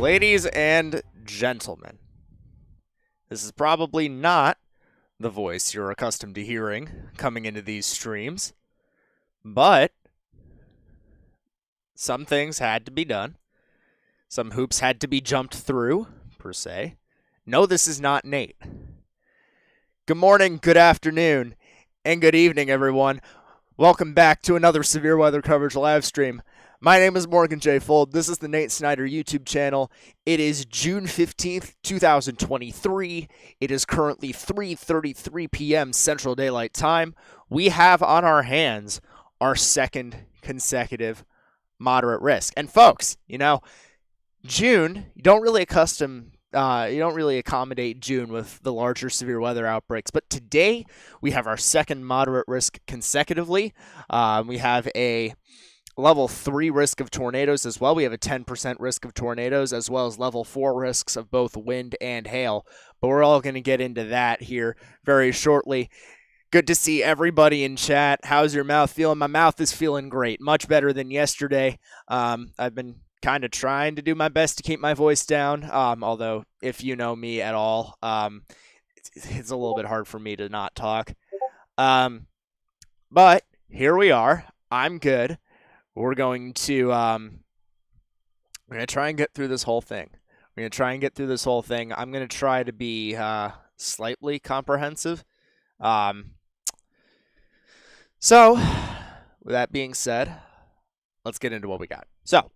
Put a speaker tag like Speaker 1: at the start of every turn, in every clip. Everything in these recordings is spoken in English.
Speaker 1: Ladies and gentlemen, this is probably not the voice you're accustomed to hearing coming into these streams, but some things had to be done. Some hoops had to be jumped through, per se. No, this is not Nate. Good morning, good afternoon, and good evening, everyone. Welcome back to another Severe Weather Coverage live stream. My name is Morgan J. Fold. This is the Nate Snyder YouTube channel. It is June 15th, 2023. It is currently 3:33 p.m. Central Daylight Time. We have on our hands our second consecutive moderate risk. And folks, June, you don't really accommodate June with the larger severe weather outbreaks. But today we have our second moderate risk consecutively. We have a level 3 risk of tornadoes as well. We have a 10% risk of tornadoes as well as level 4 risks of both wind and hail. But we're all going to get into that here very shortly. Good to see everybody in chat. How's your mouth feeling? My mouth is feeling great. Much better than yesterday. I've been kind of trying to do my best to keep my voice down. Although, if you know me at all, it's a little bit hard for me to not talk. But here we are. I'm good. We're going to try and get through this whole thing. I'm going to try to be slightly comprehensive. So, with that being said, let's get into what we got. So,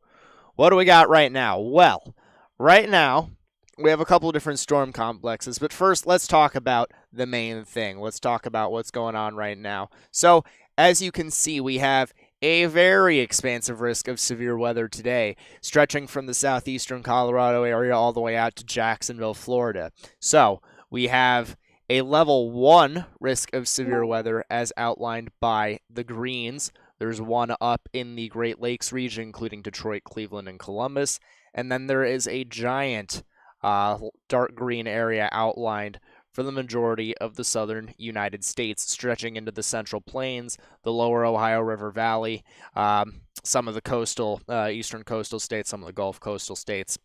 Speaker 1: what do we got right now? Well, right now, we have a couple of different storm complexes. But first, let's talk about the main thing. Let's talk about what's going on right now. So, as you can see, we have a very expansive risk of severe weather today, stretching from the southeastern Colorado area all the way out to Jacksonville, Florida. So we have a level 1 risk of severe weather as outlined by the greens. There's one up in the Great Lakes region, including Detroit, Cleveland, and Columbus. And then there is a giant dark green area outlined for the majority of the southern United States, stretching into the Central Plains, the lower Ohio River Valley, some of the coastal, eastern coastal states, some of the Gulf coastal states.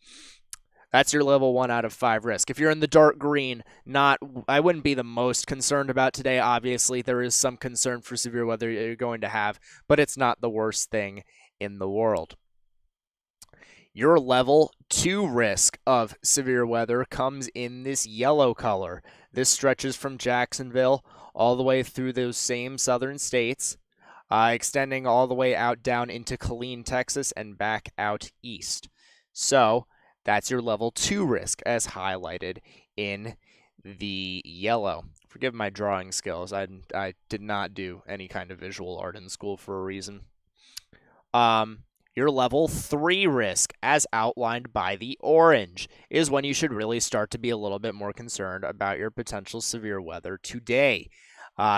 Speaker 1: That's your level 1 out of 5 risk. If you're in the dark green, I wouldn't be the most concerned about today. Obviously, there is some concern for severe weather you're going to have, but it's not the worst thing in the world. Your level 2 risk of severe weather comes in this yellow color. This stretches from Jacksonville all the way through those same southern states, extending all the way out down into Killeen, Texas, and back out east. So that's your level 2 risk as highlighted in the yellow. Forgive my drawing skills. I did not do any kind of visual art in school for a reason. Your level 3 risk, as outlined by the orange, is when you should really start to be a little bit more concerned about your potential severe weather today.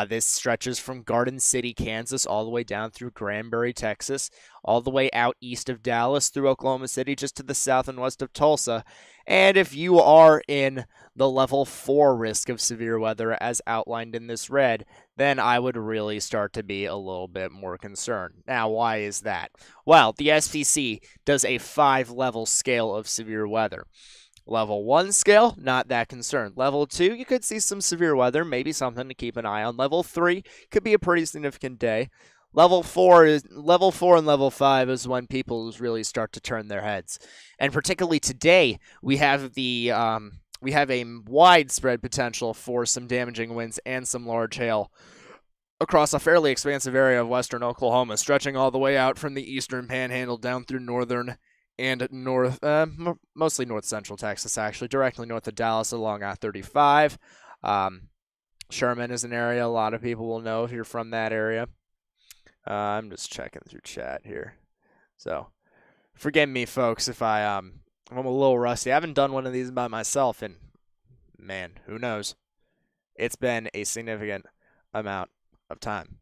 Speaker 1: This stretches from Garden City, Kansas, all the way down through Granbury, Texas, all the way out east of Dallas through Oklahoma City, just to the south and west of Tulsa. And if you are in the level 4 risk of severe weather, as outlined in this red, then I would really start to be a little bit more concerned. Now, why is that? Well, the SPC does a 5-level scale of severe weather. Level 1 scale, not that concerned. Level 2, you could see some severe weather, maybe something to keep an eye on. Level 3 could be a pretty significant day. Level 4 and level 5 is when people really start to turn their heads. And particularly today, we have a widespread potential for some damaging winds and some large hail across a fairly expansive area of western Oklahoma, stretching all the way out from the eastern panhandle down through northern and mostly north central Texas, actually, directly north of Dallas along I-35. Sherman is an area a lot of people will know if you're from that area. I'm just checking through chat here. So, forgive me, folks, if I'm a little rusty. I haven't done one of these by myself, and man, who knows? It's been a significant amount of time.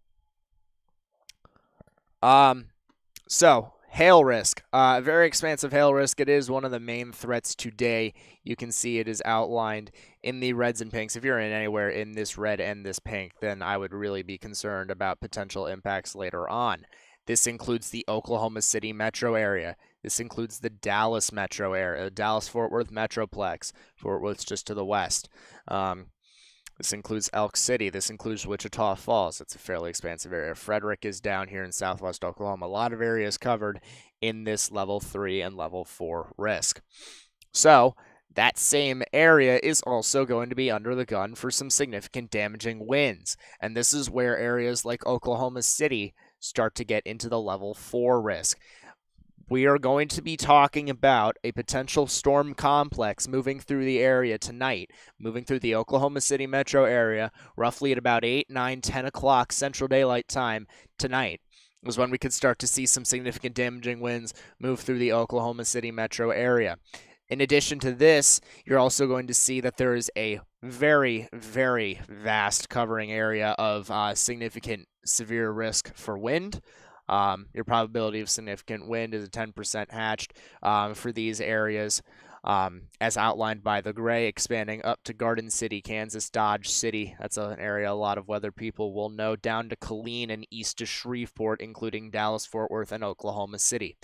Speaker 1: So, hail risk. Very expansive hail risk. It is one of the main threats today. You can see it is outlined in the reds and pinks. If you're in anywhere in this red and this pink, then I would really be concerned about potential impacts later on. This includes the Oklahoma City metro area, This includes the Dallas metro area, Dallas-Fort Worth metroplex. Fort Worth's just to the west. This includes Elk City. This includes Wichita Falls. It's a fairly expansive area. Frederick is down here in southwest Oklahoma. A lot of areas covered in this level 3 and level 4 risk. So that same area is also going to be under the gun for some significant damaging winds. And this is where areas like Oklahoma City start to get into the level 4 risk. We are going to be talking about a potential storm complex moving through the area tonight, moving through the Oklahoma City metro area, roughly at about 8, 9, 10 o'clock Central Daylight Time tonight, is when we could start to see some significant damaging winds move through the Oklahoma City metro area. In addition to this, you're also going to see that there is a very, very vast covering area of significant severe risk for wind. Your probability of significant wind is a 10% hatched for these areas, as outlined by the gray, expanding up to Garden City, Kansas, Dodge City. That's an area a lot of weather people will know, down to Killeen and east to Shreveport, including Dallas, Fort Worth, and Oklahoma City.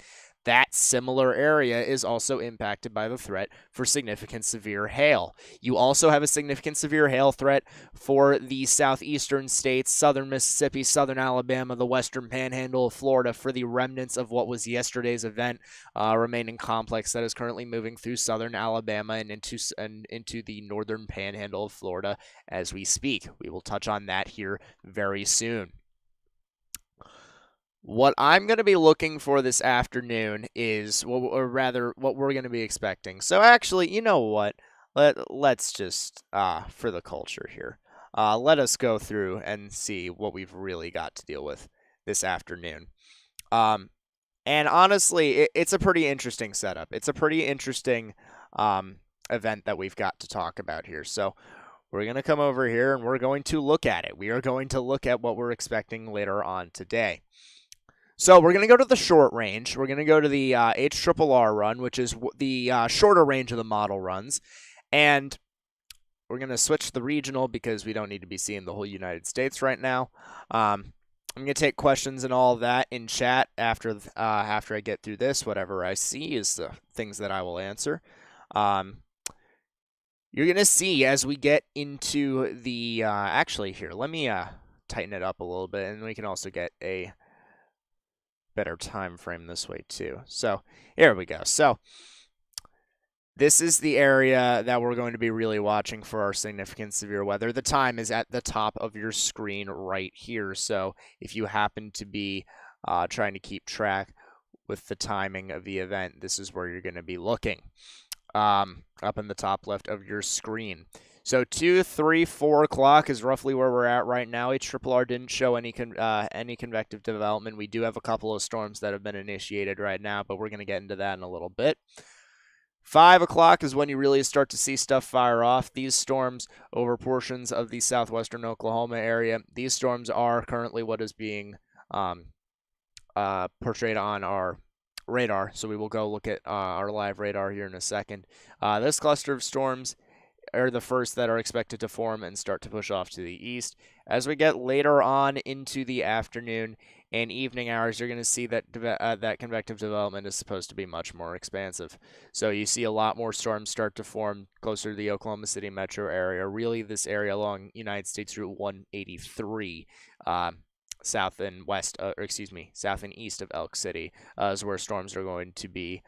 Speaker 1: That similar area is also impacted by the threat for significant severe hail. You also have a significant severe hail threat for the southeastern states, southern Mississippi, southern Alabama, the western panhandle of Florida, for the remnants of what was yesterday's event remaining complex that is currently moving through southern Alabama and into the northern panhandle of Florida as we speak. We will touch on that here very soon. What I'm going to be looking for this afternoon is, or rather, what we're going to be expecting. So actually, you know what? Let's just, for the culture here, let us go through and see what we've really got to deal with this afternoon. And honestly, it's a pretty interesting setup. It's a pretty interesting event that we've got to talk about here. So we're going to come over here and we're going to look at it. We are going to look at what we're expecting later on today. So we're going to go to the short range. We're going to go to the HRRR run, which is the shorter range of the model runs. And we're going to switch to the regional because we don't need to be seeing the whole United States right now. I'm going to take questions and all of that in chat after I get through this. Whatever I see is the things that I will answer. You're going to see as we get into the actually here, let me tighten it up a little bit, and we can also get a better time frame this way too. So here we go. So this is the area that we're going to be really watching for our significant severe weather. The time is at the top of your screen right here. So if you happen to be trying to keep track with the timing of the event, this is where you're going to be looking, up in the top left of your screen. So 2, 3, 4 o'clock is roughly where we're at right now. HRRR didn't show any convective development. We do have a couple of storms that have been initiated right now, but we're going to get into that in a little bit. 5 o'clock is when you really start to see stuff fire off. These storms over portions of the southwestern Oklahoma area. These storms are currently what is being portrayed on our radar. So we will go look at our live radar here in a second. This cluster of storms are the first that are expected to form and start to push off to the east. As we get later on into the afternoon and evening hours, you're going to see that that convective development is supposed to be much more expansive. So you see a lot more storms start to form closer to the Oklahoma City metro area. Really, this area along United States Route 183, south and east of Elk City, is where storms are going to be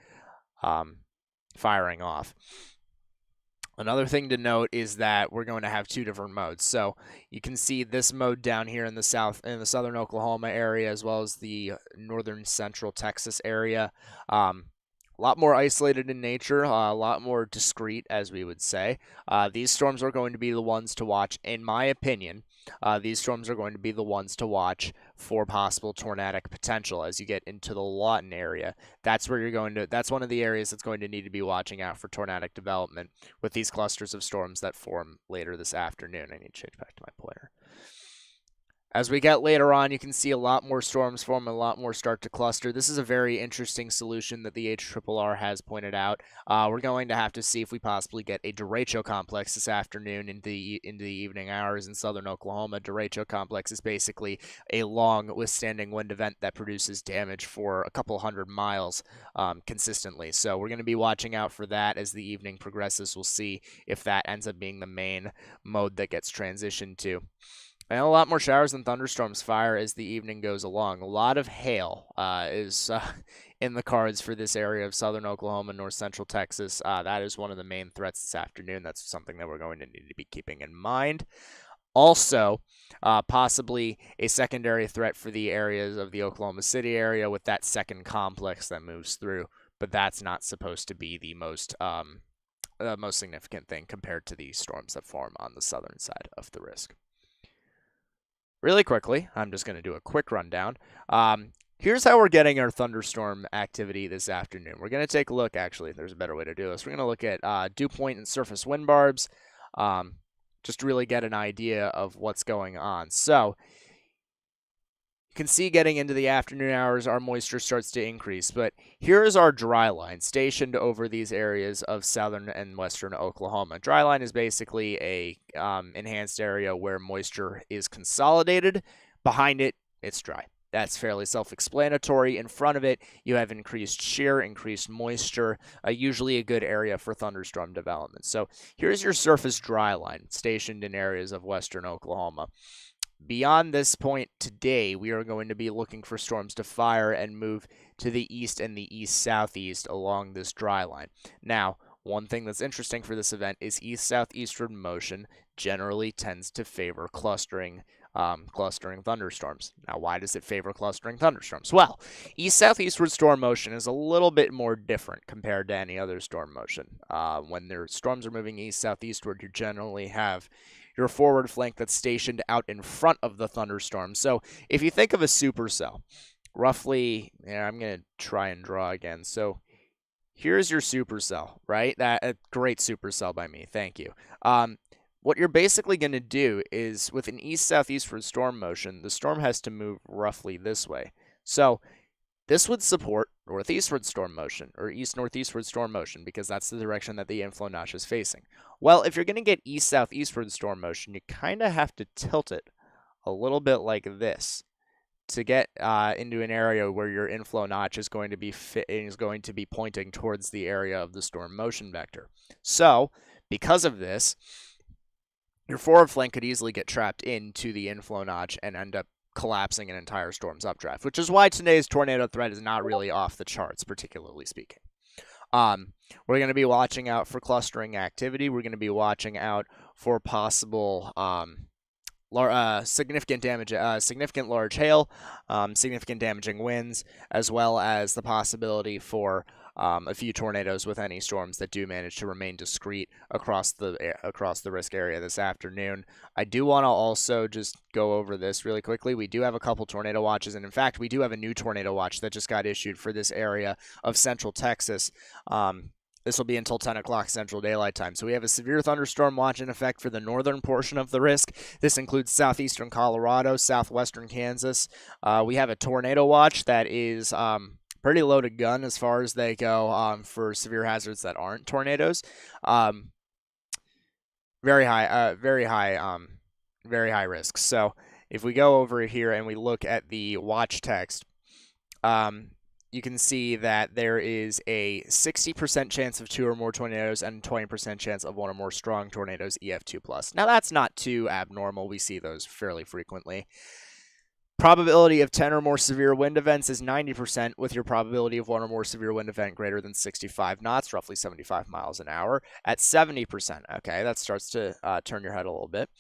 Speaker 1: firing off. Another thing to note is that we're going to have two different modes. So you can see this mode down here in the southern Oklahoma area, as well as the northern central Texas area. A lot more isolated in nature, a lot more discreet, as we would say. These storms are going to be the ones to watch, in my opinion. These storms are going to be the ones to watch for possible tornadic potential as you get into the Lawton area. That's one of the areas that's going to need to be watching out for tornadic development with these clusters of storms that form later this afternoon. I need to change back to my pointer. As we get later on, you can see a lot more storms form, a lot more start to cluster. This is a very interesting solution that the HRRR has pointed out. We're going to have to see if we possibly get a derecho complex this afternoon into the evening hours in southern Oklahoma. Derecho complex is basically a long withstanding wind event that produces damage for a couple hundred miles consistently. So we're going to be watching out for that as the evening progresses. We'll see if that ends up being the main mode that gets transitioned to. And a lot more showers and thunderstorms fire as the evening goes along. A lot of hail is in the cards for this area of southern Oklahoma, north central Texas. That is one of the main threats this afternoon. That's something that we're going to need to be keeping in mind. Also, possibly a secondary threat for the areas of the Oklahoma City area with that second complex that moves through. But that's not supposed to be the most significant thing compared to the storms that form on the southern side of the risk. Really quickly, I'm just going to do a quick rundown. Here's how we're getting our thunderstorm activity this afternoon. We're going to take a look, actually, there's a better way to do this. We're going to look at dew point and surface wind barbs, just to really get an idea of what's going on. So, you can see getting into the afternoon hours, our moisture starts to increase. But here is our dry line stationed over these areas of southern and western Oklahoma. Dry line is basically a enhanced area where moisture is consolidated. Behind it, it's dry. That's fairly self-explanatory. In front of it, you have increased shear, increased moisture, usually a good area for thunderstorm development. So here's your surface dry line stationed in areas of western Oklahoma. Beyond this point today, we are going to be looking for storms to fire and move to the east and the east-southeast along this dry line. Now, one thing that's interesting for this event is east-southeastward motion generally tends to favor clustering thunderstorms. Now, why does it favor clustering thunderstorms? Well, east-southeastward storm motion is a little bit more different compared to any other storm motion. When their storms are moving east-southeastward, you generally have your forward flank that's stationed out in front of the thunderstorm. So if you think of a supercell, roughly, I'm going to try and draw again. So here's your supercell, right? That a great supercell by me. Thank you. What you're basically going to do is with an east-southeastward storm motion, the storm has to move roughly this way. So this would support northeastward storm motion or east-northeastward storm motion because that's the direction that the inflow notch is facing. Well, if you're going to get east-southeastward storm motion, you kind of have to tilt it a little bit like this to get into an area where your inflow notch is going to be pointing towards the area of the storm motion vector. So, because of this, your forward flank could easily get trapped into the inflow notch and end up collapsing an entire storm's updraft, which is why today's tornado threat is not really off the charts, particularly speaking. We're going to be watching out for clustering activity. We're going to be watching out for possible significant damage, significant large hail, significant damaging winds, as well as the possibility for a few tornadoes with any storms that do manage to remain discrete across the risk area this afternoon. I do want to also just go over this really quickly. We do have a couple tornado watches, and in fact, we do have a new tornado watch that just got issued for this area of central Texas. This will be until 10 o'clock Central Daylight Time. So we have a severe thunderstorm watch in effect for the northern portion of the risk. This includes southeastern Colorado, southwestern Kansas. We have a tornado watch that is pretty loaded gun as far as they go for severe hazards that aren't tornadoes. Very high risk. So if we go over here and we look at the watch text, you can see that there is a 60% chance of 2 or more tornadoes and 20% chance of 1 or more strong tornadoes, EF2+. Now, that's not too abnormal. We see those fairly frequently. Probability of 10 or more severe wind events is 90%, with your probability of 1 or more severe wind event greater than 65 knots, roughly 75 miles an hour, at 70%. Okay, that starts to turn your head a little bit.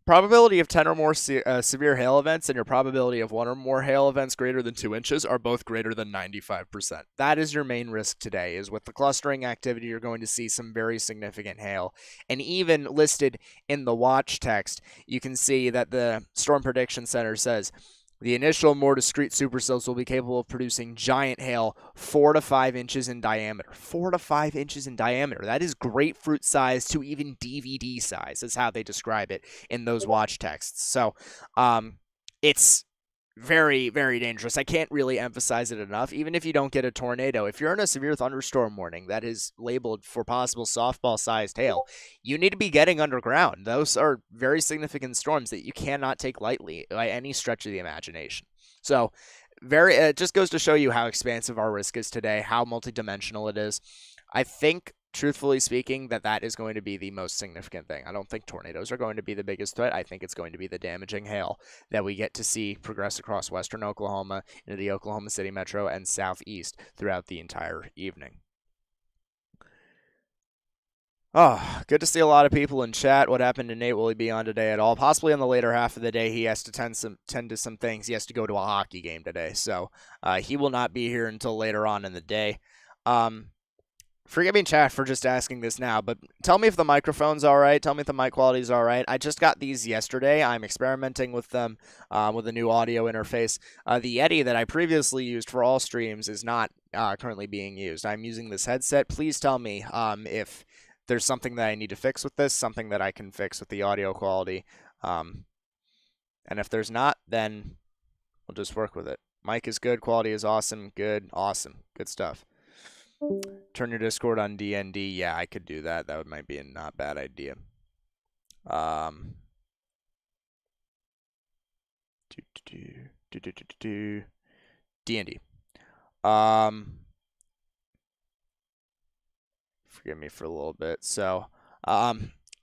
Speaker 1: Probability of 10 or more severe hail events and your probability of 1 or more hail events greater than 2 inches are both greater than 95%. That is your main risk today, is with the clustering activity, you're going to see some very significant hail. And even listed in the watch text, you can see that the Storm Prediction Center says The initial, more discrete supercells will be capable of producing giant hail 4 to 5 inches in diameter. 4 to 5 inches in diameter. That is grapefruit size to even DVD size, is how they describe it in those watch texts. So it's very, very dangerous. I can't really emphasize it enough. Even if you don't get a tornado, if you're in a severe thunderstorm warning that is labeled for possible softball-sized hail, you need to be getting underground. Those are very significant storms that you cannot take lightly by any stretch of the imagination. So it just goes to show you how expansive our risk is today, how multidimensional it is. I think, truthfully speaking, that is going to be the most significant thing. I don't think tornadoes are going to be the biggest threat. I think it's going to be the damaging hail that we get to see progress across western Oklahoma into the Oklahoma City metro and southeast throughout the entire evening. Oh, good to see a lot of people in chat. What happened to Nate? Will he be on today at all? Possibly in the later half of the day. He has to tend to some things. He has to go to a hockey game today, so he will not be here until later on in the day. Forgive me, chat, for just asking this now, but tell me if the microphone's all right. Tell me if the mic quality's all right. I just got these yesterday. I'm experimenting with them with a new audio interface. The Yeti that I previously used for all streams is not currently being used. I'm using this headset. Please tell me if there's something that I need to fix with this, something that I can fix with the audio quality. And if there's not, then we'll just work with it. Mic is good. Quality is awesome. Good. Awesome. Good stuff. Turn your Discord on DND. Yeah, I could do that. That might be a not bad idea. DND. Forgive me for a little bit. So,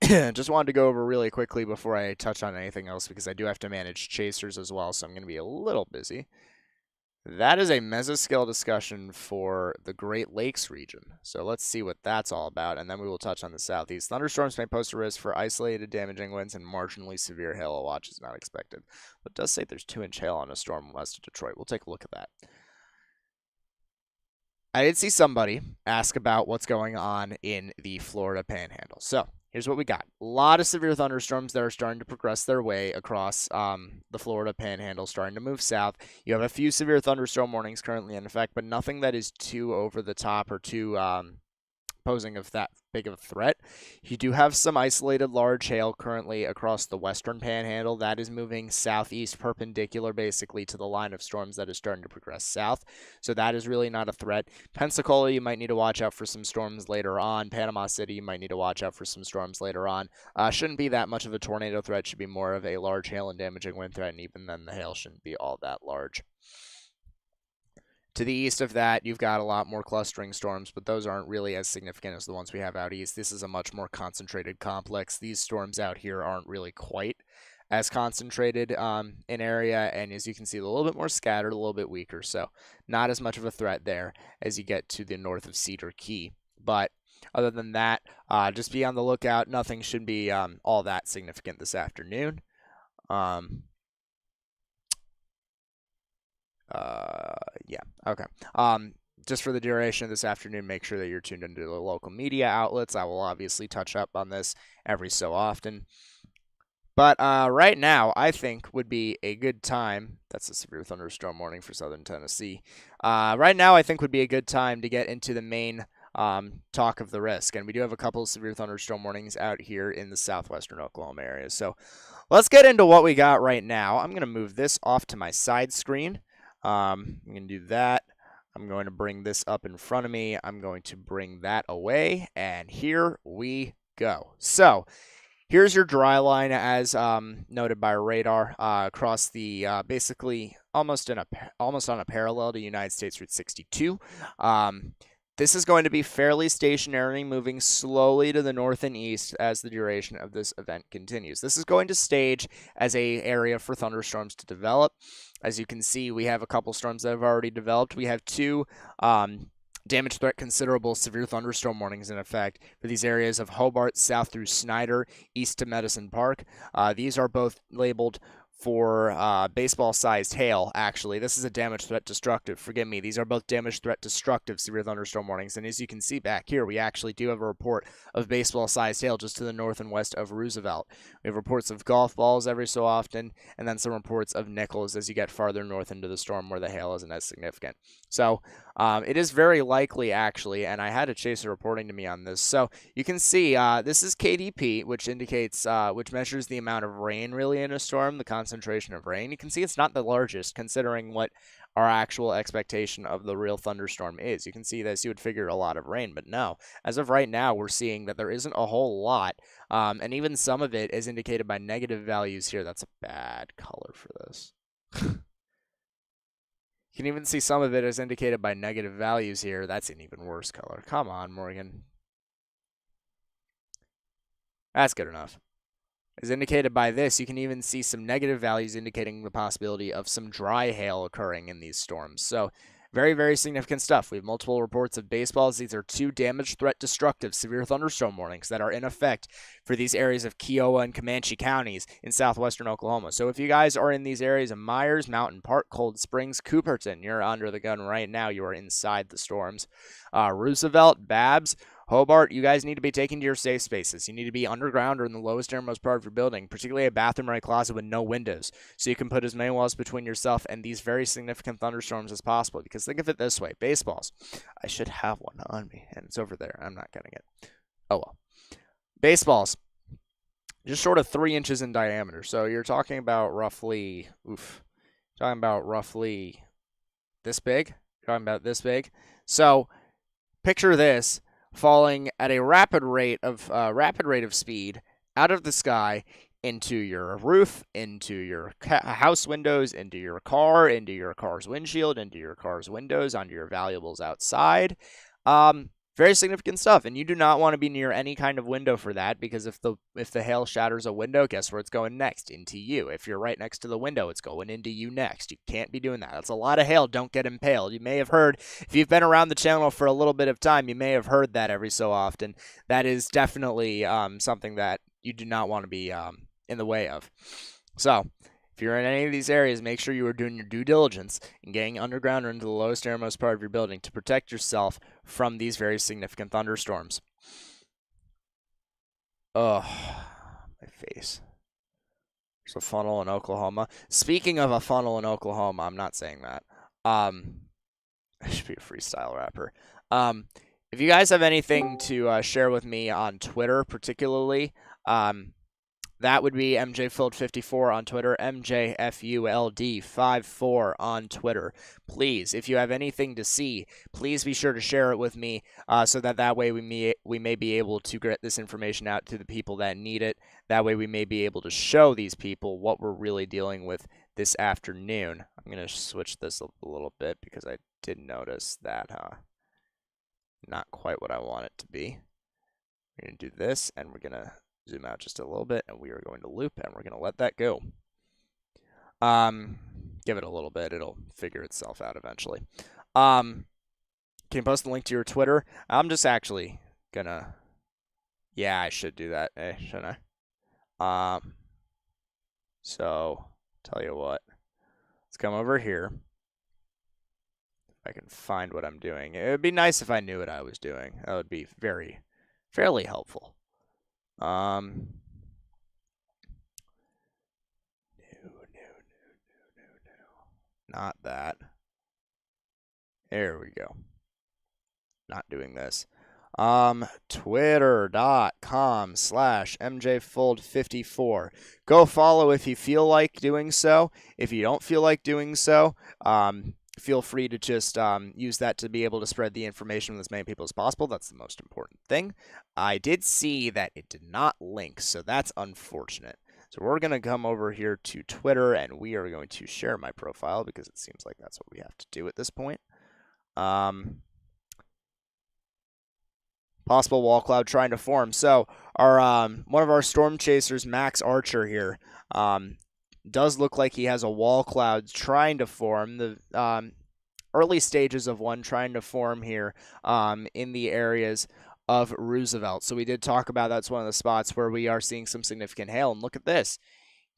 Speaker 1: just wanted to go over really quickly before I touch on anything else, because I do have to manage chasers as well, so I'm going to be a little busy. That is a mesoscale discussion for the Great Lakes region. So let's see what that's all about, and then we will touch on the southeast. Thunderstorms may pose a risk for isolated damaging winds and marginally severe hail. A watch is not expected. But it does say there's 2-inch hail on a storm west of Detroit. We'll take a look at that. I did see somebody ask about what's going on in the Florida Panhandle. So here's what we got. A lot of severe thunderstorms that are starting to progress their way across the Florida Panhandle, starting to move south. You have a few severe thunderstorm warnings currently in effect, but nothing that is too over the top or too posing of that big of a threat. You do have some isolated large hail currently across the western Panhandle. That is moving southeast perpendicular basically to the line of storms that is starting to progress south. So that is really not a threat. Pensacola, you might need to watch out for some storms later on. Panama City, you might need to watch out for some storms later on. Shouldn't be that much of a tornado threat. Should be more of a large hail and damaging wind threat, and even then the hail shouldn't be all that large. To the east of that, you've got a lot more clustering storms, but those aren't really as significant as the ones we have out east. This is a much more concentrated complex. These storms out here aren't really quite as concentrated in area, and as you can see, a little bit more scattered, a little bit weaker, so not as much of a threat there as you get to the north of Cedar Key. But other than that, just be on the lookout. Nothing should be all that significant this afternoon. Yeah, okay. Just for the duration of this afternoon, make sure that you're tuned into the local media outlets. I will obviously touch up on this every so often. But right now, I think would be a good time. That's a severe thunderstorm warning for southern Tennessee. Right now, I think would be a good time to get into the main talk of the risk. And we do have a couple of severe thunderstorm warnings out here in the southwestern Oklahoma area. So let's get into what we got right now. I'm going to move this off to my side screen. I'm going to do that. I'm going to bring this up in front of me. I'm going to bring that away, and here we go. So here's your dry line as noted by radar across the basically almost on a parallel to United States Route 62. This is going to be fairly stationary, moving slowly to the north and east as the duration of this event continues. This is going to stage as an area for thunderstorms to develop. As you can see, we have a couple storms that have already developed. We have two damage threat considerable severe thunderstorm warnings in effect for these areas of Hobart south through Snyder, east to Medicine Park. These are both labeled for baseball-sized hail, actually. This is a damage threat destructive. Forgive me. These are both damage threat destructive severe thunderstorm warnings. And as you can see back here, we actually do have a report of baseball-sized hail just to the north and west of Roosevelt. We have reports of golf balls every so often, and then some reports of nickels as you get farther north into the storm where the hail isn't as significant. So it is very likely, actually, and I had a chaser reporting to me on this. So you can see this is KDP, which indicates, which measures the amount of rain really in a storm, the concentration of rain. You can see it's not the largest considering what our actual expectation of the real thunderstorm is. You can see this, you would figure a lot of rain, but no. As of right now, we're seeing that there isn't a whole lot, and even some of it is indicated by negative values here. That's a bad color for this. You can even see some of it is indicated by negative values here. That's an even worse color. Come on, Morgan. That's good enough. As indicated by this, you can even see some negative values indicating the possibility of some dry hail occurring in these storms. So very, very significant stuff. We have multiple reports of baseballs. These are 2 damage threat destructive severe thunderstorm warnings that are in effect for these areas of Kiowa and Comanche counties in southwestern Oklahoma. So if you guys are in these areas of Myers, Mountain Park, Cold Springs, Cooperton, you're under the gun right now. You are inside the storms. Roosevelt, Babs, Hobart, you guys need to be taken to your safe spaces. You need to be underground or in the lowest airmost part of your building, particularly a bathroom or a closet with no windows, so you can put as many walls between yourself and these very significant thunderstorms as possible. Because think of it this way, baseballs. I should have one on me, and it's over there. I'm not getting it. Oh well. Baseballs, just short of 3 inches in diameter. So you're talking about roughly, this big. Talking about this big. So picture this falling at a rapid rate of speed out of the sky into your roof, into your house windows, into your car, into your car's windshield, into your car's windows, onto your valuables outside. Very significant stuff, and you do not want to be near any kind of window for that, because if the hail shatters a window, guess where it's going next? Into you. If you're right next to the window, it's going into you next. You can't be doing that. That's a lot of hail. Don't get impaled. You may have heard, if you've been around the channel for a little bit of time, you may have heard that every so often. That is definitely something that you do not want to be in the way of. So if you're in any of these areas, make sure you are doing your due diligence and getting underground or into the lowest airmost part of your building to protect yourself from these very significant thunderstorms. Oh, my face. There's a funnel in Oklahoma. Speaking of a funnel in Oklahoma, I'm not saying that. I should be a freestyle rapper. If you guys have anything to share with me on Twitter, particularly, that would be MJFuld54 on Twitter, MJFULD54 on Twitter. Please, if you have anything to see, please be sure to share it with me so that way we may be able to get this information out to the people that need it. That way we may be able to show these people what we're really dealing with this afternoon. I'm going to switch this up a little bit because I did notice that not quite what I want it to be. We're going to do this, and we're going to zoom out just a little bit, and we are going to loop, and we're going to let that go. Give it a little bit. It'll figure itself out eventually. Can you post the link to your Twitter? I'm just actually going to... Yeah, I should do that, shouldn't I? So, tell you what. Let's come over here. If I can find what I'm doing. It would be nice if I knew what I was doing. That would be fairly helpful. No. Not that. There we go. Not doing this. Twitter.com/MJFuld54. Go follow if you feel like doing so. If you don't feel like doing so, feel free to just use that to be able to spread the information with as many people as possible. That's the most important thing. I did see that it did not link, so that's unfortunate. So we're going to come over here to Twitter, and we are going to share my profile because it seems like that's what we have to do at this point. Possible wall cloud trying to form. So our one of our storm chasers, Max Archer here, does look like he has a wall cloud trying to form. The early stages of one trying to form here in the areas of Roosevelt. So we did talk about that's one of the spots where we are seeing some significant hail. And look at this.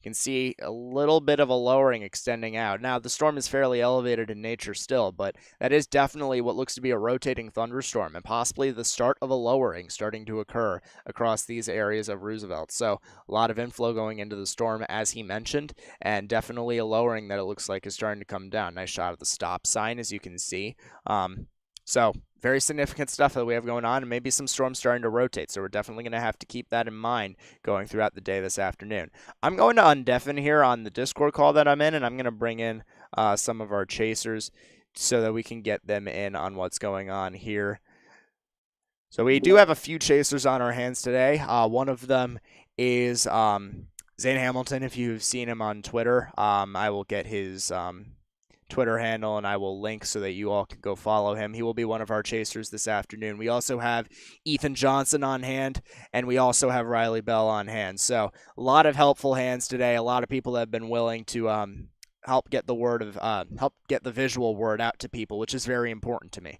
Speaker 1: You can see a little bit of a lowering extending out. Now, the storm is fairly elevated in nature still, but that is definitely what looks to be a rotating thunderstorm and possibly the start of a lowering starting to occur across these areas of Roosevelt. So a lot of inflow going into the storm, as he mentioned, and definitely a lowering that it looks like is starting to come down. Nice shot of the stop sign, as you can see. So very significant stuff that we have going on, and maybe some storms starting to rotate. So we're definitely going to have to keep that in mind going throughout the day this afternoon. I'm going to undeafen here on the Discord call that I'm in, and I'm going to bring in some of our chasers so that we can get them in on what's going on here. So we do have a few chasers on our hands today. One of them is Zane Hamilton. If you've seen him on Twitter, I will get his Twitter handle and I will link so that you all can go follow him. He will be one of our chasers this afternoon. We also have Ethan Johnson on hand, and we also have Riley Bell on hand. So a lot of helpful hands today. A lot of people have been willing to help get the visual word out to people, which is very important to me.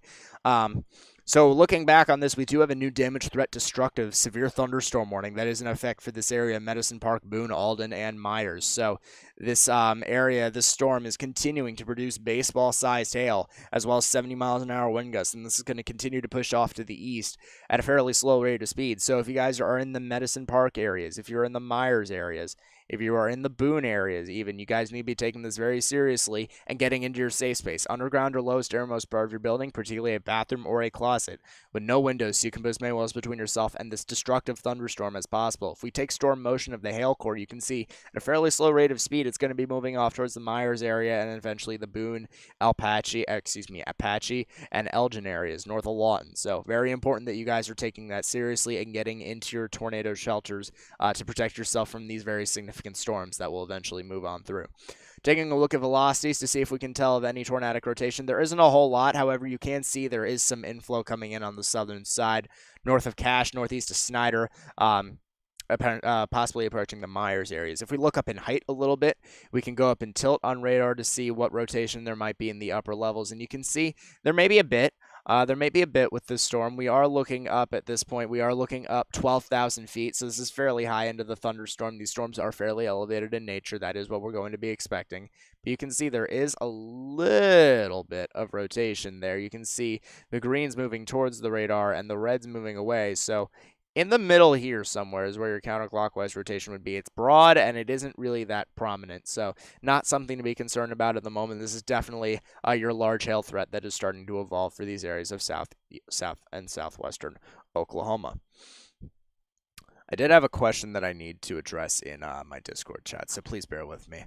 Speaker 1: So looking back on this, we do have a new damage threat destructive severe thunderstorm warning that is in effect for this area: Medicine Park, Boone, Alden, and Myers. So this area, this storm is continuing to produce baseball-sized hail as well as 70 miles an hour wind gusts, and this is going to continue to push off to the east at a fairly slow rate of speed. So if you guys are in the Medicine Park areas, if you're in the Myers areas, if you are in the Boone areas even, you guys need to be taking this very seriously and getting into your safe space. Underground or lowest airmost part of your building, particularly a bathroom or a closet, with no windows so you can put as many walls between yourself and this destructive thunderstorm as possible. If we take storm motion of the hail core, you can see at a fairly slow rate of speed, it's going to be moving off towards the Myers area and eventually the Boone, Apache, and Elgin areas north of Lawton. So very important that you guys are taking that seriously and getting into your tornado shelters to protect yourself from these very significant storms that will eventually move on through. Taking a look at velocities to see if we can tell of any tornadic rotation. There isn't a whole lot. However, you can see there is some inflow coming in on the southern side, north of Cache, northeast of Snyder, possibly approaching the Myers areas. If we look up in height a little bit, we can go up in tilt on radar to see what rotation there might be in the upper levels, and you can see there may be a bit. With this storm. We are looking up at this point. We are looking up 12,000 feet, so this is fairly high into the thunderstorm. These storms are fairly elevated in nature. That is what we're going to be expecting. But you can see there is a little bit of rotation there. You can see the greens moving towards the radar and the reds moving away. So in the middle here somewhere is where your counterclockwise rotation would be. It's broad and it isn't really that prominent, so not something to be concerned about at the moment. This is definitely your large hail threat that is starting to evolve for these areas of south and southwestern Oklahoma. I did have a question that I need to address in my Discord chat, so please bear with me.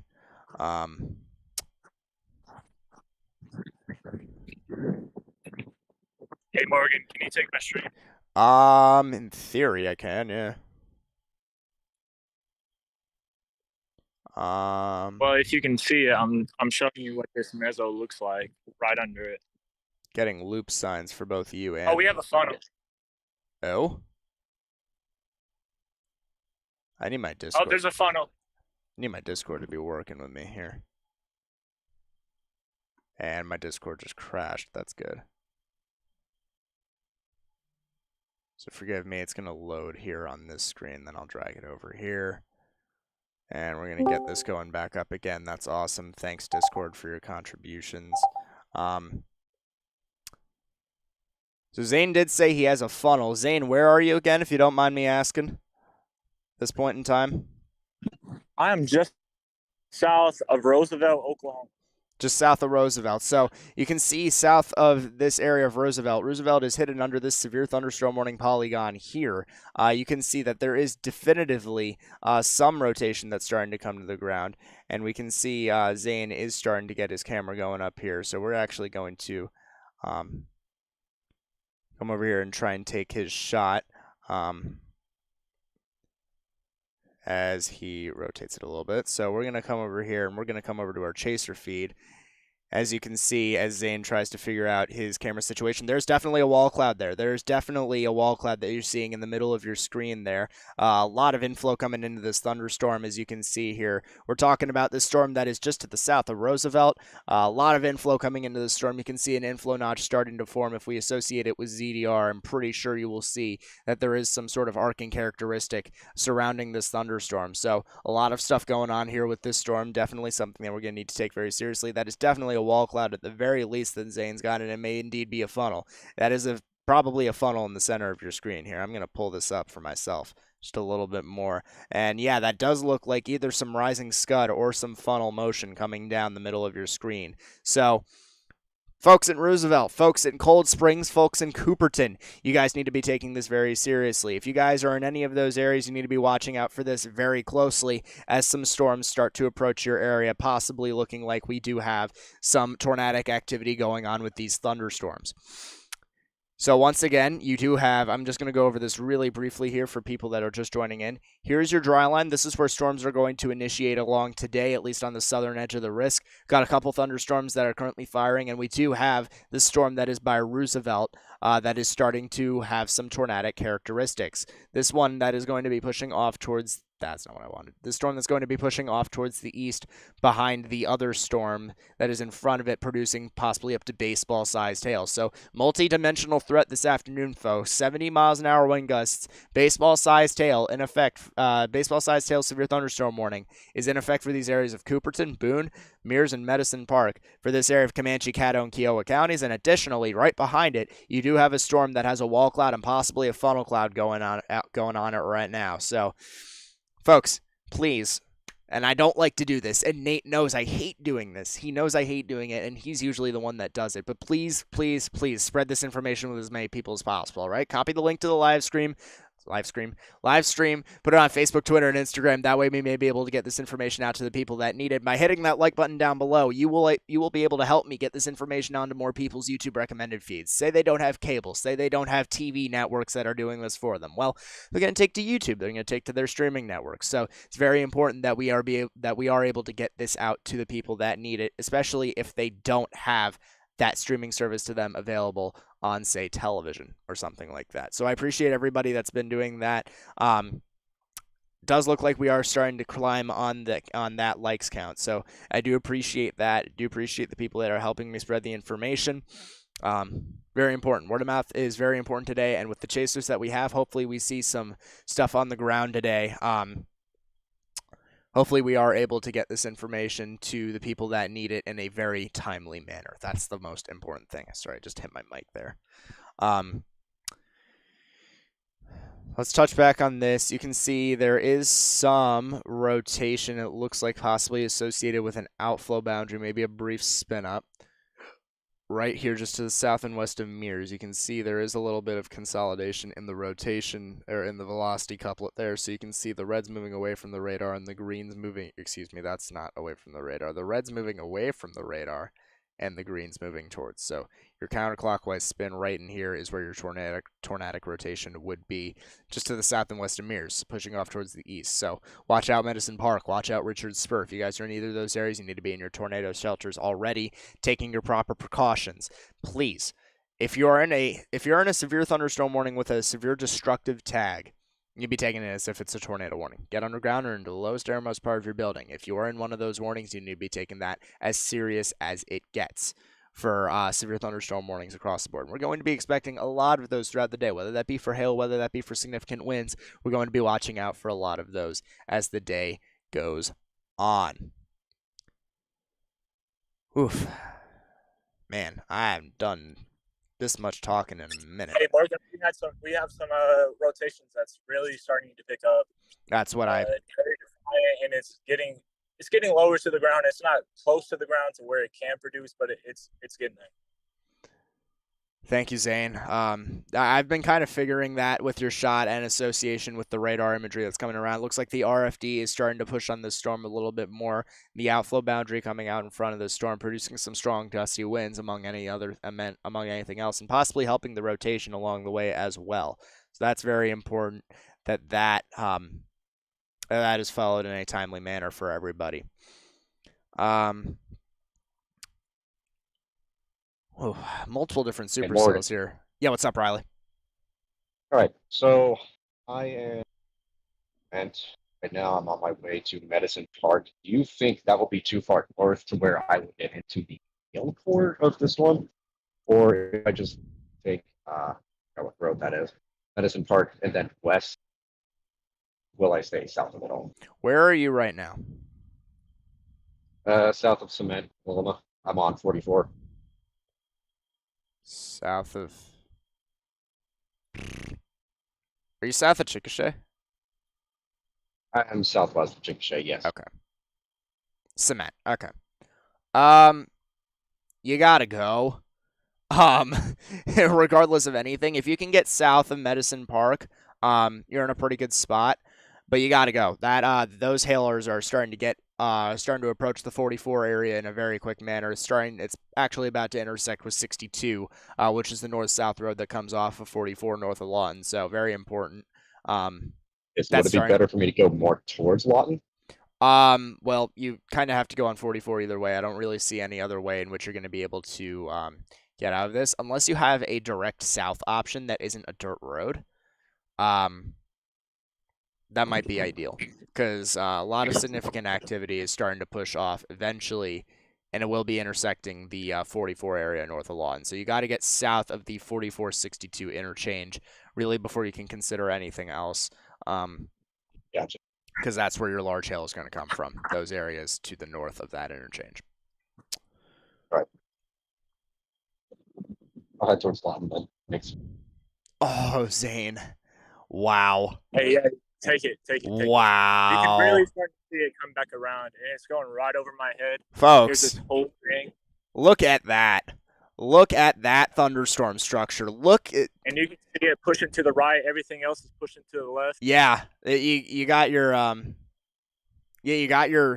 Speaker 2: Hey Morgan, can you take my stream?
Speaker 1: In theory I can, yeah.
Speaker 2: Well, if you can see it, I'm showing you what this meso looks like right under it.
Speaker 1: Getting loop signs for both you and...
Speaker 2: Oh, we have a funnel.
Speaker 1: Oh? I need my Discord.
Speaker 2: Oh, there's a funnel.
Speaker 1: I need my Discord to be working with me here. And my Discord just crashed. That's good. So forgive me, it's going to load here on this screen, then I'll drag it over here. And we're going to get this going back up again. That's awesome. Thanks, Discord, for your contributions. So Zane did say he has a funnel. Zane, where are you again, if you don't mind me asking, at this point in time?
Speaker 2: I am just south of Roosevelt, Oklahoma.
Speaker 1: Just south of Roosevelt. So you can see south of this area of Roosevelt. Roosevelt is hidden under this severe thunderstorm warning polygon here. You can see that there is definitively some rotation that's starting to come to the ground. And we can see Zane is starting to get his camera going up here. So we're actually going to come over here and try and take his shot as he rotates it a little bit. So we're going to come over here and we're going to come over to our chaser feed. As you can see, as Zane tries to figure out his camera situation, there's definitely a wall cloud there. There's definitely a wall cloud that you're seeing in the middle of your screen there. A lot of inflow coming into this thunderstorm, as you can see here. We're talking about this storm that is just to the south of Roosevelt. A lot of inflow coming into the storm. You can see an inflow notch starting to form. If we associate it with ZDR, I'm pretty sure you will see that there is some sort of arcing characteristic surrounding this thunderstorm. So a lot of stuff going on here with this storm. Definitely something that we're going to need to take very seriously. That is definitely a wall cloud at the very least that Zane's got, and it may indeed be a funnel. That is probably a funnel in the center of your screen here. I'm going to pull this up for myself just a little bit more. And yeah, that does look like either some rising scud or some funnel motion coming down the middle of your screen. So folks in Roosevelt, folks in Cold Springs, folks in Cooperton, you guys need to be taking this very seriously. If you guys are in any of those areas, you need to be watching out for this very closely as some storms start to approach your area, possibly looking like we do have some tornadic activity going on with these thunderstorms. So once again, you do have, I'm just going to go over this really briefly here for people that are just joining in. Here's your dry line. This is where storms are going to initiate along today, at least on the southern edge of the risk. Got a couple thunderstorms that are currently firing, and we do have the storm that is by Roosevelt that is starting to have some tornadic characteristics. This one that is going to be pushing off towards, that's not what I wanted. The storm that's going to be pushing off towards the east behind the other storm that is in front of it, producing possibly up to baseball-sized hail. So multi-dimensional threat this afternoon, folks. 70 miles an hour wind gusts, baseball-sized hail in effect. Baseball-sized hail severe thunderstorm warning is in effect for these areas of Cooperton, Boone, Mears, and Medicine Park, for this area of Comanche, Caddo, and Kiowa counties. And additionally, right behind it, you do have a storm that has a wall cloud and possibly a funnel cloud going on it right now. So folks, please, and I don't like to do this, and Nate knows I hate doing this. He knows I hate doing it, and he's usually the one that does it. But please, please, please spread this information with as many people as possible, all right? Copy the link to the live stream, put it on Facebook, Twitter, and Instagram. That way we may be able to get this information out to the people that need it. By hitting that like button down below, you will be able to help me get this information onto more people's YouTube recommended feeds. Say they don't have cable, say they don't have TV networks that are doing this for them. Well, they're going to take to YouTube. They're going to take to their streaming networks. So it's very important that we are able to get this out to the people that need it, especially if they don't have that streaming service to them available on, say, television or something like that. So I appreciate everybody that's been doing that. Does look like we are starting to climb on that likes count. So I do appreciate that. I do appreciate the people that are helping me spread the information. Very important. Word of mouth is very important today. And with the chasers that we have, hopefully we see some stuff on the ground today. Hopefully we are able to get this information to the people that need it in a very timely manner. That's the most important thing. Sorry, I just hit my mic there. Let's touch back on this. You can see there is some rotation. It looks like possibly associated with an outflow boundary, maybe a brief spin up. Right here just to the south and west of Mears, you can see there is a little bit of consolidation in the rotation, or in the velocity couplet there. So you can see the reds moving away from the radar and the greens moving, excuse me, that's not away from the radar. The reds moving away from the radar and the greens moving towards. So your counterclockwise spin right in here is where your tornadic rotation would be, just to the south and west of Mears, pushing off towards the east. So watch out Medicine Park, watch out Richards Spur. If you guys are in either of those areas, you need to be in your tornado shelters already, taking your proper precautions. Please, if you're in a severe thunderstorm warning with a severe destructive tag, you'd be taking it as if it's a tornado warning. Get underground or into the lowest airmost part of your building. If you are in one of those warnings, you need to be taking that as serious as it gets for severe thunderstorm warnings across the board. We're going to be expecting a lot of those throughout the day, whether that be for hail, whether that be for significant winds. We're going to be watching out for a lot of those as the day goes on. Oof. Man, I haven't done this much talking in a minute.
Speaker 2: Hey, Morgan, we have some rotations that's really starting to pick up.
Speaker 1: That's what
Speaker 2: and it's getting lower to the ground. It's not close to the ground to where it can produce, but it's getting there.
Speaker 1: Thank you, Zane. I've been kind of figuring that with your shot and association with the radar imagery that's coming around. It looks like the RFD is starting to push on this storm a little bit more. The outflow boundary coming out in front of the storm, producing some strong gusty winds among anything else, and possibly helping the rotation along the way as well. So that's very important that is followed in a timely manner for everybody. Oh, multiple different
Speaker 3: And Morgan.
Speaker 1: supercells here. Yeah, what's up, Riley?
Speaker 3: All right, so I am and right now. I'm on my way to Medicine Park. Do you think that will be too far north to where I would get into the hill core of this one? Or if I just take I forgot what road that is, Medicine Park, and then west, will I stay south of it all?
Speaker 1: Where are you right now?
Speaker 3: South of Cement, Wilma. I'm on 44.
Speaker 1: South of. Are you south of Chickasha?
Speaker 3: I am southwest of Chickasha, yes.
Speaker 1: Okay. Cement. Okay. Um, you gotta go. Regardless of anything, if you can get south of Medicine Park, you're in a pretty good spot. But you gotta go. Those hailers are starting to approach the 44 area in a very quick manner. It's actually about to intersect with 62, which is the north-south road that comes off of 44 north of Lawton. So very important.
Speaker 3: Would it be better for me to go more towards Lawton?
Speaker 1: Well, you kind of have to go on 44 either way. I don't really see any other way in which you're going to be able to get out of this, unless you have a direct south option that isn't a dirt road. That might be ideal, because a lot of significant activity is starting to push off eventually, and it will be intersecting the 44 area north of Lawton. So you got to get south of the 4462 interchange, really, before you can consider anything else.
Speaker 3: Gotcha.
Speaker 1: Because that's where your large hail is going to come from, those areas to the north of that interchange.
Speaker 3: Right. I'll head towards Lawton then. Thanks.
Speaker 1: Oh, Zane. Wow.
Speaker 2: Hey, yeah, take it.
Speaker 1: Wow.
Speaker 2: You can really start to see it come back around, and it's going right over my head.
Speaker 1: Folks,
Speaker 2: Here's this whole thing.
Speaker 1: Look at that. Look at that thunderstorm structure. Look at,
Speaker 2: and you can see it pushing to the right. Everything else is pushing to the left.
Speaker 1: Yeah, you got your you got your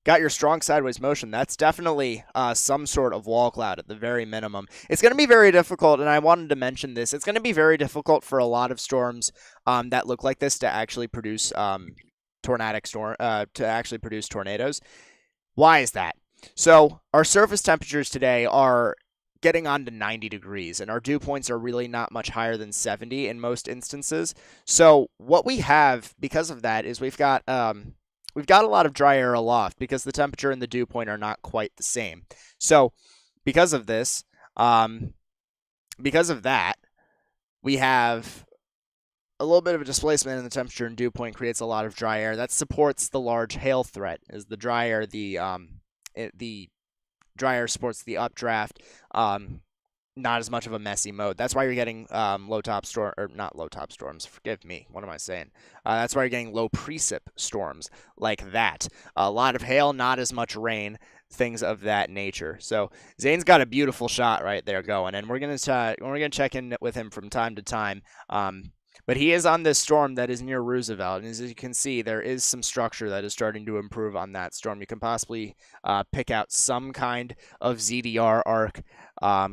Speaker 1: got your strong sideways motion. That's definitely some sort of wall cloud at the very minimum. It's going to be very difficult, and I wanted to mention this. It's going to be very difficult for a lot of storms that look like this to actually produce tornadoes. Why is that? So our surface temperatures today are getting on to 90 degrees, and our dew points are really not much higher than 70 in most instances. So what we have because of that is we've got a lot of dry air aloft because the temperature and the dew point are not quite the same. So because of this, because of that, we have a little bit of a displacement in the temperature and dew point creates a lot of dry air. That supports the large hail threat. Is the dry air the dry air supports the updraft, not as much of a messy mode. That's why you're getting not low top storms. Forgive me. What am I saying? That's why you're getting low precip storms like that. A lot of hail, not as much rain, things of that nature. So Zane's got a beautiful shot right there going, and we're gonna check in with him from time to time. But he is on this storm that is near Roosevelt, and as you can see, there is some structure that is starting to improve on that storm. You can possibly pick out some kind of ZDR arc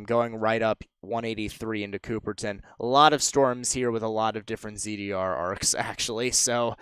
Speaker 1: going right up 183 into Cooperton. A lot of storms here with a lot of different ZDR arcs, actually, so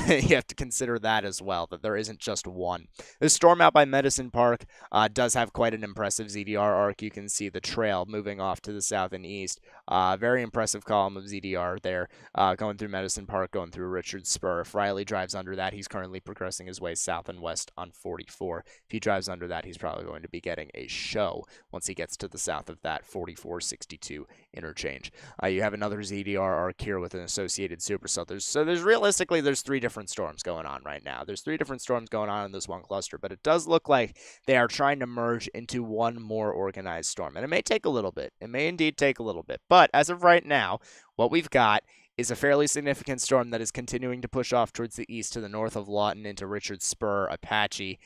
Speaker 1: you have to consider that as well, that there isn't just one. This storm out by Medicine Park does have quite an impressive ZDR arc. You can see the trail moving off to the south and east. Very impressive column of ZDR there, going through Medicine Park, going through Richard Spur. If Riley drives under that, he's currently progressing his way south and west on 44. If he drives under that, he's probably going to be getting a show once he gets to the south of that 4462 interchange. You have another ZDR arc here with an associated supercell. There's realistically, there's three different storms going on right now. There's three different storms going on in this one cluster, but it does look like they are trying to merge into one more organized storm. And it may take a little bit. It may indeed take a little bit. But as of right now, what we've got is a fairly significant storm that is continuing to push off towards the east to the north of Lawton into Richard Spur, Apache,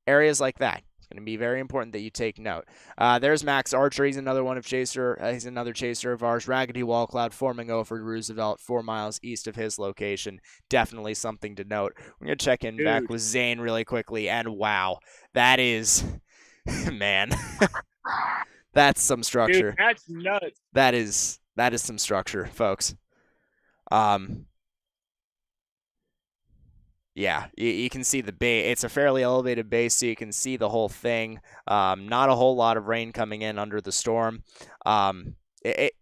Speaker 1: areas like that. It's going to be very important that you take note. There's Max Archer. He's another one of chaser. He's another chaser of ours. Raggedy wall cloud forming over Roosevelt, 4 miles east of his location. Definitely something to note. We're going to check in back with Zane really quickly, and wow, that is, man, that's some structure.
Speaker 2: Dude, that's nuts.
Speaker 1: That is some structure, folks. Yeah, you can see the base. It's a fairly elevated base, so you can see the whole thing. Not a whole lot of rain coming in under the storm.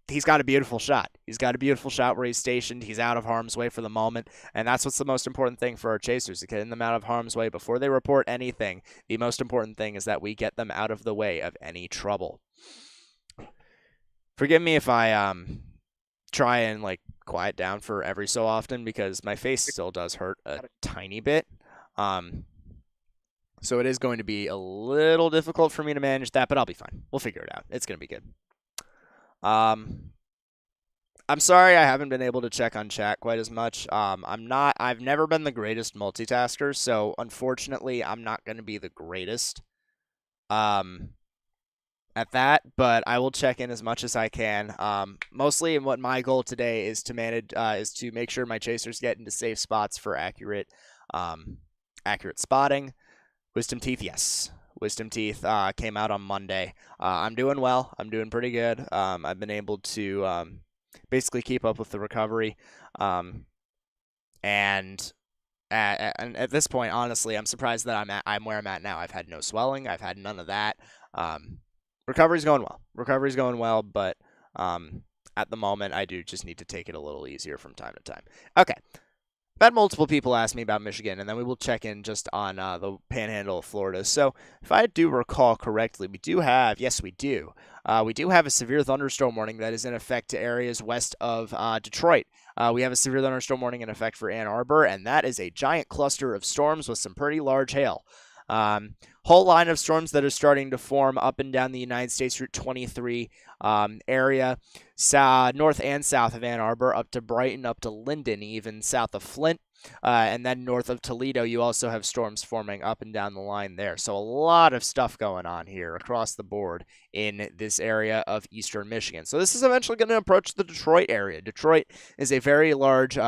Speaker 1: He's got a beautiful shot. He's got a beautiful shot where he's stationed. He's out of harm's way for the moment, and that's what's the most important thing for our chasers, to get them out of harm's way before they report anything. The most important thing is that we get them out of the way of any trouble. Forgive me if I try and like quiet down for every so often, because my face still does hurt a tiny bit. So it is going to be a little difficult for me to manage that, but I'll be fine. We'll figure it out. It's going to be good. I'm sorry I haven't been able to check on chat quite as much. I've never been the greatest multitasker, so unfortunately I'm not going to be the greatest at that, but I will check in as much as I can. Mostly what my goal today is to manage, is to make sure my chasers get into safe spots for accurate spotting. Wisdom Teeth, yes. Wisdom Teeth came out on Monday. I'm doing well. I'm doing pretty good. I've been able to basically keep up with the recovery. And at this point, honestly, I'm surprised that I'm where I'm at now. I've had no swelling. I've had none of that. Recovery's going well. But at the moment, I do just need to take it a little easier from time to time. Okay. I've had multiple people ask me about Michigan, and then we will check in just on the panhandle of Florida. So if I do recall correctly, we do have a severe thunderstorm warning that is in effect to areas west of Detroit. We have a severe thunderstorm warning in effect for Ann Arbor, and that is a giant cluster of storms with some pretty large hail. Whole line of storms that are starting to form up and down the United States Route 23 area, north and south of Ann Arbor, up to Brighton, up to Linden, even south of Flint, and then north of Toledo, you also have storms forming up and down the line there. So a lot of stuff going on here across the board in this area of eastern Michigan. So this is eventually going to approach the Detroit area. Detroit is a very large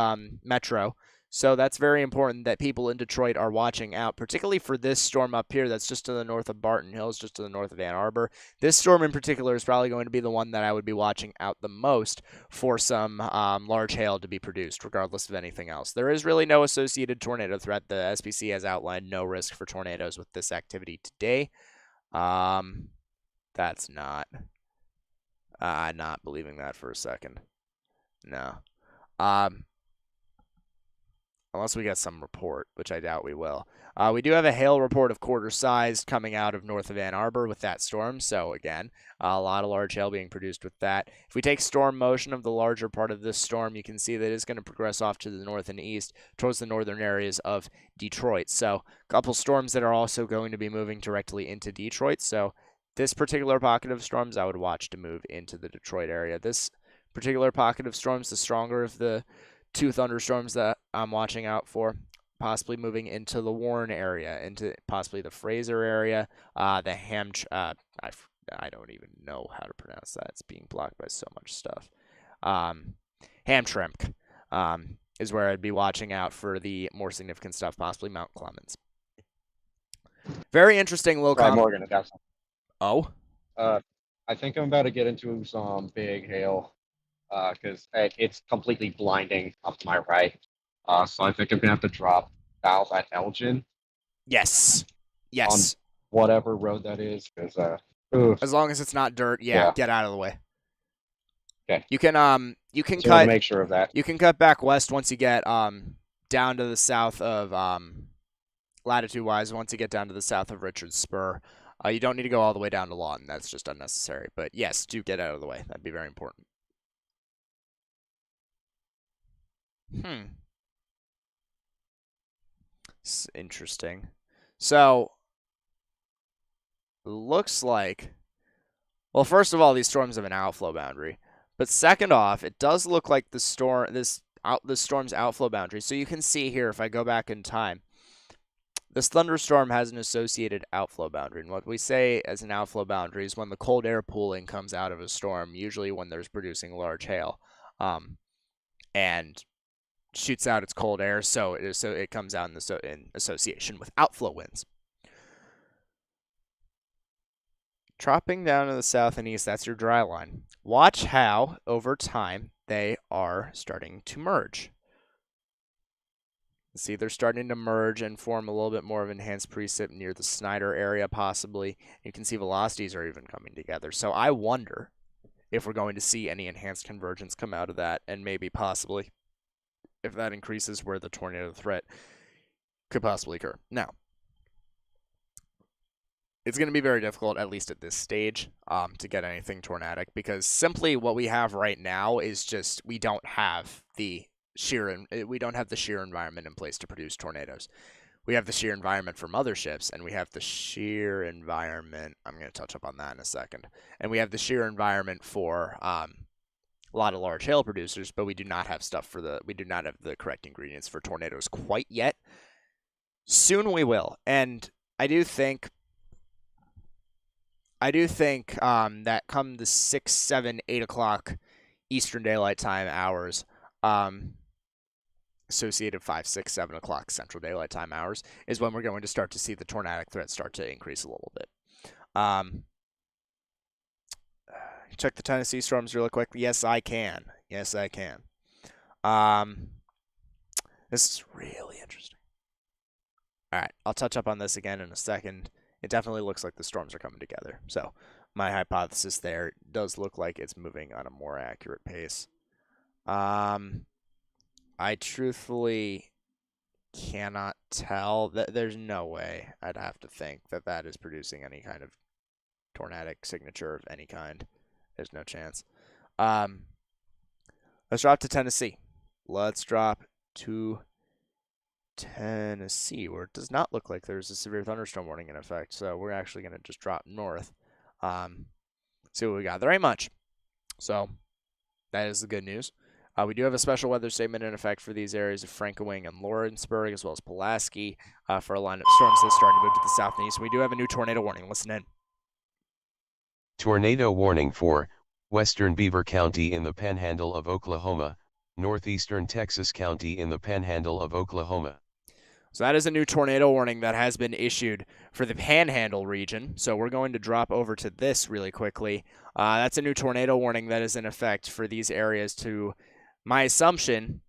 Speaker 1: metro. So that's very important that people in Detroit are watching out, particularly for this storm up here that's just to the north of Barton Hills, just to the north of Ann Arbor. This storm in particular is probably going to be the one that I would be watching out the most for some large hail to be produced, regardless of anything else. There is really no associated tornado threat. The SPC has outlined no risk for tornadoes with this activity today. That's not believing that for a second. No. Unless we get some report, which I doubt we will. We do have a hail report of quarter-sized coming out of north of Ann Arbor with that storm. So, again, a lot of large hail being produced with that. If we take storm motion of the larger part of this storm, you can see that it's going to progress off to the north and east towards the northern areas of Detroit. So, a couple storms that are also going to be moving directly into Detroit. So, this particular pocket of storms I would watch to move into the Detroit area. This particular pocket of storms, the stronger of the two thunderstorms that I'm watching out for, possibly moving into the Warren area, into possibly the Fraser area, I don't even know how to pronounce that. It's being blocked by so much stuff. Hamtramck is where I'd be watching out for the more significant stuff, possibly Mount Clemens. Very interesting little
Speaker 3: Right, Morgan, I got something.
Speaker 1: Oh?
Speaker 3: I think I'm about to get into some big hail. Because it's completely blinding up to my right. So I think I'm going to have to drop south at Elgin.
Speaker 1: Yes.
Speaker 3: On whatever road that is.
Speaker 1: As long as it's not dirt, yeah, get out of the way.
Speaker 3: Okay.
Speaker 1: You can
Speaker 3: so cut. Make sure of that.
Speaker 1: You can cut back west once you get down to the south of latitude-wise. Once you get down to the south of Richards Spur, you don't need to go all the way down to Lawton. That's just unnecessary. But yes, do get out of the way. That'd be very important. It's interesting. So, looks like, well, first of all, these storms have an outflow boundary. But second off, it does look like the storm's outflow boundary. So you can see here, if I go back in time, this thunderstorm has an associated outflow boundary. And what we say as an outflow boundary is when the cold air pooling comes out of a storm, usually when there's producing large hail, and shoots out its cold air, so it comes out in association with outflow winds. Dropping down to the south and east, that's your dry line. Watch how, over time, they are starting to merge. See, they're starting to merge and form a little bit more of enhanced precip near the Snyder area, possibly. You can see velocities are even coming together. So I wonder if we're going to see any enhanced convergence come out of that, and maybe possibly if that increases where the tornado threat could possibly occur. Now, it's going to be very difficult, at least at this stage, to get anything tornadic, because simply what we have right now is just we don't have the shear environment in place to produce tornadoes. We have the shear environment for motherships, and we have the shear environment. I'm going to touch up on that in a second. And we have the shear environment for a lot of large hail producers, but we do not have we do not have the correct ingredients for tornadoes quite yet. Soon we will, and I do think that come the 6, 7, 8 o'clock Eastern Daylight Time hours, associated 5, 6, 7 o'clock Central Daylight Time hours, is when we're going to start to see the tornadic threat start to increase a little bit. Check the Tennessee storms really quick. Yes, I can. Yes, I can. This is really interesting. All right, I'll touch up on this again in a second. It definitely looks like the storms are coming together. So my hypothesis there does look like it's moving on a more accurate pace. I truthfully cannot tell. There's no way I'd have to think that that is producing any kind of tornadic signature of any kind. There's no chance. Let's drop to Tennessee. Let's drop to Tennessee, where it does not look like there's a severe thunderstorm warning in effect. So we're actually going to just drop north. See what we got. There ain't much. So that is the good news. We do have a special weather statement in effect for these areas of Frankowing and Lawrenceburg, as well as Pulaski, for a line of storms that's starting to move to the south and east. We do have a new tornado warning. Listen in.
Speaker 4: Tornado warning for western Beaver County in the Panhandle of Oklahoma, northeastern Texas County in the Panhandle of Oklahoma.
Speaker 1: So that is a new tornado warning that has been issued for the Panhandle region. So we're going to drop over to this really quickly. That's a new tornado warning that is in effect for these areas to, my assumption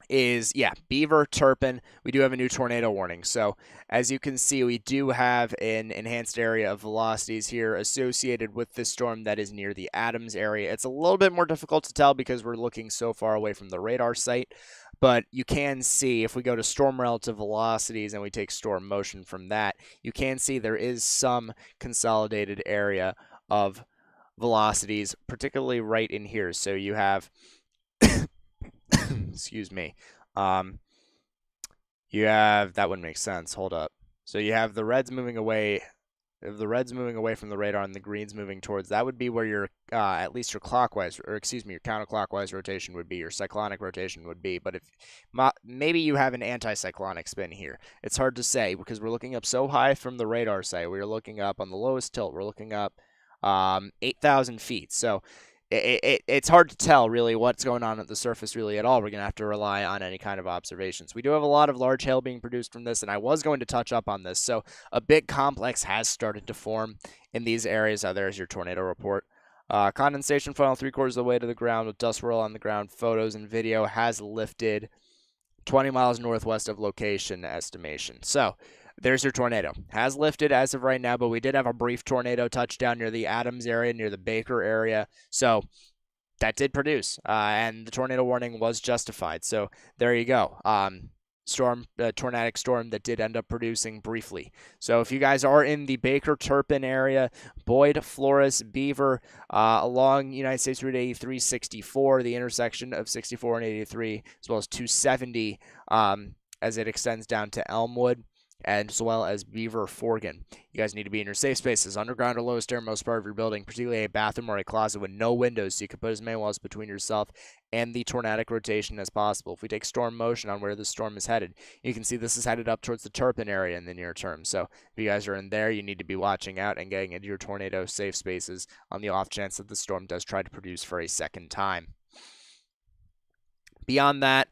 Speaker 1: is, Beaver, Turpin. We do have a new tornado warning. So as you can see, we do have an enhanced area of velocities here associated with this storm that is near the Adams area. It's a little bit more difficult to tell because we're looking so far away from the radar site. But you can see, if we go to storm relative velocities and we take storm motion from that, you can see there is some consolidated area of velocities, particularly right in here. So you have, excuse me, you have, that wouldn't make sense, hold up. So you have the reds moving away. If the red's moving away from the radar and the green's moving towards, that would be where your, at least your clockwise, or excuse me, your counterclockwise rotation would be, your cyclonic rotation would be. But if maybe you have an anticyclonic spin here. It's hard to say because we're looking up so high from the radar site. We're looking up on the lowest tilt. We're looking up 8,000 feet. So it's hard to tell really what's going on at the surface really at all. We're going to have to rely on any kind of observations. We do have a lot of large hail being produced from this, and I was going to touch up on this. So a big complex has started to form in these areas. There's your tornado report. Condensation funnel 3/4 of the way to the ground with dust swirl on the ground. Photos and video has lifted 20 miles northwest of location estimation. So there's your tornado. Has lifted as of right now, but we did have a brief tornado touchdown near the Adams area, near the Baker area. So that did produce, and the tornado warning was justified. So there you go. Tornadic storm that did end up producing briefly. So if you guys are in the Baker, Turpin area, Boyd, Flores, Beaver, along United States Route 83, 64, the intersection of 64 and 83, as well as 270, as it extends down to Elmwood, and as well as Beaver, Forgan. You guys need to be in your safe spaces, underground or lowest airmost part of your building, particularly a bathroom or a closet with no windows, so you can put as many walls between yourself and the tornadic rotation as possible. If we take storm motion on where the storm is headed, you can see this is headed up towards the Turpin area in the near term. So if you guys are in there, you need to be watching out and getting into your tornado safe spaces on the off chance that the storm does try to produce for a second time. Beyond that,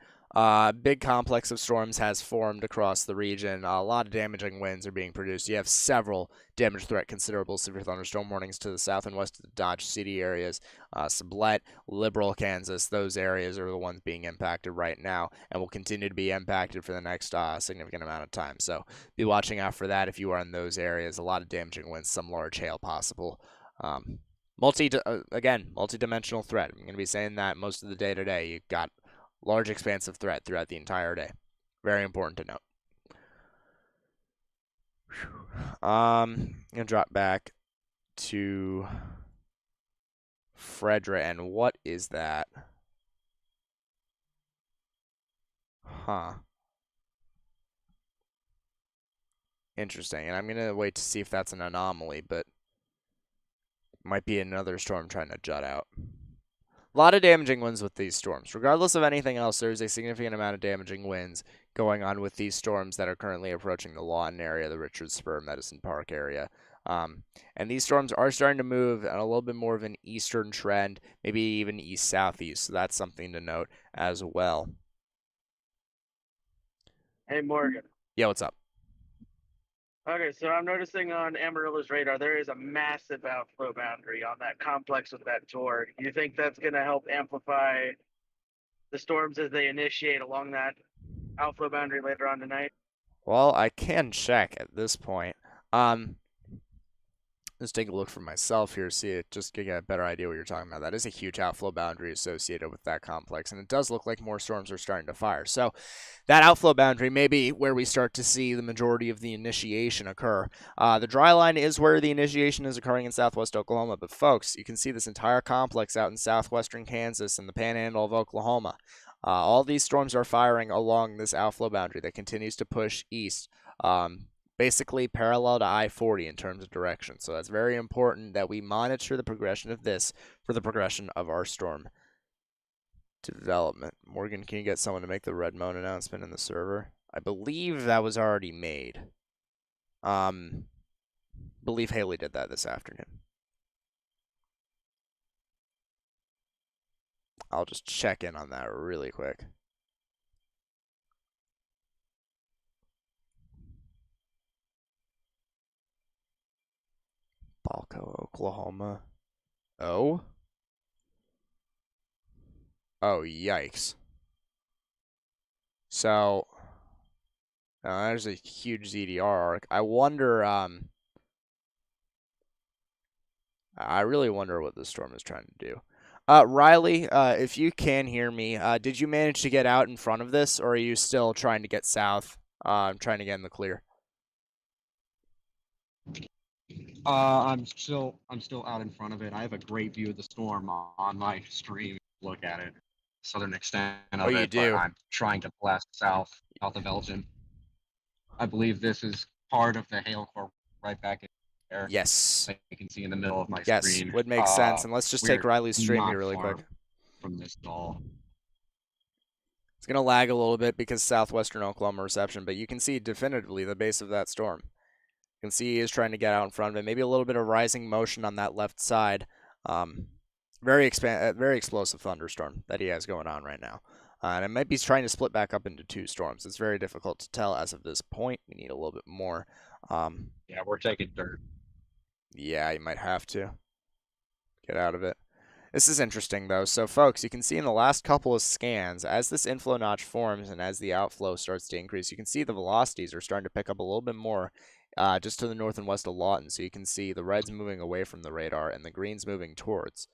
Speaker 1: Big complex of storms has formed across the region. A lot of damaging winds are being produced. You have several damage threat considerable severe thunderstorm warnings to the south and west of the Dodge City areas. Sublette, Liberal, Kansas, those areas are the ones being impacted right now and will continue to be impacted for the next significant amount of time. So be watching out for that if you are in those areas. A lot of damaging winds, some large hail possible. Multi-dimensional threat. I'm going to be saying that most of the day today. You've got large expansive threat throughout the entire day. Very important to note. I'm going to drop back to Frederick. And what is that? Huh. Interesting. And I'm going to wait to see if that's an anomaly, but might be another storm trying to jut out. A lot of damaging winds with these storms. Regardless of anything else, there's a significant amount of damaging winds going on with these storms that are currently approaching the Lawton area, the Richard Spur, Medicine Park area. And these storms are starting to move on a little bit more of an eastern trend, maybe even east-southeast. So that's something to note as well.
Speaker 5: Hey, Morgan.
Speaker 1: Yeah, what's up?
Speaker 5: Okay, so I'm noticing on Amarillo's radar, there is a massive outflow boundary on that complex with that tour. You think that's going to help amplify the storms as they initiate along that outflow boundary later on tonight?
Speaker 1: Well, I can check at this point. Just take a look for myself here, see it, just to get a better idea what you're talking about. That is a huge outflow boundary associated with that complex, and it does look like more storms are starting to fire. So that outflow boundary may be where we start to see the majority of the initiation occur. The dry line is where the initiation is occurring in southwest Oklahoma, but folks, you can see this entire complex out in southwestern Kansas and the panhandle of Oklahoma. All these storms are firing along this outflow boundary that continues to push east. Basically parallel to I-40 in terms of direction. So that's very important that we monitor the progression of this for the progression of our storm development. Morgan, can you get someone to make the red moan announcement in the server? I believe that was already made. Believe Haley did that this afternoon. I'll just check in on that really quick. Balco, Oklahoma. Oh? Oh, yikes. So, there's a huge ZDR arc. I wonder, I really wonder what this storm is trying to do. Riley, if you can hear me, did you manage to get out in front of this, or are you still trying to get south? Trying to get in the clear.
Speaker 3: I'm still out in front of it. I have a great view of the storm on my stream. Look at it, southern extent of
Speaker 1: Oh, you
Speaker 3: it.
Speaker 1: do?
Speaker 3: But I'm trying to blast south of Belgium. I believe this is part of the hail core right back in there.
Speaker 1: Yes.
Speaker 3: You can see in the middle of my
Speaker 1: Yes,
Speaker 3: screen.
Speaker 1: would make sense. And let's just take
Speaker 3: we're
Speaker 1: Riley's stream
Speaker 3: not
Speaker 1: here really
Speaker 3: far
Speaker 1: quick.
Speaker 3: from this at all.
Speaker 1: It's going to lag a little bit because southwestern Oklahoma reception, but you can see definitively the base of that storm. You can see he is trying to get out in front of it. Maybe a little bit of rising motion on that left side. Very explosive thunderstorm that he has going on right now. And it might be trying to split back up into two storms. It's very difficult to tell as of this point. We need a little bit more.
Speaker 3: Yeah, we're taking dirt.
Speaker 1: Yeah, you might have to get out of it. This is interesting, though. So, folks, you can see in the last couple of scans, as this inflow notch forms and as the outflow starts to increase, you can see the velocities are starting to pick up a little bit more just to the north and west of Lawton. So you can see the reds moving away from the radar and the greens moving towards.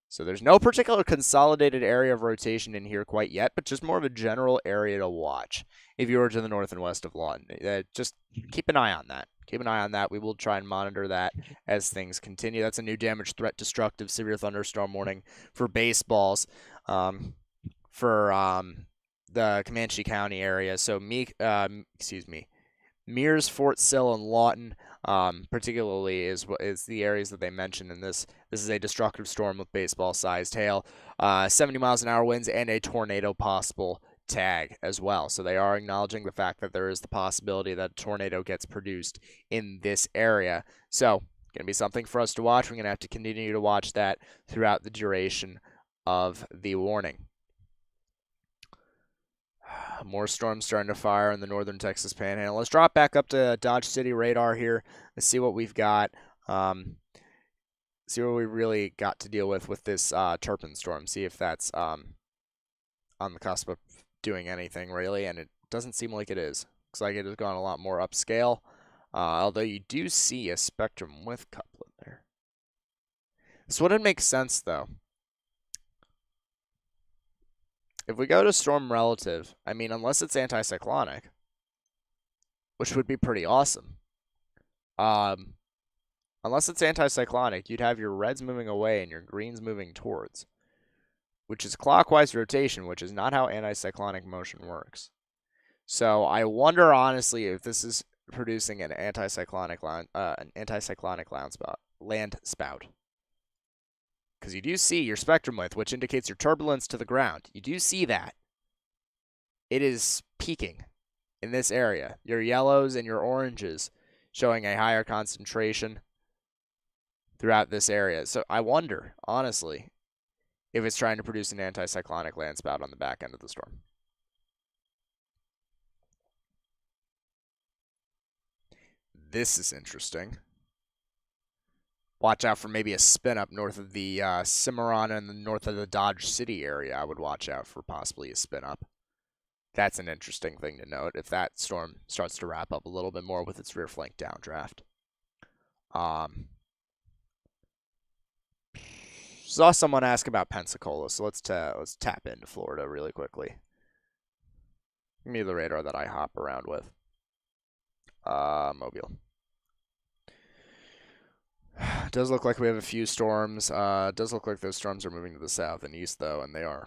Speaker 1: So there's no particular consolidated area of rotation in here quite yet, but just more of a general area to watch if you were to the north and west of Lawton. Just keep an eye on that. Keep an eye on that. We will try and monitor that as things continue. That's a new damage threat destructive severe thunderstorm warning for baseballs for the Comanche County area. So Mears, Fort Sill, and Lawton, particularly, is the areas that they mentioned in this. This is a destructive storm with baseball-sized hail, 70 miles an hour winds, and a tornado possible tag as well. So they are acknowledging the fact that there is the possibility that a tornado gets produced in this area. So, going to be something for us to watch. We're going to have to continue to watch that throughout the duration of the warning. More storms starting to fire in the northern Texas Panhandle. Let's drop back up to Dodge City radar here. Let's see what we've got. See what we really got to deal with this Turpin storm. See if that's on the cusp of doing anything really, and it doesn't seem like it is. Looks like it has gone a lot more upscale. Although you do see a spectrum with couplet there. This wouldn't make sense though. If we go to storm relative, I mean, unless it's anticyclonic, which would be pretty awesome. Unless it's anticyclonic, you'd have your reds moving away and your greens moving towards, which is clockwise rotation, which is not how anticyclonic motion works. So I wonder honestly if this is producing an anticyclonic land spout. Because you do see your spectrum width, which indicates your turbulence to the ground. You do see that. It is peaking in this area. Your yellows and your oranges showing a higher concentration throughout this area. So I wonder, honestly, if it's trying to produce an anticyclonic land spout on the back end of the storm. This is interesting. Watch out for maybe a spin up north of the Cimarron and the north of the Dodge City area. I would watch out for possibly a spin up. That's an interesting thing to note if that storm starts to wrap up a little bit more with its rear flank downdraft. Saw someone ask about Pensacola, so let's tap into Florida really quickly. Give me the radar that I hop around with. Mobile. Does look like we have a few storms. Does look like those storms are moving to the south and east, though, and they are.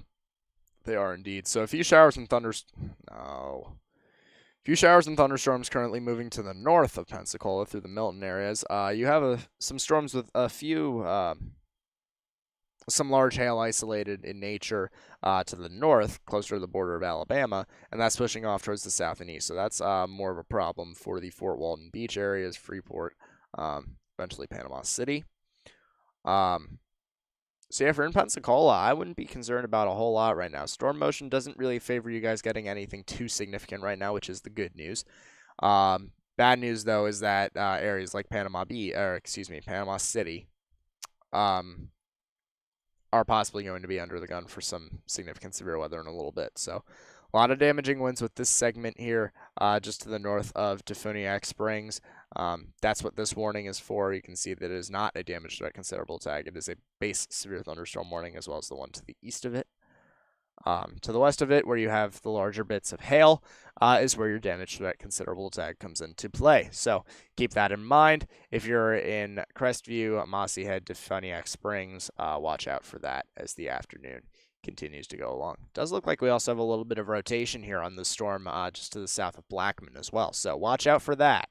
Speaker 1: They are indeed. So a few showers and thunderstorms currently moving to the north of Pensacola through the Milton areas. You have some storms with a few, some large hail isolated in nature to the north, closer to the border of Alabama, and that's pushing off towards the south and east. So that's more of a problem for the Fort Walton Beach areas, Freeport, eventually Panama City. So yeah, if you're in Pensacola, I wouldn't be concerned about a whole lot right now. Storm motion doesn't really favor you guys getting anything too significant right now, which is the good news. Bad news though is that areas like Panama City, are possibly going to be under the gun for some significant severe weather in a little bit. So a lot of damaging winds with this segment here, just to the north of Defuniak Springs. That's what this warning is for. You can see that it is not a damage threat considerable tag. It is a base severe thunderstorm warning, as well as the one to the east of it. To the west of it, where you have the larger bits of hail, is where your damage threat considerable tag comes into play. So keep that in mind. If you're in Crestview, Mossy Head, Defuniak Springs, watch out for that as the afternoon continues to go along. Does look like we also have a little bit of rotation here on the storm just to the south of Blackman as well. So watch out for that.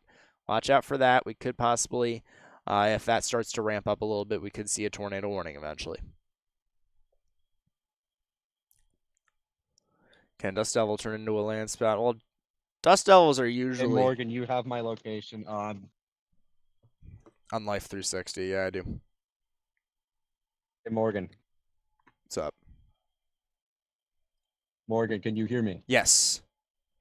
Speaker 1: Watch out for that. We could possibly, if that starts to ramp up a little bit, we could see a tornado warning eventually. Can Dust Devil turn into a land spout? Well, Dust Devils are usually...
Speaker 3: Hey, Morgan, you have my location on
Speaker 1: Life 360. Yeah, I do.
Speaker 3: Hey, Morgan.
Speaker 1: What's up?
Speaker 3: Morgan, can you hear me?
Speaker 1: Yes.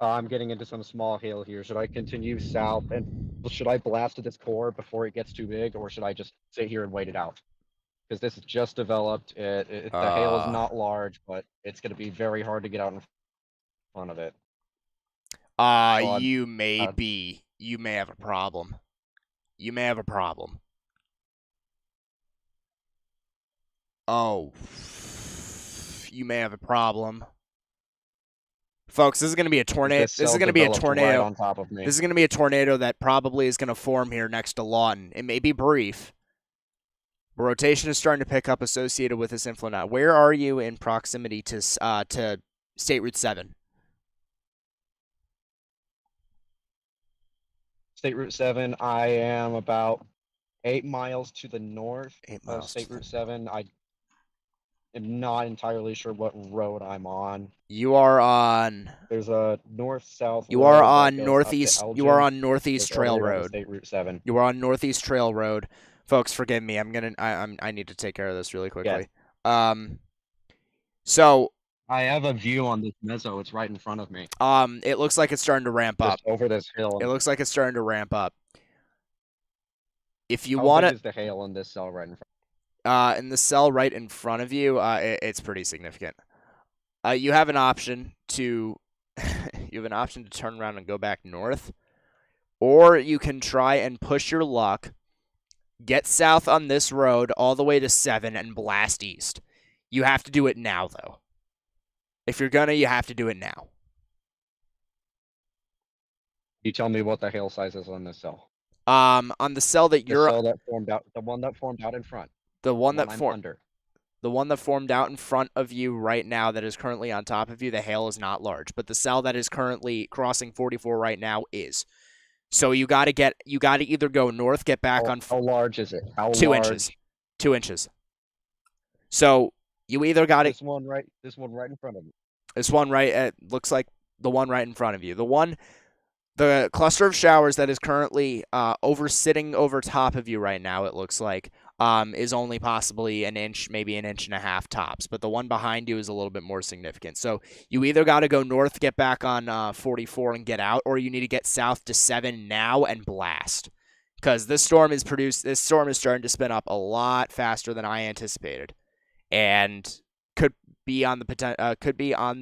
Speaker 3: I'm getting into some small hail here. Should I continue south and should I blast at this core before it gets too big, or should I just sit here and wait it out? Because this is just developed. The hail is not large, but it's going to be very hard to get out in front of it.
Speaker 1: You may have a problem. You may have a problem. Oh, you may have a problem. Folks, this is going to be a tornado. This is going to be a tornado.
Speaker 3: Right on top of me.
Speaker 1: This is going to be a tornado that probably is going to form here next to Lawton. It may be brief. But rotation is starting to pick up associated with this inflow now. Where are you in proximity to State Route 7?
Speaker 3: State Route 7, I am about 8 miles to the north
Speaker 1: 8
Speaker 3: of
Speaker 1: miles.
Speaker 3: State Route 7. I am not entirely sure what road I'm on.
Speaker 1: You are on.
Speaker 3: There's a north-south.
Speaker 1: You are on northeast. You are on Northeast Trail Road.
Speaker 3: State Route 7.
Speaker 1: You are on Northeast Trail Road. Folks, forgive me. I need to take care of this really quickly.
Speaker 3: Yeah.
Speaker 1: So
Speaker 3: I have a view on this meso. It's right in front of me.
Speaker 1: It looks like it's starting to ramp up.
Speaker 3: Just over this hill.
Speaker 1: It looks like it's starting to ramp up. If you
Speaker 3: How
Speaker 1: want
Speaker 3: big
Speaker 1: it,
Speaker 3: is the hail in this cell right in front?
Speaker 1: in the cell right in front of you, it's pretty significant. You have an option to turn around and go back north, or you can try and push your luck, get south on this road all the way to 7 and blast east. You have to do it now, though. If you're gonna, you have to do it now.
Speaker 3: You tell me what the hail size is on this cell.
Speaker 1: On the cell that
Speaker 3: The
Speaker 1: you're,
Speaker 3: cell that formed out, the one that formed out in front.
Speaker 1: the one that
Speaker 3: I'm
Speaker 1: formed,
Speaker 3: under.
Speaker 1: the one that formed out in front of you right now, that is currently on top of you, the hail is not large, but the cell that is currently crossing 44 right now is. So you got to either go north, get back on.
Speaker 3: How large is it? How
Speaker 1: 2
Speaker 3: large?
Speaker 1: inches. 2 inches. So you either got to.
Speaker 3: This one right in front of me.
Speaker 1: This one looks like the one right in front of you. The cluster of showers that is currently sitting over top of you right now, it looks like, is only possibly an inch, maybe an inch and a half tops. But the one behind you is a little bit more significant. So you either got to go north, get back on 44 and get out, or you need to get south to 7 now and blast. Because this storm is starting to spin up a lot faster than I anticipated, and could be on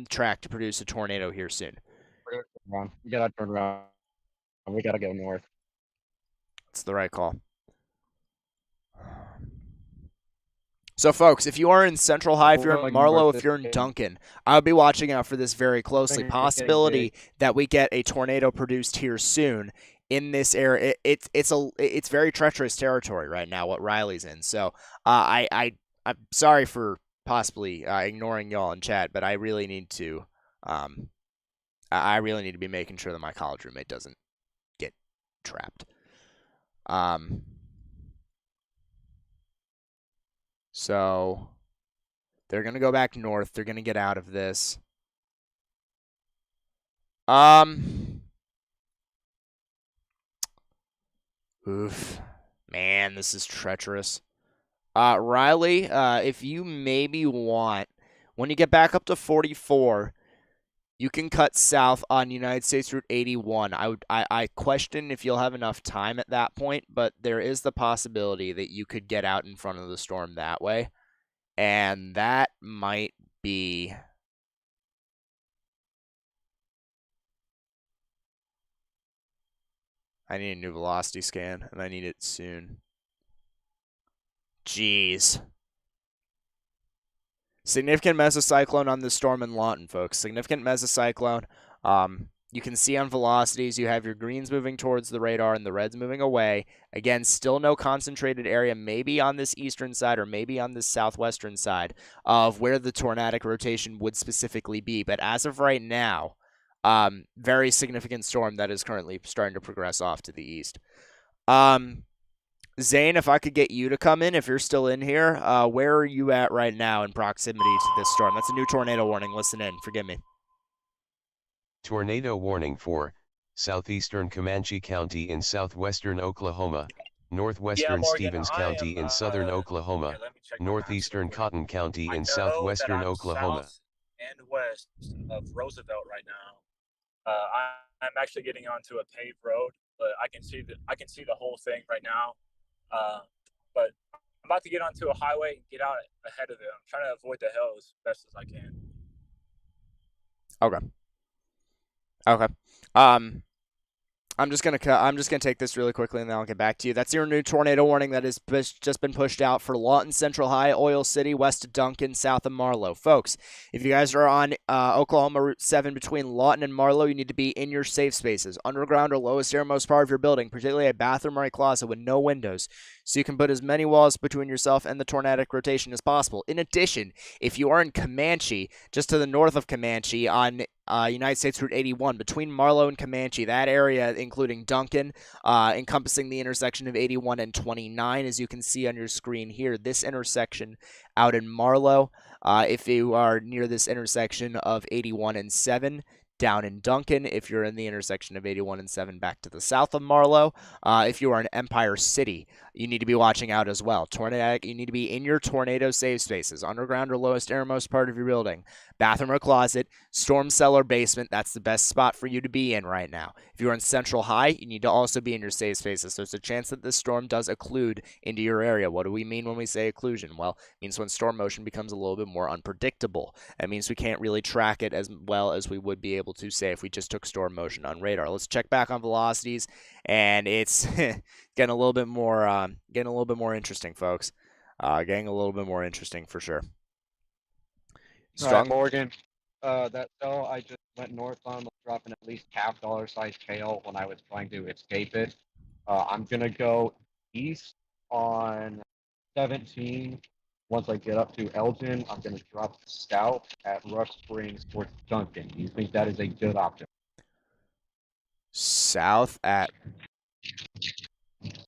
Speaker 1: track to produce a tornado here soon.
Speaker 3: We gotta turn around. We gotta go north.
Speaker 1: It's the right call. So, folks, if you are in Central High, if you're in Marlow, if you're in Duncan, I would be watching out for this very closely. Possibility that we get a tornado produced here soon in this area. It's very treacherous territory right now, what Riley's in. So, I'm sorry for possibly ignoring y'all in chat, but I really need to be making sure that my college roommate doesn't get trapped. So they're going to go back north. They're going to get out of this. Oof. Man, this is treacherous. Riley, if you maybe want, when you get back up to 44, you can cut south on United States Route 81. I question if you'll have enough time at that point, but there is the possibility that you could get out in front of the storm that way. And that might be... I need a new velocity scan, and I need it soon. Jeez. Significant mesocyclone on this storm in Lawton, folks. Significant mesocyclone. You can see on velocities, you have your greens moving towards the radar and the reds moving away. Again, still no concentrated area, maybe on this eastern side or maybe on this southwestern side of where the tornadic rotation would specifically be. But as of right now, very significant storm that is currently starting to progress off to the east. Zane, if I could get you to come in, if you're still in here, where are you at right now in proximity to this storm? That's a new tornado warning. Listen in. Forgive me.
Speaker 4: Tornado warning for southeastern Comanche County in southwestern Oklahoma, northwestern Stevens County in southern Oklahoma, northeastern Cotton County in southwestern Oklahoma.
Speaker 2: South and west of Roosevelt right now. I'm actually getting onto a paved road, but I can see the whole thing right now. But I'm about to get onto a highway and get out ahead of it. I'm trying to avoid the hill as best as I can.
Speaker 1: Okay. I'm just gonna take this really quickly and then I'll get back to you. That's your new tornado warning that has just been pushed out for Lawton, Central High, Oil City, west of Duncan, south of Marlow. Folks, if you guys are on Oklahoma Route 7 between Lawton and Marlow, you need to be in your safe spaces, underground or lowest airmost part of your building, particularly a bathroom or a closet with no windows, so you can put as many walls between yourself and the tornadic rotation as possible. In addition, if you are in Comanche, just to the north of Comanche on United States Route 81, between Marlow and Comanche, that area including Duncan, encompassing the intersection of 81 and 29, as you can see on your screen here. This intersection out in Marlow, if you are near this intersection of 81 and 7, down in Duncan, if you're in the intersection of 81 and 7 back to the south of Marlow, if you are in Empire City, you need to be watching out as well. Tornadic, you need to be in your tornado safe spaces, underground or lowest airmost part of your building, bathroom or closet, storm cellar, basement. That's the best spot for you to be in right now. If you're in central high, you need to also be in your safe spaces. There's a chance that this storm does occlude into your area. What do we mean when we say occlusion? Well, it means when storm motion becomes a little bit more unpredictable. It means we can't really track it as well as we would be able to say if we just took storm motion on radar. Let's check back on velocities, and it's getting a little bit more interesting, folks. Getting a little bit more interesting for sure.
Speaker 3: All right, Morgan. That cell I just went north on was dropping at least $half size hail when I was trying to escape it. I'm gonna go east on 17. Once I get up to Elgin, I'm gonna drop south at Rush Springs towards Duncan. Do you think that is a good option?
Speaker 1: South at.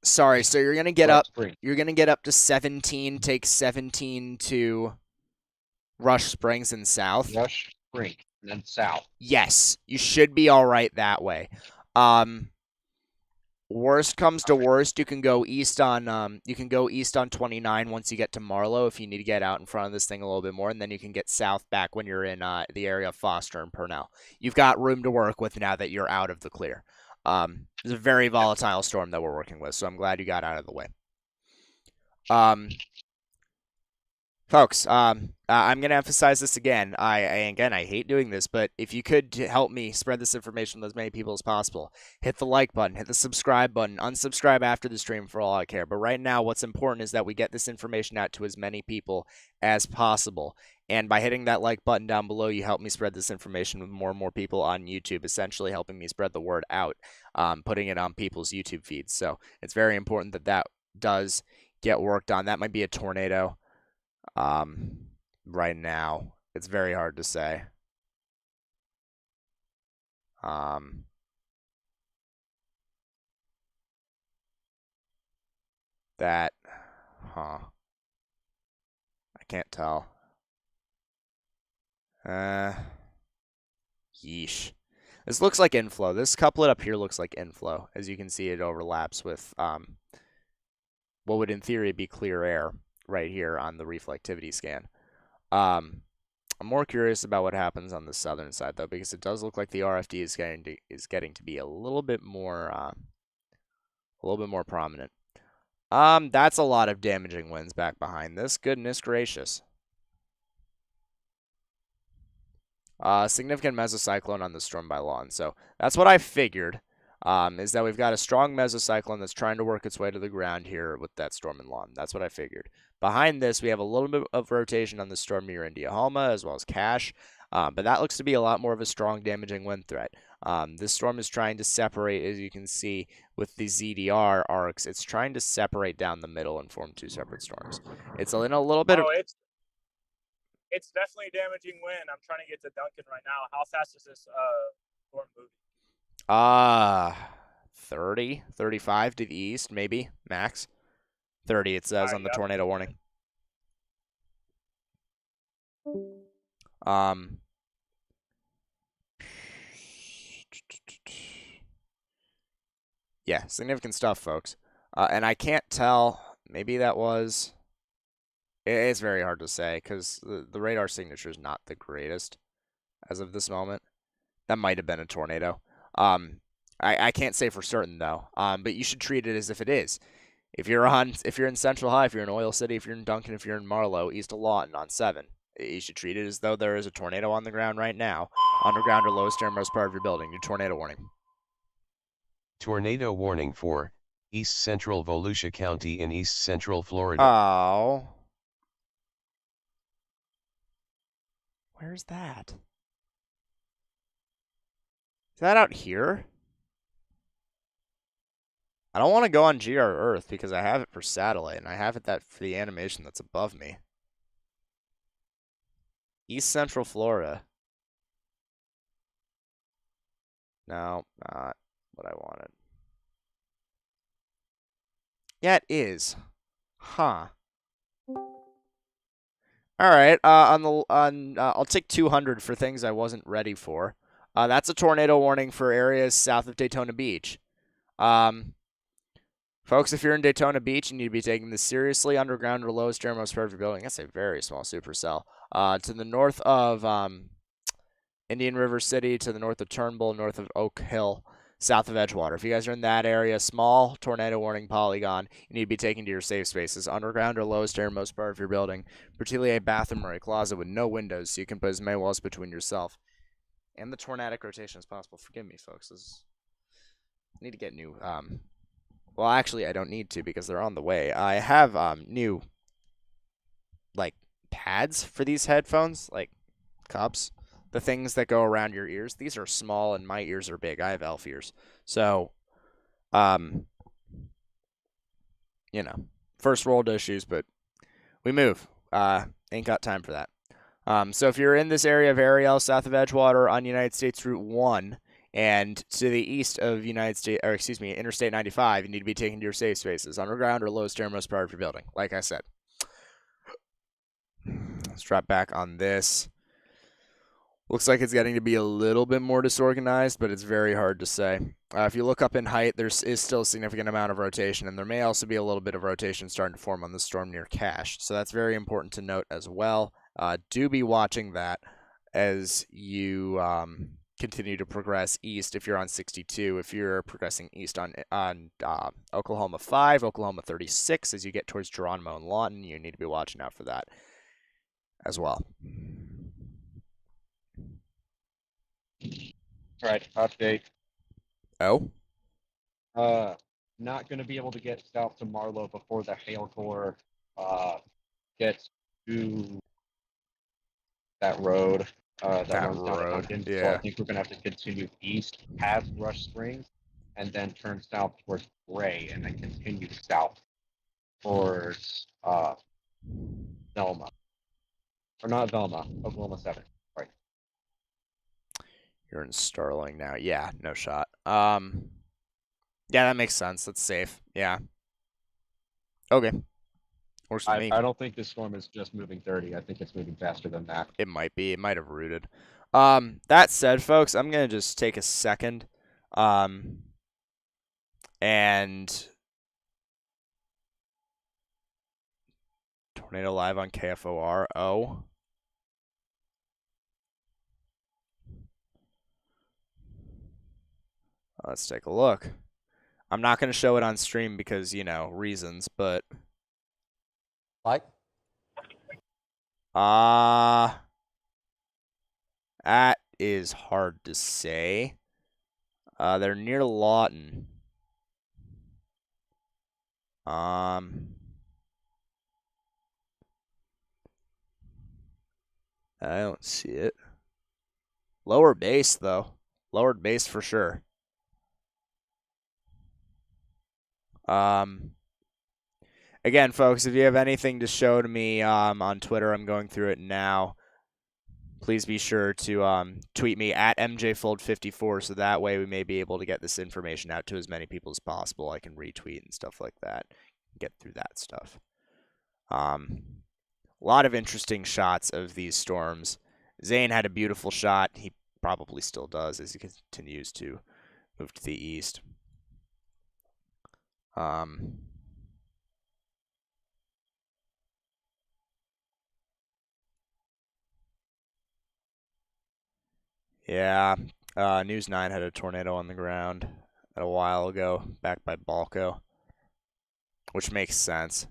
Speaker 1: Sorry, so you're gonna get
Speaker 3: Rush
Speaker 1: up.
Speaker 3: Springs.
Speaker 1: You're gonna get up to 17. Take 17 to Rush Springs and south.
Speaker 3: Rush Springs and then south.
Speaker 1: Yes, you should be all right that way. Worst comes to worst, you can go east on 29 once you get to Marlow if you need to get out in front of this thing a little bit more, and then you can get south back when you're in the area of Foster and Purnell. You've got room to work with now that you're out of the clear. It's a very volatile storm that we're working with, so I'm glad you got out of the way. Folks, I'm going to emphasize this again. I hate doing this, but if you could help me spread this information to as many people as possible, hit the like button, hit the subscribe button, unsubscribe after the stream for all I care. But right now, what's important is that we get this information out to as many people as possible. And by hitting that like button down below, you help me spread this information with more and more people on YouTube, essentially helping me spread the word out, putting it on people's YouTube feeds. So it's very important that that does get worked on. That might be a tornado. Right now, it's very hard to say. I can't tell. Yeesh. This looks like inflow. This couplet up here looks like inflow. As you can see, it overlaps with, what would in theory be clear air right here on the reflectivity scan. I'm more curious about what happens on the southern side though, because it does look like the RFD is getting to be a little bit more prominent. That's a lot of damaging winds back behind this. Goodness gracious. Significant mesocyclone on the storm by Lawton. So that's what I figured. Is that we've got a strong mesocyclone that's trying to work its way to the ground here with that storm in Lawton. That's what I figured. Behind this, we have a little bit of rotation on the storm near Indiahoma as well as Cache, but that looks to be a lot more of a strong damaging wind threat. This storm is trying to separate, as you can see with the ZDR arcs, it's trying to separate down the middle and form two separate storms. It's in a little bit of...
Speaker 2: It's definitely damaging wind. I'm trying to get to Duncan right now. How fast is this storm moving?
Speaker 1: 30, 35 to the east, maybe, max. 30, it says on the tornado warning. Yeah, significant stuff, folks. And I can't tell, maybe that was... It's very hard to say, because the radar signature is not the greatest as of this moment. That might have been a tornado. I can't say for certain though. But you should treat it as if it is. If you're in Central High, if you're in Oil City, if you're in Duncan, if you're in Marlow, east of Lawton on 7, you should treat it as though there is a tornado on the ground right now, underground or lowest airmost part of your building. Your tornado warning.
Speaker 4: Tornado warning for East Central Volusia County in East Central Florida.
Speaker 1: Oh. Where's that? Is that out here? I don't want to go on GR Earth because I have it for satellite and I have it for the animation that's above me. East Central Florida. No, not what I wanted. Yeah, it is. Huh. All right. I'll take 200 for things I wasn't ready for. That's a tornado warning for areas south of Daytona Beach. Folks, if you're in Daytona Beach, you need to be taking this seriously. Underground or lowest air, most part of your building. That's a very small supercell. To the north of Indian River City, to the north of Turnbull, north of Oak Hill, south of Edgewater. If you guys are in that area, small tornado warning polygon, you need to be taken to your safe spaces. Underground or lowest air, most part of your building, particularly a bathroom or a closet with no windows, so you can put as many walls between yourself and the tornadic rotation as possible. Forgive me, folks. I need to get new. Well, actually, I don't need to because they're on the way. I have new, like, pads for these headphones, like cups. The things that go around your ears. These are small and my ears are big. I have elf ears. So, you know, first world issues, but we move. Ain't got time for that. So if you're in this area of Ariel, south of Edgewater on United States Route 1 and to the east of Interstate 95, you need to be taken to your safe spaces. Underground or lowest air, most part of your building. Like I said. Let's drop back on this. Looks like it's getting to be a little bit more disorganized, but it's very hard to say. If you look up in height, there is still a significant amount of rotation, and there may also be a little bit of rotation starting to form on the storm near Cache. So that's very important to note as well. Do be watching that as you continue to progress east if you're on 62. If you're progressing east on Oklahoma 5, Oklahoma 36, as you get towards Geronimo and Lawton, you need to be watching out for that as well.
Speaker 3: All right, update.
Speaker 1: Oh?
Speaker 3: Not going to be able to get south to Marlow before the hail core gets to that road that runs down to Duncan.
Speaker 1: Yeah.
Speaker 3: So I think we're going to have to continue east past Rush Springs and then turn south towards Gray and then continue south towards Velma. Or not Velma, Oklahoma 7. Right.
Speaker 1: You're in Sterling now. Yeah, no shot. Yeah, that makes sense. That's safe. Yeah. Okay. Works for me.
Speaker 3: I don't think this storm is just moving 30. I think it's moving faster than that.
Speaker 1: It might be. It might have rooted. That said, folks, I'm going to just take a second and Tornado Live on KFOR. Oh. Let's take a look. I'm not going to show it on stream because, you know, reasons, but...
Speaker 6: Like?
Speaker 1: That is hard to say. They're near Lawton. I don't see it. Lower base, though. Lowered base for sure. Again, folks, if you have anything to show to me on Twitter, I'm going through it now. Please be sure to tweet me at MJFold54 so that way we may be able to get this information out to as many people as possible. I can retweet and stuff like that. Get through that stuff. A lot of interesting shots of these storms. Zane had a beautiful shot. He probably still does as he continues to move to the east. Yeah, News 9 had a tornado on the ground a while ago, back by Balco, which makes sense.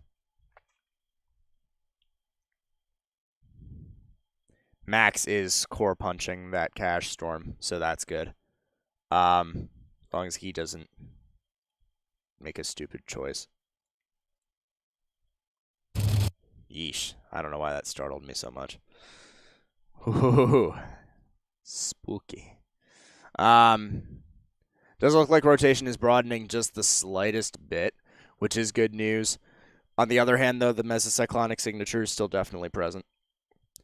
Speaker 1: Max is core punching that Cache storm, so that's good. As long as he doesn't make a stupid choice. Yeesh. I don't know why that startled me so much. Ooh, spooky. Does look like rotation is broadening just the slightest bit, which is good news. On the other hand, though, the mesocyclonic signature is still definitely present.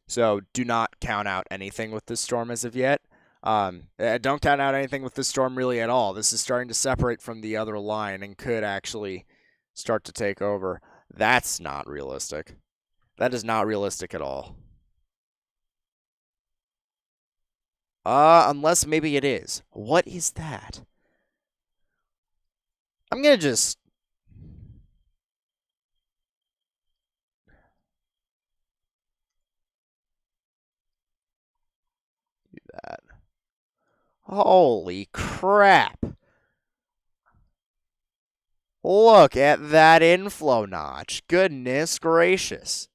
Speaker 1: So do not count out anything with this storm as of yet. Don't count out anything with this storm really at all. This is starting to separate from the other line and could actually start to take over. That's not realistic. That is not realistic at all. Unless maybe it is. What is that? I'm gonna just... Holy crap. Look at that inflow notch. Goodness gracious.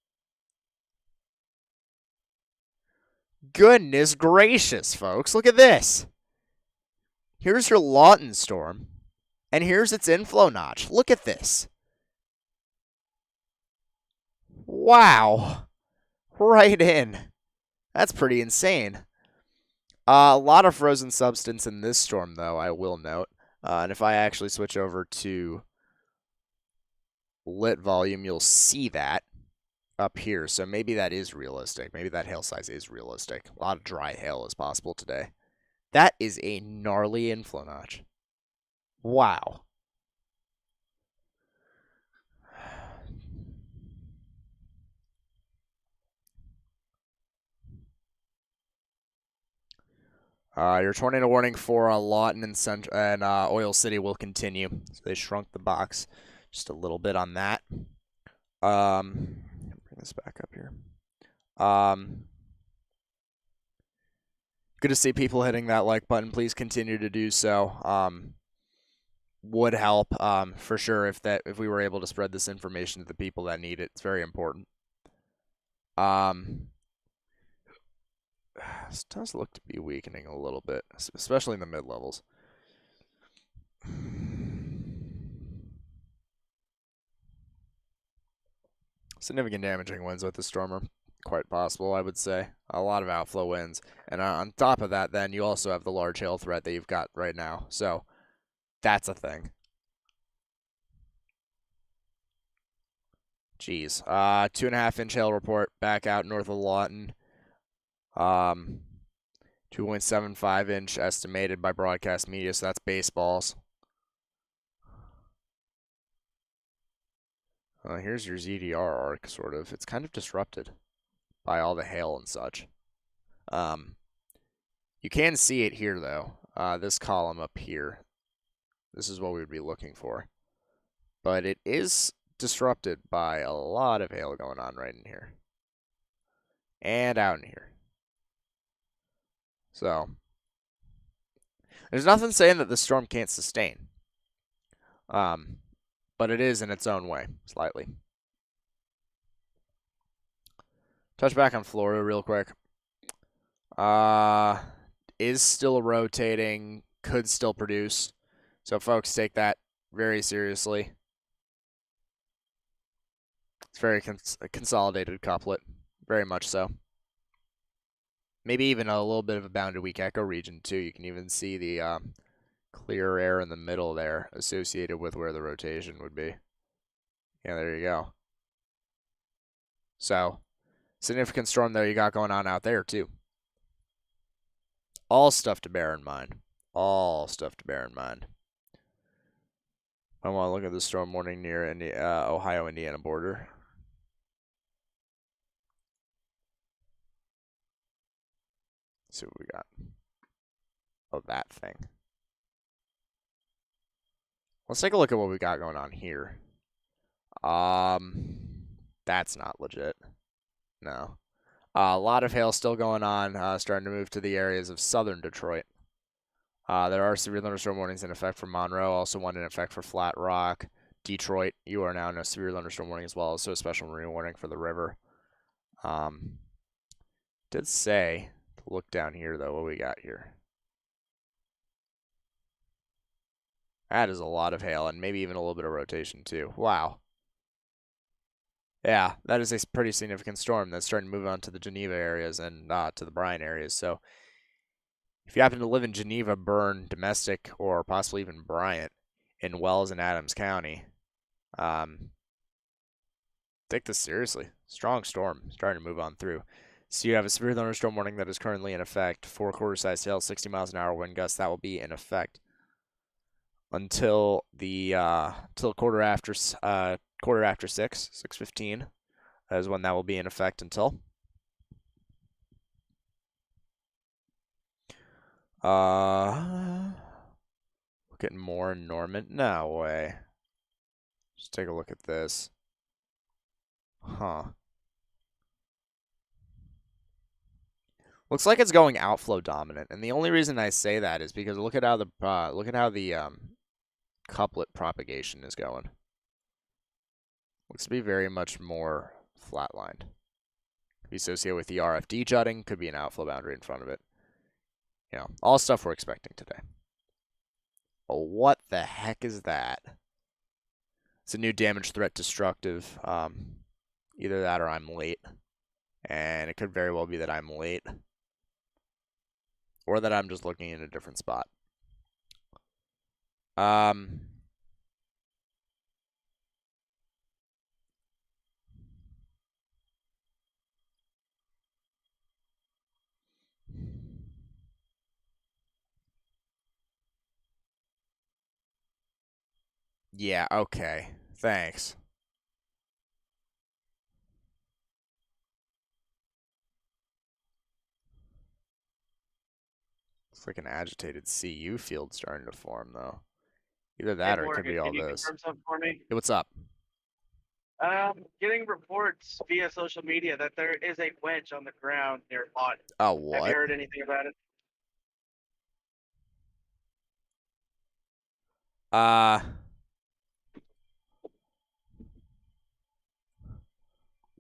Speaker 1: Goodness gracious, folks. Look at this. Here's your Lawton storm, and here's its inflow notch. Look at this. Wow. Right in. That's pretty insane. A lot of frozen substance in this storm, though, I will note. And if I actually switch over to lit volume, you'll see that up here. So maybe that is realistic. Maybe that hail size is realistic. A lot of dry hail is possible today. That is a gnarly inflow notch. Wow. Your tornado warning for Lawton and Oil City will continue. So they shrunk the box just a little bit on that. Bring this back up here. Good to see people hitting that like button. Please continue to do so. Would help for sure if we were able to spread this information to the people that need it. It's very important. This does look to be weakening a little bit, especially in the mid-levels. Significant damaging winds with the storm are quite possible, I would say. A lot of outflow winds. And on top of that, then, you also have the large hail threat that you've got right now. So, that's a thing. Jeez. 2.5-inch hail report back out north of Lawton. 2.75-inch estimated by broadcast media, so that's baseballs. Here's your ZDR arc, sort of. It's kind of disrupted by all the hail and such. You can see it here, though. This column up here. This is what we would be looking for. But it is disrupted by a lot of hail going on right in here. And out in here. So, there's nothing saying that the storm can't sustain. But it is in its own way, slightly. Touch back on Florida real quick. Is still rotating, could still produce. So, folks, take that very seriously. It's very a consolidated couplet, very much so. Maybe even a little bit of a bounded weak echo region, too. You can even see the clear air in the middle there associated with where the rotation would be. Yeah, there you go. So, significant storm there you got going on out there, too. All stuff to bear in mind. All stuff to bear in mind. I want to look at the storm warning near the Ohio-Indiana border. Let's see what we got. Oh, that thing. Let's take a look at what we got going on here. That's not legit. No. A lot of hail still going on, starting to move to the areas of southern Detroit. There are severe thunderstorm warnings in effect for Monroe, also one in effect for Flat Rock. Detroit, you are now in a severe thunderstorm warning as well, so a special marine warning for the river. Did say to look down here, though, what we got here. That is a lot of hail, and maybe even a little bit of rotation, too. Wow. Yeah, that is a pretty significant storm that's starting to move on to the Geneva areas and to the Bryan areas. So, if you happen to live in Geneva, Bern, Domestic, or possibly even Bryant, in Wells and Adams County, take this seriously. Strong storm starting to move on through. So you have a severe thunderstorm warning that is currently in effect. 4 quarter-sized hail, 60 miles an hour wind gusts. That will be in effect until the quarter after 6, 6:15. That is when that will be in effect until. We're getting more in Norman. No way. Just take a look at this. Huh. Looks like it's going outflow dominant, and the only reason I say that is because look at how the couplet propagation is going. Looks to be very much more flatlined. Could be associated with the RFD jutting, could be an outflow boundary in front of it. You know, all stuff we're expecting today. But what the heck is that? It's a new damage threat destructive. Either that or I'm late. And it could very well be that I'm late. Or that I'm just looking in a different spot. Yeah, okay. Thanks. Looks like an agitated CU field starting to form, though. Either that
Speaker 5: Hey,
Speaker 1: or it could
Speaker 5: Morgan,
Speaker 1: be all
Speaker 5: can you
Speaker 1: this.
Speaker 5: confirm something for me?
Speaker 1: Hey, what's up?
Speaker 5: Getting reports via social media that there is a wedge on the ground near Lawton.
Speaker 1: Oh,
Speaker 5: Have
Speaker 1: what?
Speaker 5: you heard anything about it?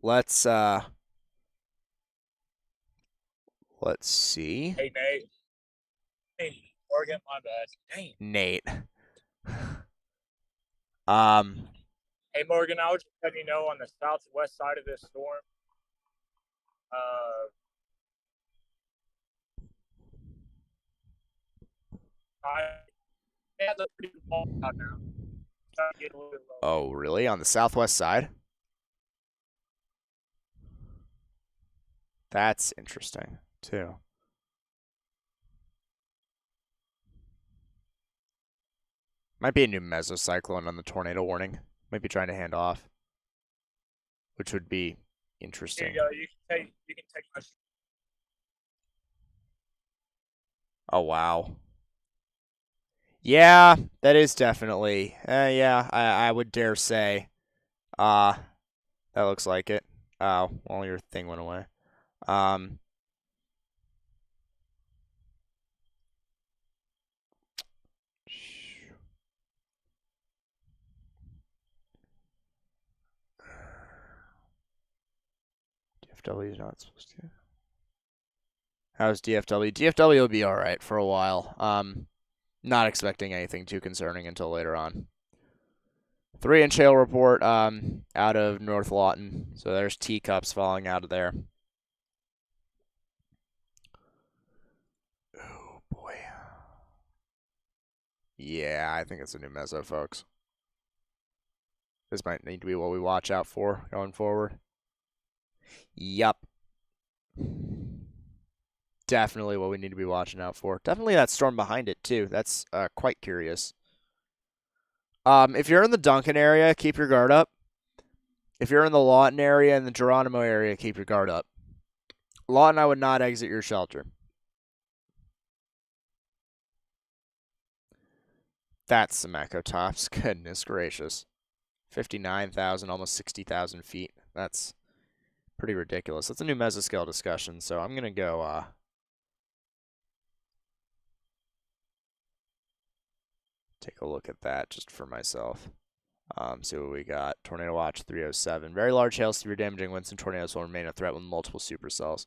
Speaker 1: Let's see.
Speaker 2: Hey, Nate. Hey, Morgan, my bad. Dang.
Speaker 1: Nate.
Speaker 2: Hey, Morgan, I was just letting you know on the southwest side of this storm, it has a pretty good ball out now. Trying to get a little bit low.
Speaker 1: Oh, really? On the southwest side? That's interesting, too. Might be a new mesocyclone on the tornado warning. Might be trying to hand off. Which would be
Speaker 2: Here
Speaker 1: interesting.
Speaker 2: you go. You can take my.
Speaker 1: Oh, wow. Yeah, that is definitely. Yeah, I would dare say. That looks like it. Oh, well, your thing went away. DFW is not supposed to. How's DFW? DFW will be all right for a while. Not expecting anything too concerning until later on. 3-inch hail report out of North Lawton. So there's teacups falling out of there. Oh, boy. Yeah, I think it's a new meso, folks. This might need to be what we watch out for going forward. Yup. Definitely what we need to be watching out for. Definitely that storm behind it, too. That's quite curious. If you're in the Duncan area, keep your guard up. If you're in the Lawton area and the Geronimo area, keep your guard up. Lawton, I would not exit your shelter. That's some echo tops. Goodness gracious. 59,000, almost 60,000 feet. That's pretty ridiculous. That's a new mesoscale discussion, so I'm going to go... take a look at that just for myself. See what we got. Tornado Watch 307. Very large hail, severe damaging winds and tornadoes will remain a threat with multiple supercells.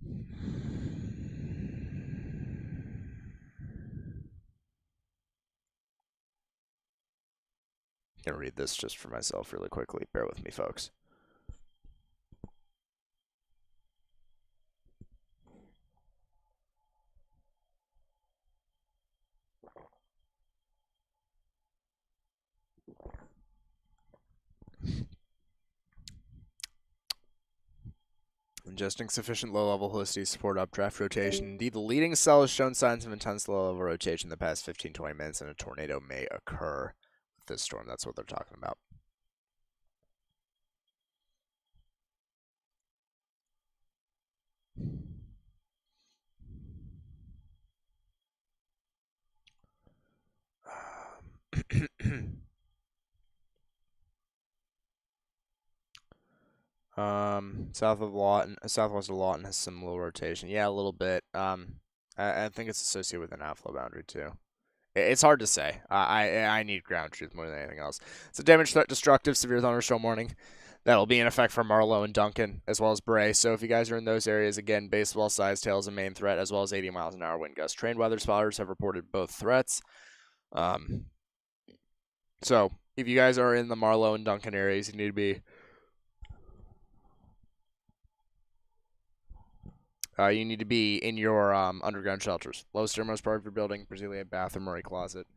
Speaker 1: I'm going to read this just for myself really quickly. Bear with me, folks. Ingesting sufficient low-level helicity to support updraft rotation. Indeed, the leading cell has shown signs of intense low-level rotation in the past 15-20 minutes, and a tornado may occur with this storm. That's what they're talking about. South of Lawton, southwest of Lawton has some low rotation. Yeah, a little bit. I think it's associated with an outflow boundary too. It's hard to say. I need ground truth more than anything else. So damage, threat, destructive, severe thunderstorm warning. That'll be in effect for Marlowe and Duncan, as well as Bray. So if you guys are in those areas, again, baseball size tail is a main threat, as well as 80 miles an hour wind gusts. Trained weather spotters have reported both threats. So if you guys are in the Marlowe and Duncan areas, you need to be in your underground shelters. Lowest innermost part of your building, particularly a bathroom or a closet,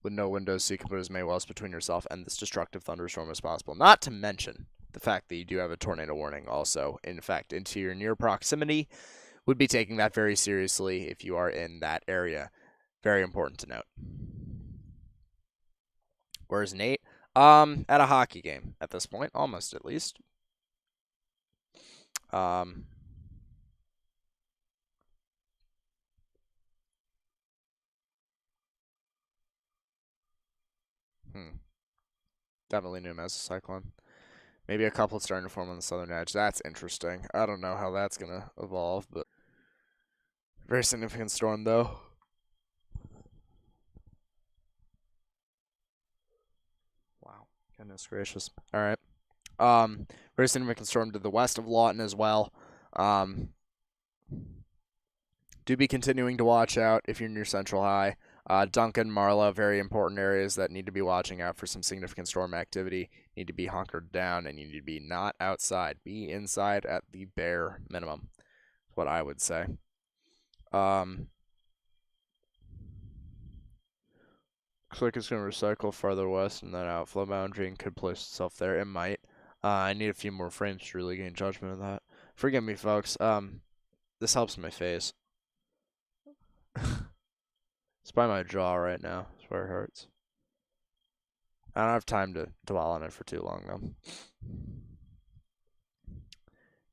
Speaker 1: with no windows, so you can put as many wells between yourself and this destructive thunderstorm as possible. Not to mention the fact that you do have a tornado warning also. In fact, into your near proximity, would be taking that very seriously if you are in that area. Very important to note. Where's Nate? At a hockey game at this point, almost at least. Definitely new mesocyclone. Maybe a couple starting to form on the southern edge. That's interesting. I don't know how that's going to evolve, but very significant storm, though. Wow. Goodness gracious. All right. Very significant storm to the west of Lawton as well. Do be continuing to watch out if you're near Central High. Duncan, Marla, very important areas that need to be watching out for some significant storm activity. Need to be hunkered down, and you need to be not outside. Be inside at the bare minimum. That's what I would say. Looks like it's going to recycle farther west and that outflow boundary and could place itself there. It might. I need a few more frames to really gain judgment of that. Forgive me, folks. This helps my face. It's by my jaw right now. It's where it hurts. I don't have time to dwell on it for too long, though.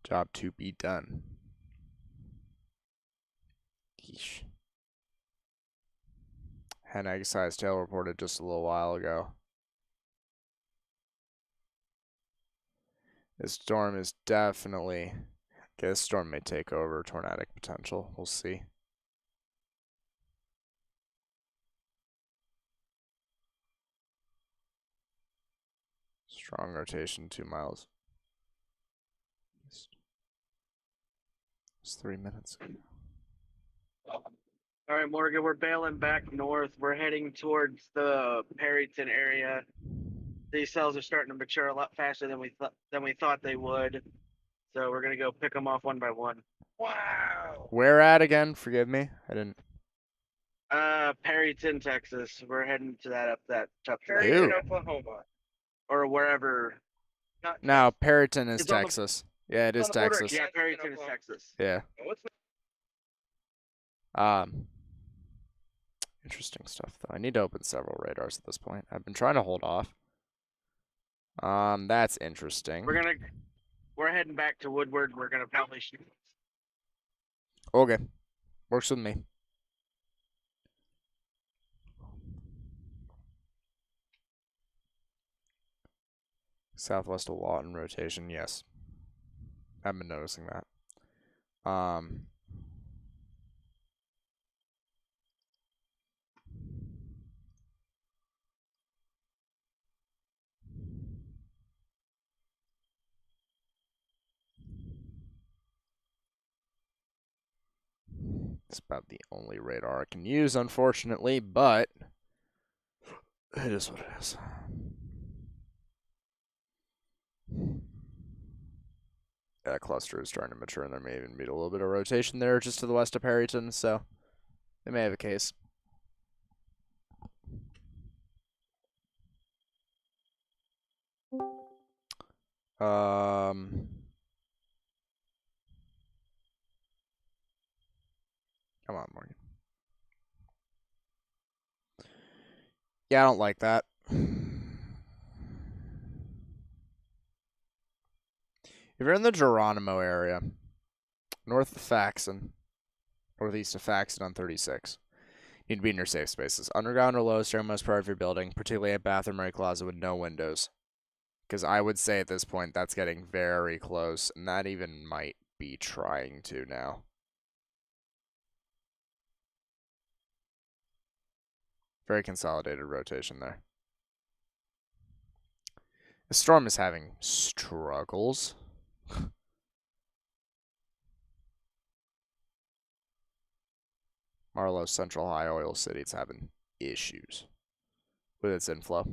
Speaker 1: Job to be done. Yeesh. Hen egg size tail reported just a little while ago. This storm is definitely... Okay, this storm may take over tornadic potential. We'll see. Strong rotation, 2 miles. It's 3 minutes.
Speaker 5: All right, Morgan, we're bailing back north. We're heading towards the Perryton area. These cells are starting to mature a lot faster than we thought they would. So we're gonna go pick them off one by one. Wow.
Speaker 1: Where at again? Forgive me, I didn't.
Speaker 5: Perryton, Texas. We're heading to that up
Speaker 1: Ew.
Speaker 5: Oklahoma, or wherever.
Speaker 1: No, Perryton is
Speaker 5: It's on the-
Speaker 1: Texas. Yeah, it is Texas.
Speaker 5: Yeah, Perryton is Texas.
Speaker 1: Yeah. Interesting stuff though. I need to open several radars at this point. I've been trying to hold off. That's interesting.
Speaker 5: We're heading back to Woodward. We're gonna probably shoot.
Speaker 1: Okay. Works with me. Southwest of Lawton rotation, yes. I've been noticing that. It's about the only radar I can use, unfortunately, but it is what it is. That cluster is starting to mature, and there may even be a little bit of rotation there just to the west of Perryton, so they may have a case. Come on, Morgan. Yeah, I don't like that. If you're in the Geronimo area, north of Faxon, northeast of Faxon on 36, you need to be in your safe spaces. Underground or lowest or most part of your building, particularly a bathroom or a closet with no windows. Because I would say at this point that's getting very close, and that even might be trying to now. Very consolidated rotation there. The storm is having struggles. Marlowe's Central High Oil City is having issues with its inflow.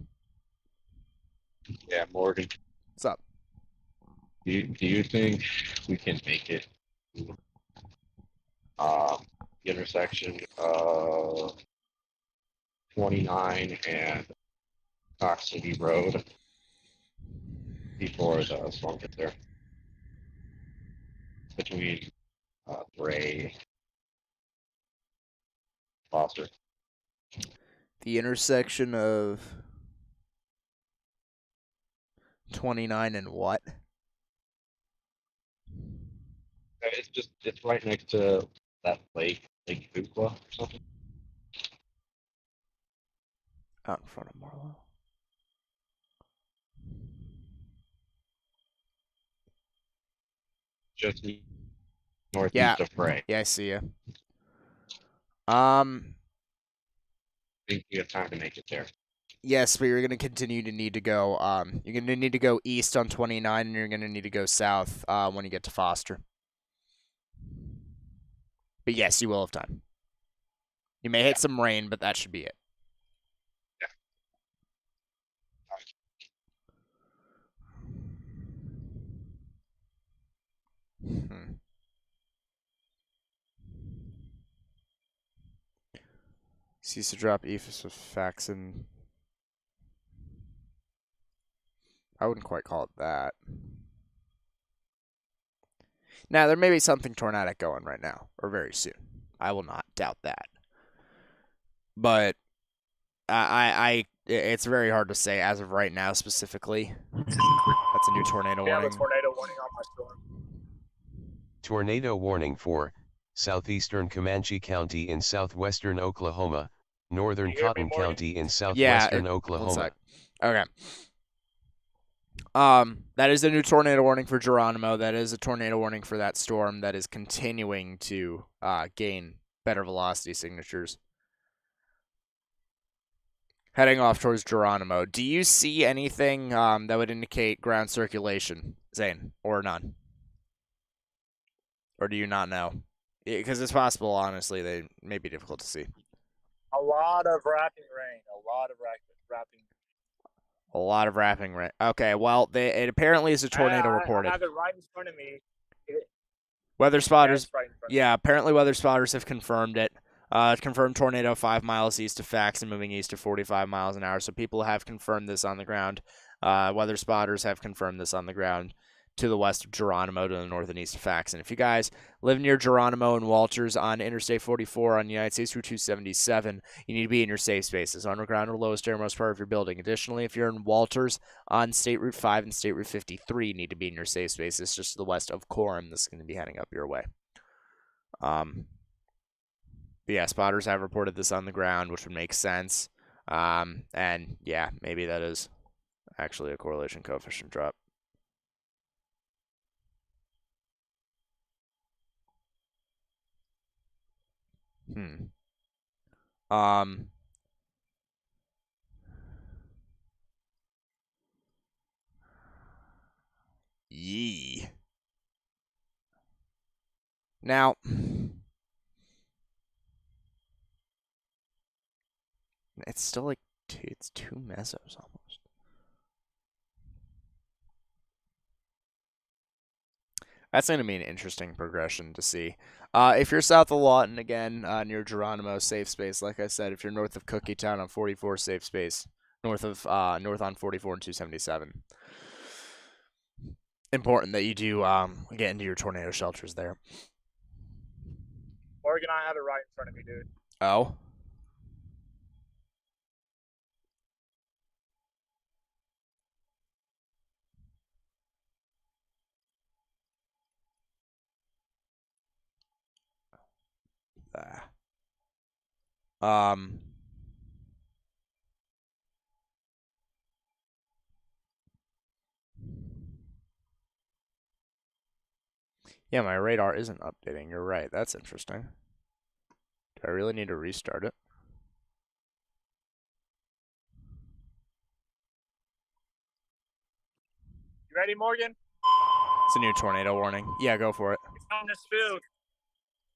Speaker 3: Yeah, Morgan.
Speaker 1: What's up?
Speaker 3: Do you think we can make it to the intersection of 29 and Knox City Road before the storm gets there? Between Bray, Foster.
Speaker 1: The intersection of 29 and what?
Speaker 3: It's right next to that Lake Fuqua or something.
Speaker 1: Out in front of Marlowe.
Speaker 3: Just northeast of Bray.
Speaker 1: Yeah, I see you.
Speaker 3: I think you have time to make it there.
Speaker 1: Yes, but you're going to continue to need to go. You're going to need to go east on 29, and you're going to need to go south when you get to Foster. But yes, you will have time. You may hit some rain, but that should be it. Cease to drop Ephes with Faxon. I wouldn't quite call it that. Now, there may be something tornadic going right now, or very soon. I will not doubt that. But it's very hard to say as of right now specifically. That's a new tornado warning.
Speaker 2: I have a tornado warning on my storm.
Speaker 4: Tornado warning for southeastern Comanche County in southwestern Oklahoma, northern Cotton County in southwestern Oklahoma.
Speaker 1: Okay. That is a new tornado warning for Geronimo. That is a tornado warning for that storm that is continuing to gain better velocity signatures. Heading off towards Geronimo. Do you see anything that would indicate ground circulation, Zane, or none? Or do you not know? Because it's possible, honestly, they may be difficult to see.
Speaker 2: A lot of wrapping rain. A lot of wrapping.
Speaker 1: A lot of wrapping rain. Okay, well, it apparently is a tornado reported.
Speaker 2: I have it right in front of me.
Speaker 1: Weather spotters.
Speaker 2: Right in front of me.
Speaker 1: Yeah, apparently weather spotters have confirmed it. Confirmed tornado 5 miles east of Faxon, moving east to 45 miles an hour. So people have confirmed this on the ground. Weather spotters have confirmed this on the ground to the west of Geronimo, to the north and east of Faxon. If you guys live near Geronimo and Walters on Interstate 44 on United States Route 277, you need to be in your safe spaces, underground or lowest airmost part of your building. Additionally, if you're in Walters on State Route 5 and State Route 53, you need to be in your safe spaces just to the west of Coram. This is going to be heading up your way. But yeah, spotters have reported this on the ground, which would make sense. And yeah, maybe that is actually a correlation coefficient drop. Yee. Now, it's still like it's 2 mesos almost. That's going to be an interesting progression to see. If you're south of Lawton, again, near Geronimo, safe space. Like I said, if you're north of Cookietown on 44, safe space. North on 44 and 277. Important that you do get into your tornado shelters there.
Speaker 2: Morgan, I have it right in front of me, dude.
Speaker 1: Oh? Yeah, my radar isn't updating. You're right. That's interesting. Do I really need to restart it?
Speaker 2: You ready, Morgan?
Speaker 1: It's a new tornado warning. Yeah, go for it.
Speaker 2: It's on this field.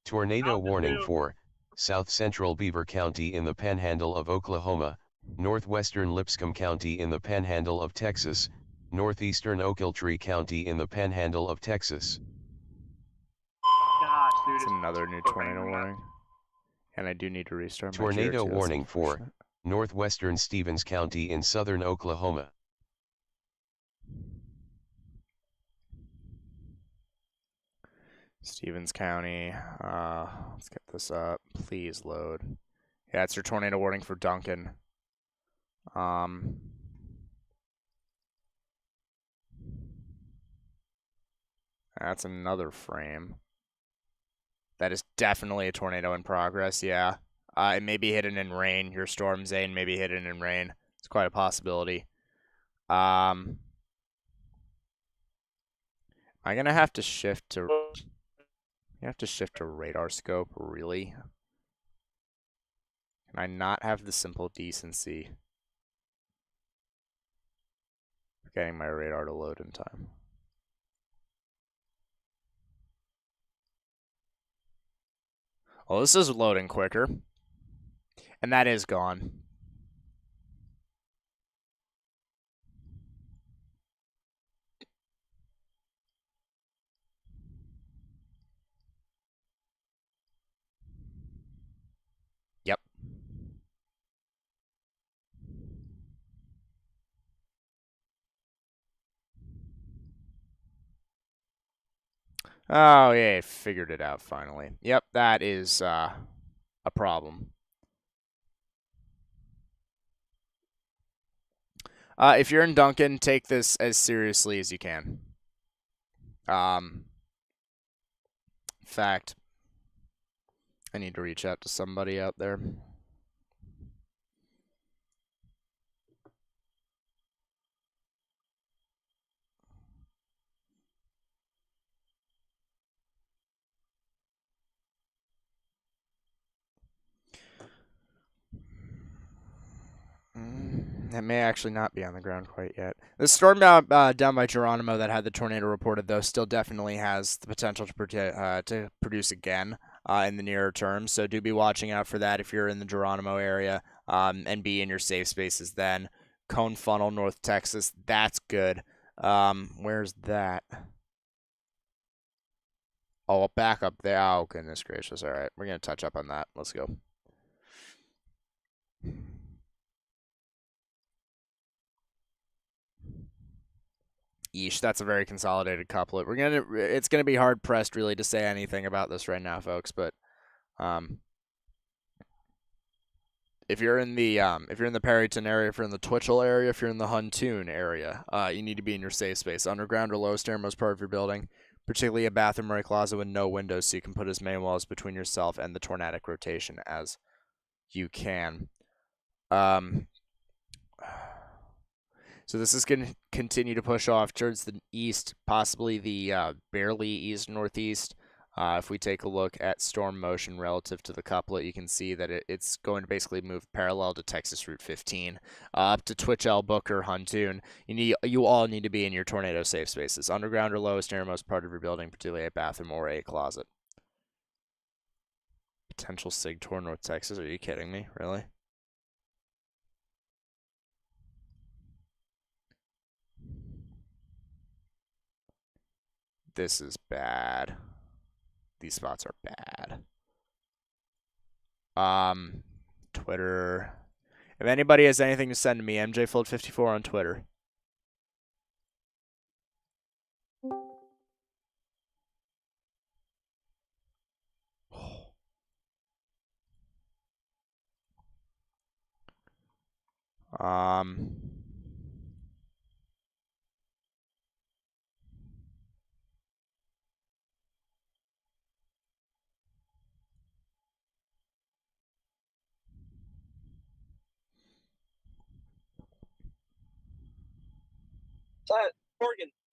Speaker 4: Tornado
Speaker 2: Out the
Speaker 4: warning
Speaker 2: field.
Speaker 4: for South Central Beaver County in the Panhandle of Oklahoma, Northwestern Lipscomb County in the Panhandle of Texas, Northeastern Ochiltree County in the Panhandle of Texas.
Speaker 5: Gosh, dude,
Speaker 1: It's another new tornado warning. And I do need to restart my
Speaker 4: Tornado
Speaker 1: GRT.
Speaker 4: warning for Northwestern Stevens County in southern Oklahoma.
Speaker 1: Stevens County. Let's get this up. Please load. Yeah, it's your tornado warning for Duncan. That's another frame. That is definitely a tornado in progress, yeah. It may be hidden in rain. Your storm zone may be hidden in rain. It's quite a possibility. I'm gonna have to shift to radar scope, really. Can I not have the simple decency of getting my radar to load in time? Well, this is loading quicker. And that is gone. Yep. Oh, yeah, I figured it out finally. Yep, that is a problem. If you're in Duncan, take this as seriously as you can. In fact, I need to reach out to somebody out there. It may actually not be on the ground quite yet. The storm down by Geronimo that had the tornado reported, though, still definitely has the potential to produce again in the nearer term. So do be watching out for that if you're in the Geronimo area, and be in your safe spaces then. Cone Funnel, North Texas, that's good. Where's that? Oh, back up there. Oh, goodness gracious. All right, we're going to touch up on that. Let's go. Yeesh, that's a very consolidated couplet. It's gonna be hard pressed really to say anything about this right now, folks. But if you're in the Perryton area, if you're in the Twitchell area, if you're in the Huntoon area, you need to be in your safe space, underground or lowest airmost part of your building, particularly a bathroom or a closet with no windows, so you can put as many walls between yourself and the tornadic rotation as you can. So this is going to continue to push off towards the east, possibly the barely east-northeast. If we take a look at storm motion relative to the couplet, you can see that it's going to basically move parallel to Texas Route 15, up to Twitchell, Booker, Huntoon. You all need to be in your tornado safe spaces, underground or lowest airmost part of your building, particularly a bathroom or a closet. Potential SIG-TOR North Texas? Are you kidding me? Really? This is bad. These spots are bad. Twitter. If anybody has anything to send to me, MJFloat54 on Twitter.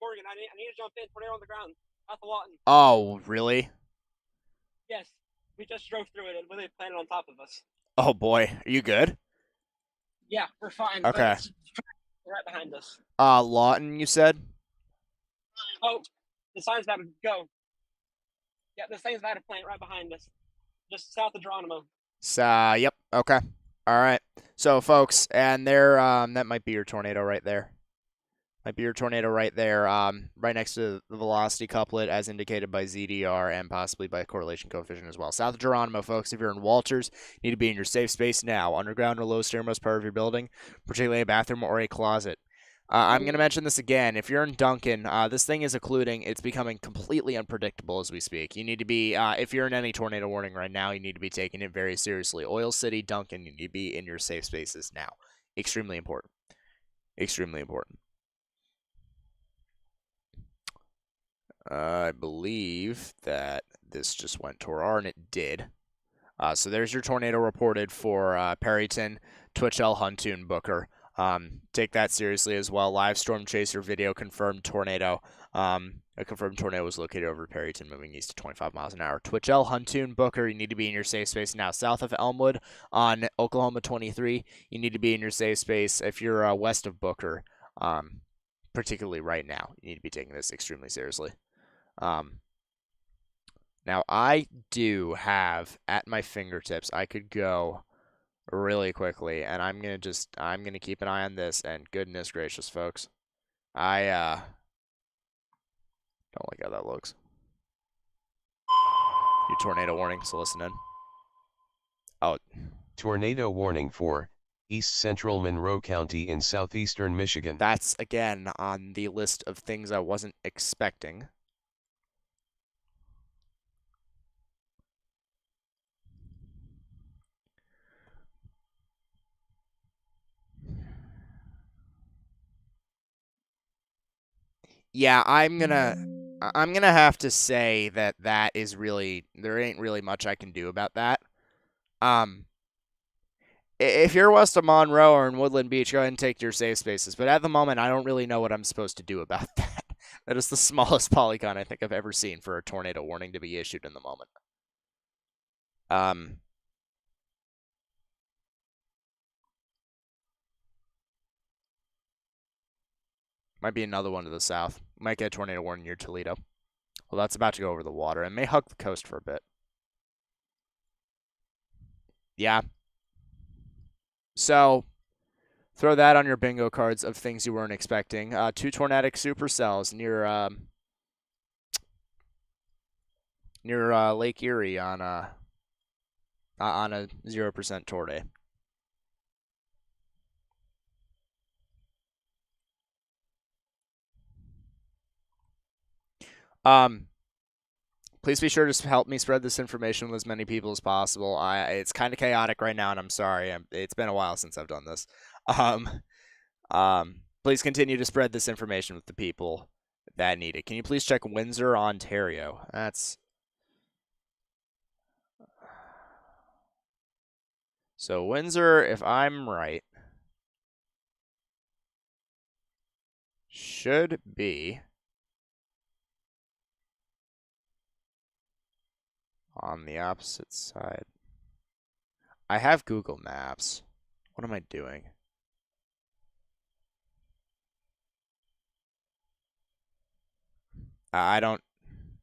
Speaker 7: Morgan, I need to jump in. Tornado on the ground. South of Lawton.
Speaker 1: Oh, really?
Speaker 7: Yes, we just drove through it and they landed on top of us.
Speaker 1: Oh boy, are you good?
Speaker 7: Yeah, we're fine.
Speaker 1: Okay.
Speaker 7: But it's right behind us.
Speaker 1: Lawton, you said?
Speaker 7: Oh, the sign's about to go. Yeah, the sign's about to plant right behind us, just south of Geronimo.
Speaker 1: Yep. Okay. All right. So, folks, and there, that might be your tornado right there. Might be your tornado right there, right next to the velocity couplet, as indicated by ZDR and possibly by correlation coefficient as well. South of Geronimo, folks. If you're in Walters, you need to be in your safe space now. Underground or low stairmost part of your building, particularly a bathroom or a closet. I'm going to mention this again. If you're in Duncan, this thing is occluding. It's becoming completely unpredictable as we speak. You need to be, if you're in any tornado warning right now, you need to be taking it very seriously. Oil City, Duncan, you need to be in your safe spaces now. Extremely important. Extremely important. I believe that this just went to R, and it did. So there's your tornado reported for Perryton, Twitchell, Huntoon, Booker. Take that seriously as well. Live storm chaser video confirmed tornado. A confirmed tornado was located over Perryton, moving east to 25 miles an hour. Twitchell, Huntoon, Booker, you need to be in your safe space now. South of Elmwood on Oklahoma 23, you need to be in your safe space. If you're west of Booker, particularly right now, you need to be taking this extremely seriously. Now I do have at my fingertips, I could go really quickly, and I'm gonna keep an eye on this, and goodness gracious, folks, I don't like how that looks. Your tornado warning, so listen in. Oh.
Speaker 4: Tornado warning for East Central Monroe County in southeastern Michigan.
Speaker 1: That's again on the list of things I wasn't expecting. Yeah, I'm gonna have to say that is really, there ain't really much I can do about that. If you're west of Monroe or in Woodland Beach, go ahead and take your safe spaces. But at the moment, I don't really know what I'm supposed to do about that. That is the smallest polygon I think I've ever seen for a tornado warning to be issued in the moment. Might be another one to the south. Might get a tornado warning near Toledo. Well, that's about to go over the water and may hug the coast for a bit. Yeah. So, throw that on your bingo cards of things you weren't expecting. 2 tornadic supercells near Lake Erie on a 0% tour day. Please be sure to help me spread this information with as many people as possible. It's kind of chaotic right now, and I'm sorry. It's been a while since I've done this. Please continue to spread this information with the people that need it. Can you please check Windsor, Ontario? So Windsor, if I'm right, should be on the opposite side. I have Google Maps. What am I doing? I don't.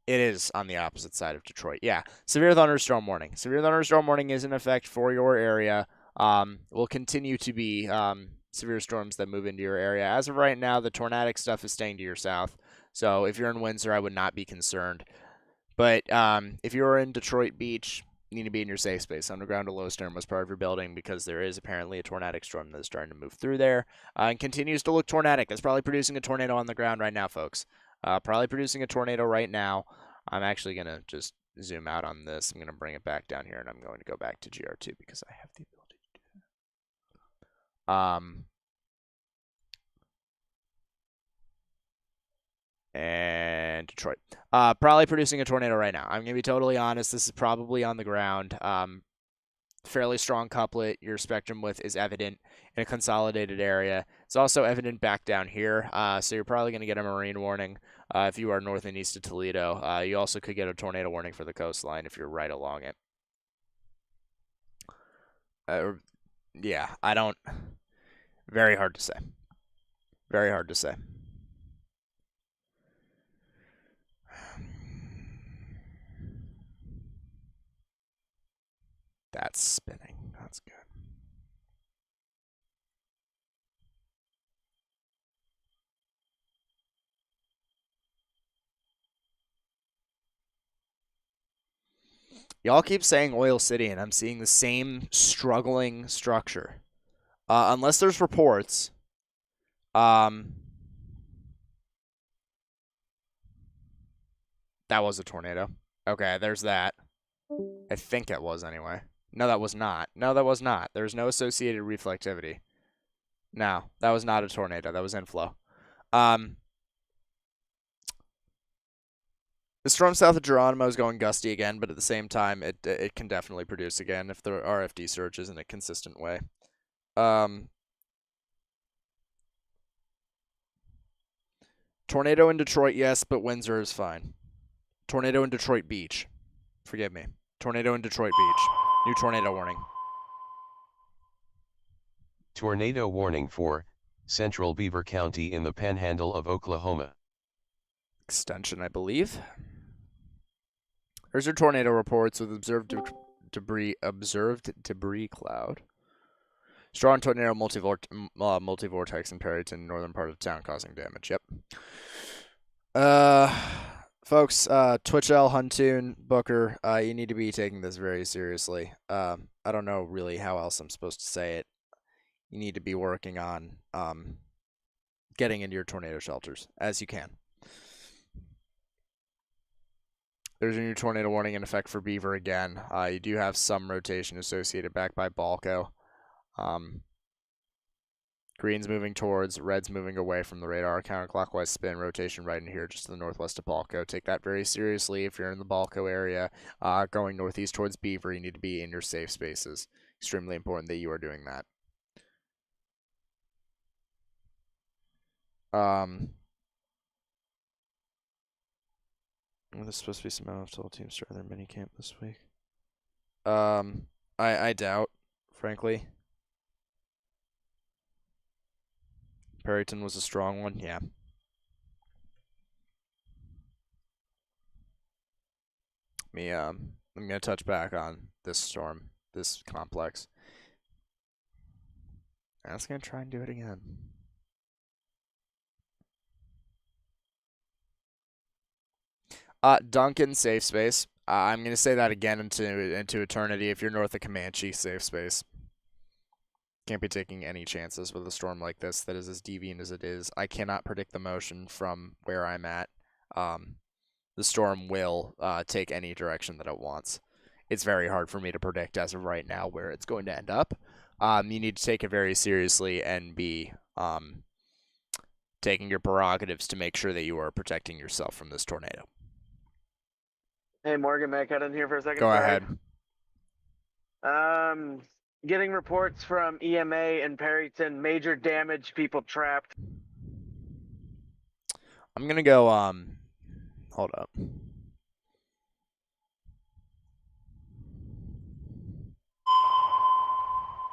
Speaker 1: It is on the opposite side of Detroit. Yeah. Severe thunderstorm warning. Severe thunderstorm warning is in effect for your area. Will continue to be severe storms that move into your area. As of right now, the tornadic stuff is staying to your south. So if you're in Windsor, I would not be concerned. But if you're in Detroit Beach, you need to be in your safe space. Underground or low stern was part of your building because there is apparently a tornadic storm that is starting to move through there and continues to look tornadic. It's probably producing a tornado on the ground right now, folks. Probably producing a tornado right now. I'm actually going to just zoom out on this. I'm going to bring it back down here, and I'm going to go back to GR2 because I have the ability to do that. And Detroit. Probably producing a tornado right now. I'm going to be totally honest. This is probably on the ground. fairly strong couplet. Your spectrum width is evident in a consolidated area. It's also evident back down here, so you're probably going to get a marine warning if you are north and east of Toledo. You also could get a tornado warning for the coastline if you're right along it. Yeah, I don't... Very hard to say. Very hard to say. That's spinning. That's good. Y'all keep saying Oil City, and I'm seeing the same struggling structure. Unless there's reports. That was a tornado. Okay, there's that. I think it was anyway. No, that was not. No, that was not. There's no associated reflectivity. No, that was not a tornado. That was inflow. The storm south of Geronimo is going gusty again, but at the same time, it can definitely produce again if the RFD surges in a consistent way. Tornado in Detroit, yes, but Windsor is fine. Tornado in Detroit Beach. Forgive me. Tornado in Detroit Beach. New tornado warning.
Speaker 4: Tornado warning for Central Beaver County in the Panhandle of Oklahoma.
Speaker 1: Extension, I believe. There's your tornado reports with observed debris cloud. Strong tornado multivortex in Perryton, northern part of town, causing damage. Yep. Folks, Twitchell, Huntoon, Booker, you need to be taking this very seriously. I don't know really how else I'm supposed to say it. You need to be working on getting into your tornado shelters as you can. There's a new tornado warning in effect for Beaver again. You do have some rotation associated back by Balco. Green's moving towards, red's moving away from the radar. Counterclockwise spin, rotation right in here just to the northwest of Balco. Take that very seriously if you're in the Balco area. Going northeast towards Beaver, you need to be in your safe spaces. Extremely important that you are doing that. There's supposed to be some NFL teams starting their mini camp this week. I doubt, frankly. Perryton was a strong one, yeah. I'm gonna touch back on this storm, this complex. I'm just gonna try and do it again. Duncan, safe space. I'm going to say that again into eternity. If you're north of Comanche, safe space. Can't be taking any chances with a storm like this that is as deviant as it is. I cannot predict the motion from where I'm at. The storm will take any direction that it wants. It's very hard for me to predict as of right now where it's going to end up. You need to take it very seriously and be taking your prerogatives to make sure that you are protecting yourself from this tornado.
Speaker 5: Hey, Morgan, may I cut in here for a second?
Speaker 1: Go ahead.
Speaker 5: Getting reports from EMA and Perryton, major damage, people trapped.
Speaker 1: I'm going to go, hold up.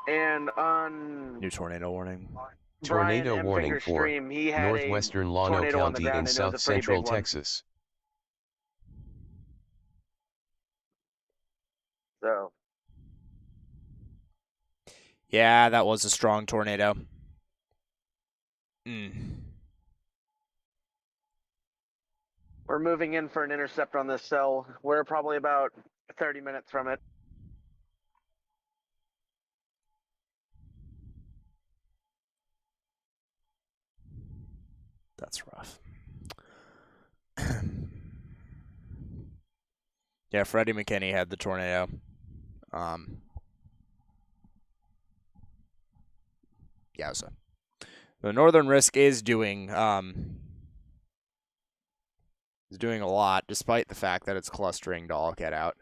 Speaker 5: And on...
Speaker 1: New tornado warning.
Speaker 4: Tornado warning for northwestern Lawton County in south central Texas.
Speaker 5: So.
Speaker 1: Yeah, that was a strong tornado.
Speaker 5: We're moving in for an intercept on this cell. We're probably about 30 minutes from it.
Speaker 1: That's rough. Yeah, Freddie McKinney had the tornado. Yeah, so the Northern Risk is doing a lot, despite the fact that it's clustering to all get out.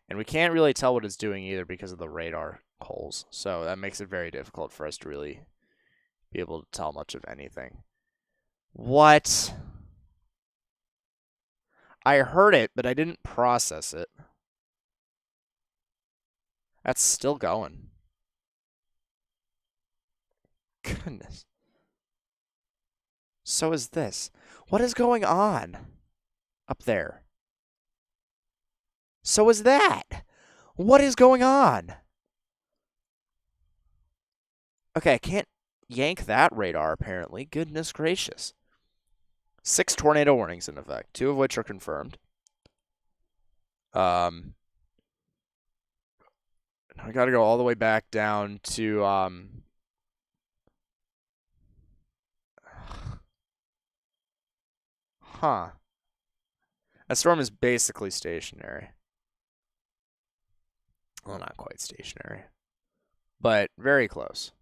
Speaker 1: And we can't really tell what it's doing either because of the radar holes. So that makes it very difficult for us to really be able to tell much of anything. What? I heard it, but I didn't process it. That's still going. Goodness. So is this. What is going on up there? So is that. What is going on? Okay, I can't yank that radar, apparently. Goodness gracious. 6 tornado warnings in effect, 2 of which are confirmed. I got to go all the way back down to That storm is basically stationary. Well, not quite stationary, but very close.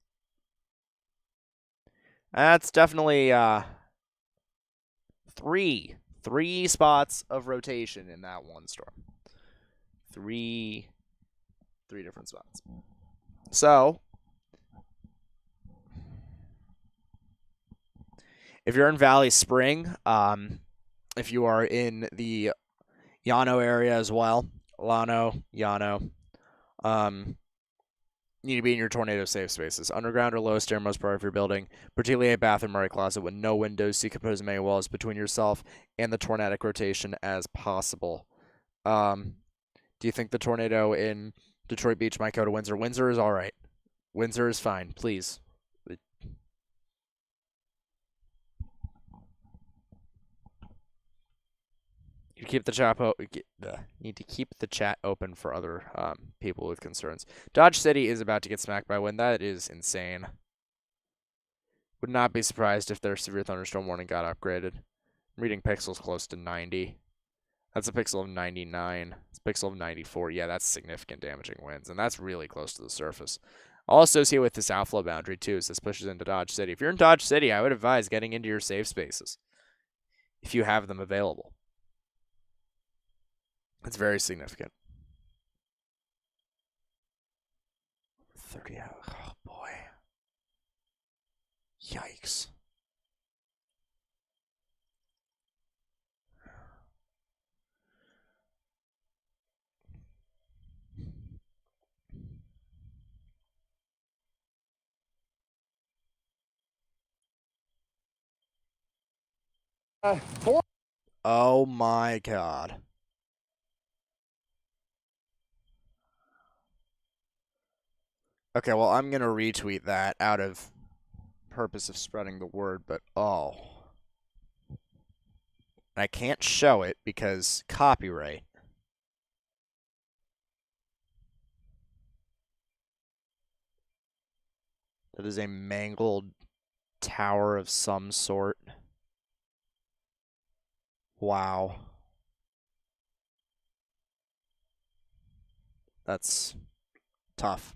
Speaker 1: That's definitely three spots of rotation in that one storm. Three different spots. So, if you're in Valley Spring, if you are in the Llano area as well, Llano, you need to be in your tornado safe spaces. Underground or lowest stairmost part of your building, particularly a bathroom or a closet with no windows, decompose as many walls between yourself and the tornadic rotation as possible. Do you think the tornado in Detroit Beach might go to Windsor? Windsor is all right. Windsor is fine, please. You keep the chat need to keep the chat open for other people with concerns. Dodge City is about to get smacked by wind. That is insane. Would not be surprised if their severe thunderstorm warning got upgraded. I'm reading pixels close to 90. That's a pixel of 99. It's a pixel of 94. Yeah, that's significant damaging winds, and that's really close to the surface. I'll associate with this outflow boundary too, as this pushes into Dodge City. If you're in Dodge City, I would advise getting into your safe spaces if you have them available. It's very significant. 30 out. Oh, boy. Yikes. Oh, my God. Okay, well, I'm going to retweet that out of purpose of spreading the word, but oh. I can't show it because copyright. That is a mangled tower of some sort. Wow. That's tough.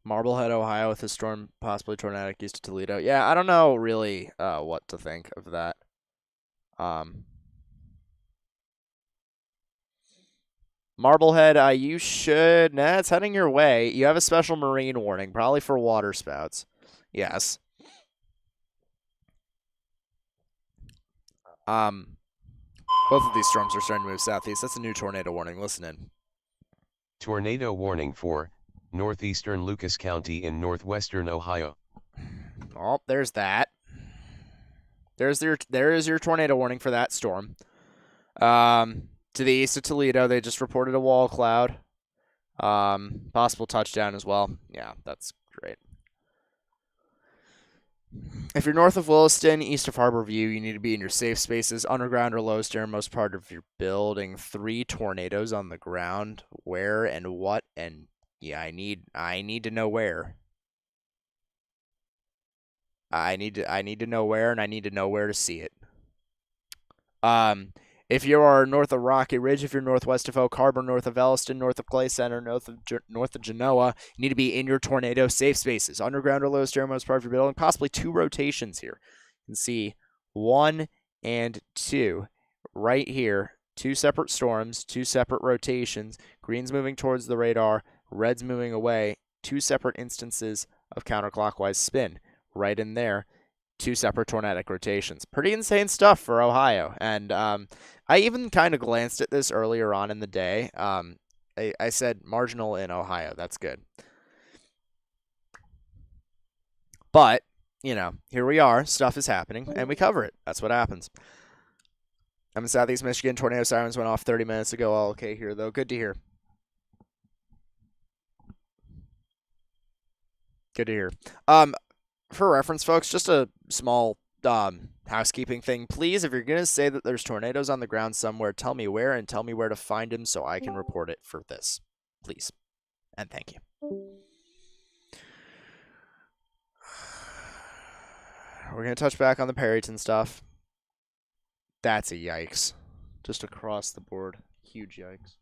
Speaker 1: Marblehead, Ohio, with a storm possibly tornadic east of Toledo. Yeah, I don't know really what to think of that. Marblehead, you should... Nah, it's heading your way. You have a special marine warning, probably for water spouts. Yes. Both of these storms are starting to move southeast. That's a new tornado warning. Listen in.
Speaker 4: Tornado warning for northeastern Lucas County in northwestern Ohio.
Speaker 1: Oh, there's that. There is your tornado warning for that storm. To the east of Toledo, they just reported a wall cloud. Possible touchdown as well. Yeah, that's great. If you're north of Williston, east of Harbor View, you need to be in your safe spaces, underground or lowest most part of your building. 3 tornadoes on the ground. Where and what? And yeah, I need to know where. I need to know where, and I need to know where to see it. If you are north of Rocky Ridge, if you're northwest of Oak Harbor, north of Elliston, north of Clay Center, north of Genoa, you need to be in your tornado safe spaces, underground or lowest most part of your building. Possibly 2 rotations here. can see 1 and 2 right here. 2 separate storms, 2 separate rotations. Green's moving towards the radar, red's moving away. 2 separate instances of counterclockwise spin right in there. 2 separate tornadic rotations. Pretty insane stuff for Ohio. And I even kind of glanced at this earlier on in the day. I said marginal in Ohio. That's good. But, you know, here we are. Stuff is happening, and we cover it. That's what happens. I'm in Southeast Michigan. Tornado sirens went off 30 minutes ago. All okay here, though. Good to hear. Good to hear. For reference, folks, just a small housekeeping thing. Please, if you're going to say that there's tornadoes on the ground somewhere, tell me where and tell me where to find them so I can report it for this. Please. And thank you. We're going to touch back on the Perryton stuff. That's a yikes. Just across the board. Huge yikes.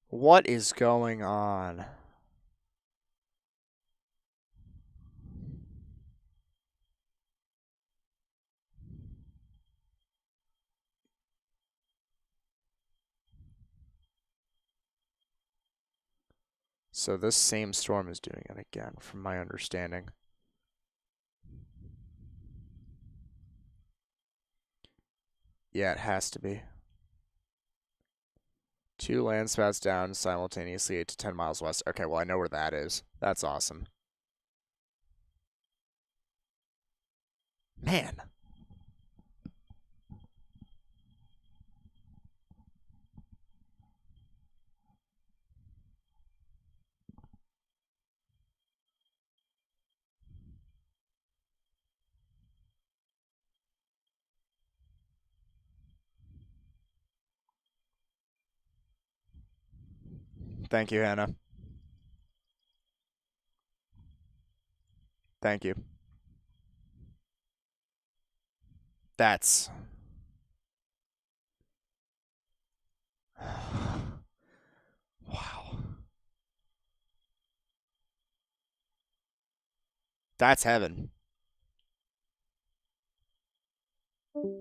Speaker 1: What is going on? So this same storm is doing it again, from my understanding. Yeah, it has to be. 2 land spouts down simultaneously 8 to 10 miles west. Okay, well, I know where that is. That's awesome. Man. Thank you, Hannah. Thank you. That's... Wow. That's heaven.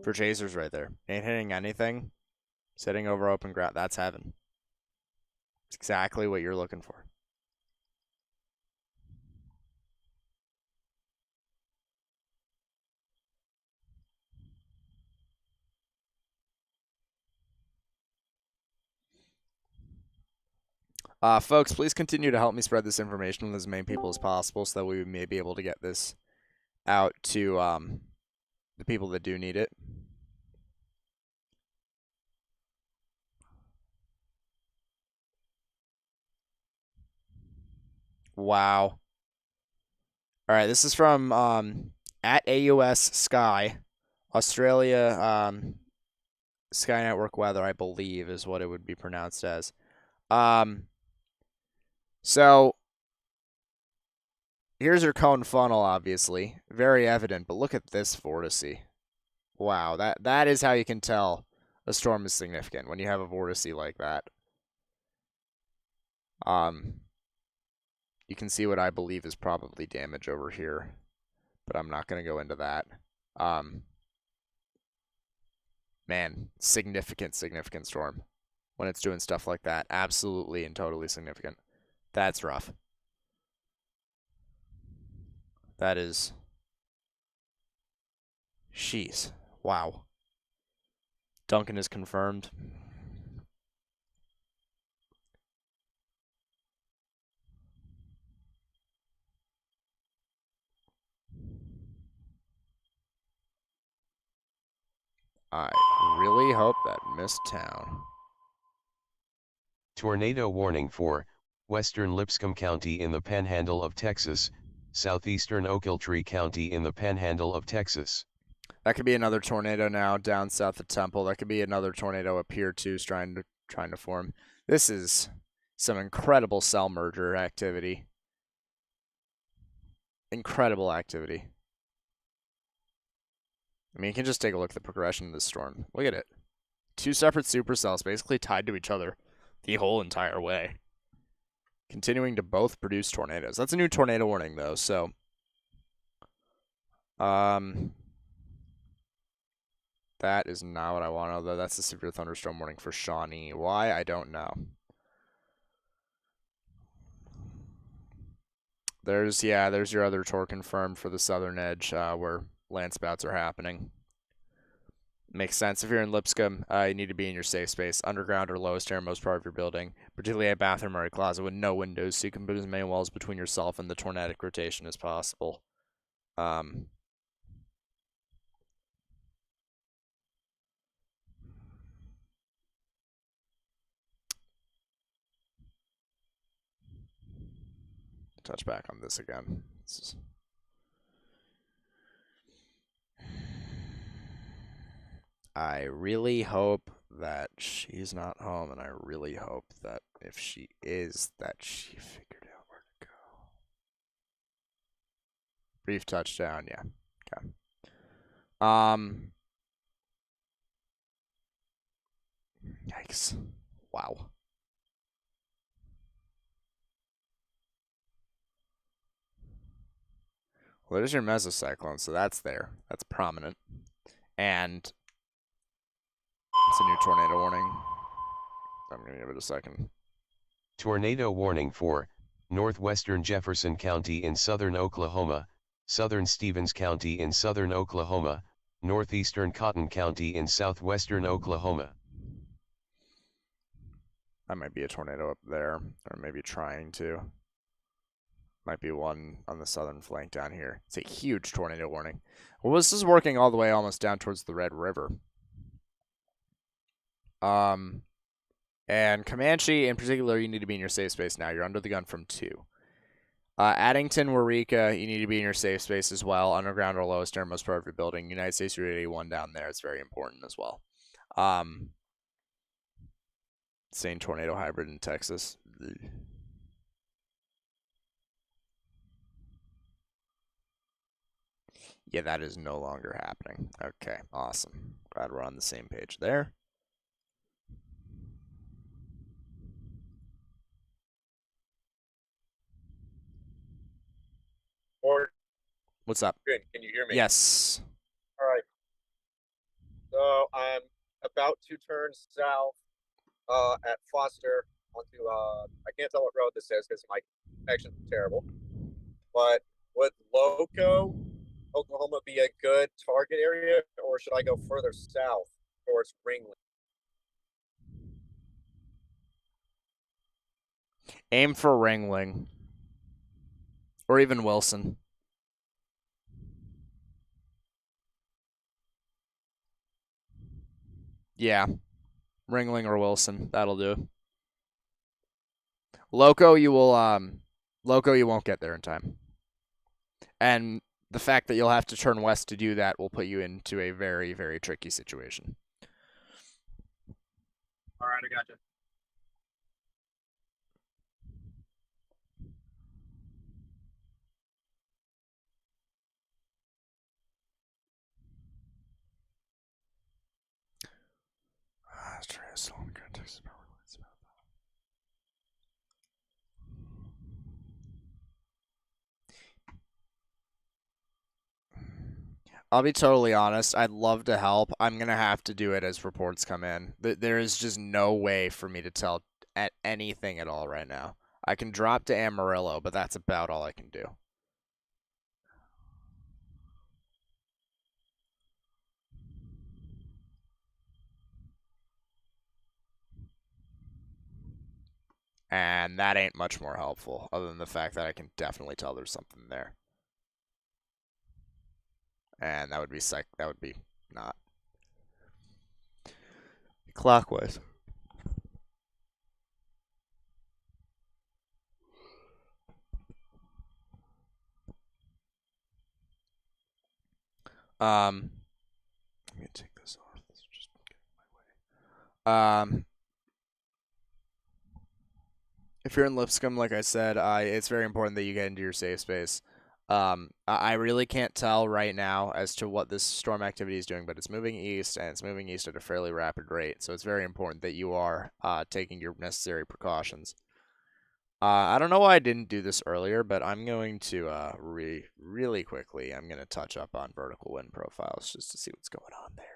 Speaker 1: For chasers right there. Ain't hitting anything. Sitting over open ground. That's heaven. It's exactly what you're looking for. Folks, please continue to help me spread this information with as many people as possible so that we may be able to get this out to the people that do need it. Wow. All right, this is from at AUS Sky, Australia Sky Network Weather, I believe is what it would be pronounced as. So here's your cone funnel, obviously. Very evident, but look at this vortice. Wow, that is how you can tell a storm is significant, when you have a vortice like that. You can see what I believe is probably damage over here, but I'm not going to go into that. Man, significant storm when it's doing stuff like that. Absolutely and totally significant. That's rough. That is... Jeez. Wow. Duncan is confirmed. I really hope that missed town.
Speaker 4: Tornado warning for western Lipscomb County in the Panhandle of Texas, southeastern Ochiltree County in the Panhandle of Texas.
Speaker 1: That could be another tornado now down south of Temple. That could be another tornado up here too, trying to form. This is some incredible cell merger activity. incredible activity. I mean, you can just take a look at the progression of this storm. Look at it. 2 separate supercells basically tied to each other the whole entire way. Continuing to both produce tornadoes. That's a new tornado warning, though, so... That is not what I want, although that's a severe thunderstorm warning for Shawnee. Why? I don't know. There's your other tour confirmed for the southern edge where land spouts are happening. Makes sense. If you're in Lipscomb, you need to be in your safe space, underground or lowest airmost part of your building, particularly a bathroom or a closet with no windows, so you can put as many walls between yourself and the tornadic rotation as possible. Touch back on this again. I really hope that she's not home, and I really hope that if she is, that she figured out where to go. Brief touchdown, yeah. Okay. Yikes. Wow. Well, there's your mesocyclone, so that's there. That's prominent. And it's a new tornado warning. I'm going to give it a second.
Speaker 4: Tornado warning for northwestern Jefferson County in southern Oklahoma, southern Stevens County in southern Oklahoma, northeastern Cotton County in southwestern Oklahoma.
Speaker 1: That might be a tornado up there, or maybe trying to. Might be one on the southern flank down here. It's a huge tornado warning. Well, this is working all the way almost down towards the Red River. And Comanche, in particular, you need to be in your safe space now. You're under the gun from 2. Addington, Waurika, you need to be in your safe space as well. Underground or lowest airmost part of your building. United States Route 81 down there. It's very important as well. Same tornado hybrid in Texas. Yeah, that is no longer happening. Okay, awesome. Glad we're on the same page there.
Speaker 8: Or
Speaker 1: What's up?
Speaker 8: good. Can you hear me?
Speaker 1: Yes.
Speaker 8: All right. So I'm about to turn south at Foster onto I can't tell what road this is because my connection's terrible. But would Loco, Oklahoma be a good target area, or should I go further south towards Ringling?
Speaker 1: Aim for Ringling. Or even Wilson. Yeah. Ringling or Wilson. That'll do. Loco, you won't get there in time. And the fact that you'll have to turn west to do that will put you into a very, very tricky situation.
Speaker 8: All right, I got you.
Speaker 1: I'll be totally honest. I'd love to help. I'm going to have to do it as reports come in. There is just no way for me to tell at anything at all right now. I can drop to Amarillo, but that's about all I can do. And that ain't much more helpful, other than the fact that I can definitely tell there's something there. And that would be not clockwise. Let me take this off. This is just getting in my way. If you're in Lipscomb, like I said, it's very important that you get into your safe space. I really can't tell right now as to what this storm activity is doing, but it's moving east, and it's moving east at a fairly rapid rate. So it's very important that you are taking your necessary precautions. I don't know why I didn't do this earlier, but I'm going to really quickly, I'm going to touch up on vertical wind profiles just to see what's going on there.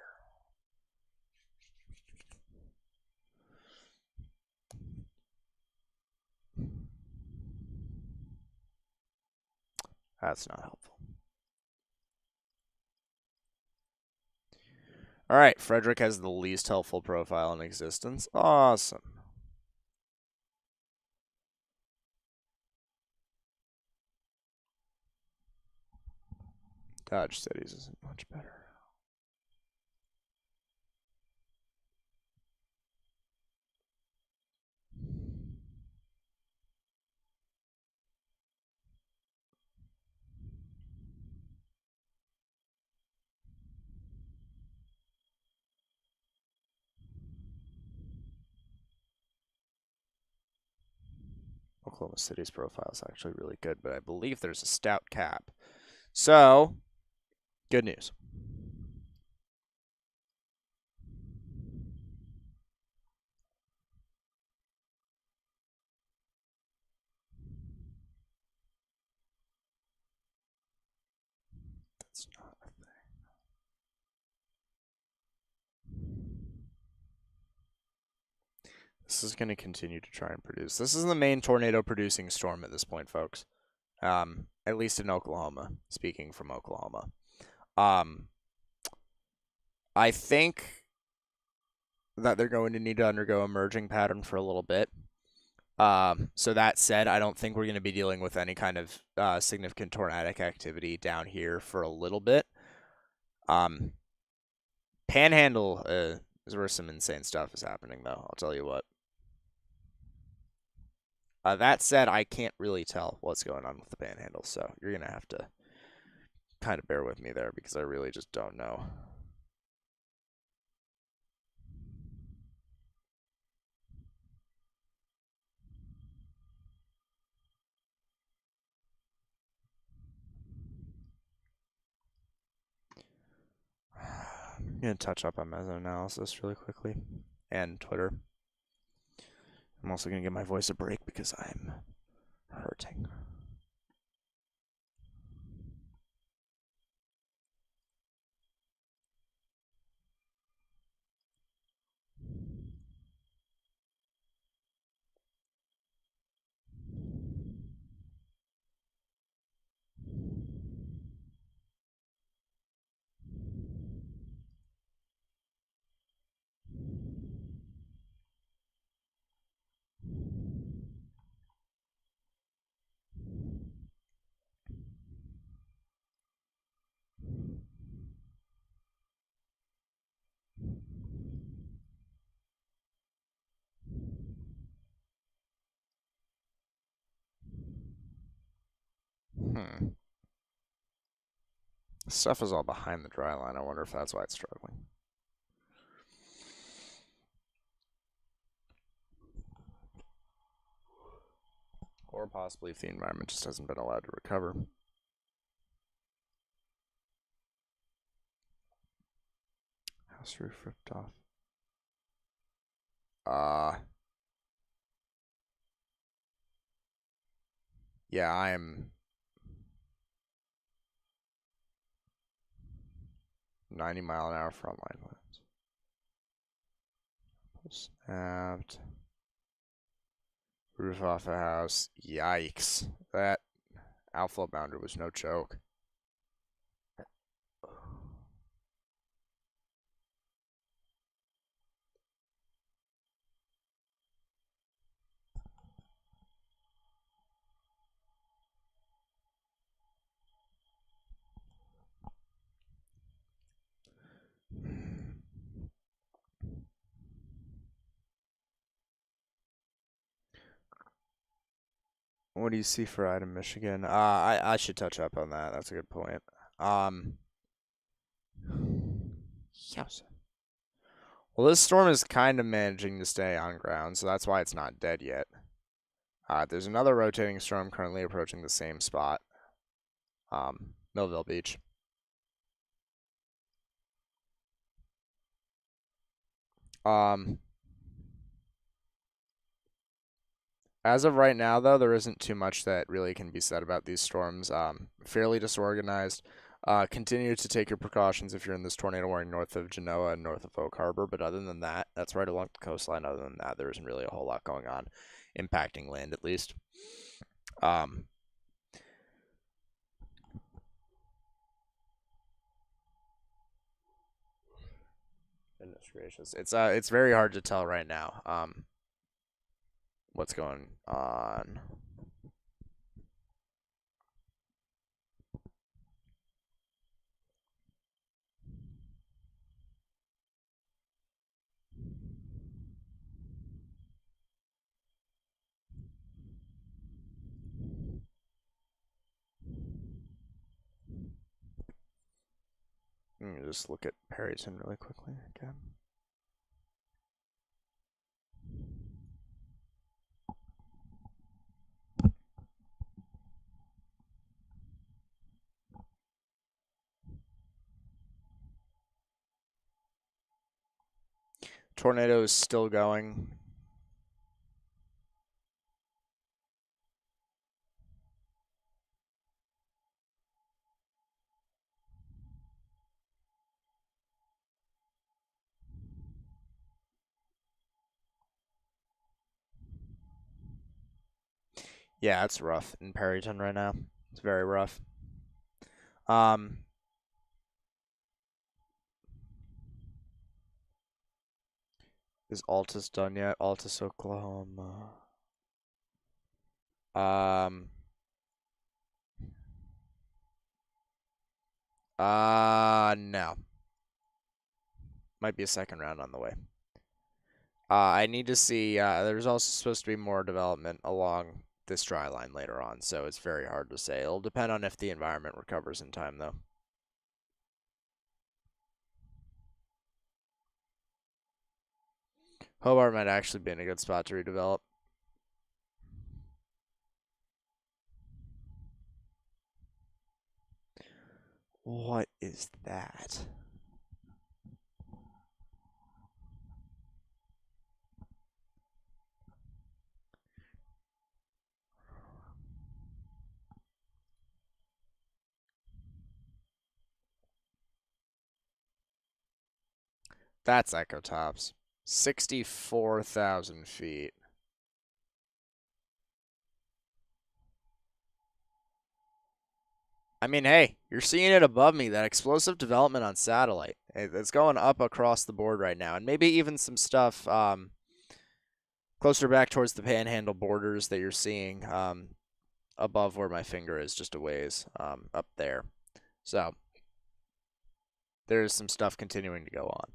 Speaker 1: That's not helpful. All right, Frederick has the least helpful profile in existence. Awesome. Dodge Cities isn't much better. Oklahoma City's profile is actually really good, but I believe there's a stout cap. So, good news. That's not a thing. This is going to continue to try and produce. This is the main tornado producing storm at this point, folks. At least in Oklahoma, speaking from Oklahoma. I think that they're going to need to undergo a merging pattern for a little bit. So that said, I don't think we're going to be dealing with any kind of significant tornadic activity down here for a little bit. Panhandle is where some insane stuff is happening, though. I'll tell you what. That said, I can't really tell what's going on with the Panhandle, so you're going to have to kind of bear with me there because I really just don't know. I'm going to touch up on mesoanalysis really quickly and Twitter. I'm also going to give my voice a break because I'm hurting. Stuff is all behind the dry line. I wonder if that's why it's struggling. Or possibly if the environment just hasn't been allowed to recover. House roof ripped off. Yeah, I am 90-mile-an-hour frontline winds. Snapped. Roof off a house. Yikes. That outflow boundary was no joke. What do you see for item Michigan? I should touch up on that. That's a good point. Yes. Well, this storm is kind of managing to stay on ground, so that's why it's not dead yet. There's another rotating storm currently approaching the same spot. Millville Beach. As of right now, though, there isn't too much that really can be said about these storms. Fairly disorganized. Continue to take your precautions if you're in this tornado warning north of Genoa and north of Oak Harbor. But other than that, that's right along the coastline. Other than that, there isn't really a whole lot going on, impacting land at least. Goodness gracious, it's very hard to tell right now. What's going on? Let me just look at Perryton really quickly again. Tornado is still going. Yeah, it's rough in Perryton right now. It's very rough. Is Altus done yet? Altus, Oklahoma. No. Might be a second round on the way. I need to see, there's also supposed to be more development along this dry line later on, so it's very hard to say. It'll depend on if the environment recovers in time, though. Hobart might actually be in a good spot to redevelop. What is that? That's Echo Tops. 64,000 feet. I mean, hey, you're seeing it above me, that explosive development on satellite. It's going up across the board right now. And maybe even some stuff closer back towards the Panhandle borders that you're seeing above where my finger is, just a ways up there. So there's some stuff continuing to go on.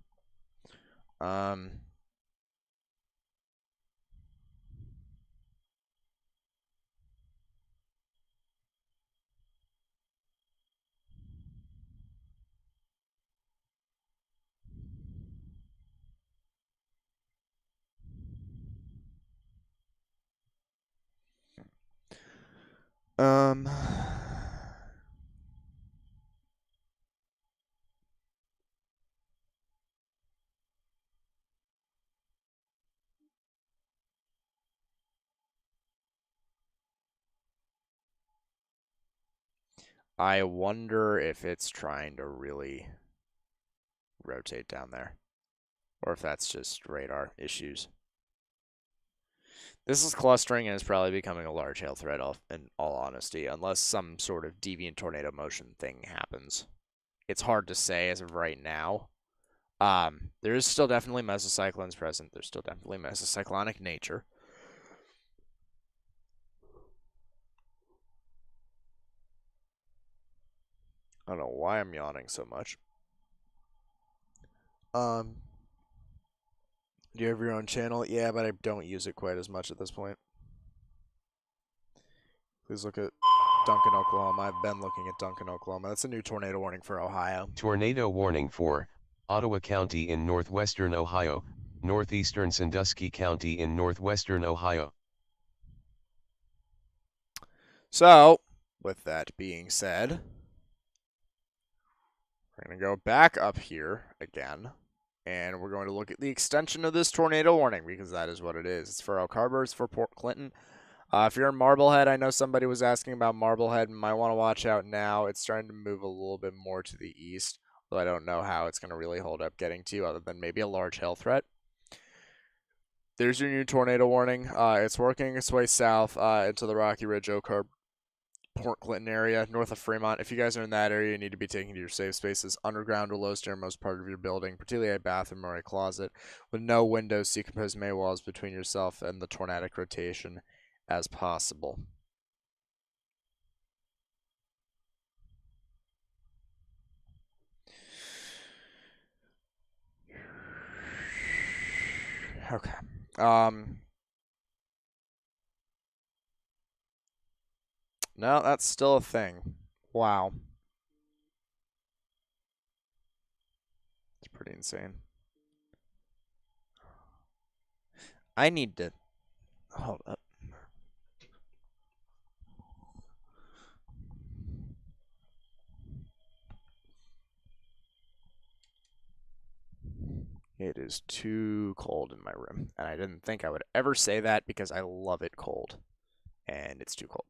Speaker 1: I wonder if it's trying to really rotate down there, or if that's just radar issues. This is clustering and is probably becoming a large hail threat, in all honesty, unless some sort of deviant tornado motion thing happens. It's hard to say as of right now. There is still definitely mesocyclones present. There's still definitely mesocyclonic nature. I don't know why I'm yawning so much. Do you have your own channel? Yeah, but I don't use it quite as much at this point. Please look at Duncan, Oklahoma. I've been looking at Duncan, Oklahoma. That's a new tornado warning for Ohio.
Speaker 4: Tornado warning for Ottawa County in northwestern Ohio, northeastern Sandusky County in northwestern Ohio.
Speaker 1: So, with that being said, we're going to go back up here again, and we're going to look at the extension of this tornado warning, because that is what it is. It's for Elk Harbor, it's for Port Clinton. If you're in Marblehead, I know somebody was asking about Marblehead, and might want to watch out now. It's starting to move a little bit more to the east, though I don't know how it's going to really hold up getting to, other than maybe a large hail threat. There's your new tornado warning. It's working its way south into the Rocky Ridge, Oak Harbor, Port Clinton area, north of Fremont. If you guys are in that area, you need to be taking to your safe spaces, underground or lowest innermost part of your building, particularly a bathroom or a closet, with no windows, decomposed may walls between yourself and the tornadic rotation as possible. Okay. No, that's still a thing. Wow. It's pretty insane. I need to hold up. It is too cold in my room, and I didn't think I would ever say that because I love it cold, and it's too cold.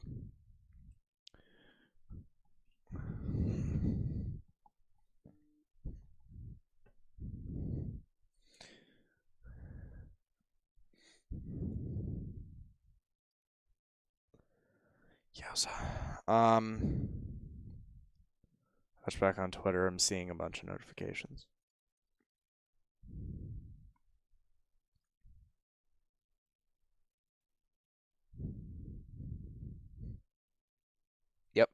Speaker 1: Yes. Touch back on Twitter. I'm seeing a bunch of notifications. Yep.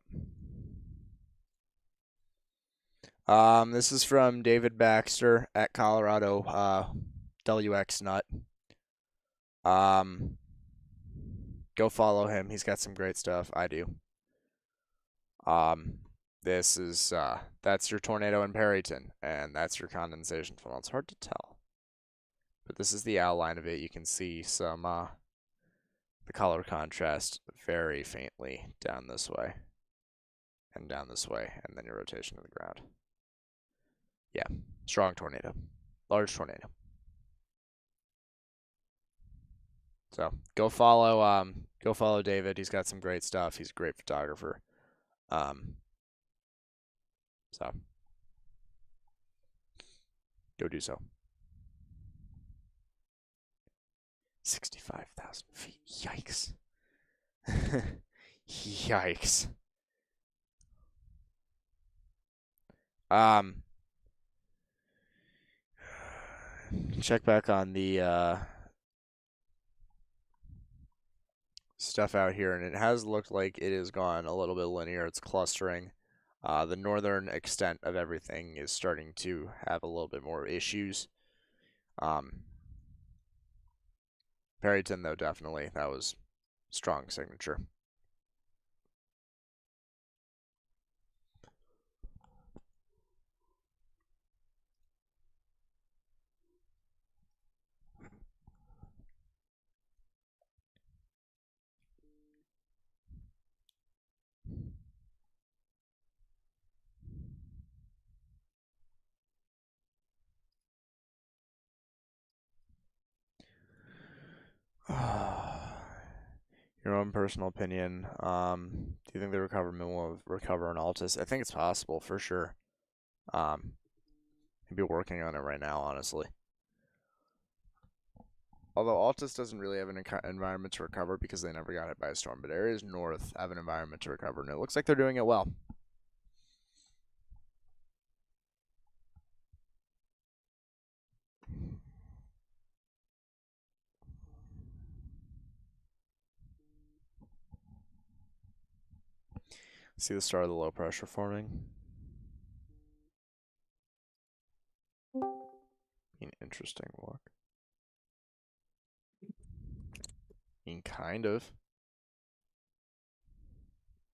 Speaker 1: This is from David Baxter at Colorado WX Nut. Go follow him. He's got some great stuff. I do. This is that's your tornado in Perryton, and that's your condensation funnel. It's hard to tell, but this is the outline of it. You can see some the color contrast very faintly down this way, and down this way, and then your rotation to the ground. Yeah, strong tornado, large tornado. So go follow David. He's got some great stuff. He's a great photographer. So go do so. 65,000 feet. Yikes. Yikes. Check back on the stuff out here, and it has looked like it has gone a little bit linear. It's clustering. The northern extent of everything is starting to have a little bit more issues. Perryton, though, definitely. That was strong signature. Your own personal opinion. Do you think the recoverment will recover an Altus? I think it's possible for sure. Maybe working on it right now, honestly. Although Altus doesn't really have an environment to recover because they never got hit by a storm, but areas north have an environment to recover, and it looks like they're doing it well. See the start of the low pressure forming? An interesting look. Kind of.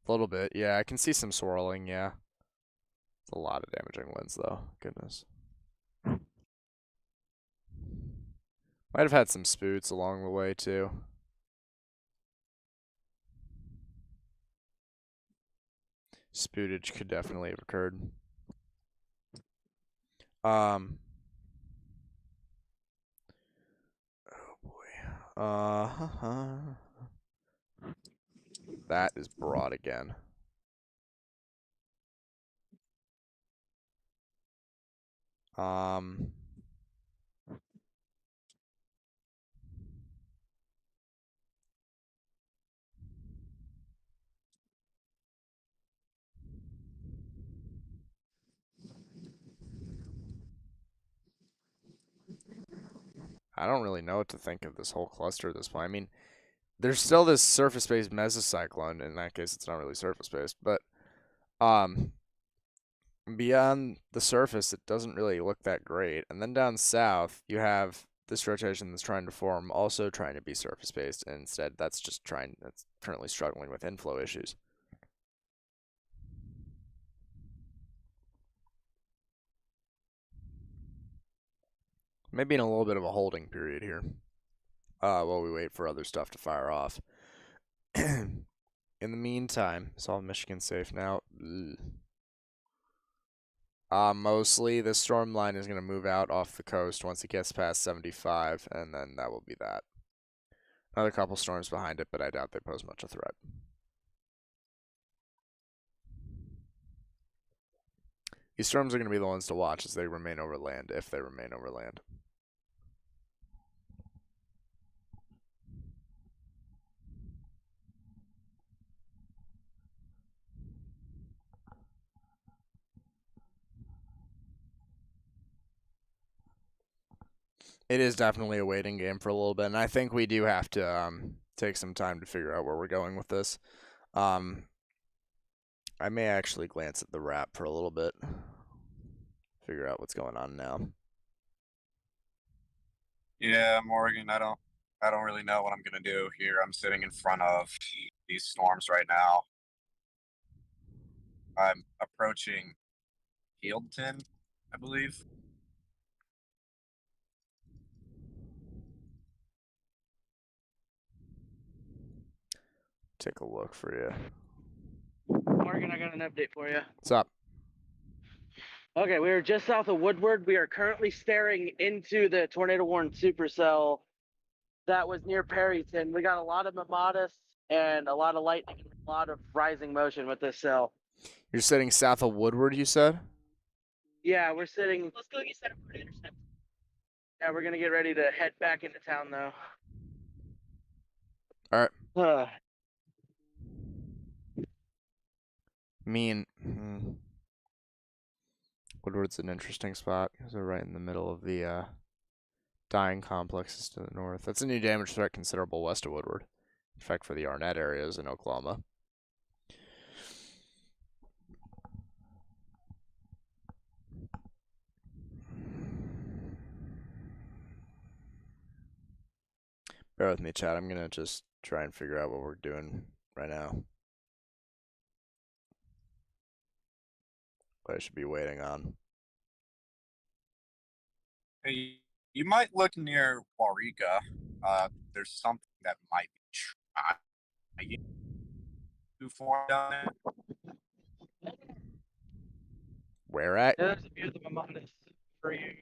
Speaker 1: A little bit, yeah. I can see some swirling, yeah. It's a lot of damaging winds, though. Goodness. Might have had some spoots along the way, too. Sputage could definitely have occurred. Oh boy. That is broad again. I don't really know what to think of this whole cluster at this point. I mean, there's still this surface-based mesocyclone. In that case, it's not really surface-based, but beyond the surface, it doesn't really look that great. And then down south, you have this rotation that's trying to form, also trying to be surface-based, and instead that's currently struggling with inflow issues. Maybe in a little bit of a holding period here, while we wait for other stuff to fire off. In the meantime, is all Michigan safe now? Mostly the storm line is going to move out off the coast once it gets past 75, and then that will be that. Another couple storms behind it, but I doubt they pose much of a threat. These storms are going to be the ones to watch as they remain over land, if they remain over land. It is definitely a waiting game for a little bit, and I think we do have to take some time to figure out where we're going with this. I may actually glance at the wrap for a little bit, figure out what's going on now.
Speaker 8: Yeah, Morgan, I don't really know what I'm gonna do here. I'm sitting in front of these storms right now. I'm approaching Fieldton, I believe.
Speaker 1: Take a look for you.
Speaker 5: Morgan, I got an update for you.
Speaker 1: What's up?
Speaker 5: Okay, we are just south of Woodward. We are currently staring into the tornado-warned supercell that was near Perryton. We got a lot of mamatus and a lot of lightning and a lot of rising motion with this cell.
Speaker 1: You're sitting south of Woodward, you said?
Speaker 5: Yeah, we're sitting.
Speaker 7: Let's go get set up for an intercept.
Speaker 5: Yeah, we're gonna get ready to head back into town though.
Speaker 1: All right. Woodward's an interesting spot because they're right in the middle of the dying complexes to the north. That's a new damage threat considerable west of Woodward. In fact, for the Arnett areas in Oklahoma. Bear with me, chat. I'm going to just try and figure out what we're doing right now. What I should be waiting on.
Speaker 8: Hey, you might look near Waurika. There's something that might be trying to form down there.
Speaker 1: Where at?
Speaker 5: Yeah, there's a view of the mamatus for you.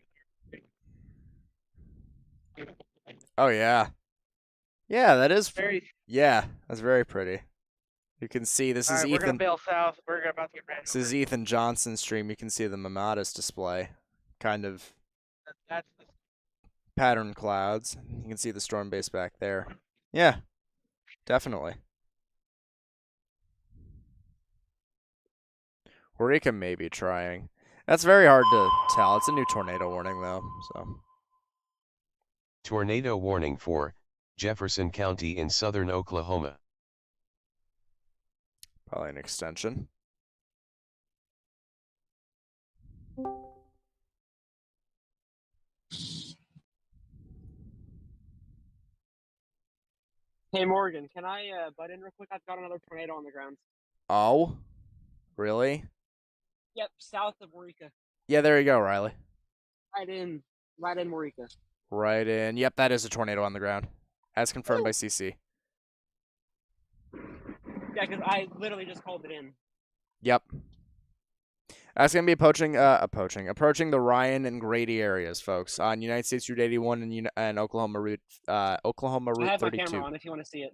Speaker 1: Oh, yeah. Yeah, that is.
Speaker 5: Very.
Speaker 1: Yeah, that's very pretty. You can see this is
Speaker 5: All right, we're gonna
Speaker 1: Ethan.
Speaker 5: bail south. We're about to get ready.
Speaker 1: This is Ethan Johnson's stream. You can see the mamatus display, kind of
Speaker 5: That's the
Speaker 1: pattern clouds. You can see the storm base back there. Yeah, definitely. Waurika may be trying. That's very hard to tell. It's a new tornado warning though, so.
Speaker 4: Tornado warning for Jefferson County in southern Oklahoma.
Speaker 1: Probably an extension.
Speaker 7: Hey Morgan, can I butt in real quick? I've got another tornado on the ground.
Speaker 1: Oh, really?
Speaker 7: Yep, south of Waurika.
Speaker 1: Yeah, there you go, Riley.
Speaker 7: Right in Waurika.
Speaker 1: Right in. Yep, that is a tornado on the ground, as confirmed by CC.
Speaker 7: Yeah, because I literally just called it in.
Speaker 1: Yep. That's going to be approaching the Ryan and Grady areas, folks, on United States Route 81 and Oklahoma Route
Speaker 7: I have my
Speaker 1: 32.
Speaker 7: camera on if you want to see it.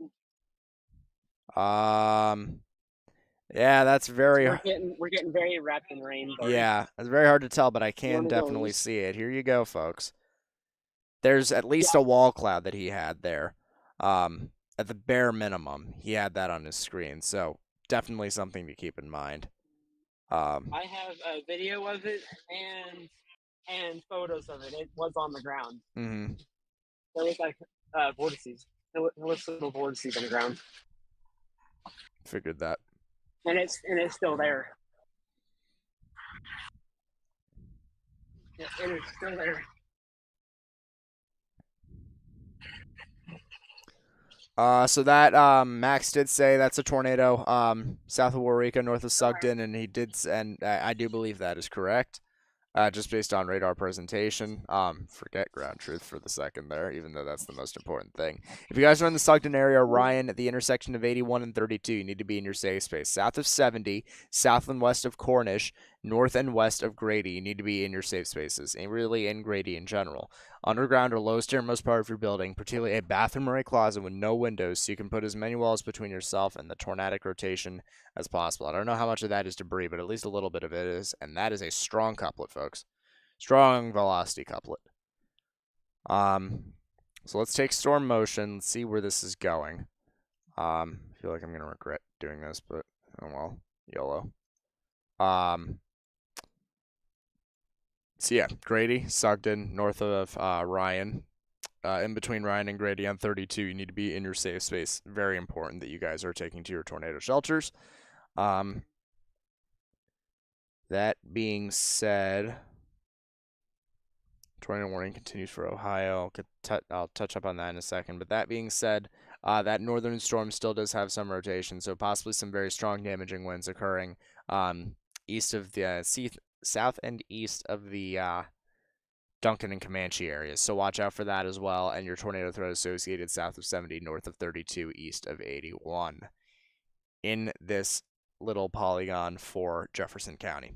Speaker 1: Yeah, that's very.
Speaker 7: We're getting very wrapped in rain. Sorry.
Speaker 1: Yeah, it's very hard to tell, but I can
Speaker 7: One of
Speaker 1: definitely
Speaker 7: those.
Speaker 1: see it. Here you go, folks. There's at least a wall cloud that he had there. At the bare minimum, he had that on his screen, so definitely something to keep in mind.
Speaker 7: I have a video of it and photos of it. It was on the ground.
Speaker 1: Mm-hmm.
Speaker 7: There was like vortices. There was little vortices on the ground.
Speaker 1: Figured that.
Speaker 7: And it's still there. It is still there.
Speaker 1: So that Max did say that's a tornado south of Waurika, north of Sugden, and he did, and I do believe that is correct. Just based on radar presentation. Forget ground truth for the second there, even though that's the most important thing. If you guys are in the Sugden area, Ryan, at the intersection of 81 and 32, you need to be in your safe space. South of 70, south and west of Cornish, north and west of Grady, you need to be in your safe spaces, and really in Grady in general. Underground or lowest innermost part of your building, particularly a bathroom or a closet with no windows, so you can put as many walls between yourself and the tornadic rotation as possible. I don't know how much of that is debris, but at least a little bit of it is, and that is a strong couplet, folks. Strong velocity couplet. So let's take storm motion. Let's see where this is going. I feel like I'm gonna regret doing this, but oh well, YOLO. So yeah, Grady, Sugden, north of Ryan. In between Ryan and Grady on 32, you need to be in your safe space. Very important that you guys are taking to your tornado shelters. That being said, tornado warning continues for Ohio. I'll touch up on that in a second. But that being said, that northern storm still does have some rotation, so possibly some very strong damaging winds occurring east of the south and east of the Duncan and Comanche areas. So watch out for that as well, and your tornado threat associated south of 70, north of 32, east of 81 in this little polygon for Jefferson County.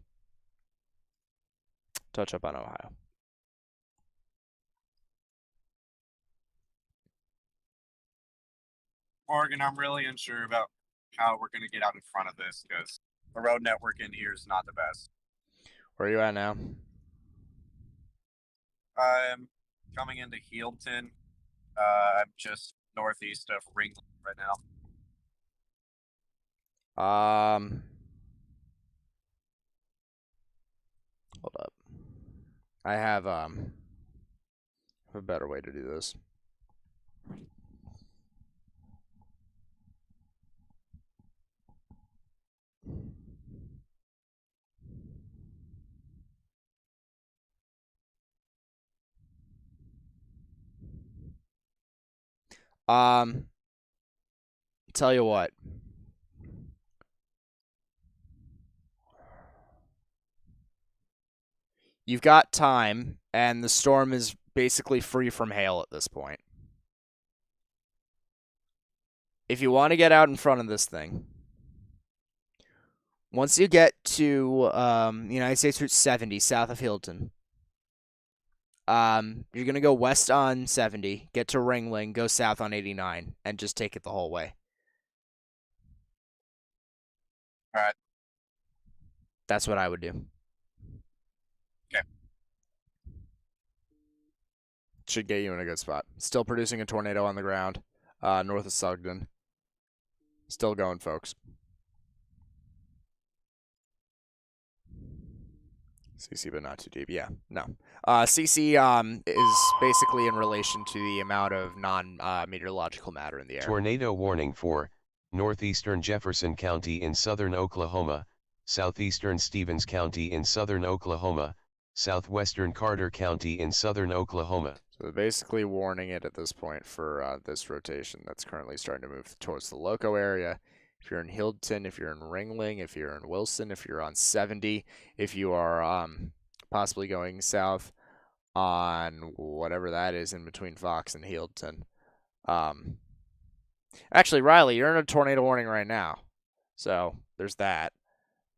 Speaker 1: Touch up on Ohio.
Speaker 8: Oregon, I'm really unsure about how we're going to get out in front of this because the road network in here is not the best.
Speaker 1: Where are you at now?
Speaker 8: I'm coming into Healdton. I'm just northeast of Ringling right now.
Speaker 1: Hold up. I have a better way to do this. Tell you what. You've got time, and the storm is basically free from hail at this point. If you want to get out in front of this thing, once you get to United States Route 70, south of Healdton, you're going to go west on 70, get to Ringling, go south on 89, and just take it the whole way.
Speaker 8: All right.
Speaker 1: That's what I would do.
Speaker 8: Okay.
Speaker 1: Should get you in a good spot. Still producing a tornado on the ground, north of Sugden. Still going, folks. CC, but not too deep. Yeah, no. CC is basically in relation to the amount of non-meteorological matter in the air.
Speaker 4: Tornado warning for northeastern Jefferson County in southern Oklahoma, southeastern Stevens County in southern Oklahoma, southwestern Carter County in southern Oklahoma.
Speaker 1: So they're basically warning it at this point for this rotation that's currently starting to move towards the Loco area. If you're in Healdton, if you're in Ringling, if you're in Wilson, if you're on 70, if you are possibly going south on whatever that is in between Fox and Healdton. Actually, Riley, you're in a tornado warning right now. So there's that.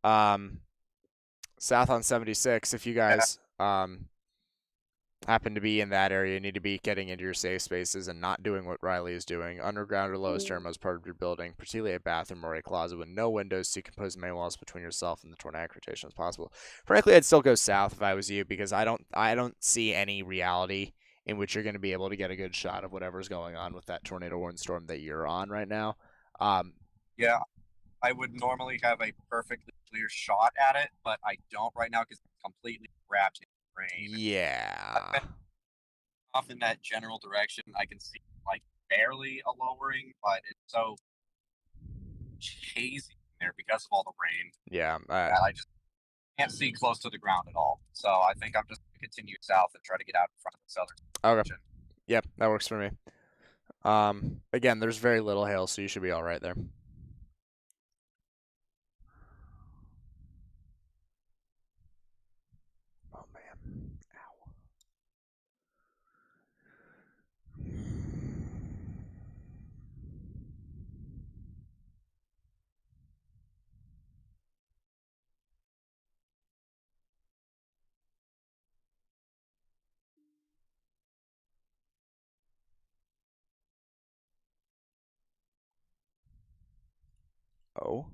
Speaker 1: South on 76, if you guys happen to be in that area, you need to be getting into your safe spaces and not doing what Riley is doing. Underground or lowest airmost part of your building, particularly a bathroom or a closet with no windows to compose main walls between yourself and the tornadic rotation as possible. Frankly, I'd still go south if I was you, because I don't see any reality in which you're going to be able to get a good shot of whatever's going on with that tornado warning storm that you're on right now.
Speaker 8: Yeah, I would normally have a perfectly clear shot at it, but I don't right now because it's completely wrapped in rain.
Speaker 1: Yeah.
Speaker 8: Off in that general direction, I can see like barely a lowering, but it's so hazy there because of all the rain.
Speaker 1: Yeah.
Speaker 8: I just can't see close to the ground at all. So I think I'm just going to continue south and try to get out in front of the southern
Speaker 1: Okay.
Speaker 8: direction.
Speaker 1: Yep, that works for me. Again, there's very little hail, so you should be all right there. Oh man. Ow. Oh.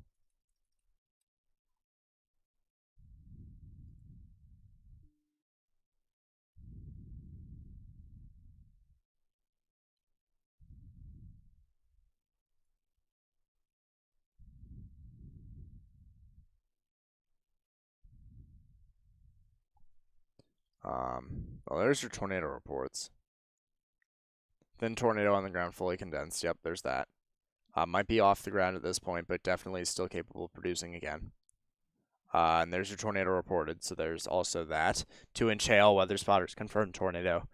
Speaker 1: Well, there's your tornado reports. Thin tornado on the ground, fully condensed. Yep, there's that. Might be off the ground at this point, but definitely still capable of producing again. And there's your tornado reported, so there's also that. 2-inch hail, weather spotters confirmed tornado.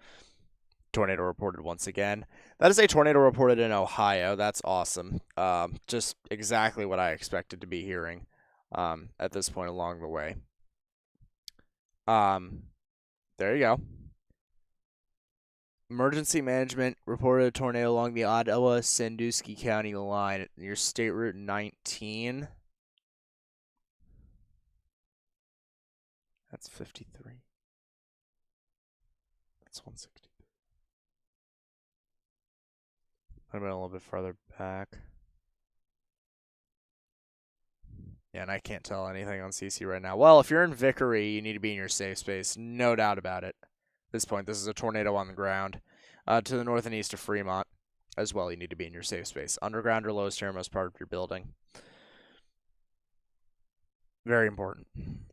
Speaker 1: Tornado reported once again. That is a tornado reported in Ohio. That's awesome. Just exactly what I expected to be hearing at this point along the way. There you go. Emergency management reported a tornado along the Ottawa-Sandusky County line near State Route 19. That's 53. That's 160. Might have been a little bit farther back. Yeah, and I can't tell anything on CC right now. Well, if you're in Vickery, you need to be in your safe space. No doubt about it. At this point, this is a tornado on the ground. To the north and east of Fremont as well, you need to be in your safe space. Underground or lowest airmost part of your building. Very important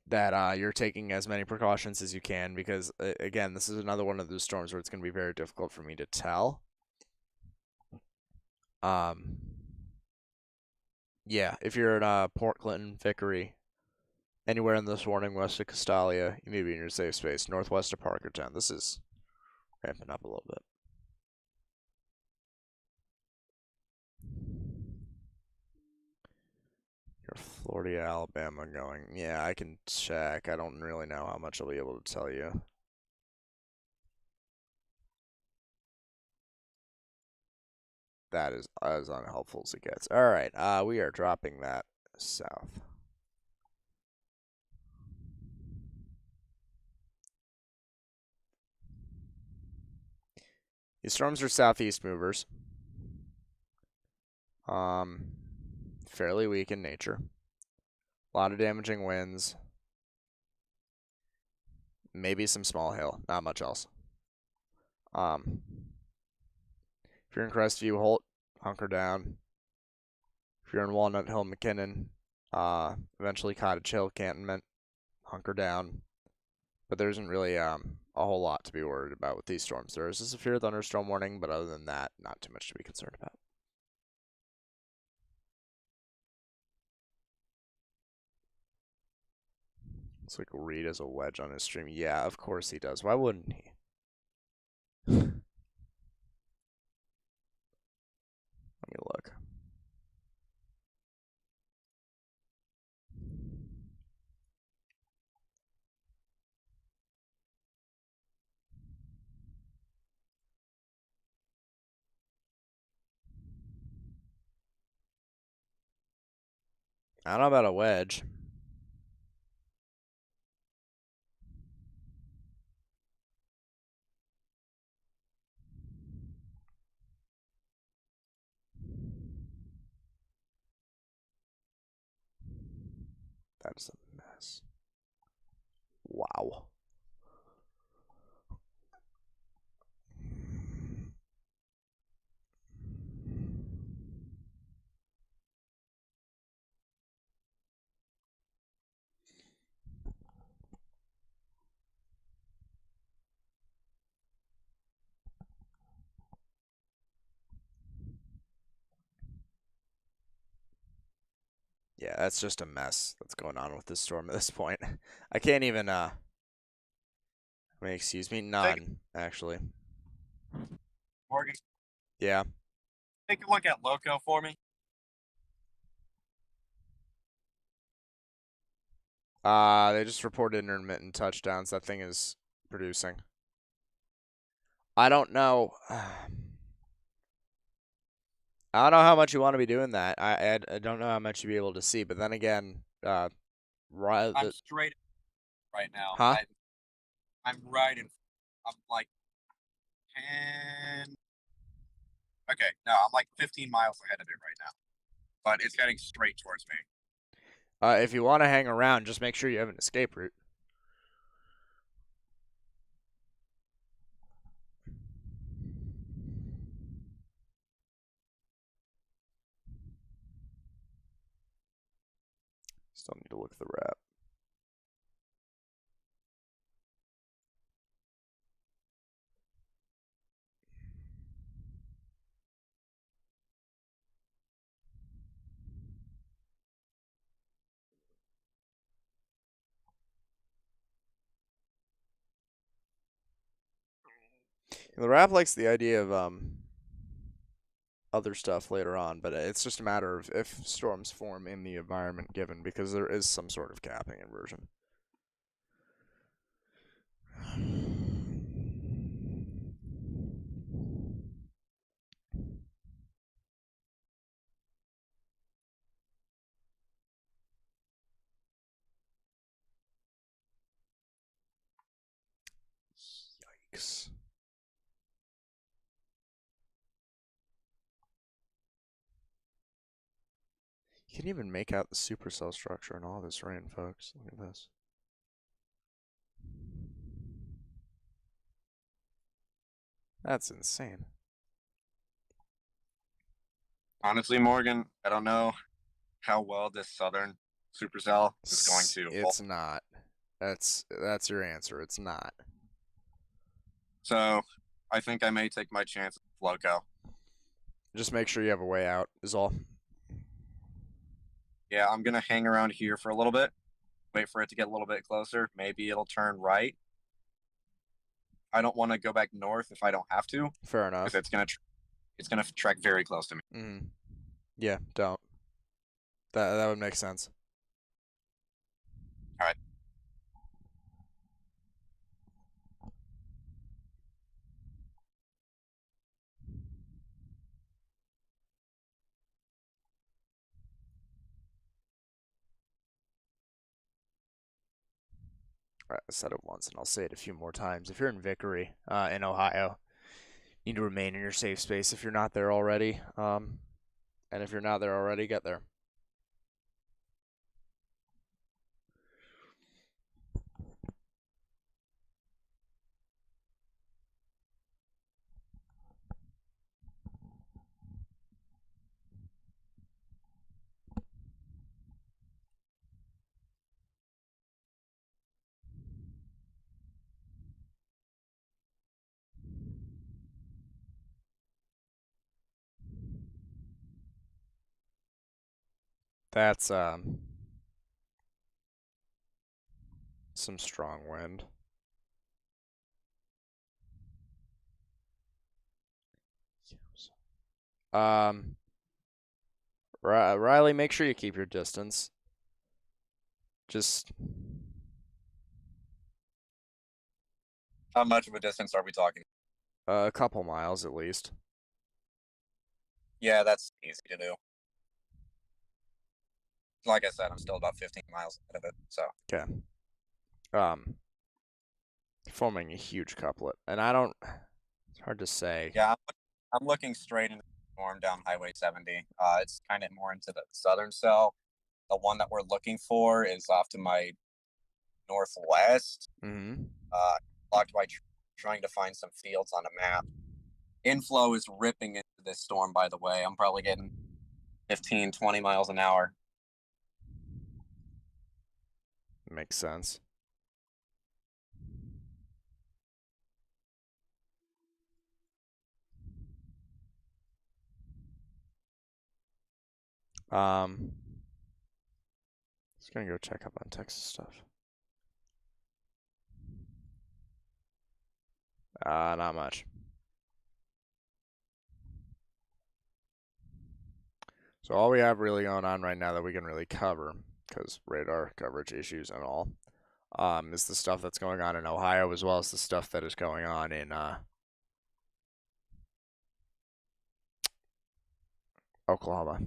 Speaker 1: that you're taking as many precautions as you can, because, again, this is another one of those storms where it's going to be very difficult for me to tell. Yeah, if you're in Port Clinton, Vickery, anywhere in this warning west of Castalia, you need to be in your safe space. Northwest of Parkertown. This is ramping up a little bit. You're Florida, Alabama going. Yeah, I can check. I don't really know how much I'll be able to tell you. That is as unhelpful as it gets. All right, we are dropping that south. These storms are southeast movers. Fairly weak in nature. A lot of damaging winds. Maybe some small hail. Not much else. If you're in Crestview, Holt, hunker down. If you're in Walnut Hill, McKinnon, eventually Cottage Hill, Cantonment, hunker down. But there isn't really a whole lot to be worried about with these storms. There is a severe thunderstorm warning, but other than that, not too much to be concerned about. Looks like Reed has a wedge on his stream. Yeah, of course he does. Why wouldn't he? Let me look. I don't know about a wedge. That is a mess. Wow. Yeah, that's just a mess that's going on with this storm at this point. I can't even, I mean, excuse me, none, actually.
Speaker 8: Morgan,
Speaker 1: Yeah.
Speaker 8: take a look at Loco for me.
Speaker 1: They just reported intermittent touchdowns. That thing is producing. I don't know. I don't know how much you want to be doing that. I don't know how much you'll be able to see. But then again,
Speaker 8: I'm straight right now.
Speaker 1: Huh?
Speaker 8: I'm right in. I'm like 10. Okay, no, I'm like 15 miles ahead of it right now. But it's heading straight towards me.
Speaker 1: If you want to hang around, just make sure you have an escape route. Still need to look at the wrap. The wrap likes the idea of other stuff later on, but it's just a matter of if storms form in the environment given, because there is some sort of capping inversion. Yikes. You can even make out the supercell structure in all this rain, folks. Look at this. That's insane.
Speaker 8: Honestly, Morgan, I don't know how well this southern supercell is going to hold.
Speaker 1: It's not. That's your answer. It's not.
Speaker 8: So I think I may take my chance with Loco.
Speaker 1: Just make sure you have a way out, is all.
Speaker 8: Yeah, I'm going to hang around here for a little bit. Wait for it to get a little bit closer. Maybe it'll turn right. I don't want to go back north if I don't have to.
Speaker 1: Fair enough.
Speaker 8: Because it's gonna track very close to me.
Speaker 1: Yeah, don't. That would make sense.
Speaker 8: All right.
Speaker 1: Alright, I said it once, and I'll say it a few more times. If you're in Vickery, in Ohio, you need to remain in your safe space if you're not there already. And if you're not there already, get there. That's some strong wind. Riley, make sure you keep your distance. Just
Speaker 8: How much of a distance are we talking?
Speaker 1: a couple miles at least.
Speaker 8: Yeah, that's easy to do. Like I said, I'm still about 15 miles ahead of it. So
Speaker 1: Okay. Forming a huge couplet, and it's hard to say.
Speaker 8: yeah, I'm looking straight into the storm down Highway 70. It's kind of more into the southern cell. The one that we're looking for is off to my northwest.
Speaker 1: Mm-hmm.
Speaker 8: Blocked by trying to find some fields on a map. Inflow is ripping into this storm, by the way. I'm probably getting 15, 20 miles an hour.
Speaker 1: Makes sense. Just gonna go check up on Texas stuff. Not much. So all we have really going on right now that we can really cover, because radar coverage issues and all, is the stuff that's going on in Ohio, as well as the stuff that is going on in Oklahoma.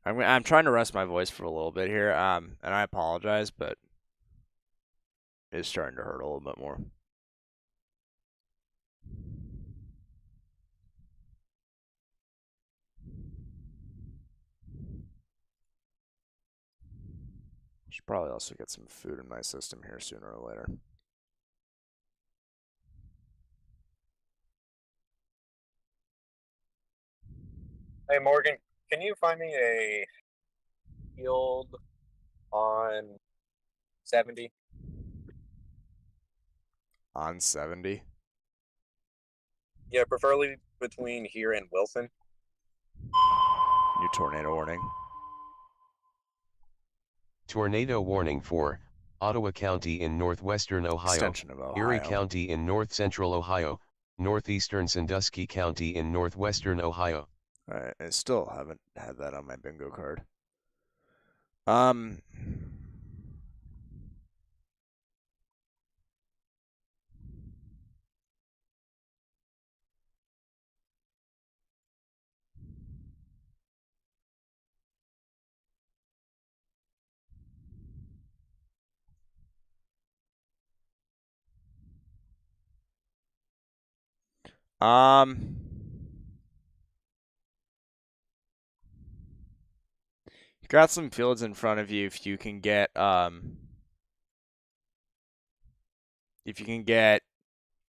Speaker 1: I'm trying to rest my voice for a little bit here, and I apologize, but it's starting to hurt a little bit more. Should probably also get some food in my system here sooner or later.
Speaker 8: Hey, Morgan, can you find me a field on 70?
Speaker 1: On 70?
Speaker 8: Yeah, preferably between here and Wilson.
Speaker 1: New tornado warning.
Speaker 4: Tornado warning for Ottawa County in northwestern Ohio,
Speaker 1: Extension of Ohio.
Speaker 4: Erie County in north-central Ohio, northeastern Sandusky County in northwestern Ohio.
Speaker 1: I still haven't had that on my bingo card. You've got some fields in front of you. If you can get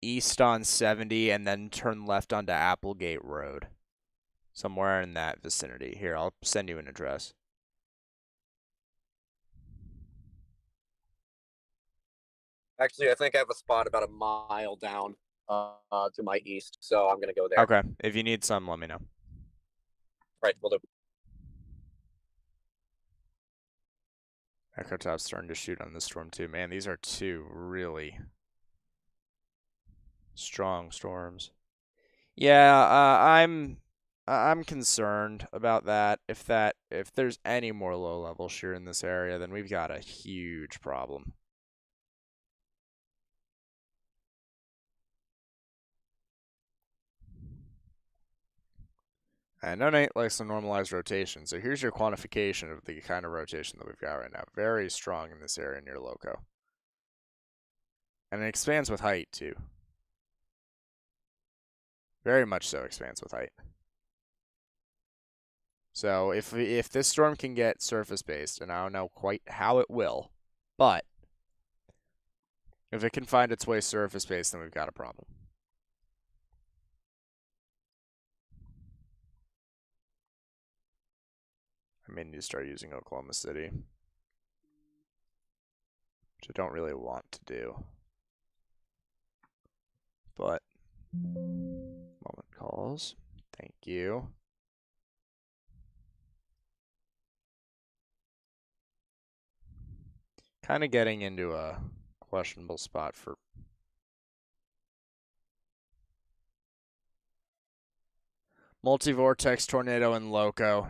Speaker 1: east on 70 and then turn left onto Applegate Road, somewhere in that vicinity. Here, I'll send you an address.
Speaker 8: Actually, I think I have a spot about a mile down to my east, so I'm going to go there.
Speaker 1: Okay. If you need some, let me know.
Speaker 8: Right, we'll do.
Speaker 1: Echo Top's starting to shoot on this storm too. Man, these are two really strong storms. Yeah, I'm concerned about that. If there's any more low-level shear in this area, then we've got a huge problem. I know Nate likes the normalized rotation, so here's your quantification of the kind of rotation that we've got right now. Very strong in this area near Loco. And it expands with height, too. Very much so expands with height. So if this storm can get surface-based, and I don't know quite how it will, but if it can find its way surface-based, then we've got a problem. I may need to start using Oklahoma City, which I don't really want to do. But, moment calls. Thank you. Kind of getting into a questionable spot for multi-vortex tornado and Loco.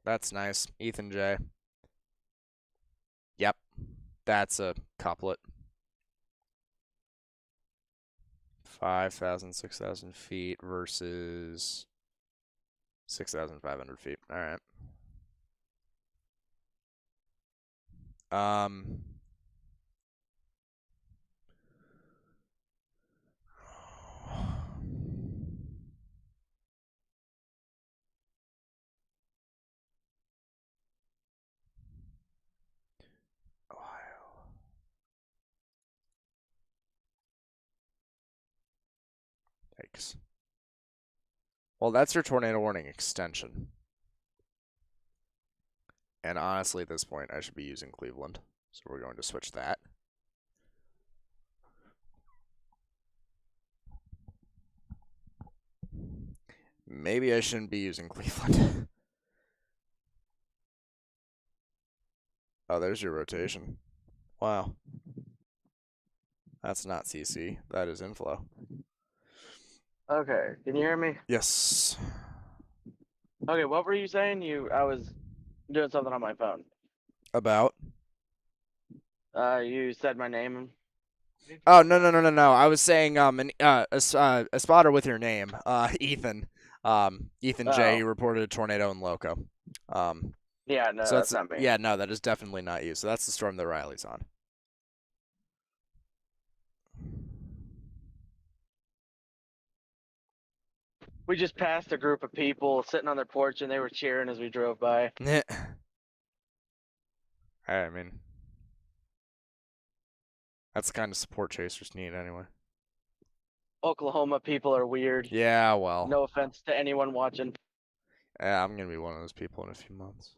Speaker 1: That's nice. Ethan J. Yep. That's a couplet. 5,000, 6,000 feet versus 6,500 feet. All right. Phoenix. Well, that's your tornado warning extension. And honestly, at this point, I should be using Cleveland. So we're going to switch that. Maybe I shouldn't be using Cleveland. Oh, there's your rotation. Wow. That's not CC. That is inflow.
Speaker 5: Okay, can you hear me?
Speaker 1: Yes.
Speaker 5: Okay, what were you saying? I was doing something on my phone.
Speaker 1: About?
Speaker 5: You said my name.
Speaker 1: Oh, no. I was saying a spotter with your name, Ethan. Ethan J. He reported a tornado in Loco.
Speaker 5: Yeah, no,
Speaker 1: so
Speaker 5: that's not me.
Speaker 1: Yeah, no, that is definitely not you. So that's the storm that Riley's on.
Speaker 5: We just passed a group of people sitting on their porch, and they were cheering as we drove by.
Speaker 1: I mean, that's the kind of support chasers need anyway.
Speaker 5: Oklahoma people are weird.
Speaker 1: Yeah, well.
Speaker 5: No offense to anyone watching.
Speaker 1: Yeah, I'm going to be one of those people in a few months.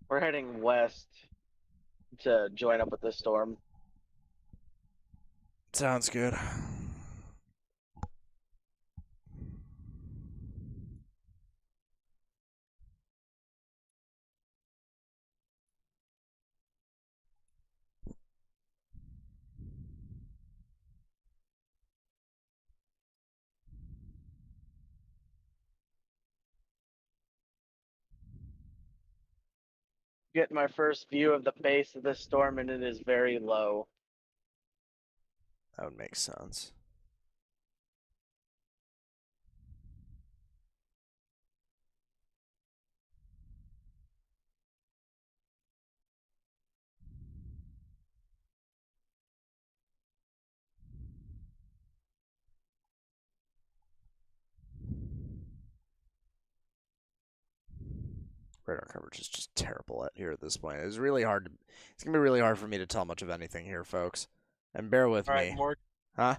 Speaker 5: We're heading west to join up with this storm.
Speaker 1: Sounds good.
Speaker 5: Get my first view of the base of this storm, and it is very low.
Speaker 1: That would make sense. Radar coverage is just terrible here at this point. It's really hard to. It's gonna be really hard for me to tell much of anything here, folks. And bear with me.
Speaker 8: Mark.
Speaker 1: Huh?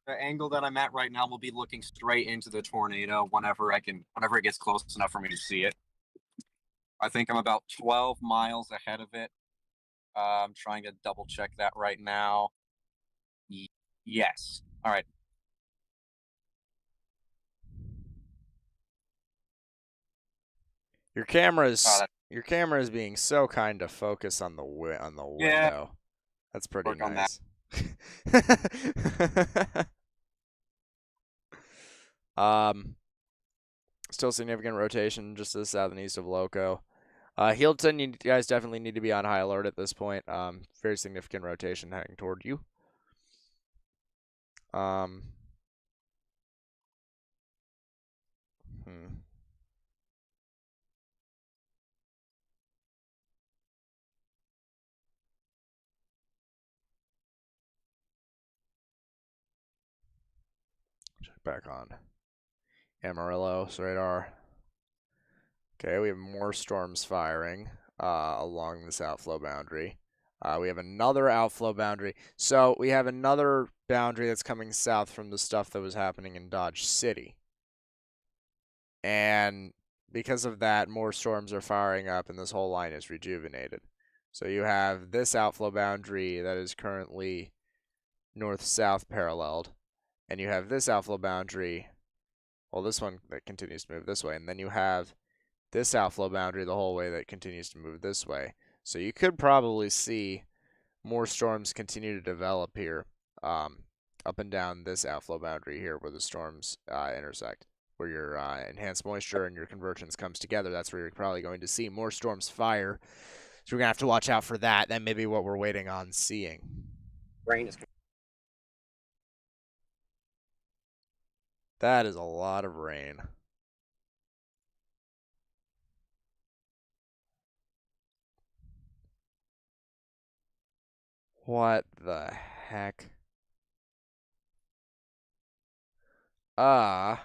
Speaker 8: The angle that I'm at right now will be looking straight into the tornado whenever it gets close enough for me to see it. I think I'm about 12 miles ahead of it. I'm trying to double check that right now. Yes. All right.
Speaker 1: Your camera is being so kind to focus on the window.
Speaker 8: Yeah.
Speaker 1: That's pretty
Speaker 8: Work on
Speaker 1: nice. Still significant rotation just to the south and east of Loco. Healdton, you guys definitely need to be on high alert at this point. Very significant rotation heading toward you. Check back on Amarillo's radar. Okay, we have more storms firing along this outflow boundary. We have another outflow boundary. So we have another boundary that's coming south from the stuff that was happening in Dodge City. And because of that, more storms are firing up and this whole line is rejuvenated. So you have this outflow boundary that is currently north-south paralleled. And you have this outflow boundary, well, this one that continues to move this way. And then you have this outflow boundary the whole way that continues to move this way. So you could probably see more storms continue to develop here, up and down this outflow boundary here where the storms intersect, where your enhanced moisture and your convergence comes together. That's where you're probably going to see more storms fire. So we're going to have to watch out for that. That may be what we're waiting on seeing.
Speaker 8: Rain is.
Speaker 1: That is a lot of rain. What the heck? That's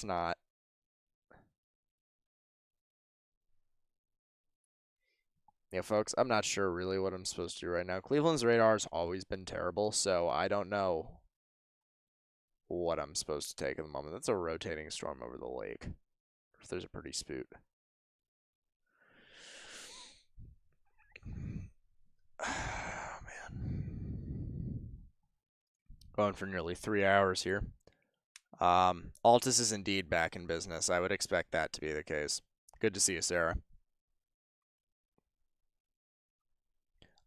Speaker 1: not. Yeah, folks, I'm not sure really what I'm supposed to do right now. Cleveland's radar has always been terrible, so I don't know what I'm supposed to take at the moment. That's a rotating storm over the lake. If there's a pretty spoot. Oh, man. Going for nearly 3 hours here. Altus is indeed back in business. I would expect that to be the case. Good to see you, Sarah.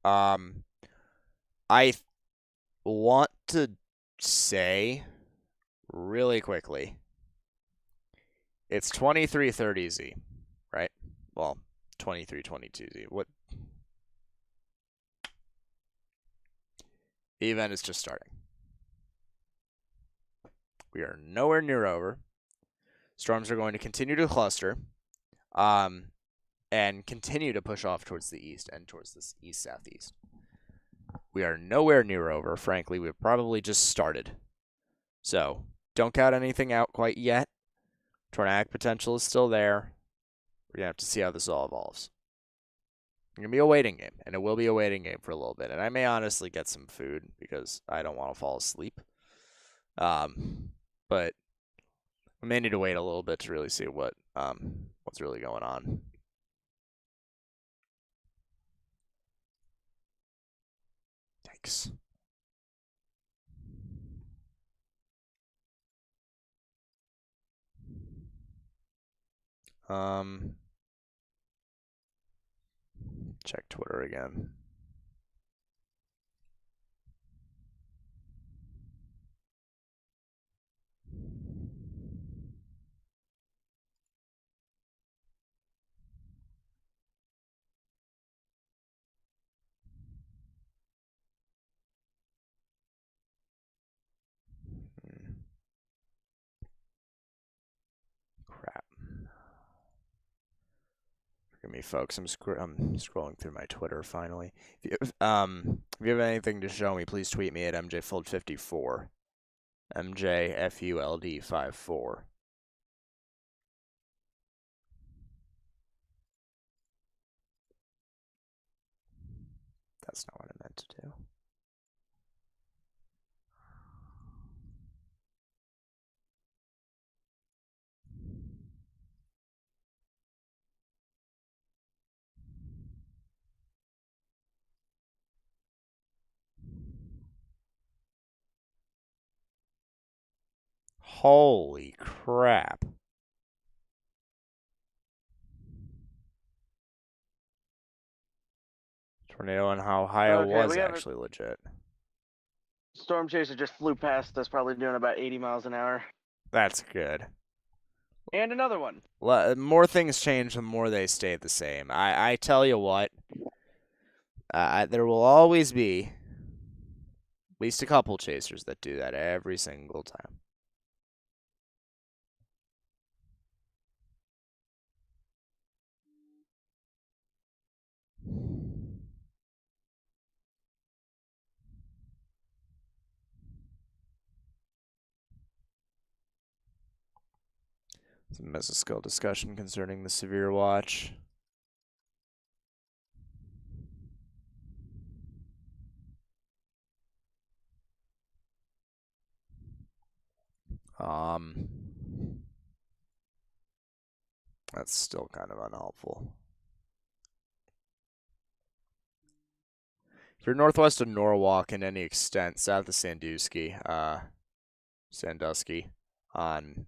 Speaker 1: I want to say really quickly, it's 2330Z, right? Well, 2322Z. What? The event is just starting. We are nowhere near over. Storms are going to continue to cluster, and continue to push off towards the east and towards this east-southeast. We are nowhere near over. Frankly, we've probably just started. So, don't count anything out quite yet. Tornadic potential is still there. We're going to have to see how this all evolves. It's going to be a waiting game, and it will be a waiting game for a little bit. And I may honestly get some food because I don't want to fall asleep. But we may need to wait a little bit to really see what's really going on. Yikes. Check Twitter again. Crap. Forgive me, folks. I'm scrolling through my Twitter finally. If you have anything to show me, please tweet me at MJFold54. MJFULD54. That's not what I meant to do. Holy crap. Tornado in Ohio was actually legit.
Speaker 5: Storm chaser just flew past us, probably doing about 80 miles an hour.
Speaker 1: That's good.
Speaker 5: And another one.
Speaker 1: More things change, the more they stay the same. I tell you what, there will always be at least a couple chasers that do that every single time. Some mesoscale discussion concerning the severe watch. That's still kind of unhelpful. If you're northwest of Norwalk in any extent, south of Sandusky, on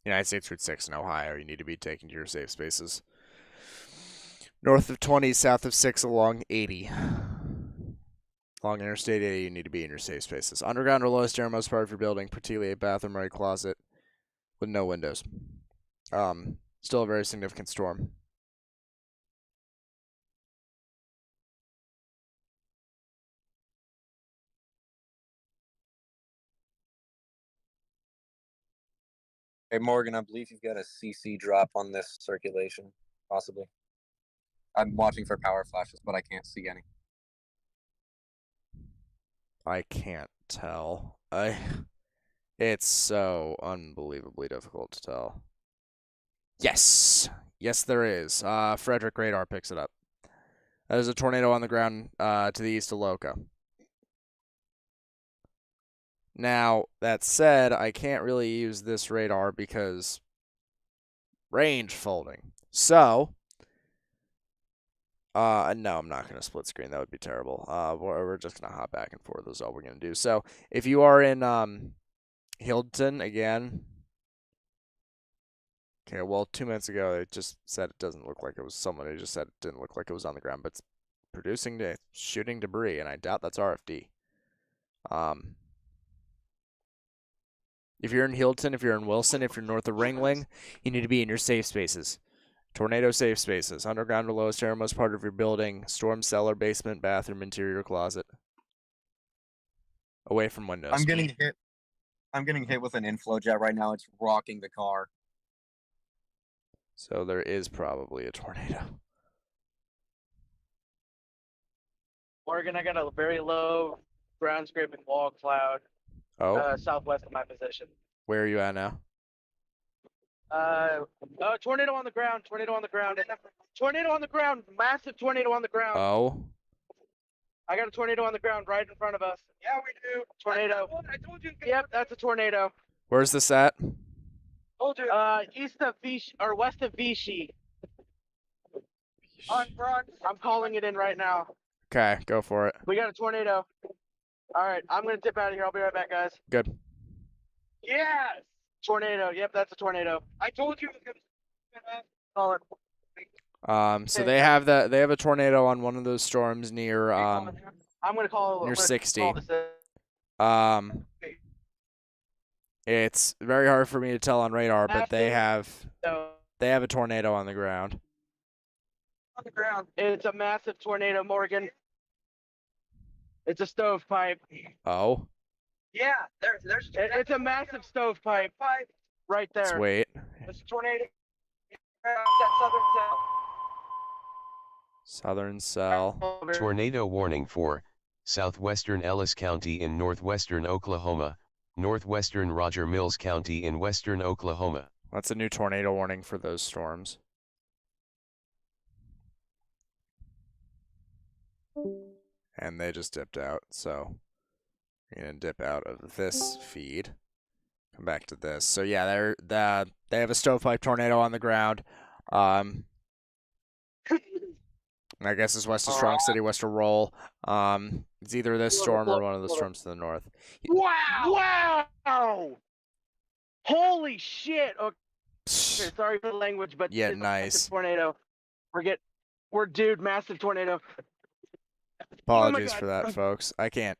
Speaker 1: United States Route 6 in Ohio, you need to be taken to your safe spaces. North of 20, south of 6 along 80. Along Interstate 80, you need to be in your safe spaces. Underground or lowest airmost part of your building, particularly a bathroom or a closet with no windows. Still a very significant storm.
Speaker 8: Hey, Morgan, I believe you've got a CC drop on this circulation, possibly. I'm watching for power flashes, but I can't see any.
Speaker 1: I can't tell. It's so unbelievably difficult to tell. Yes! Yes, there is. Frederick Radar picks it up. There's a tornado on the ground to the east of Loca. Now, that said, I can't really use this radar because range folding. So, no, I'm not going to split screen. That would be terrible. We're just going to hop back and forth. That's all we're going to do. So, if you are in Hilton, again. Okay, well, 2 minutes ago, it just said it doesn't look like it was someone. It just said it didn't look like it was on the ground, but it's producing, shooting debris, and I doubt that's RFD. If you're in Hilton, if you're in Wilson, if you're north of Ringling, you need to be in your safe spaces. Tornado safe spaces. Underground or lowest airmost part of your building. Storm cellar, basement, bathroom, interior closet. Away from windows.
Speaker 9: I'm getting hit with an inflow jet right now. It's rocking the car.
Speaker 1: So there is probably a tornado.
Speaker 5: Morgan, I got a very low ground scraping wall cloud southwest of my position.
Speaker 1: Where are you at now?
Speaker 5: Tornado on the ground. Tornado on the ground. Tornado on the ground. Massive tornado on the ground.
Speaker 1: Oh.
Speaker 5: I got a tornado on the ground right in front of us. Yeah, we do. Tornado. I told you. Yep, that's a tornado.
Speaker 1: Where's this at?
Speaker 5: Told you. East of Vichy or west of Vichy. On front. I'm calling it in right now.
Speaker 1: Okay, go for it.
Speaker 5: We got a tornado. All right, I'm gonna dip out of here. I'll be right back, guys.
Speaker 1: Good.
Speaker 5: Yes. Tornado. Yep, that's a tornado. I told you it was gonna call it.
Speaker 1: So they have a tornado on one of those storms near
Speaker 5: I'm gonna call
Speaker 1: near 60.
Speaker 5: Call this
Speaker 1: It's very hard for me to tell on radar, but they have a tornado on the ground.
Speaker 5: On the ground. It's a massive tornado, Morgan. It's a stovepipe.
Speaker 1: Oh.
Speaker 5: Yeah, there's. It's a massive stovepipe. Right there.
Speaker 1: Let's wait.
Speaker 5: It's a tornado. Southern
Speaker 1: Southern cell.
Speaker 4: Tornado warning for southwestern Ellis County in northwestern Oklahoma, northwestern Roger Mills County in western Oklahoma.
Speaker 1: That's a new tornado warning for those storms. And they just dipped out, so we're gonna dip out of this feed. Come back to this. So yeah, they have a stovepipe tornado on the ground. I guess it's west of Strong City, west of Roll. It's either this storm or one of the storms to the north.
Speaker 5: Wow! Wow! Holy shit! Okay, sorry for the language, but
Speaker 1: yeah,
Speaker 5: it's
Speaker 1: nice.
Speaker 5: A tornado. We're massive tornado.
Speaker 1: Apologies for that, folks. I can't.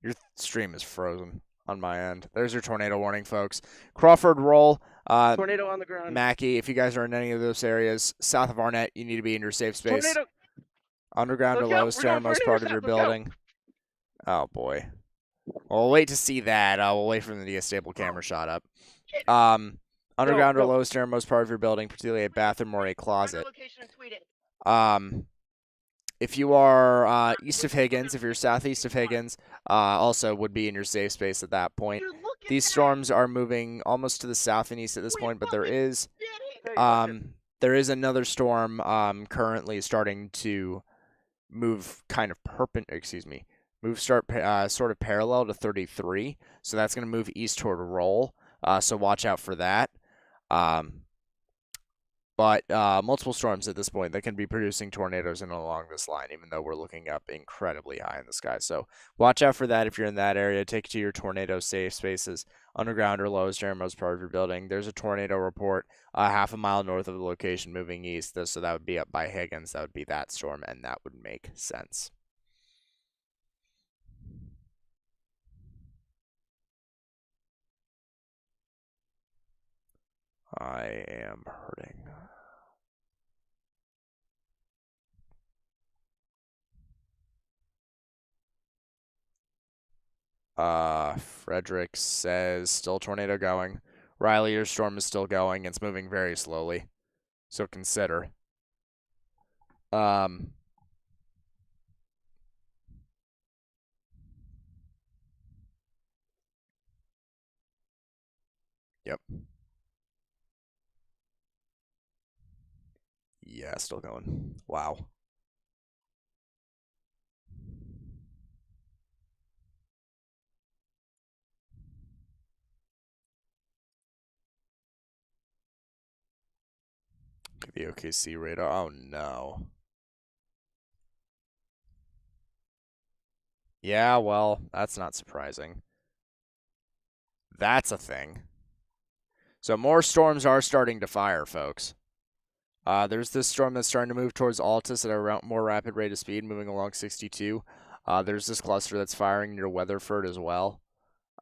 Speaker 1: Your stream is frozen on my end. There's your tornado warning, folks. Crawford, Roll.
Speaker 5: Tornado on the ground.
Speaker 1: Mackey, if you guys are in any of those areas, south of Arnett, you need to be in your safe space.
Speaker 5: Tornado.
Speaker 1: Underground or lowest most part of your building. Oh, boy. Well, we'll wait to see that. We'll wait for them to get a stable camera shot up. Underground or lowest most part of your building, particularly a bathroom or a closet. If you are east of Higgins, if you're southeast of Higgins, also would be in your safe space at that point. These storms are moving almost to the south and east at this point, but there is another storm currently starting to move kind of sort of parallel to 33. So that's going to move east toward Roll. So watch out for that. But multiple storms at this point that can be producing tornadoes in and along this line, even though we're looking up incredibly high in the sky. So watch out for that if you're in that area. Take it to your tornado safe spaces, underground or lowest airmost part of your building. There's a tornado report half a mile north of the location moving east. So that would be up by Higgins. That would be that storm, and that would make sense. I am hurting. Frederick says still tornado going. Riley, your storm is still going. It's moving very slowly. So consider. Yep. Yeah, still going. Wow. The OKC radar. Oh no. Yeah, well, that's not surprising. That's a thing. So more storms are starting to fire, folks. There's this storm that's starting to move towards Altus at a more rapid rate of speed, moving along 62. There's this cluster that's firing near Weatherford as well.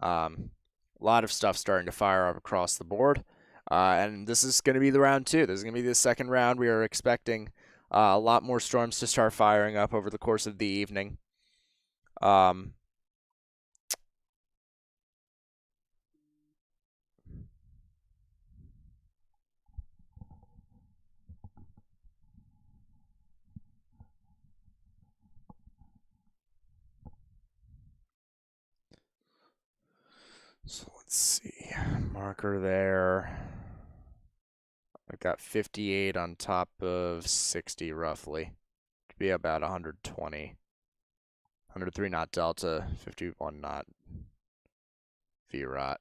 Speaker 1: A lot of stuff starting to fire up across the board. And this is going to be the round 2. This is going to be the second round. We are expecting a lot more storms to start firing up over the course of the evening. So let's see. Marker there. I've got 58 on top of 60 roughly. Could be about 120. 103 knot delta, 51 knot VROT.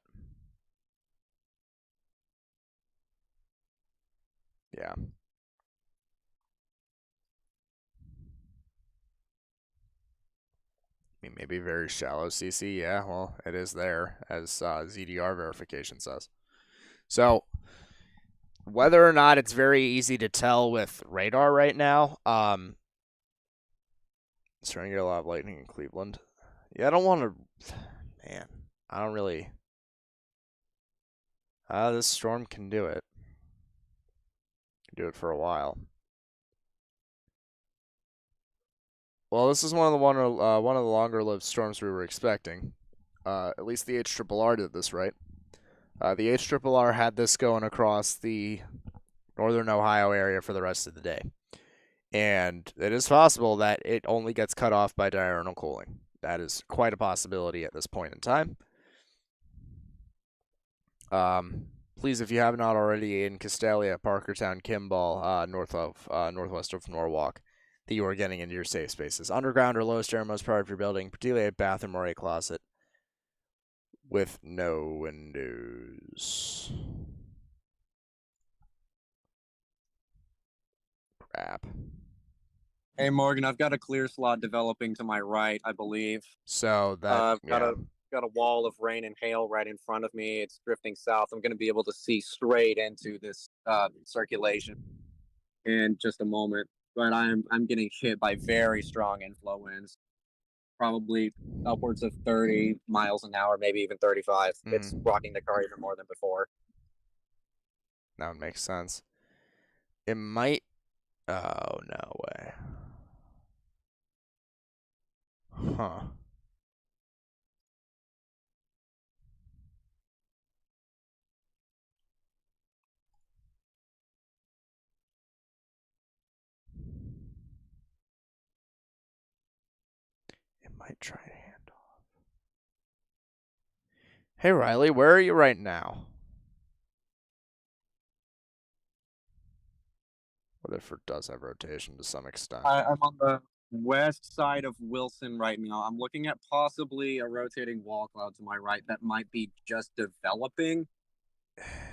Speaker 1: Yeah. I mean, maybe very shallow CC. Yeah, well, it is there, as ZDR verification says. So, whether or not it's very easy to tell with radar right now, starting to get a lot of lightning in Cleveland. Yeah, I don't want to, man, I don't really, this storm can do it. Can do it for a while. Well, this is one of the longer-lived storms we were expecting. At least the HRRR did this right. The HRRR had this going across the northern Ohio area for the rest of the day. And it is possible that it only gets cut off by diurnal cooling. That is quite a possibility at this point in time. Please, if you have not already, in Castalia, Parkertown, Kimball, northwest of Norwalk, that you are getting into your safe spaces. Underground or lowest airmost part of your building, particularly a bathroom or a closet with no windows. Crap.
Speaker 9: Hey Morgan, I've got a clear slot developing to my right, I believe.
Speaker 1: So that
Speaker 8: I've got a wall of rain and hail right in front of me. It's drifting south. I'm going to be able to see straight into this circulation in just a moment. But I'm getting hit by very strong inflow winds, probably upwards of 30 miles an hour, maybe even 35. It's rocking the car even more than before.
Speaker 1: That would make sense. It might. Oh, no way. Huh. It might try to hand off. Hey, Riley, where are you right now? Weatherford does have rotation to some extent.
Speaker 9: I'm on the west side of Wilson right now. I'm looking at possibly a rotating wall cloud to my right that might be just developing.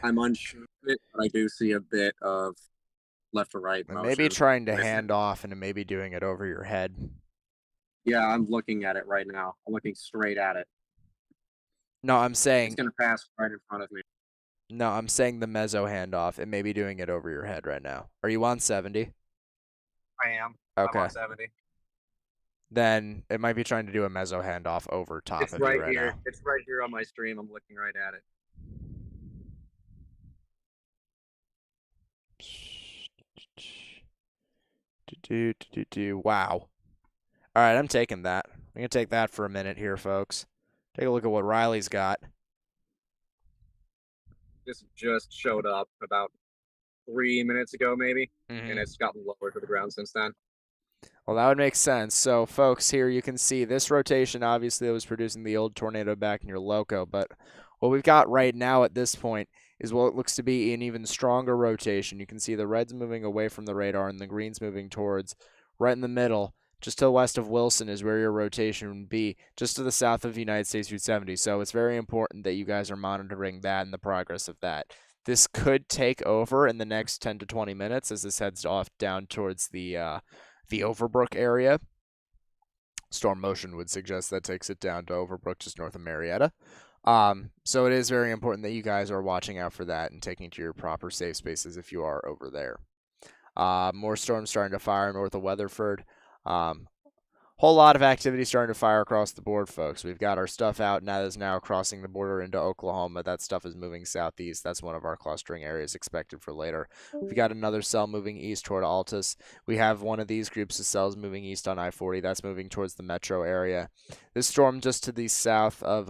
Speaker 9: I'm unsure of it, but I do see a bit of left to right motion.
Speaker 1: Maybe trying to hand off and maybe doing it over your head.
Speaker 9: Yeah, I'm looking at it right now. I'm looking straight at it.
Speaker 1: No, I'm saying...
Speaker 9: It's going to pass right in front of me.
Speaker 1: No, I'm saying the meso handoff and maybe doing it over your head right now. Are you on 70?
Speaker 8: I am.
Speaker 1: Okay.
Speaker 8: I'm on 70.
Speaker 1: Then it might be trying to do a meso handoff over top of
Speaker 8: right
Speaker 1: you right
Speaker 8: here.
Speaker 1: now.
Speaker 8: It's right here on my stream. I'm looking right at
Speaker 1: it. Wow. All right, I'm taking that. I'm going to take that for a minute here, folks. Take a look at what Riley's got.
Speaker 8: This just showed up about 3 minutes ago, maybe, and it's gotten lower to the ground since then.
Speaker 1: Well, that would make sense. So, folks, here you can see this rotation, obviously, that was producing the old tornado back in your loco, but what we've got right now at this point is what looks to be an even stronger rotation. You can see the reds moving away from the radar and the greens moving towards right in the middle. Just to the west of Wilson is where your rotation would be, just to the south of United States Route 70. So it's very important that you guys are monitoring that and the progress of that. This could take over in the next 10 to 20 minutes as this heads off down towards the Overbrook area. Storm motion would suggest that takes it down to Overbrook, just north of Marietta. So it is very important that you guys are watching out for that and taking to your proper safe spaces if you are over there. More storms starting to fire north of Weatherford. Whole lot of activity starting to fire across the board, folks. We've got our stuff out now that's now crossing the border into Oklahoma. That stuff is moving southeast. That's one of our clustering areas expected for later. We've got another cell moving east toward Altus. We have one of these groups of cells moving east on I-40. That's moving towards the metro area. This storm just to the south of,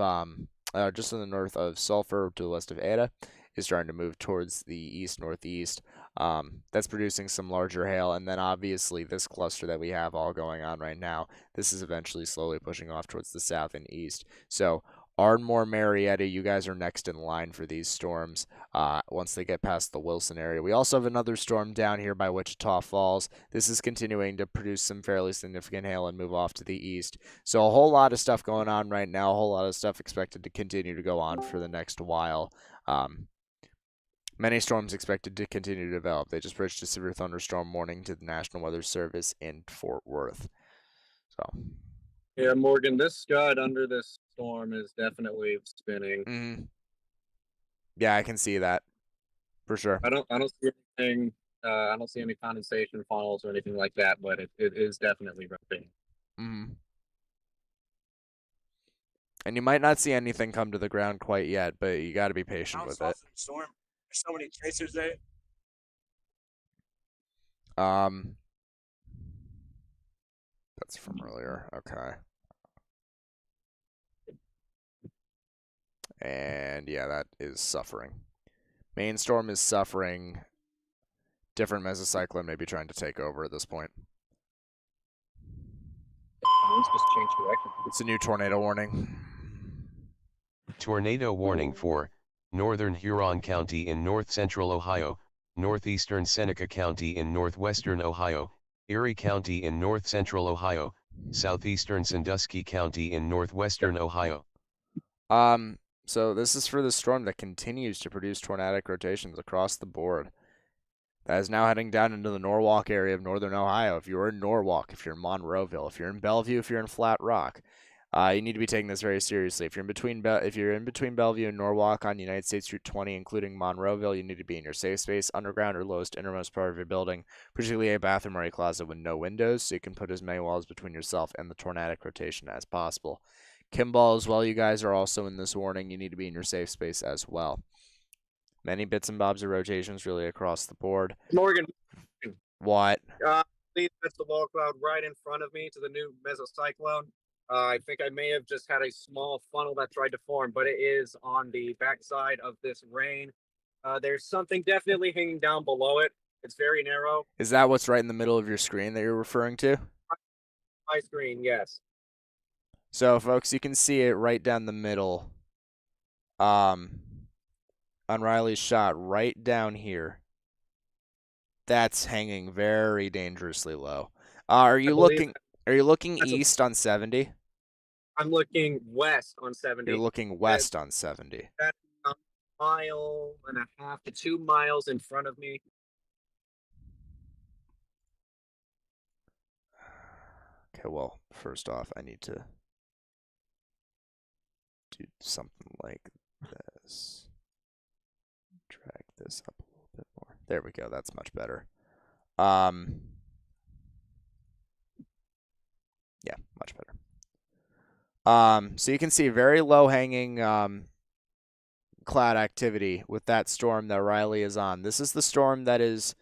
Speaker 1: just in the north of Sulphur to the west of Ada is starting to move towards the east-northeast. That's producing some larger hail, and then obviously this cluster that we have all going on right now, this is eventually slowly pushing off towards the south and east. So Ardmore, Marietta, you guys are next in line for these storms once they get past the Wilson area. We also have another storm down here by Wichita Falls. This is continuing to produce some fairly significant hail and move off to the east. So a whole lot of stuff going on right now, a whole lot of stuff expected to continue to go on for the next while. Many storms expected to continue to develop. They just bridged a severe thunderstorm warning to the National Weather Service in Fort Worth. So,
Speaker 9: yeah, Morgan, this scud under this storm is definitely spinning.
Speaker 1: Yeah, I can see that for sure.
Speaker 9: I don't see anything. I don't see any condensation funnels or anything like that, but it is definitely rotating.
Speaker 1: And you might not see anything come to the ground quite yet, but you got to be patient with it.
Speaker 2: Storm. There's so many tracers there.
Speaker 1: That's from earlier. Okay. And yeah, that is suffering. Main storm is suffering. Different mesocyclone may be trying to take over at this point.
Speaker 9: Just change direction.
Speaker 1: It's a new tornado warning.
Speaker 4: Tornado warning for Northern Huron County in north-central Ohio, northeastern Seneca County in northwestern Ohio, Erie County in north-central Ohio, southeastern Sandusky County in northwestern Ohio.
Speaker 1: So this is for the storm that continues to produce tornadic rotations across the board. That is now heading down into the Norwalk area of northern Ohio. If you're in Norwalk, if you're in Monroeville, if you're in Bellevue, if you're in Flat Rock, you need to be taking this very seriously. If you're in between Bellevue and Norwalk on United States Route 20, including Monroeville, you need to be in your safe space, underground or lowest innermost part of your building, particularly a bathroom or a closet with no windows, so you can put as many walls between yourself and the tornadic rotation as possible. Kimball as well, you guys are also in this warning. You need to be in your safe space as well. Many bits and bobs of rotations really across the board.
Speaker 8: Morgan.
Speaker 1: What?
Speaker 8: I believe that's the wall cloud right in front of me to the new mesocyclone. I think I may have just had a small funnel that tried to form, but it is on the backside of this rain. There's something definitely hanging down below it. It's very narrow.
Speaker 1: Is that what's right in the middle of your screen that you're referring to?
Speaker 8: My screen, yes.
Speaker 1: So, folks, you can see it right down the middle. On Riley's shot, right down here. That's hanging very dangerously low. Are you looking east on 70?
Speaker 8: I'm looking west on 70.
Speaker 1: You're looking west on 70.
Speaker 8: That's a mile and a half to 2 miles in front of me.
Speaker 1: Okay, well, first off, I need to do something like this. Drag this up a little bit more. There we go. That's much better. Yeah, much better. So you can see very low-hanging cloud activity with that storm that Riley is on. This is the storm that is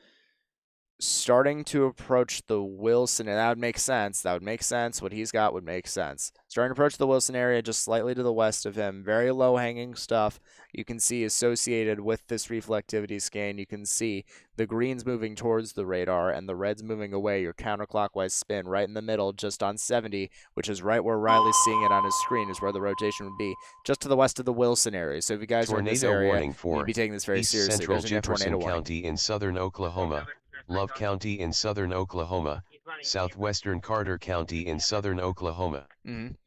Speaker 1: starting to approach the Wilson, and that would make sense. That would make sense. What he's got would make sense. Starting to approach the Wilson area just slightly to the west of him. Very low-hanging stuff. You can see associated with this reflectivity scan, you can see the greens moving towards the radar and the reds moving away. Your counterclockwise spin right in the middle, just on 70, which is right where Riley's seeing it on his screen, is where the rotation would be, just to the west of the Wilson area. So if you guys are in this area, you need to be taking this very
Speaker 4: East
Speaker 1: seriously.
Speaker 4: Central
Speaker 1: There's a new
Speaker 4: Jefferson
Speaker 1: tornado warning.
Speaker 4: County in southern Oklahoma, Love County in southern Oklahoma, southwestern Carter County in southern Oklahoma.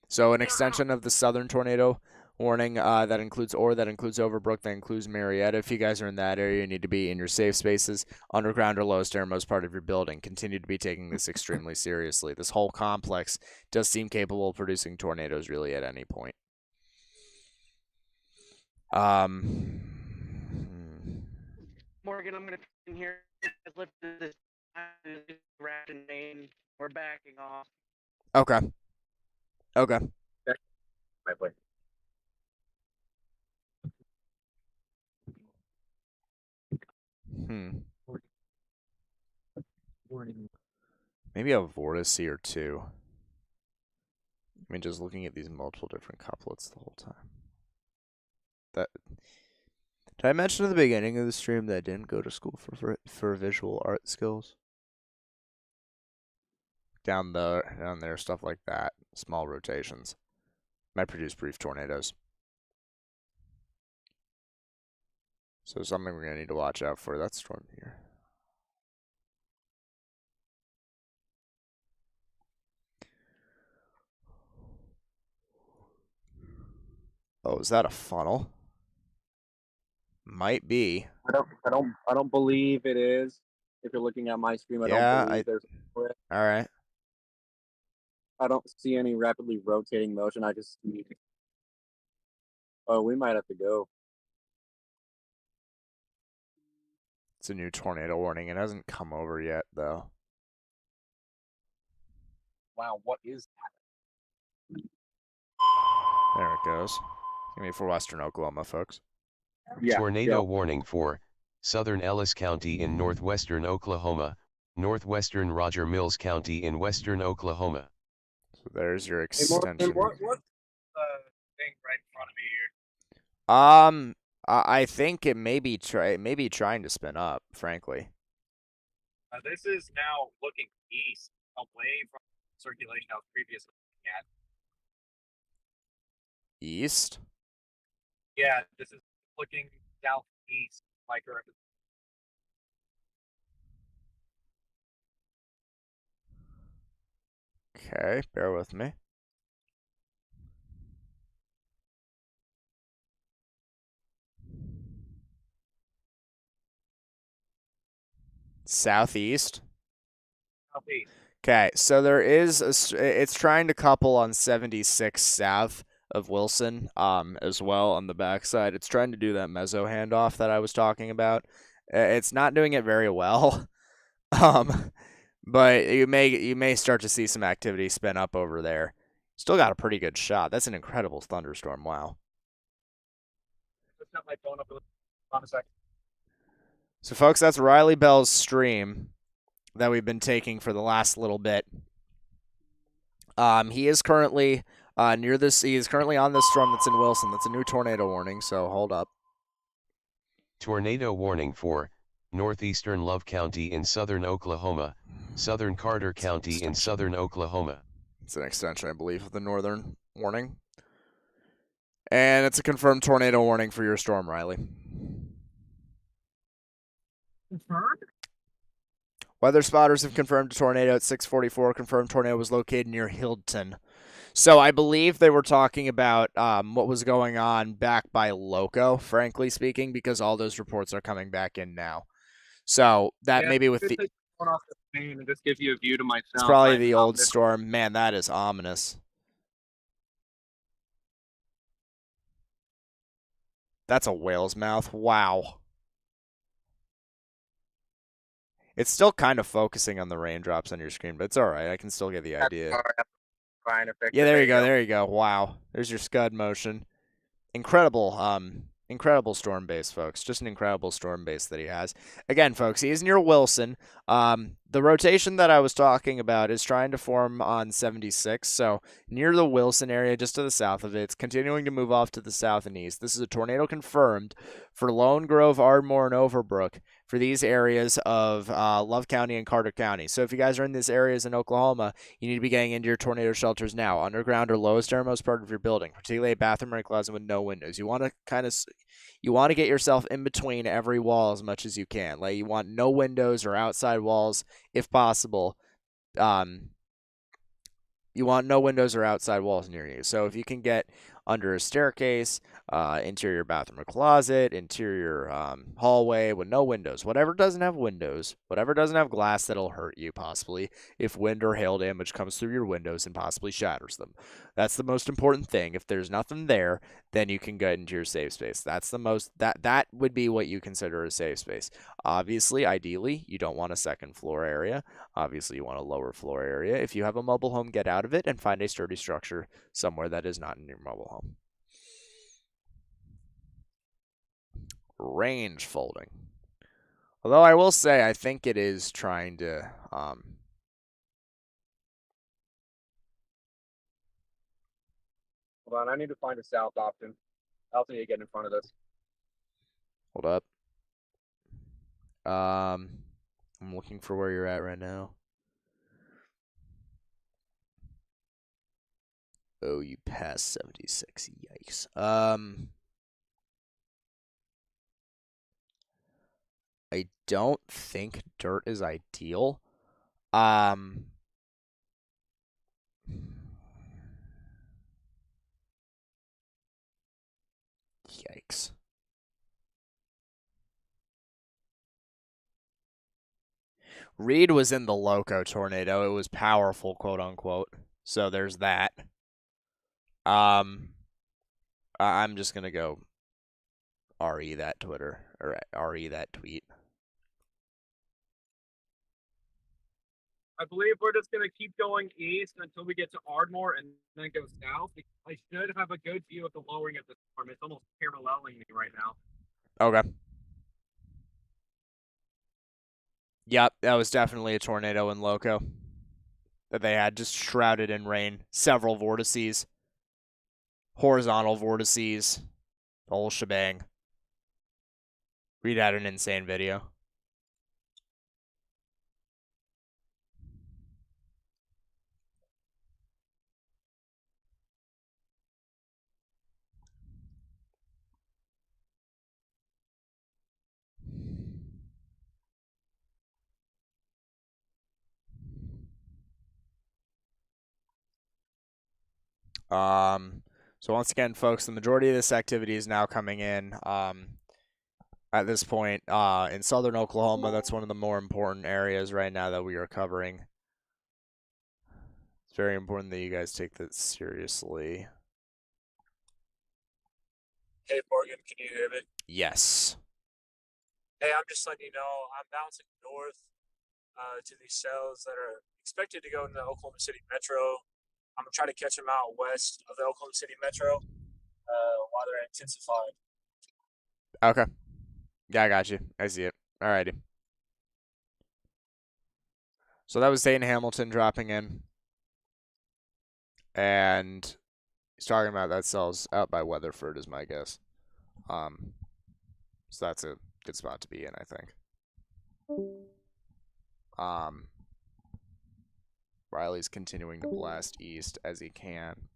Speaker 1: So an extension of the southern tornado warning that includes Overbrook, that includes Marietta. If you guys are in that area, you need to be in your safe spaces, underground or lowest airmost part of your building. Continue to be taking this extremely seriously. This whole complex does seem capable of producing tornadoes really at any point.
Speaker 5: Morgan, I'm gonna come in here. I've lifted this ration main. We're backing off.
Speaker 1: Okay. Okay.
Speaker 3: My way.
Speaker 1: Maybe a vortice or two. I mean, just looking at these multiple different couplets the whole time. Did I mention at the beginning of the stream that I didn't go to school for visual art skills? Down there, stuff like that. Small rotations might produce brief tornadoes. So something we're gonna need to watch out for. That storm here. Oh, is that a funnel? Might be.
Speaker 9: I don't believe it is. If you're looking at my stream, I don't believe there's.
Speaker 1: All right.
Speaker 9: I don't see any rapidly rotating motion. I just see. Oh, we might have to go.
Speaker 1: It's a new tornado warning. It hasn't come over yet, though.
Speaker 9: Wow, what is that?
Speaker 1: There it goes. Give me for Western Oklahoma, folks.
Speaker 4: Yeah, tornado warning for southern Ellis County in northwestern Oklahoma, northwestern Roger Mills County in western Oklahoma.
Speaker 1: So there's your extension.
Speaker 2: Hey, what's the thing right in front of me here?
Speaker 1: I think it may be trying to spin up, frankly.
Speaker 2: This is now looking east, away from circulation I was previously looking at.
Speaker 1: East?
Speaker 2: Yeah, this is looking southeast, like
Speaker 1: Okay, bear with me. Southeast?
Speaker 2: Southeast.
Speaker 1: Okay, so there is it's trying to couple on 76 south of Wilson as well on the backside. It's trying to do that meso handoff that I was talking about. It's not doing it very well. But you may start to see some activity spin up over there. Still got a pretty good shot. That's an incredible thunderstorm. Wow.
Speaker 2: Just got my phone up on a second.
Speaker 1: So folks, that's Riley Bell's stream that we've been taking for the last little bit. He is currently near this. He is currently on this storm that's in Wilson. That's a new tornado warning. So hold up.
Speaker 4: Tornado warning for northeastern Love County in southern Oklahoma, southern Carter County in southern Oklahoma.
Speaker 1: It's an extension, I believe, of the northern warning. And it's a confirmed tornado warning for your storm, Riley.
Speaker 2: Confirmed?
Speaker 1: Weather spotters have confirmed a tornado at 6:44. Confirmed tornado was located near Hilton. So I believe they were talking about what was going on back by Loco, frankly speaking, because all those reports are coming back in now. So that maybe with the
Speaker 9: off the screen and just give you a view to myself.
Speaker 1: It's probably the old storm. Man, that is ominous. That's a whale's mouth. Wow. It's still kind of focusing on the raindrops on your screen, but it's all right. I can still get the idea. Yeah, there you go. There you go. Wow. There's your scud motion. Incredible storm base, folks. Just an incredible storm base that he has. Again, folks, he is near Wilson. The rotation that I was talking about is trying to form on 76, so near the Wilson area, just to the south of it. It's continuing to move off to the south and east. This is a tornado confirmed for Lone Grove, Ardmore, and Overbrook for these areas of Love County and Carter County. So if you guys are in these areas in Oklahoma, you need to be getting into your tornado shelters now, underground or lowest airmost part of your building, particularly a bathroom or a closet with no windows. You want to get yourself in between every wall as much as you can. Like, you want no windows or outside walls if possible. You want no windows or outside walls near you. So if you can get under a staircase, interior bathroom or closet, interior hallway with no windows. Whatever doesn't have windows, whatever doesn't have glass that'll hurt you possibly if wind or hail damage comes through your windows and possibly shatters them. That's the most important thing. If there's nothing there, then you can get into your safe space. That's the most that would be what you consider a safe space. Obviously, ideally, you don't want a second floor area. Obviously, you want a lower floor area. If you have a mobile home, get out of it and find a sturdy structure somewhere that is not in your mobile home. Range folding. Although I will say, I think it is trying to hold
Speaker 9: on, I need to find a south option. I'll need to get in front of this.
Speaker 1: Hold up. I'm looking for where you're at right now. Oh, you passed 76. Yikes. I don't think dirt is ideal. Yikes. Reed was in the Loco tornado. It was powerful, quote unquote. So there's that. I'm just gonna go RE that Twitter or RE that tweet.
Speaker 9: I believe we're just going to keep going east until we get to Ardmore and then go south. I should have a good view of the lowering of the storm. It's almost paralleling me right now.
Speaker 1: Okay. Yep, that was definitely a tornado in Loco that they had, just shrouded in rain. Several vortices. Horizontal vortices. The whole shebang. Reed had an insane video. So once again, folks, the majority of this activity is now coming in at this point in southern Oklahoma. That's one of the more important areas right now that we are covering. It's very important that you guys take this seriously.
Speaker 2: Hey, Morgan, can you hear me?
Speaker 1: Yes.
Speaker 2: Hey, I'm just letting you know I'm bouncing north to these cells that are expected to go into the Oklahoma City Metro. I'm going to try to catch them out west of the Oklahoma City Metro while they're intensified.
Speaker 1: Okay. Yeah, I got you. I see it. Alrighty. So that was Dayton Hamilton dropping in. And he's talking about that cell's out by Weatherford is my guess. So that's a good spot to be in, I think. Riley's continuing to blast east as he can.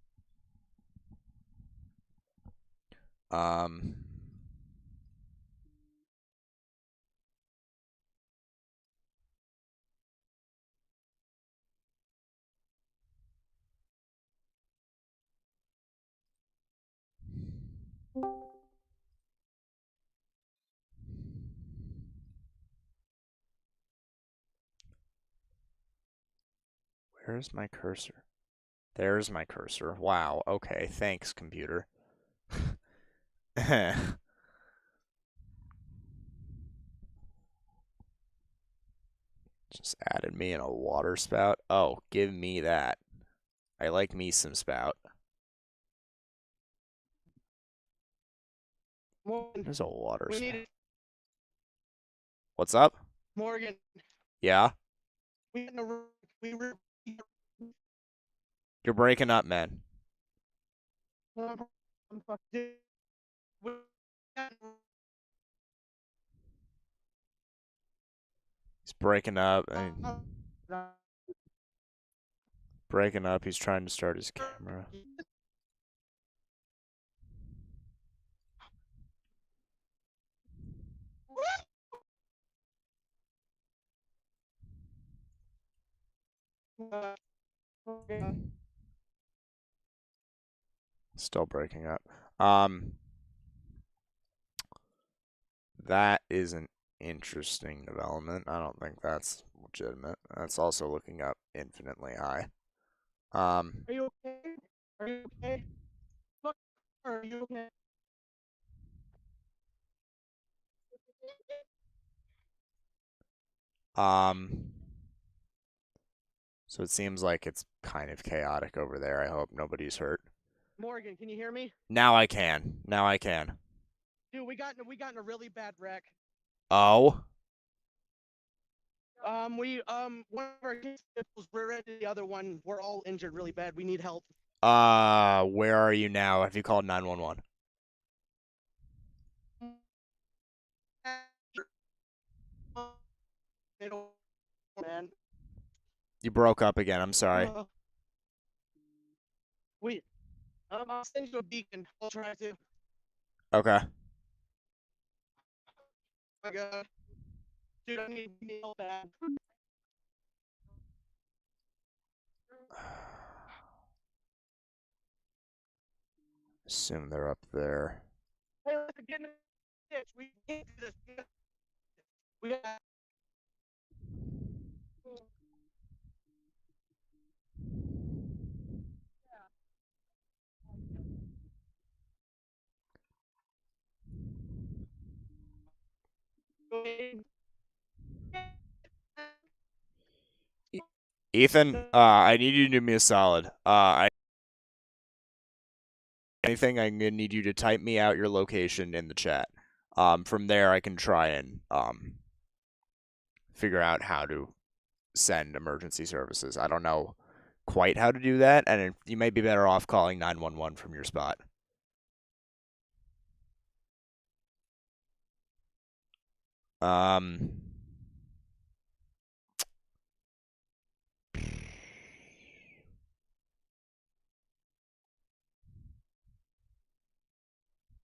Speaker 1: Where's my cursor? There's my cursor. Wow. Okay. Thanks, computer. Just added me in a water spout. Oh, give me that. I like me some spout.
Speaker 5: Morgan,
Speaker 1: There's a water
Speaker 5: we
Speaker 1: spout.
Speaker 5: need
Speaker 1: What's up?
Speaker 5: Morgan.
Speaker 1: Yeah?
Speaker 5: We
Speaker 1: You're breaking up, man. He's breaking up. Breaking up. He's trying to start his camera. Still breaking up. That is an interesting development. I don't think that's legitimate. That's also looking up infinitely high.
Speaker 5: Are you okay? Are you okay? Look, are you okay?
Speaker 1: So it seems like it's kind of chaotic over there. I hope nobody's hurt.
Speaker 5: Morgan, can you hear me?
Speaker 1: Now I can. Now I can.
Speaker 5: Dude, we got in a really bad wreck.
Speaker 1: Oh?
Speaker 5: One of our vehicles rear-ended the other one. We're all injured really bad. We need help.
Speaker 1: Where are you now? Have you called 911?
Speaker 5: Man.
Speaker 1: You broke up again. I'm sorry.
Speaker 5: I'll send you a beacon. I'll try to.
Speaker 1: Okay.
Speaker 5: Oh my God. Dude, I need help bad.
Speaker 1: Assume they're up there.
Speaker 5: Hey, let's get in the ditch. We can't do this. We got.
Speaker 1: Ethan, I need you to do me a solid. Anything, I'm gonna need you to type me out your location in the chat. From there, I can try and figure out how to send emergency services. I don't know quite how to do that, and you may be better off calling 911 from your spot.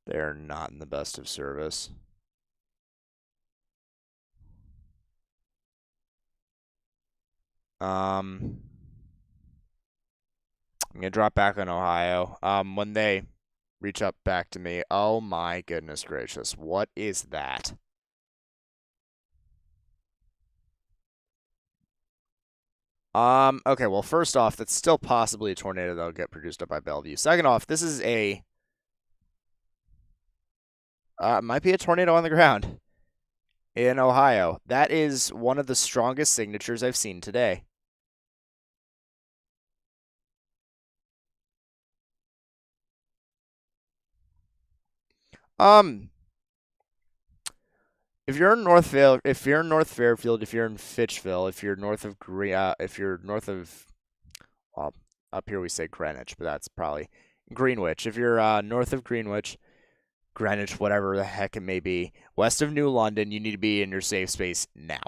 Speaker 1: They're not in the best of service. I'm gonna drop back on Ohio. When they reach up back to me, oh my goodness gracious, what is that? Okay, well, first off, that's still possibly a tornado that'll get produced up by Bellevue. Second off, this is a might be a tornado on the ground in Ohio. That is one of the strongest signatures I've seen today. If you're in North Fairfield, if you're in Fitchville, if you're north of well, up here we say Greenwich, but that's probably Greenwich. If you're north of Greenwich, whatever the heck it may be, west of New London, you need to be in your safe space now.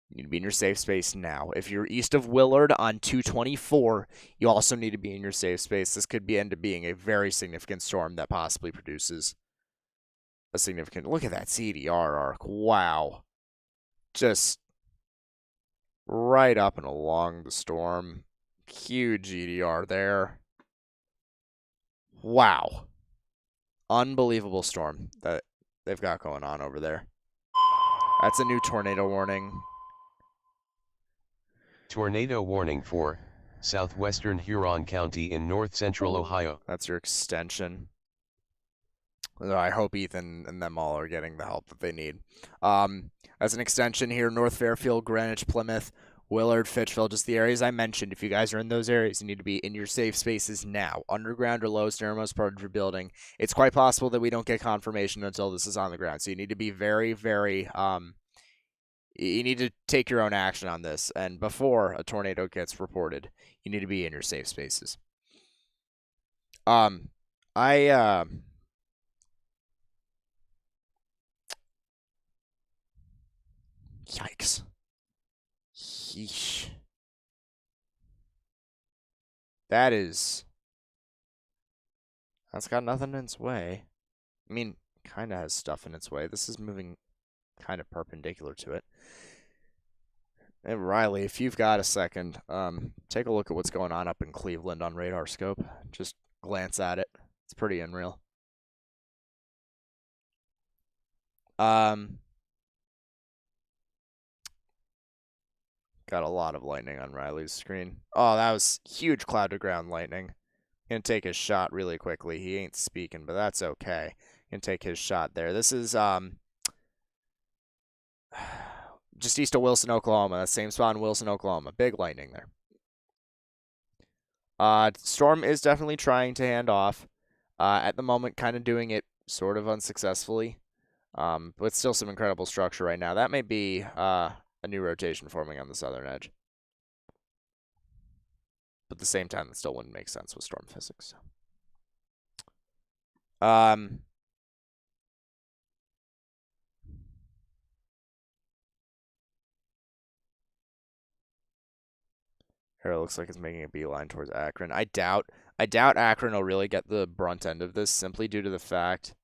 Speaker 1: You need to be in your safe space now. If you're east of Willard on 224, you also need to be in your safe space. This could end up being a very significant storm that possibly produces a significant. Look at that CDR arc. Wow. Just right up and along the storm. Huge EDR there. Wow. Unbelievable storm that they've got going on over there. That's a new tornado warning.
Speaker 4: Tornado warning for southwestern Huron County in north-central Ohio.
Speaker 1: That's your extension. I hope Ethan and them all are getting the help that they need. As an extension here, North Fairfield, Greenwich, Plymouth, Willard, Fitchville, just the areas I mentioned. If you guys are in those areas, you need to be in your safe spaces now. Underground or lowest innermost part of your building. It's quite possible that we don't get confirmation until this is on the ground. So you need to be very, very, you need to take your own action on this. And before a tornado gets reported, you need to be in your safe spaces. Yikes. Yeesh. That's got nothing in its way. I mean, kind of has stuff in its way. This is moving kind of perpendicular to it. And Riley, if you've got a second, take a look at what's going on up in Cleveland on radar scope. Just glance at it. It's pretty unreal. Got a lot of lightning on Riley's screen. Oh, that was huge cloud to ground lightning. Gonna take his shot really quickly. He ain't speaking, but that's okay. Gonna take his shot there. This is just east of Wilson, Oklahoma. That same spot in Wilson, Oklahoma. Big lightning there. Storm is definitely trying to hand off. At the moment, kind of doing it sort of unsuccessfully. But still some incredible structure right now. That may be a new rotation forming on the southern edge. But at the same time, that still wouldn't make sense with storm physics. Here it looks like it's making a beeline towards Akron. I doubt Akron will really get the brunt end of this simply due to the fact.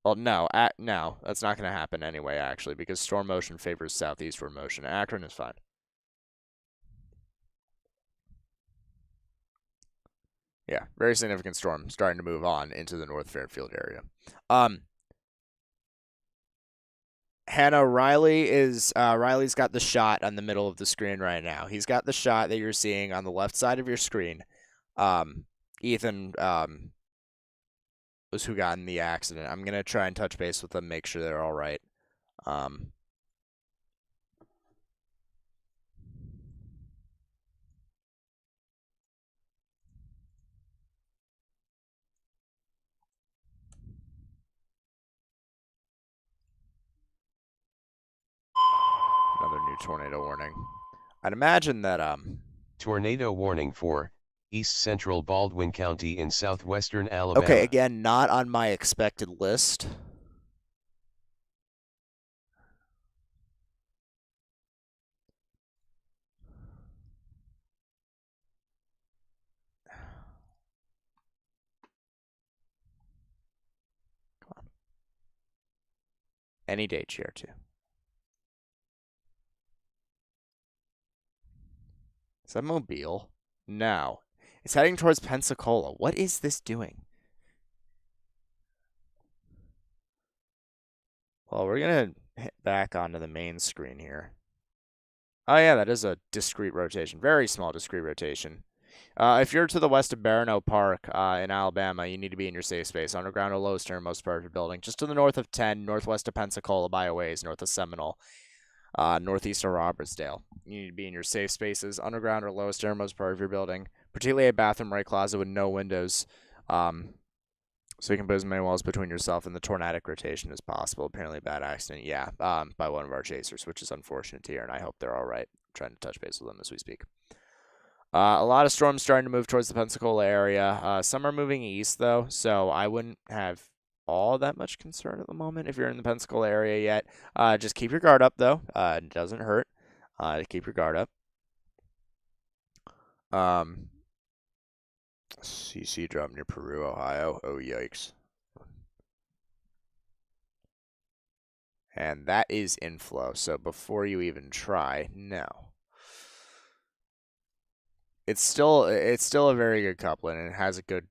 Speaker 1: Well, no, that's not going to happen anyway, actually, because storm motion favors southeastward motion. Akron is fine. Yeah, very significant storm starting to move on into the North Fairfield area. Hannah, Riley's got the shot on the middle of the screen right now. He's got the shot that you're seeing on the left side of your screen. Ethan was who got in the accident. I'm going to try and touch base with them, make sure they're all right. Another new tornado warning. I'd imagine that
Speaker 4: Tornado warning for East Central Baldwin County in southwestern Alabama.
Speaker 1: Okay, again, not on my expected list. Come on. Any day, chair two. Is that Mobile? No. It's heading towards Pensacola. What is this doing? Well, we're going to hit back onto the main screen here. Oh, yeah, that is a discrete rotation. Very small discrete rotation. If you're to the west of Barano Park in Alabama, you need to be in your safe space. Underground or lowest innermost part of your building. Just to the north of 10, northwest of Pensacola by a ways, north of Seminole. Northeast of Robertsdale. You need to be in your safe spaces, underground or lowest innermost part of your building, particularly a bathroom right closet with no windows, so you can put as many walls between yourself and the tornadic rotation as possible. Apparently a bad accident, yeah, by one of our chasers, which is unfortunate to hear, and I hope they're all right. I'm trying to touch base with them as we speak. A lot of storms starting to move towards the Pensacola area. Some are moving east, though, so I wouldn't have all that much concern at the moment if you're in the Pensacola area yet. Just keep your guard up, though. It doesn't hurt to keep your guard up. CC drop near Peru, Ohio. Oh, yikes. And that is inflow, so before you even try, no. It's still a very good coupling, and it has a good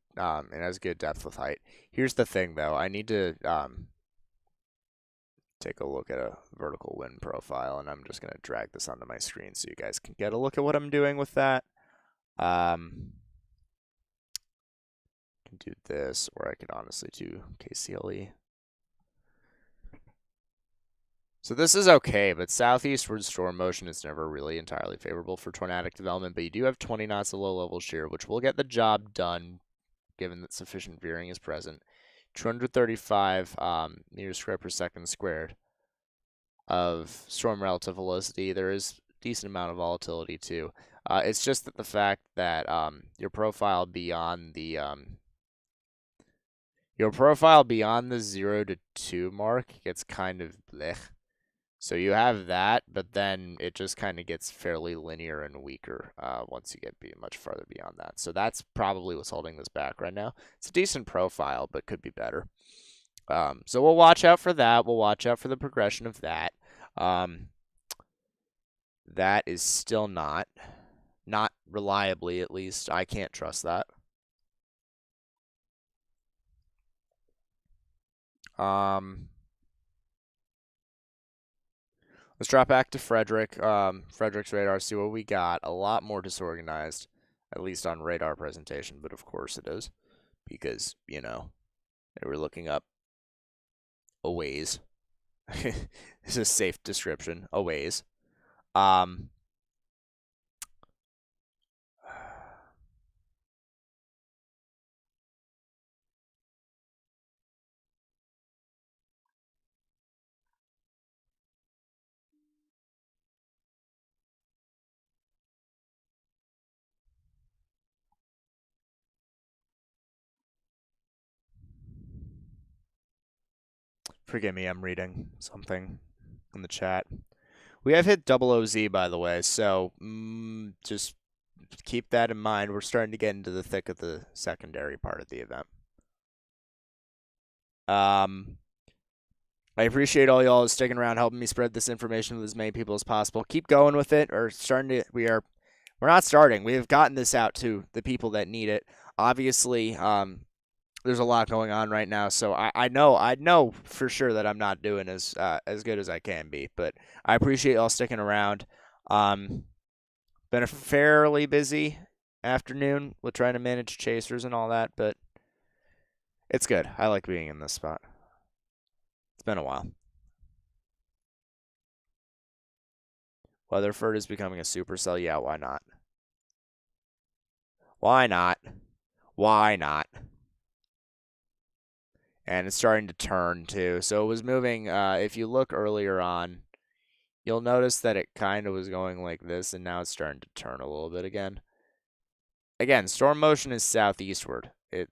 Speaker 1: depth with height. Here's the thing, though. I need to take a look at a vertical wind profile, and I'm just going to drag this onto my screen so you guys can get a look at what I'm doing with that. I can do this, or I could honestly do KCLE. So this is okay, but southeastward storm motion is never really entirely favorable for tornadic development, but you do have 20 knots of low-level shear, which will get the job done given that sufficient veering is present. 235 meters squared per second squared of storm relative velocity. There is a decent amount of volatility too. It's just that the fact that your profile beyond the 0 to 2 mark gets kind of blech. So you have that, but then it just kind of gets fairly linear and weaker once you get much farther beyond that. So that's probably what's holding this back right now. It's a decent profile, but could be better. So we'll watch out for that. We'll watch out for the progression of that. That is still not reliably, at least. I can't trust that. Let's drop back to Frederick. Frederick's radar, see what we got. A lot more disorganized, at least on radar presentation, but of course it is. Because, you know, they were looking up a ways. It's a safe description, a ways. Forgive me, I'm reading something in the chat. We have hit 00Z, by the way, so just keep that in mind. We're starting to get into the thick of the secondary part of the event. I appreciate all y'all sticking around, helping me spread this information with as many people as possible. Keep going with it. We're not starting. We have gotten this out to the people that need it. Obviously, there's a lot going on right now, so I know for sure that I'm not doing as good as I can be. But I appreciate y'all sticking around. Been a fairly busy afternoon with trying to manage chasers and all that, but it's good. I like being in this spot. It's been a while. Weatherford is becoming a supercell. Yeah, why not? Why not? Why not? And it's starting to turn too. So it was moving. If you look earlier on, you'll notice that it kind of was going like this, and now it's starting to turn a little bit again. Again, storm motion is southeastward. It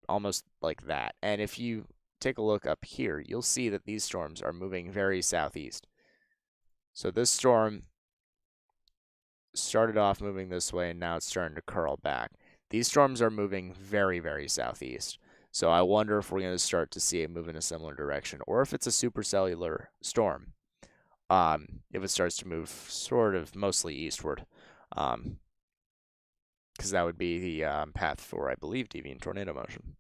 Speaker 1: almost like that. And if you take a look up here, you'll see that these storms are moving very southeast. So this storm started off moving this way, and now it's starting to curl back. These storms are moving very, very southeast. So I wonder if we're going to start to see it move in a similar direction, or if it's a supercellular storm. If it starts to move sort of mostly eastward. Because that would be the path for, I believe, deviant tornado motion.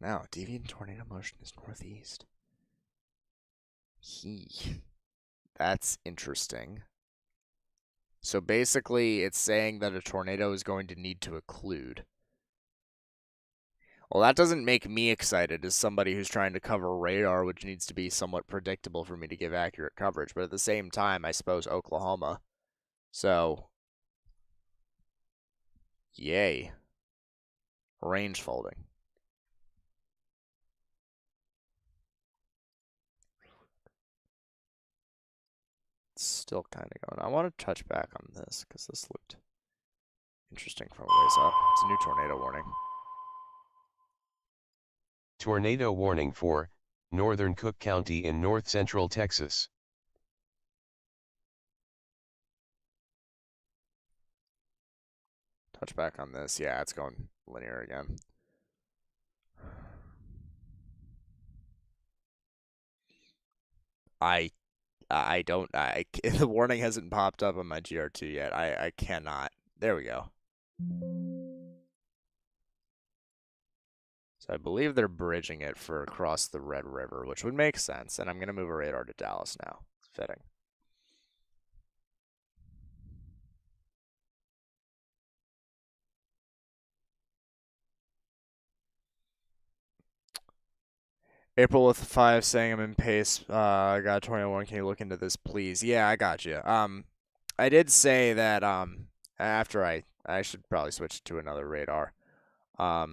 Speaker 1: Now, deviant tornado motion is northeast. That's interesting. So basically, it's saying that a tornado is going to need to occlude. Well, that doesn't make me excited as somebody who's trying to cover radar, which needs to be somewhat predictable for me to give accurate coverage. But at the same time, I suppose Oklahoma. So, yay. Range folding. Still kind of going. I want to touch back on this because this looked interesting from a ways up. It's a new tornado warning.
Speaker 4: Tornado warning for northern Cook County in north central Texas.
Speaker 1: Touch back on this. Yeah, it's going linear again. The warning hasn't popped up on my GR2 yet. I cannot. There we go. So I believe they're bridging it for across the Red River, which would make sense. And I'm going to move a radar to Dallas now. It's fitting. April with 5 saying I'm in pace. I got a tornado warning. Can you look into this, please? Yeah, I got you. I did say that after I should probably switch to another radar. No,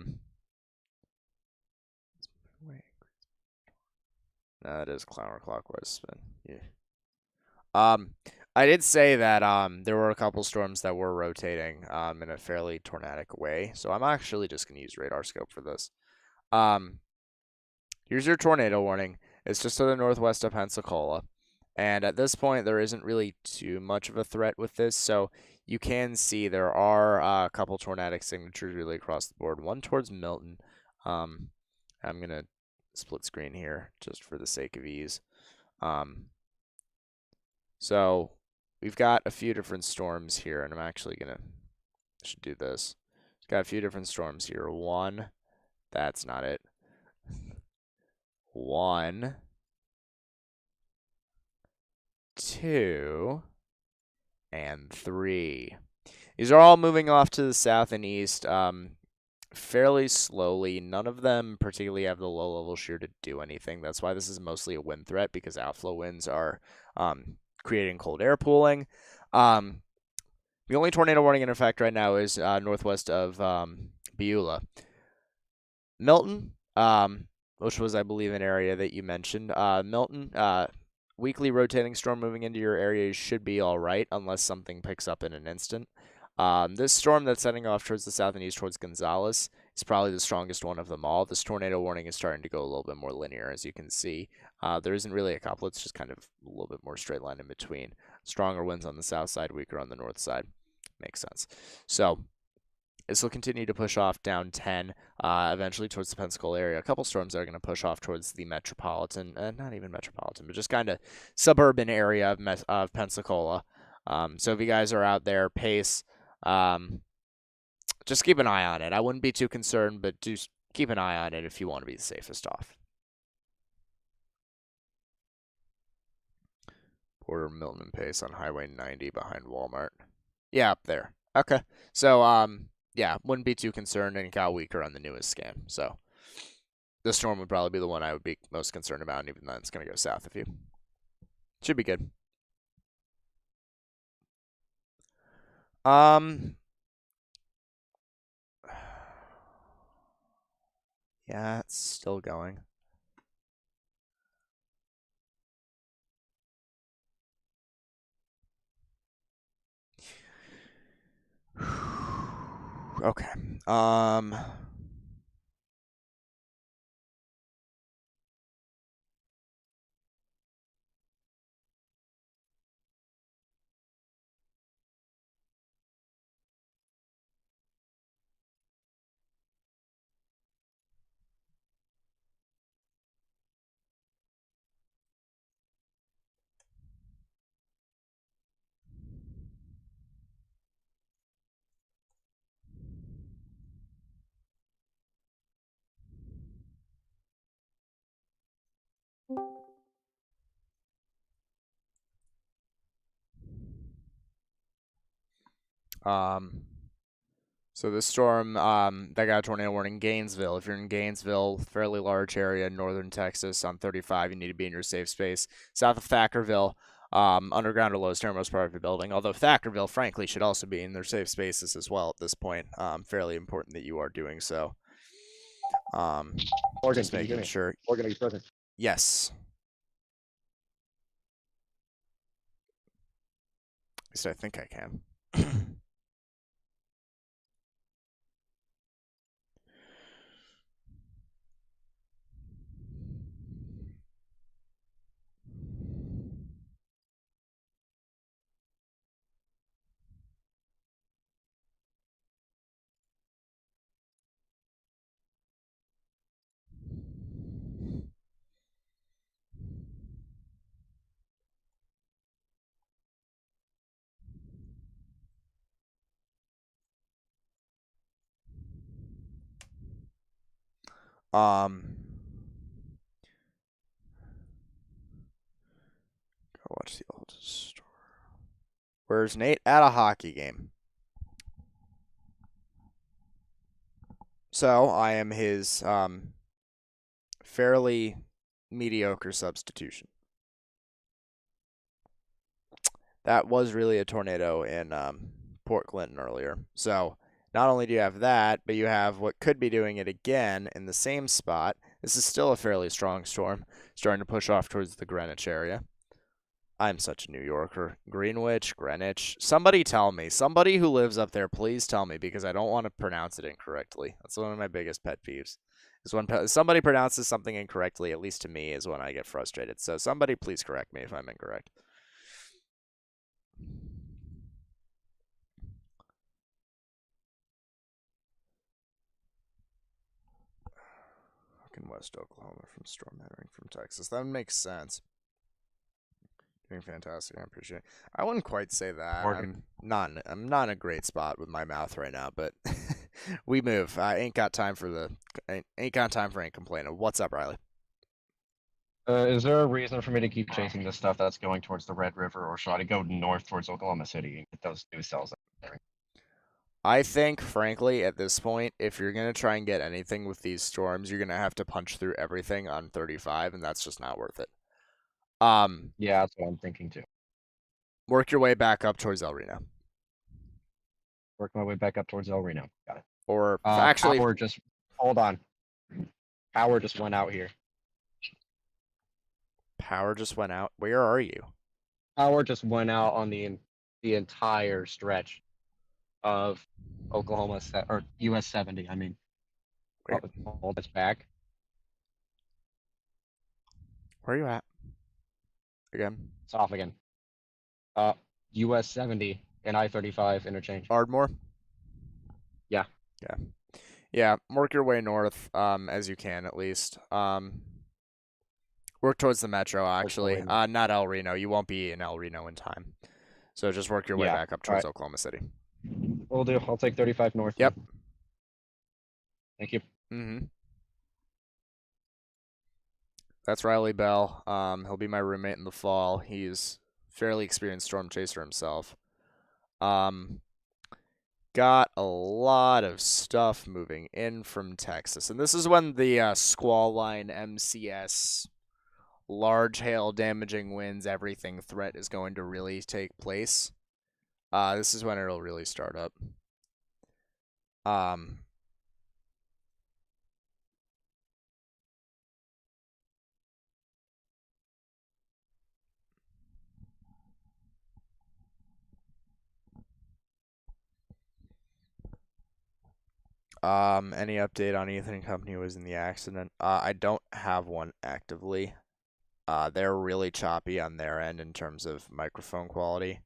Speaker 1: that is counterclockwise spin. Yeah. I did say that there were a couple storms that were rotating in a fairly tornadic way, so I'm actually just gonna use radar scope for this. Here's your tornado warning. It's just to the northwest of Pensacola. And at this point, there isn't really too much of a threat with this. So you can see there are a couple tornadic signatures really across the board. One towards Milton. I'm going to split screen here just for the sake of ease. So we've got a few different storms here, and I'm actually should do this. We've got a few different storms here. One, that's not it. 1, 2, and 3. These are all moving off to the south and east fairly slowly. None of them particularly have the low level shear to do anything. That's why this is mostly a wind threat, because outflow winds are creating cold air pooling. The only tornado warning in effect right now is northwest of Beulah. Milton, which was, I believe, an area that you mentioned. Milton, weekly rotating storm moving into your area should be all right, unless something picks up in an instant. This storm that's setting off towards the south and east towards Gonzales is probably the strongest one of them all. This tornado warning is starting to go a little bit more linear, as you can see. There isn't really a couple. It's just kind of a little bit more straight line in between. Stronger winds on the south side, weaker on the north side. Makes sense. So this will continue to push off down 10, eventually towards the Pensacola area. A couple storms are going to push off towards the metropolitan, not even metropolitan, but just kind of suburban area of Pensacola. So if you guys are out there, pace, just keep an eye on it. I wouldn't be too concerned, but do keep an eye on it if you want to be the safest off. Border Milton and Pace on Highway 90 behind Walmart. Yeah, up there. Okay. So, yeah, wouldn't be too concerned, and it got weaker on the newest scan. So this storm would probably be the one I would be most concerned about, and even then it's going to go south of you. Should be good. Yeah, it's still going. Okay. So this storm, that got a tornado warning in Gainesville. If you're in Gainesville, fairly large area in northern Texas on 35, you need to be in your safe space. South of Thackerville, underground or lowest innermost part of your building. Although Thackerville, frankly, should also be in their safe spaces as well at this point. Fairly important that you are doing so.
Speaker 3: Morgan,
Speaker 1: just making sure.
Speaker 3: Morgan, are you present?
Speaker 1: Yes. At least I think I can. Go watch the old store. Where's Nate? At a hockey game. So I am his fairly mediocre substitution. That was really a tornado in Port Clinton earlier. So not only do you have that, but you have what could be doing it again in the same spot. This is still a fairly strong storm, starting to push off towards the Greenwich area. I'm such a New Yorker. Greenwich, Greenwich. Somebody tell me. Somebody who lives up there, please tell me, because I don't want to pronounce it incorrectly. That's one of my biggest pet peeves. Is when somebody pronounces something incorrectly, at least to me, is when I get frustrated. So somebody please correct me if I'm incorrect. in West Oklahoma from storm entering from Texas. That makes sense. Doing fantastic. I appreciate it. I wouldn't quite say that. I'm not in a great spot with my mouth right now, but we move. I ain't got time for any complaining. What's up, Riley?
Speaker 3: Is there a reason for me to keep chasing this stuff that's going towards the Red River, or should I go north towards Oklahoma City and get those new cells there?
Speaker 1: I think, frankly, at this point, if you're going to try and get anything with these storms, you're going to have to punch through everything on 35, and that's just not worth it.
Speaker 3: Yeah, that's what I'm thinking too.
Speaker 1: Work your way back up towards El Reno.
Speaker 3: Work my way back up towards El Reno. Got it.
Speaker 1: Or actually,
Speaker 3: power just hold on. Power just went out here.
Speaker 1: Power just went out. Where are you?
Speaker 3: Power just went out on the entire stretch of Oklahoma or US 70. I mean, hold this back.
Speaker 1: Where are you at? Again.
Speaker 3: It's off again. US 70 and I-35 interchange.
Speaker 1: Ardmore?
Speaker 3: Yeah.
Speaker 1: Yeah, work your way north, as you can at least. Work towards the metro, actually. Not El Reno. You won't be in El Reno in time. So just work your way back up towards Oklahoma City.
Speaker 3: Will do. I'll take 35 north.
Speaker 1: Yep.
Speaker 3: Thank you.
Speaker 1: Mm-hmm. That's Riley Bell. He'll be my roommate in the fall. He's fairly experienced storm chaser himself. Got a lot of stuff moving in from Texas. And this is when the squall line MCS large hail damaging winds everything threat is going to really take place. This is when it'll really start up. Any update on Ethan and company who was in the accident? I don't have one actively. They're really choppy on their end in terms of microphone quality.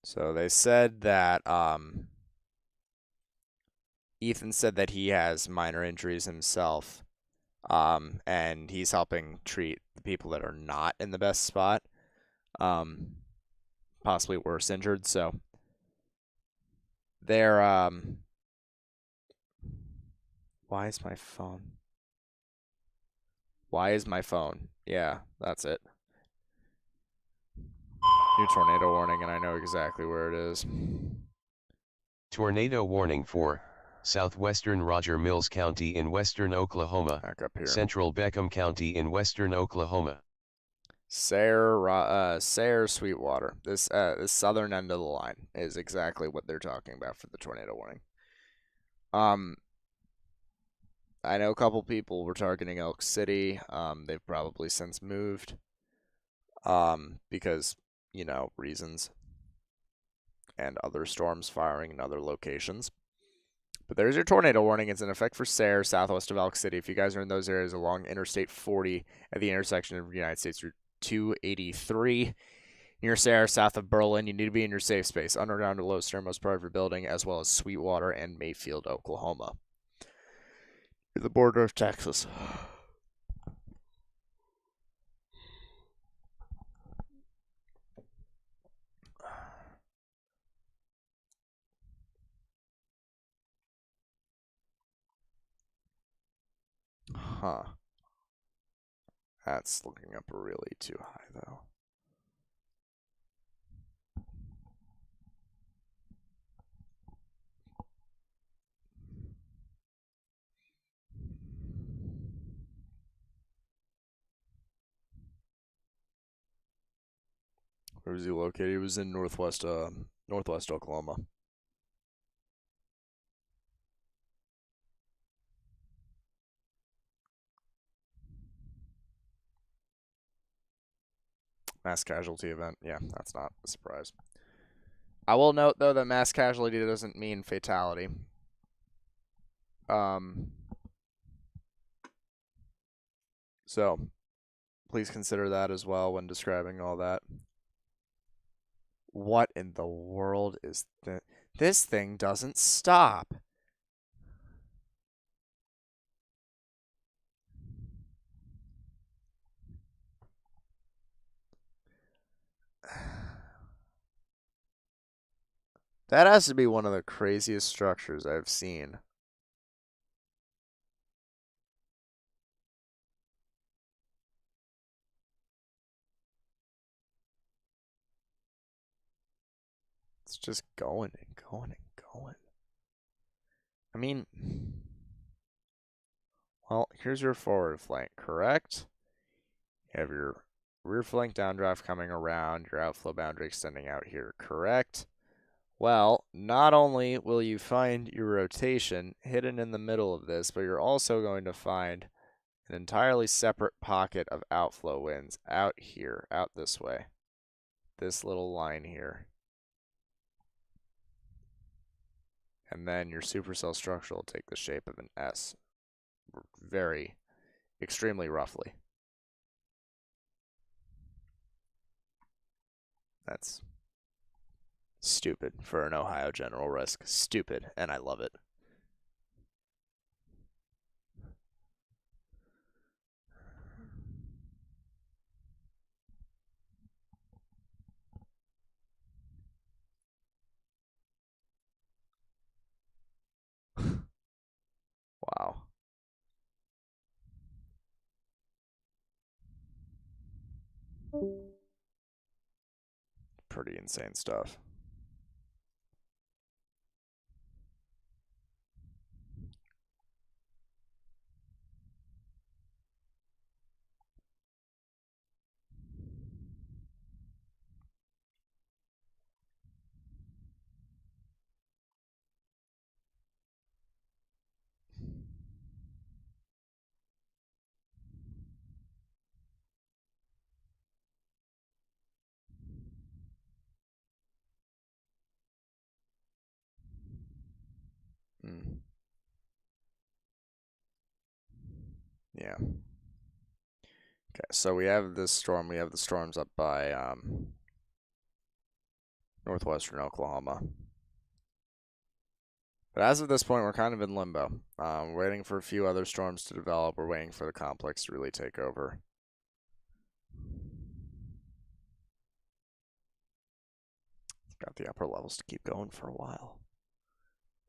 Speaker 1: So they said that Ethan said that he has minor injuries himself. And he's helping treat the people that are not in the best spot, possibly worse injured. So they're why is my phone? Yeah, that's it. New tornado warning, and I know exactly where it is.
Speaker 4: Tornado warning for southwestern Roger Mills County in western Oklahoma,
Speaker 1: Back up here.
Speaker 4: central Beckham County in western Oklahoma.
Speaker 1: Sayre, Sweetwater. This southern end of the line is exactly what they're talking about for the tornado warning. I know a couple people were targeting Elk City. They've probably since moved. Because, you know, reasons. And other storms firing in other locations. But there's your tornado warning. It's in effect for Sayre, southwest of Elk City. If you guys are in those areas along Interstate 40 at the intersection of United States Route 283, near Sayre, south of Berlin, you need to be in your safe space. Underground or low sternmost part of your building, as well as Sweetwater and Mayfield, Oklahoma. Near the border of Texas. Huh. That's looking up really too high, though. Where was he located? He was in northwest Oklahoma. Mass casualty event. Yeah, that's not a surprise. I will note, though, that mass casualty doesn't mean fatality. So, please consider that as well when describing all that. What in the world is that? This thing doesn't stop. That has to be one of the craziest structures I've seen. It's just going and going and going. I mean, well, here's your forward flank, correct? You have your rear flank downdraft coming around, your outflow boundary extending out here, correct? Well, not only will you find your rotation hidden in the middle of this, but you're also going to find an entirely separate pocket of outflow winds out here, out this way. This little line here. And then your supercell structure will take the shape of an S. Very, extremely roughly. That's stupid for an Ohio general risk. Stupid, and I love it. Wow. Pretty insane stuff. Yeah. Okay, so we have this storm. We have the storms up by northwestern Oklahoma. But as of this point, we're kind of in limbo. We're waiting for a few other storms to develop. We're waiting for the complex to really take over. It's got the upper levels to keep going for a while.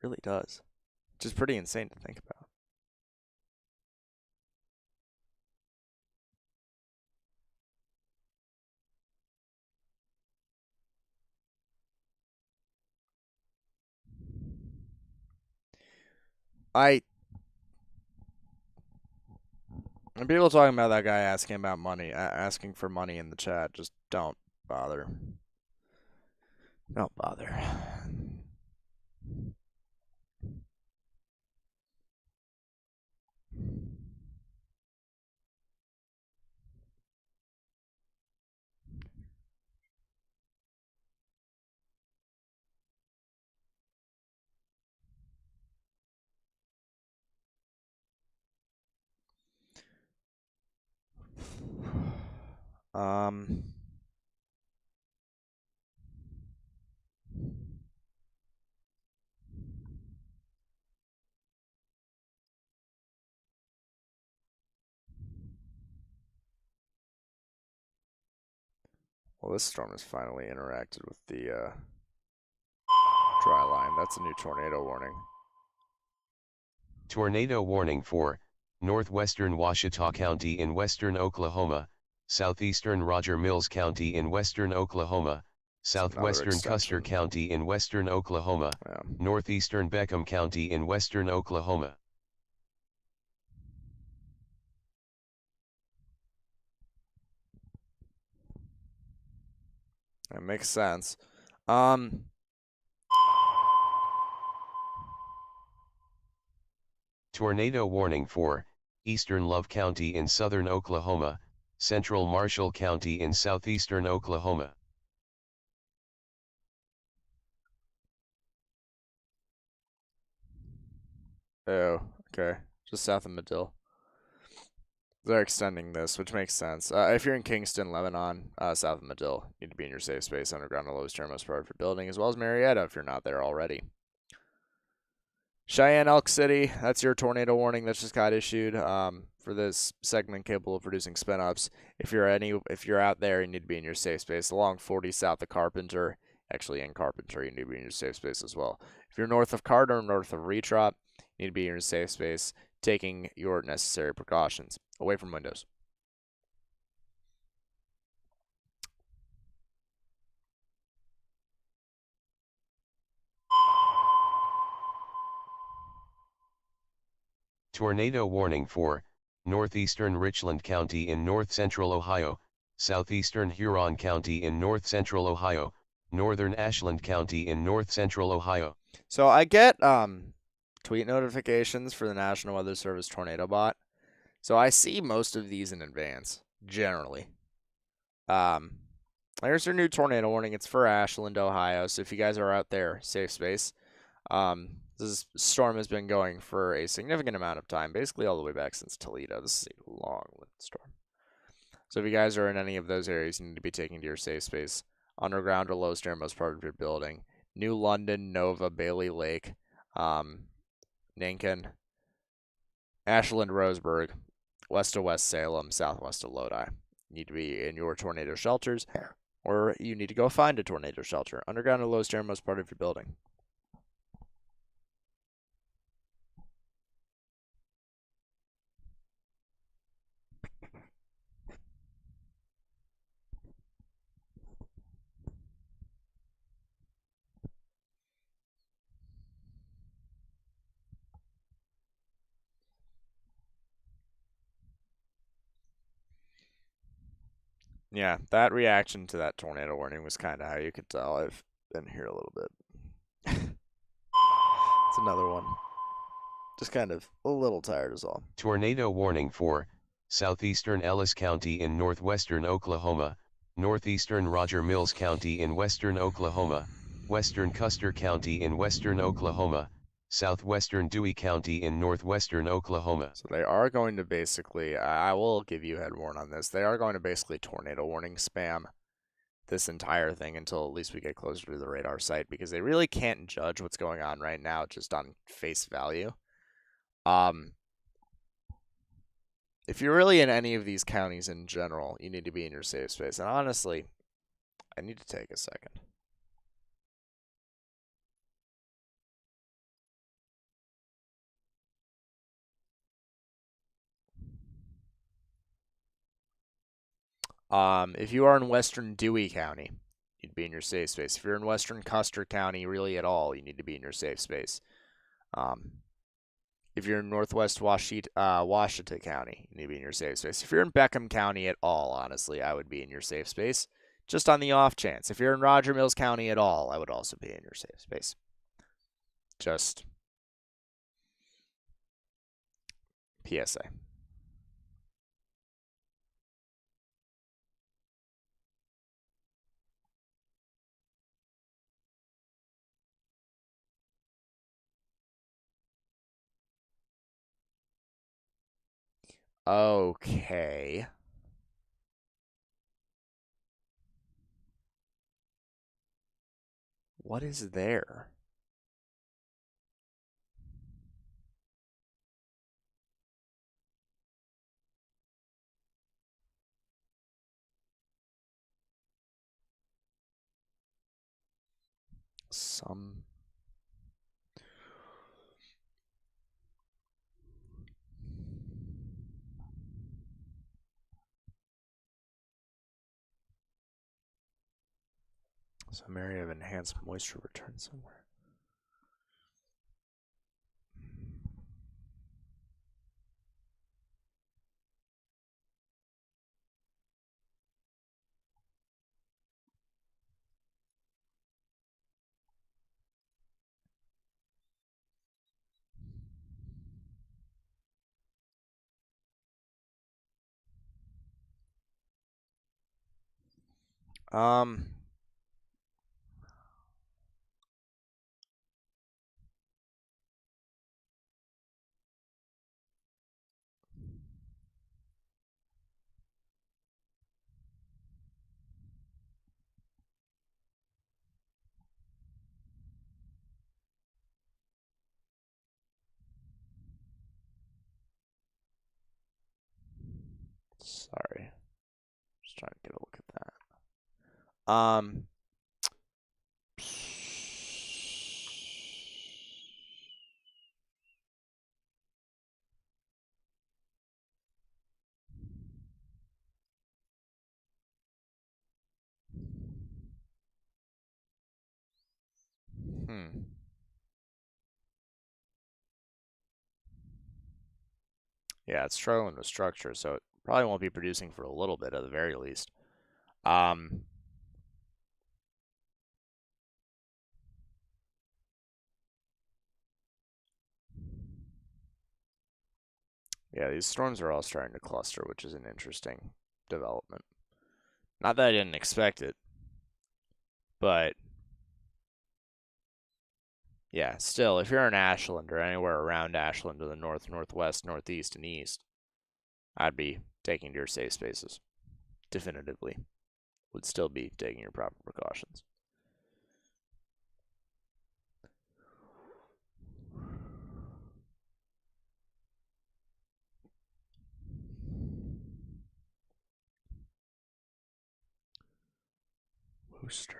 Speaker 1: Really does. Which is pretty insane to think about. And people talking about that guy asking about money, asking for money in the chat, just don't bother. Don't bother. Well, this storm has finally interacted with the dry line. That's a new tornado warning.
Speaker 4: Tornado warning for northwestern Ouachita County in western Oklahoma, southeastern Roger Mills County in western Oklahoma, southwestern Custer County in western Oklahoma, northeastern Beckham County in western Oklahoma.
Speaker 1: That makes sense.
Speaker 4: Tornado warning for eastern Love County in southern Oklahoma, central Marshall County in southeastern Oklahoma.
Speaker 1: Oh, okay. Just south of Medill. They're extending this, which makes sense. If you're in Kingston, Lebanon, south of Medill, you need to be in your safe space underground or lowest terminus part of your building, as well as Marietta if you're not there already. Cheyenne, Elk City, that's your tornado warning that just got issued for this segment capable of producing spin-ups. If you're out there, you need to be in your safe space. Along 40 south of Carpenter, actually in Carpenter, you need to be in your safe space as well. If you're north of Carter, north of Retrop, you need to be in your safe space, taking your necessary precautions. Away from windows.
Speaker 4: Tornado warning for northeastern Richland County in north-central Ohio, southeastern Huron County in north-central Ohio, northern Ashland County in north-central Ohio.
Speaker 1: So I get tweet notifications for the National Weather Service Tornado Bot. So I see most of these in advance, generally. Here's your new tornado warning. It's for Ashland, Ohio. So if you guys are out there, safe space. This storm has been going for a significant amount of time, basically all the way back since Toledo. This is a long-lived storm. So if you guys are in any of those areas, you need to be taking to your safe space, underground or lowest most part of your building. New London, Nova, Bailey Lake, Nankin, Ashland, Roseburg, west of West Salem, southwest of Lodi. You need to be in your tornado shelters, or you need to go find a tornado shelter, underground or lowest most part of your building. Yeah, that reaction to that tornado warning was kind of how you could tell. I've been here a little bit. It's another one. Just kind of a little tired is all.
Speaker 4: Tornado warning for southeastern Ellis County in northwestern Oklahoma, northeastern Roger Mills County in western Oklahoma, western Custer County in western Oklahoma, southwestern Dewey County in northwestern Oklahoma.
Speaker 1: So they are going to basically, I will give you a head warning on this, they are going to basically tornado warning spam this entire thing until at least we get closer to the radar site, because they really can't judge what's going on right now just on face value. If you're really in any of these counties in general, you need to be in your safe space. And honestly, I need to take a second. If you are in western Dewey County, you'd be in your safe space. If you're in western Custer County, really at all, you need to be in your safe space. If you're in northwest Washita County, you need to be in your safe space. If you're in Beckham County at all, honestly, I would be in your safe space. Just on the off chance. If you're in Roger Mills County at all, I would also be in your safe space. Just PSA. Okay. What is there? Some... Some area of enhanced moisture return somewhere. Sorry. Just trying to get a look at that. Yeah, it's struggling with structure, so it probably won't be producing for a little bit at the very least. Yeah, these storms are all starting to cluster, which is an interesting development. Not that I didn't expect it, but yeah, still, if you're in Ashland or anywhere around Ashland to the north, northwest, northeast, and east, I'd be taking to your safe spaces. Definitively. Would still be taking your proper precautions. Booster.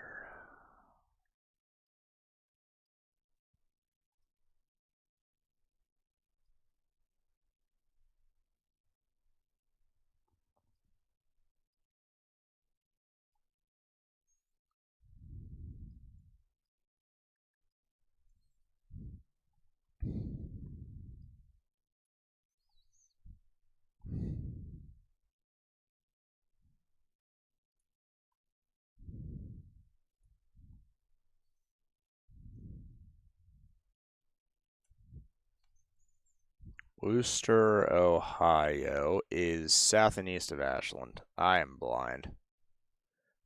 Speaker 1: Wooster, Ohio is south and east of Ashland. I am blind.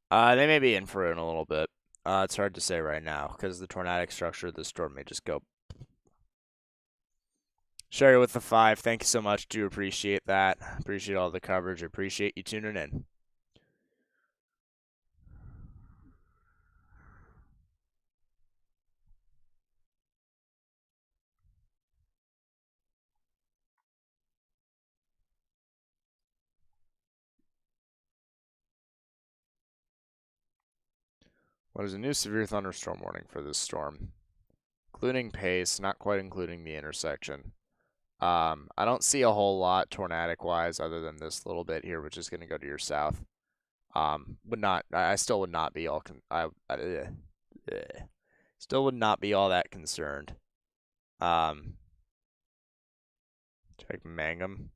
Speaker 1: They may be in for it in a little bit. It's hard to say right now because the tornadic structure of the storm may just go. Sherry with the 5. Thank you so much. Do appreciate that. Appreciate all the coverage. Appreciate you tuning in. What is a new severe thunderstorm warning for this storm? Including pace, not quite including the intersection. I don't see a whole lot tornadic-wise other than this little bit here, which is going to go to your south. I still would not be all still would not be all that concerned. Check Mangum.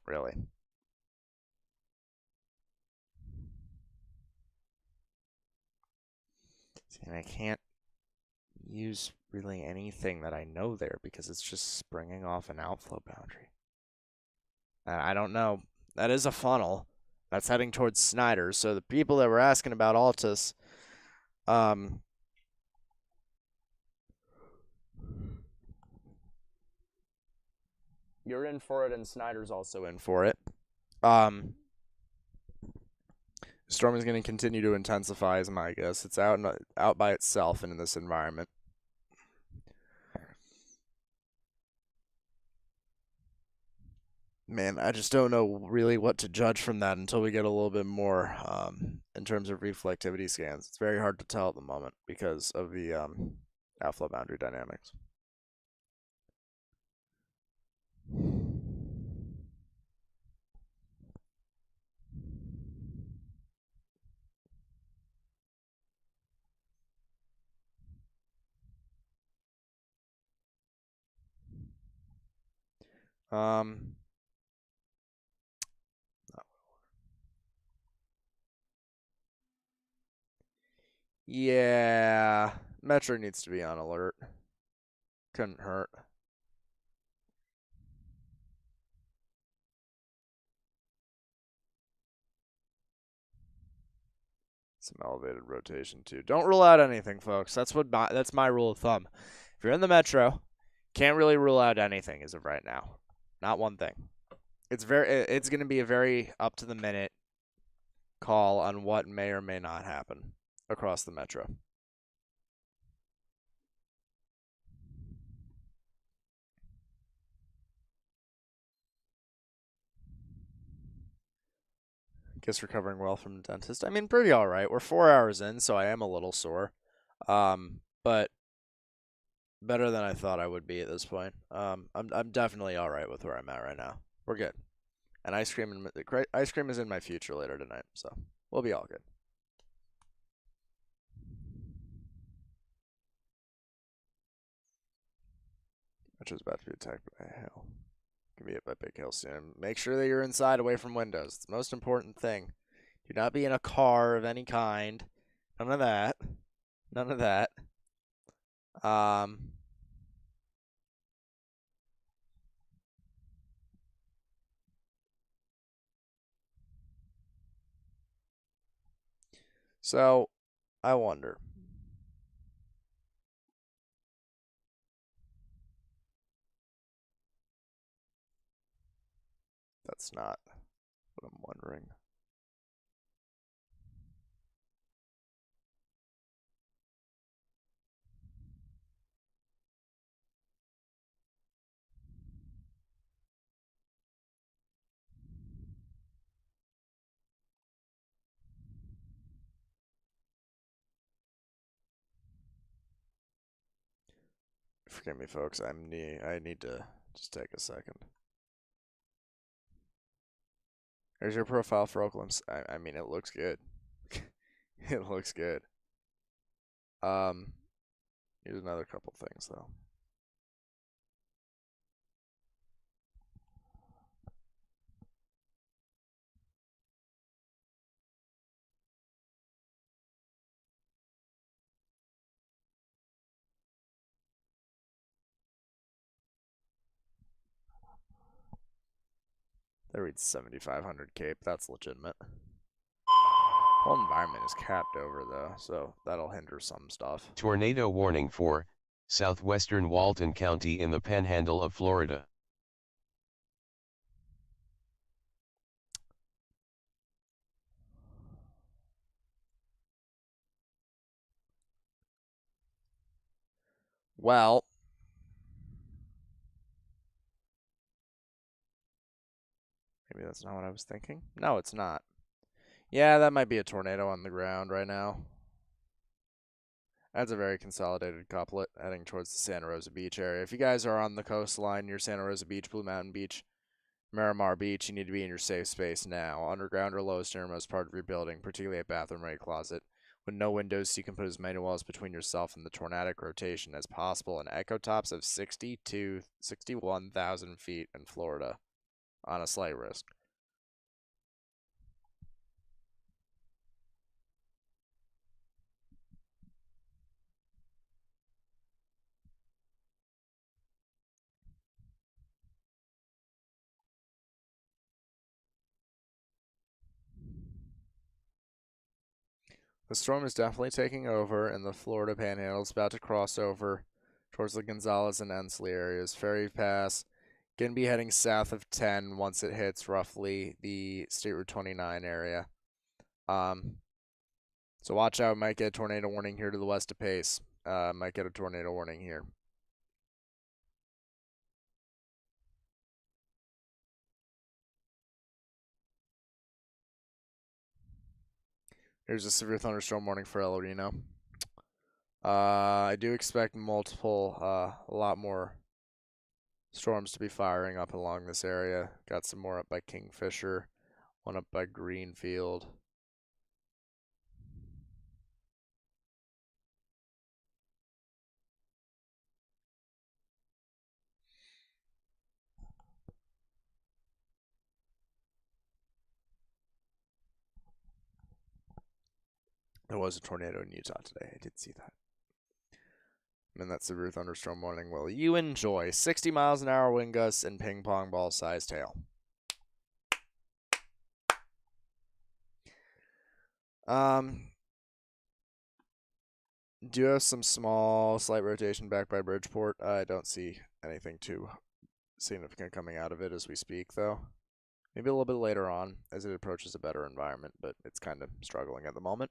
Speaker 1: Really. See, and I can't use really anything that I know there because it's just springing off an outflow boundary. And I don't know. That is a funnel that's heading towards Snyder. So the people that were asking about Altus, you're in for it, and Snyder's also in for it. The storm is going to continue to intensify, is my guess. It's out by itself and in this environment. Man, I just don't know really what to judge from that until we get a little bit more in terms of reflectivity scans. It's very hard to tell at the moment because of the outflow boundary dynamics. Yeah, Metro needs to be on alert. Couldn't hurt. Some elevated rotation too. Don't rule out anything, folks. That's my rule of thumb. If you're in the metro, can't really rule out anything as of right now. Not one thing. It's going to be a very up to the minute call on what may or may not happen across the metro. Guess recovering well from the dentist. I mean, pretty all right. We're 4 hours in, so I am a little sore. But better than I thought I would be at this point. I'm definitely all right with where I'm at right now. We're good. And ice cream is in my future later tonight, so we'll be all good. Metro's about to be attacked by a hail. Can be hit by big hail soon. Make sure that you're inside, away from windows. It's the most important thing. Do not be in a car of any kind. None of that. None of that. So, I wonder. That's not what I'm wondering. Forgive me, folks. I need to just take a second. There's your profile for Oakland. I mean, it looks good. It looks good. Here's another couple things, though. That reads 7,500 cape. That's legitimate. Whole environment is capped over, though, so that'll hinder some stuff.
Speaker 4: Tornado warning for southwestern Lawton County in the panhandle of Florida.
Speaker 1: Well, maybe that's not what I was thinking. No, it's not. Yeah, that might be a tornado on the ground right now. That's a very consolidated couplet heading towards the Santa Rosa Beach area. If you guys are on the coastline near Santa Rosa Beach, Blue Mountain Beach, Miramar Beach, you need to be in your safe space now. Underground or lowest innermost part of your building, particularly a bathroom-ready closet. With no windows, so you can put as many walls between yourself and the tornadic rotation as possible. And echo tops of 61,000 feet in Florida on a slight risk. The storm is definitely taking over, and the Florida Panhandle is about to cross over towards the Gonzales and Ensley areas. Ferry Pass going to be heading south of 10 once it hits roughly the State Route 29 area. So watch out. Might get a tornado warning here to the west of Pace. Might get a tornado warning here. Here's a severe thunderstorm warning for El Reno. I do expect a lot more storms to be firing up along this area. Got some more up by Kingfisher, one up by Greenfield. There was a tornado in Utah today. I did see that. And that severe thunderstorm warning will you enjoy 60 miles an hour wind gusts and ping pong ball sized hail. do have some slight rotation back by Bridgeport. I don't see anything too significant coming out of it as we speak, though. Maybe a little bit later on as it approaches a better environment, but it's kind of struggling at the moment.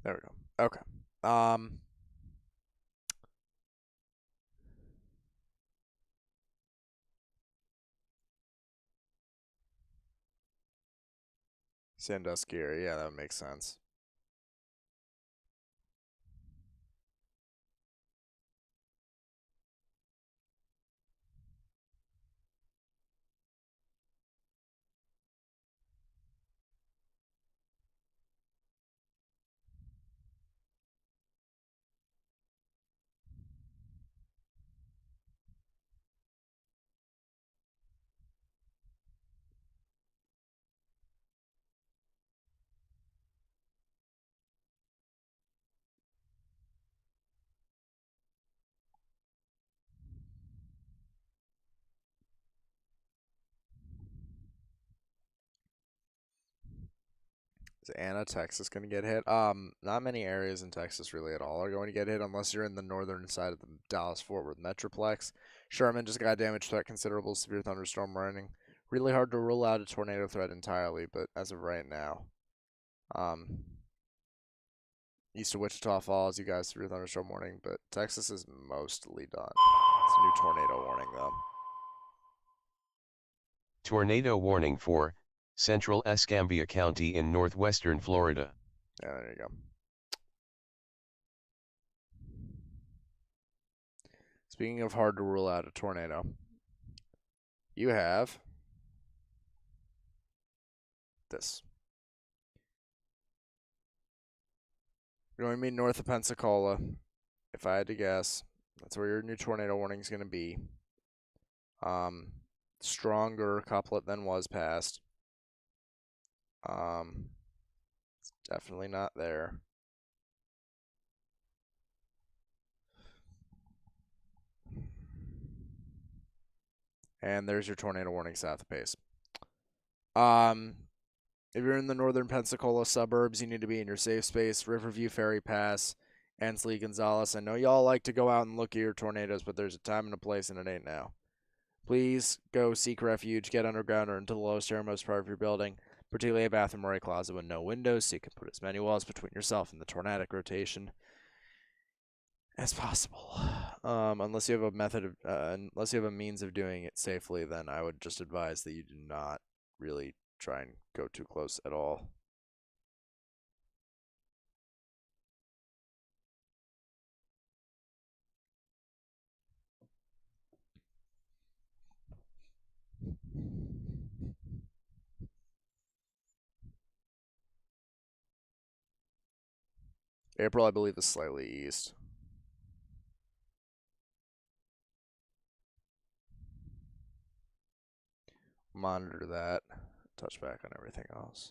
Speaker 1: There we go. Okay. Sandusky area, yeah, that makes sense. Is Anna, Texas going to get hit? Not many areas in Texas really at all are going to get hit unless you're in the northern side of the Dallas-Fort Worth Metroplex. Sherman just got damage threat, considerable severe thunderstorm warning. Really hard to rule out a tornado threat entirely, but as of right now, east of Wichita Falls, you guys severe thunderstorm warning, but Texas is mostly done. It's a new tornado warning though.
Speaker 4: Tornado warning for Central Escambia County in northwestern Florida.
Speaker 1: Yeah, there you go. Speaking of hard to rule out a tornado, you have this. You're going to be north of Pensacola. If I had to guess, that's where your new tornado warning is going to be. Stronger couplet than was past. It's definitely not there. And there's your tornado warning south of Pace. If you're in the northern Pensacola suburbs, you need to be in your safe space. Riverview, Ferry Pass, Ansley, Gonzales. I know y'all like to go out and look at your tornadoes, but there's a time and a place, and it ain't now. Please go seek refuge, get underground or into the lowest airmost part of your building, particularly a bathroom or a closet with no windows, so you can put as many walls between yourself and the tornadic rotation as possible. Unless you have unless you have a means of doing it safely, then I would just advise that you do not really try and go too close at all. April, I believe, is slightly east. Monitor that. Touch back on everything else.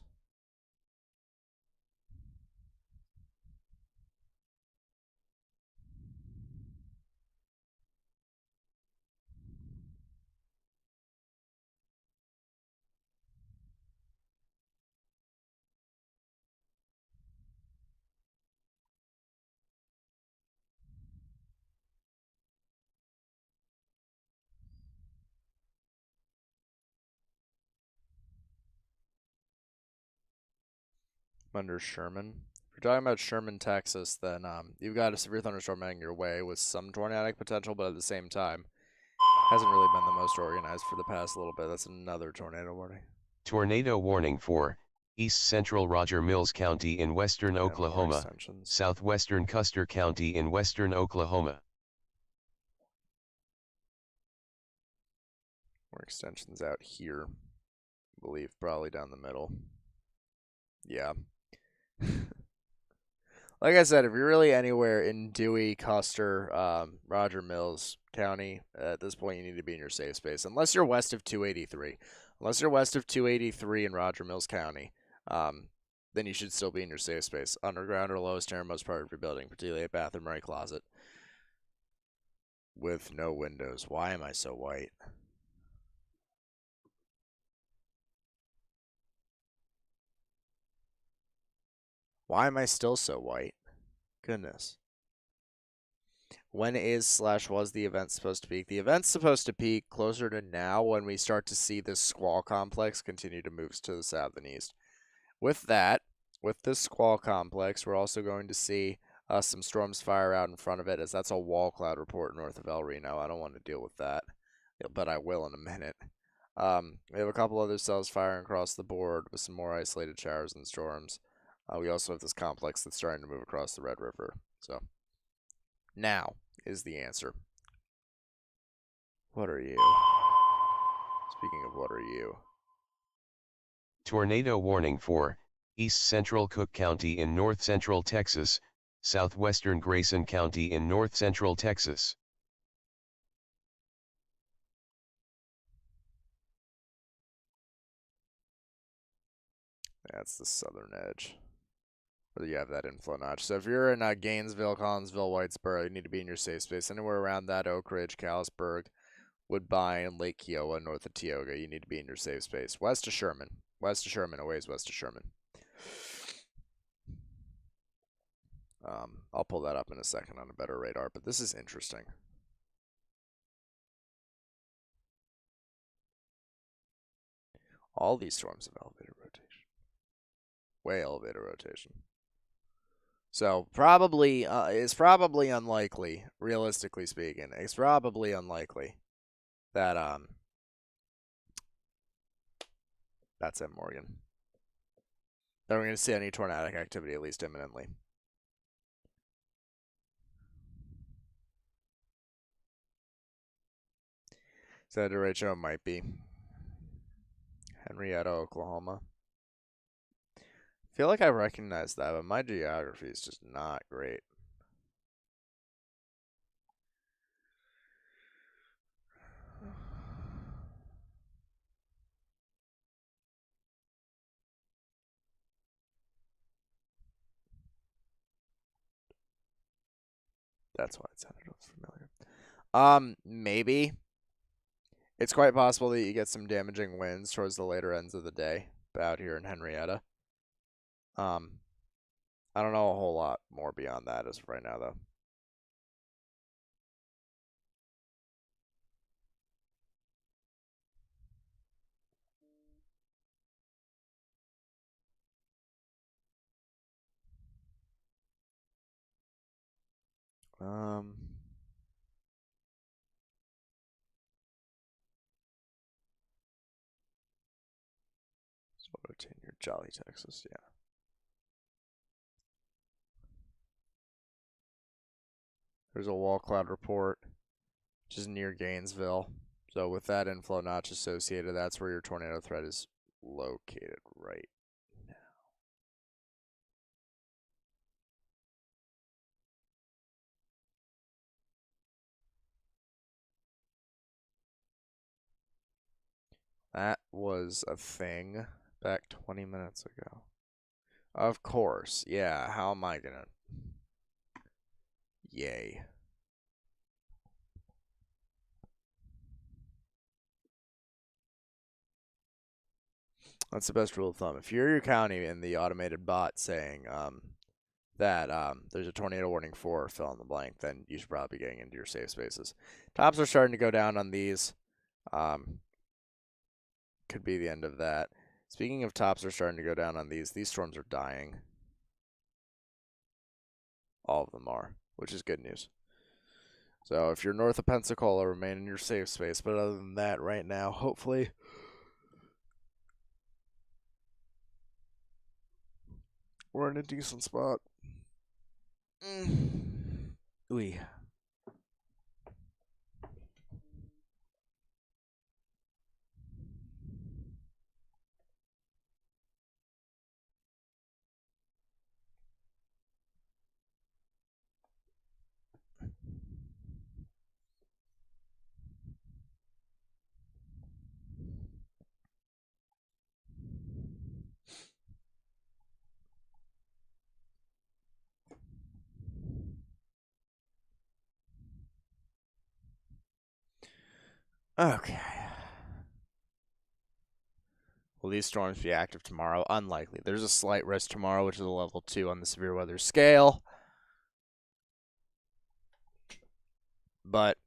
Speaker 1: Under Sherman. If you're talking about Sherman, Texas, then you've got a severe thunderstorm heading your way with some tornadic potential, but at the same time, Hasn't really been the most organized for the past little bit. That's another tornado warning.
Speaker 4: Tornado warning for East Central Roger Mills County in western Oklahoma, southwestern Custer County in western Oklahoma.
Speaker 1: More extensions out here. I believe probably down the middle. Yeah. Like I said, if you're really anywhere in Dewey, Custer, Roger Mills County, at this point you need to be in your safe space. Unless you're west of 283. Unless you're west of 283 in Roger Mills County, then you should still be in your safe space. Underground or lowest innermost part of your building, particularly a bathroom or a closet. With no windows. Why am I so white? Why am I still so white? Goodness. When is/was the event supposed to peak? The event's supposed to peak closer to now when we start to see this squall complex continue to move to the south and east. With that, with this squall complex, we're also going to see some storms fire out in front of it, as that's a wall cloud report north of El Reno. I don't want to deal with that, but I will in a minute. We have a couple other cells firing across the board with some more isolated showers and storms. We also have this complex that's starting to move across the Red River. So, now is the answer. What are you? Speaking of what are you?
Speaker 4: Tornado warning for East Central Cook County in north central Texas, southwestern Grayson County in north central Texas.
Speaker 1: That's the southern edge. Whether you have that inflow notch. So if you're in Gainesville, Collinsville, Whitesboro, you need to be in your safe space. Anywhere around that, Oak Ridge, Callisburg, Woodbine, Lake Kiowa, north of Tioga, you need to be in your safe space. West of Sherman. West of Sherman, a ways west of Sherman. I'll pull that up in a second on a better radar, but this is interesting. All these storms have elevated rotation. Way elevated rotation. So probably, it's probably unlikely, realistically speaking, it's probably unlikely that, that's it, Morgan. That we're going to see any tornadic activity, at least imminently. So derecho might be Henrietta, Oklahoma. I feel like I recognize that, but my geography is just not great. That's why it sounded familiar. Maybe. It's quite possible that you get some damaging winds towards the later ends of the day out here in Henrietta. I don't know a whole lot more beyond that as of right now, though. So rotate near Jolly, Texas, yeah. There's a wall cloud report, which is near Gainesville. So with that inflow notch associated, that's where your tornado threat is located right now. That was a thing back 20 minutes ago. Of course, yeah, how am I gonna... Yay. That's the best rule of thumb. If you're your county and the automated bot saying that there's a tornado warning for fill in the blank, then you should probably be getting into your safe spaces. Tops are starting to go down on these. Could be the end of that. Speaking of tops are starting to go down on these storms are dying. All of them are, which is good news. So if you're north of Pensacola, remain in your safe space. But other than that, right now, hopefully we're in a decent spot. Ooh. Okay. Will these storms be active tomorrow? Unlikely. There's a slight risk tomorrow, which is a level 2 on the severe weather scale. But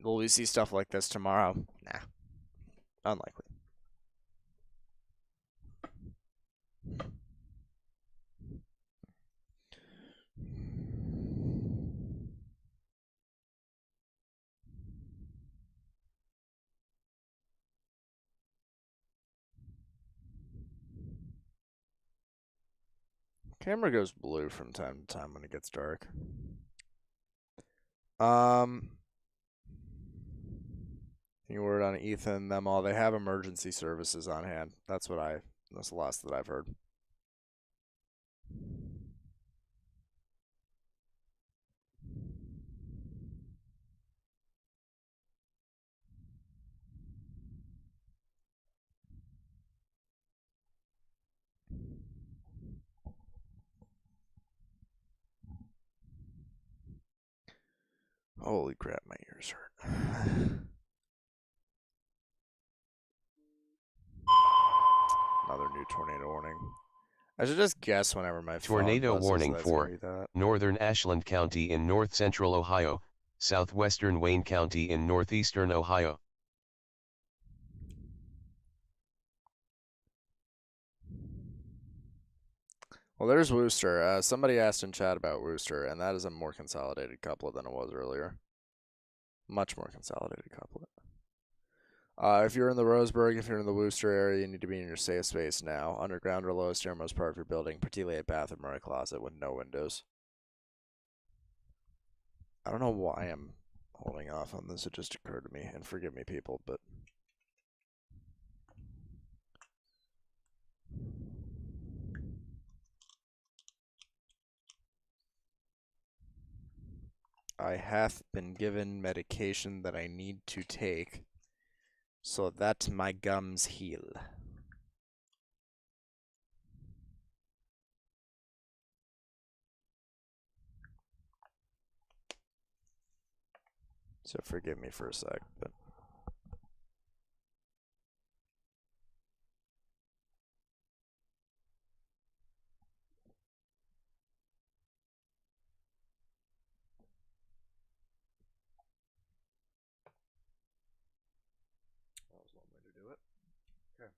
Speaker 1: will we see stuff like this tomorrow? Nah. Unlikely. Camera goes blue from time to time when it gets dark. Any word on Ethan, them all? They have emergency services on hand. That's the last that I've heard. Holy crap, my ears hurt. Another new tornado warning. I should just guess whenever my
Speaker 4: Tornado
Speaker 1: phone buzzes
Speaker 4: warning
Speaker 1: that's
Speaker 4: for
Speaker 1: gonna be that.
Speaker 4: northern Ashland County in north-central Ohio, southwestern Wayne County in northeastern Ohio.
Speaker 1: Well, there's Wooster. Somebody asked in chat about Wooster, and that is a more consolidated couplet than it was earlier. Much more consolidated couplet. If you're in the Roseburg, if you're in the Wooster area, you need to be in your safe space now. Underground or lowest airmost part of your building, particularly a bathroom or a closet with no windows. I don't know why I'm holding off on this. It just occurred to me, and forgive me, people, but I hath been given medication that I need to take so that my gums heal. So forgive me for a sec, but that was one way to do it. Okay.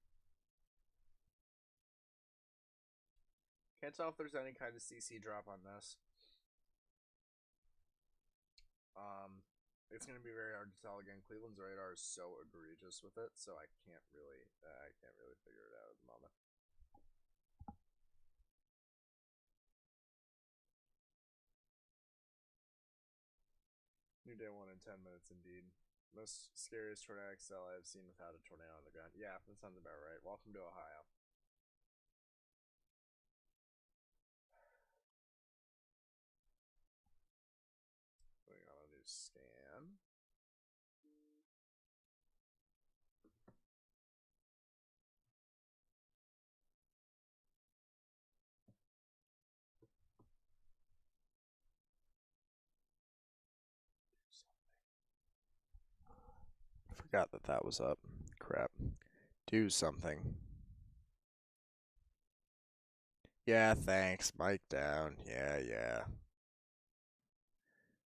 Speaker 1: Can't tell if there's any kind of CC drop on this. It's going to be very hard to tell. Again, Cleveland's radar is so egregious with it, so I can't really figure it out at the moment. New day 1 in 10 minutes, indeed. Most scariest tornadic cell I've seen without a tornado on the ground. Yeah, that sounds about right. Welcome to Ohio. Putting on a new scan. Forgot that was up. Crap. Do something. Yeah, thanks. Mic down. Yeah.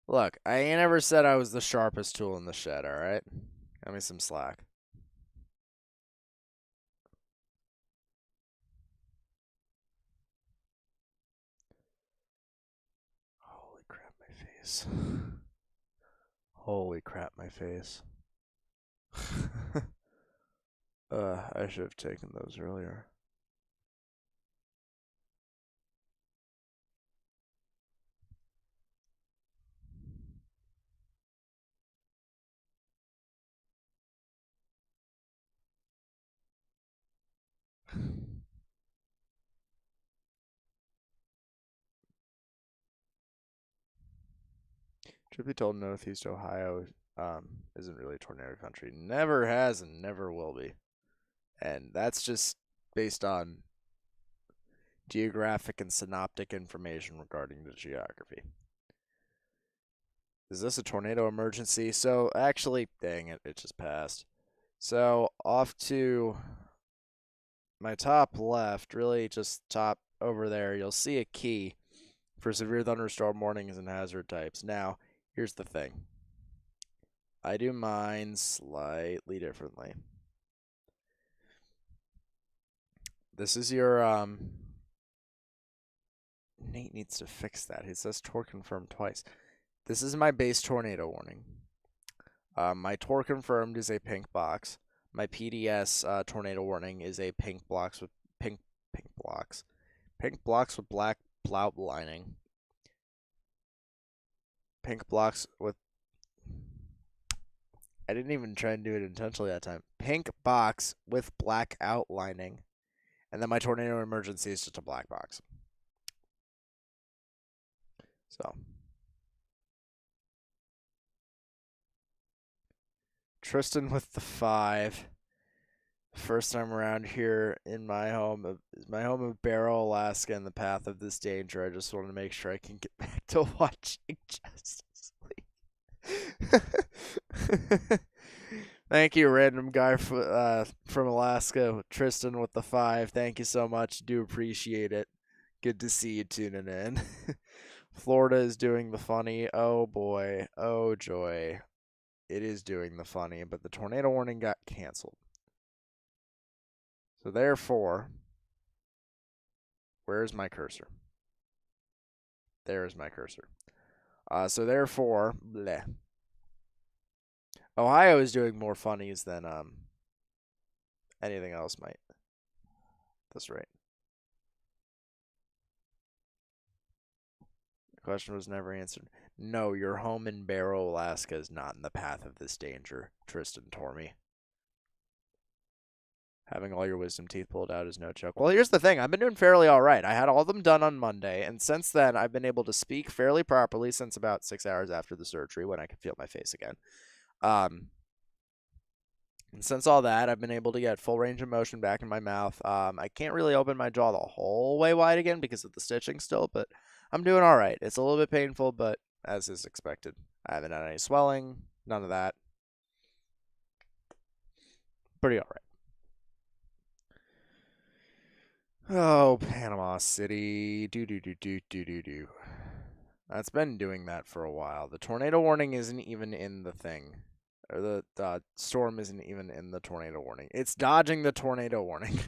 Speaker 1: Look, I ain't ever said I was the sharpest tool in the shed, alright? Got me some slack. Holy crap, my face. Holy crap, my face. I should have taken those earlier. Truth be told, Northeast Ohio isn't really tornado country. Never has and never will be. And that's just based on geographic and synoptic information regarding the geography. Is this a tornado emergency? So, actually, dang it, it just passed. So, off to my top left, really just top over there, you'll see a key for severe thunderstorm warnings and hazard types. Now, here's the thing. I do mine slightly differently. This is your, Nate needs to fix that. It says TOR confirmed twice. This is my base tornado warning. My TOR confirmed is a pink box. My PDS tornado warning is a pink blocks with pink blocks with black plout lining. Pink blocks with, I didn't even try and do it intentionally that time. Pink box with black outlining. And then my tornado emergency is just a black box. So. Tristan with the 5. First time around here in my home of Barrow, Alaska, in the path of this danger. I just want to make sure I can get back to watching Justice League. Thank you, random guy from Alaska, Tristan with the 5. Thank you so much. Do appreciate it. Good to see you tuning in. Florida is doing the funny. Oh boy. Oh joy. It is doing the funny, but the tornado warning got canceled. So therefore, where's my cursor? There's my cursor. So therefore, bleh. Ohio is doing more funnies than anything else might. That's right. The question was never answered. No, your home in Barrow, Alaska is not in the path of this danger, Tristan Tormey. Having all your wisdom teeth pulled out is no joke. Well, here's the thing. I've been doing fairly all right. I had all of them done on Monday, and since then, I've been able to speak fairly properly since about 6 hours after the surgery when I could feel my face again. And since all that, I've been able to get full range of motion back in my mouth. I can't really open my jaw the whole way wide again because of the stitching still, but I'm doing all right. It's a little bit painful, but as is expected. I haven't had any swelling, none of that. Pretty all right. Oh, Panama City. Do. That's been doing that for a while. The tornado warning isn't even in the thing. Or the storm isn't even in the tornado warning. It's dodging the tornado warning.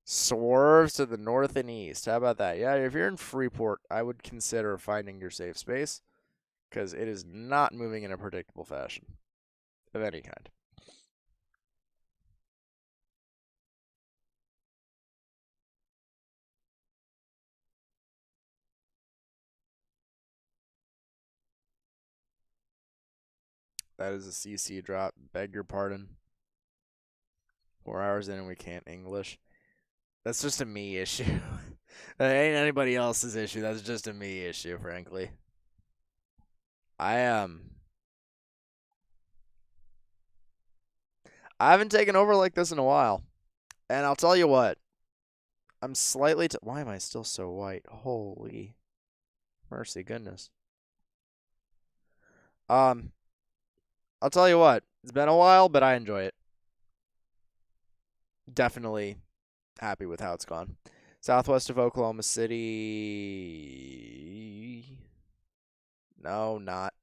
Speaker 1: Swerves to the north and east. How about that? Yeah, if you're in Freeport, I would consider finding your safe space, because it is not moving in a predictable fashion of any kind. That is a CC drop. Beg your pardon. 4 hours in and we can't English. That's just a me issue. That ain't anybody else's issue. That's just a me issue, frankly. I haven't taken over like this in a while. And I'll tell you what. I'm slightly... Why am I still so white? Holy mercy goodness. I'll tell you what. It's been a while, but I enjoy it. Definitely happy with how it's gone. Southwest of Oklahoma City. No, not.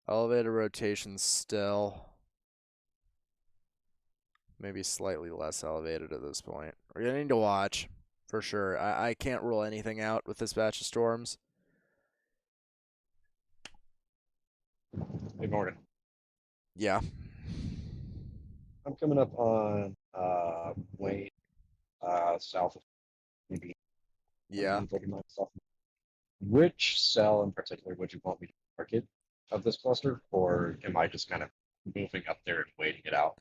Speaker 1: Elevator rotation still. maybe slightly less elevated at this point. We're going to need to watch, for sure. I can't rule anything out with this batch of storms.
Speaker 3: Good morning.
Speaker 1: Yeah.
Speaker 3: I'm coming up on way south of maybe
Speaker 1: Yeah.
Speaker 3: 30 miles south. Which cell in particular would you want me to target of this cluster, or am I just kind of moving up there and waiting it out?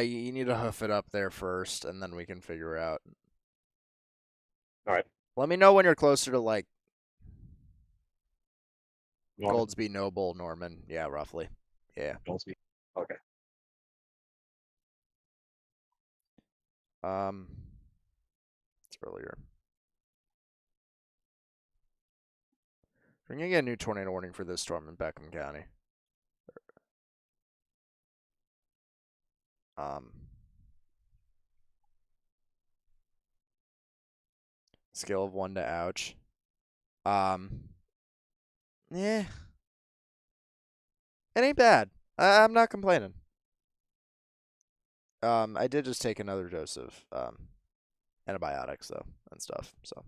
Speaker 1: You need to hoof it up there first, and then we can figure out.
Speaker 3: All right.
Speaker 1: Let me know when you're closer to, like,
Speaker 3: Norman.
Speaker 1: Goldsby, Noble, Norman. Yeah, roughly. Yeah.
Speaker 3: Goldsby. Okay.
Speaker 1: It's earlier. We're gonna get a new tornado warning for this storm in Beckham County. Scale of 1 to ouch. Yeah. It ain't bad. I'm not complaining. I did just take another dose of antibiotics though and stuff. So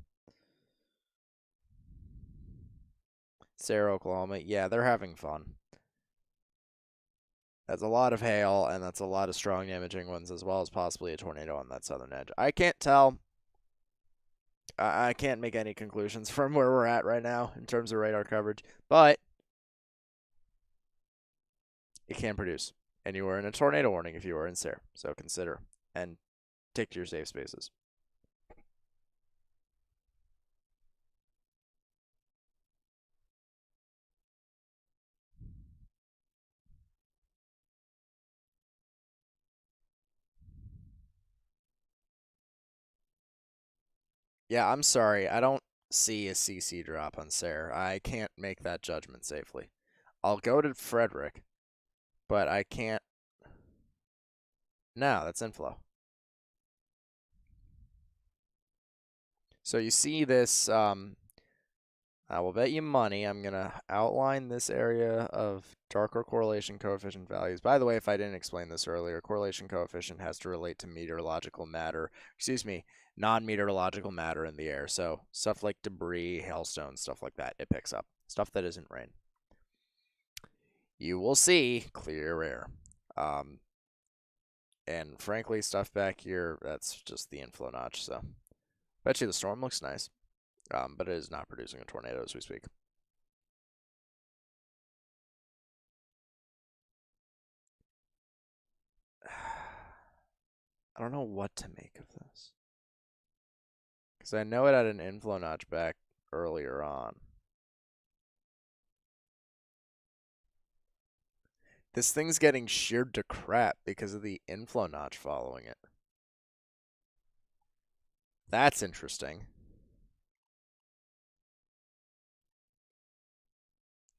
Speaker 1: Sarah, Oklahoma, yeah, they're having fun. That's a lot of hail, and that's a lot of strong damaging winds, as well as possibly a tornado on that southern edge. I can't tell. I can't make any conclusions from where we're at right now in terms of radar coverage, but it can produce. And you were in a tornado warning if you were in SARE, so consider and take to your safe spaces. Yeah, I'm sorry. I don't see a CC drop on SARE. I can't make that judgment safely. I'll go to Frederick, but I can't. No, that's inflow. So you see this, I will bet you money I'm going to outline this area of darker correlation coefficient values. By the way, if I didn't explain this earlier, correlation coefficient has to relate to meteorological matter, non-meteorological matter in the air. So stuff like debris, hailstones, stuff like that, it picks up. Stuff that isn't rain. You will see clear air. And frankly, stuff back here, that's just the inflow notch. So bet you the storm looks nice. But it is not producing a tornado as we speak. I don't know what to make of this. Because I know it had an inflow notch back earlier on. This thing's getting sheared to crap because of the inflow notch following it. That's interesting.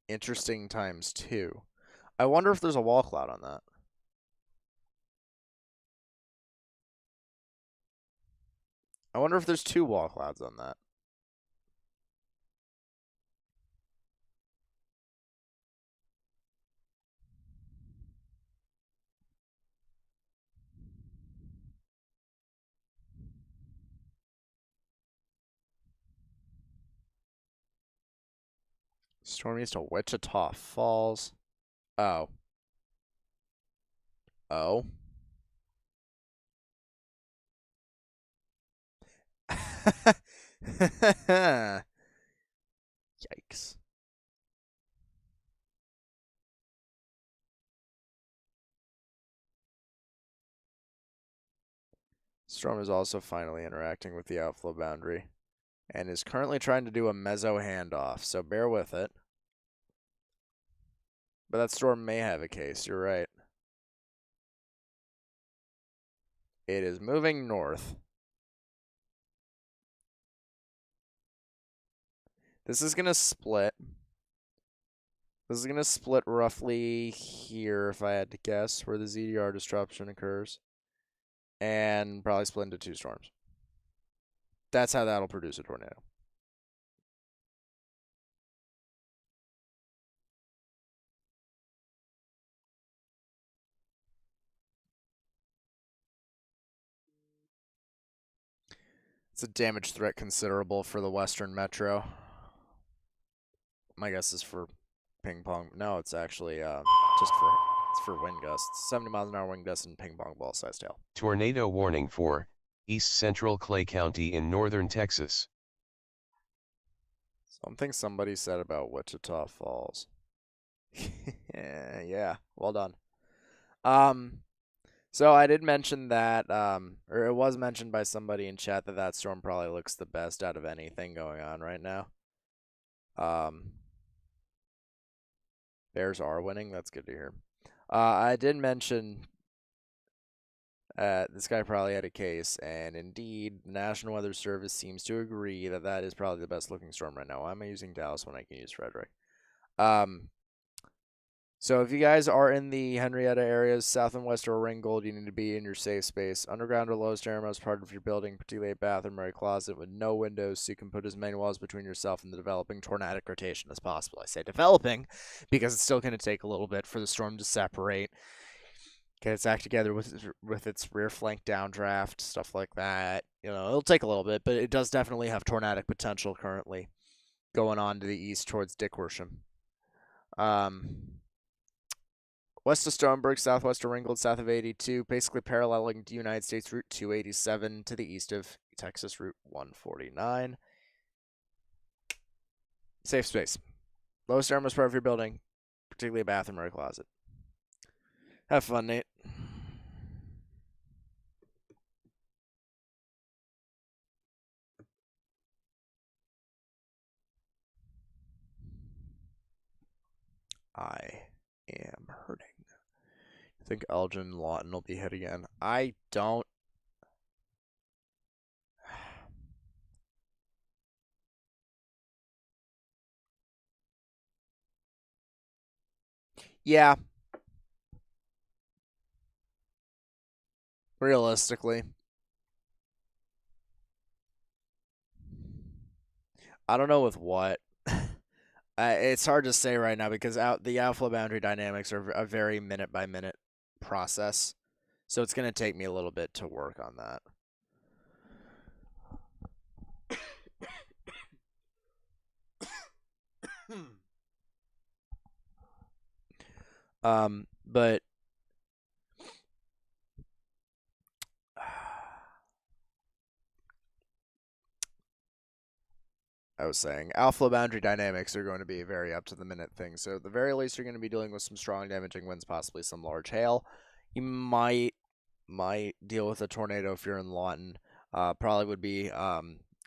Speaker 1: Interesting times 2. I wonder if there's a wall cloud on that. I wonder if there's 2 wall clouds on that. Storm east to Wichita Falls. Oh. Oh. Yikes. Storm is also finally interacting with the outflow boundary and is currently trying to do a meso handoff, so bear with it. But that storm may have a case, you're right. It is moving north. This is going to split. This is going to split roughly here, if I had to guess, where the ZDR disruption occurs. And probably split into 2 storms. That's how that'll produce a tornado. It's a damage threat considerable for the Western Metro. My guess is for ping pong. No, it's actually it's for wind gusts. 70 miles an hour wind gusts and ping pong ball sized hail.
Speaker 4: Tornado warning for East Central Clay County in northern Texas.
Speaker 1: Something somebody said about Wichita Falls. Yeah, well done. So I did mention that, or it was mentioned by somebody in chat that storm probably looks the best out of anything going on right now. Bears are winning. That's good to hear. I did mention this guy probably had a case, and indeed, the National Weather Service seems to agree that that is probably the best looking storm right now. Why am I using Dallas when I can use Frederick? So if you guys are in the Henrietta areas, south and west of Ringgold, you need to be in your safe space. Underground or lowest area most part of your building, particularly a bathroom or a closet with no windows, so you can put as many walls between yourself and the developing tornadic rotation as possible. I say developing because it's still going to take a little bit for the storm to separate, get its act together with its rear flank downdraft, stuff like that. You know, it'll take a little bit, but it does definitely have tornadic potential currently going on to the east towards Dickersham. West of Stoneburg, southwest of Ringgold, south of 82, basically paralleling the United States Route 287 to the east of Texas Route 149. Safe space. Lowest airmost part of your building, particularly a bathroom or a closet. Have fun, Nate. I am hurting. I think Elgin and Lawton will be hit again. I don't. Yeah. Realistically. I don't know with what. It's hard to say right now because the outflow boundary dynamics are a very minute-by-minute process. So it's going to take me a little bit to work on that. But I was saying, outflow boundary dynamics are going to be a very up-to-the-minute thing. So at the very least, you're going to be dealing with some strong damaging winds, possibly some large hail. You might deal with a tornado if you're in Lawton. Probably would be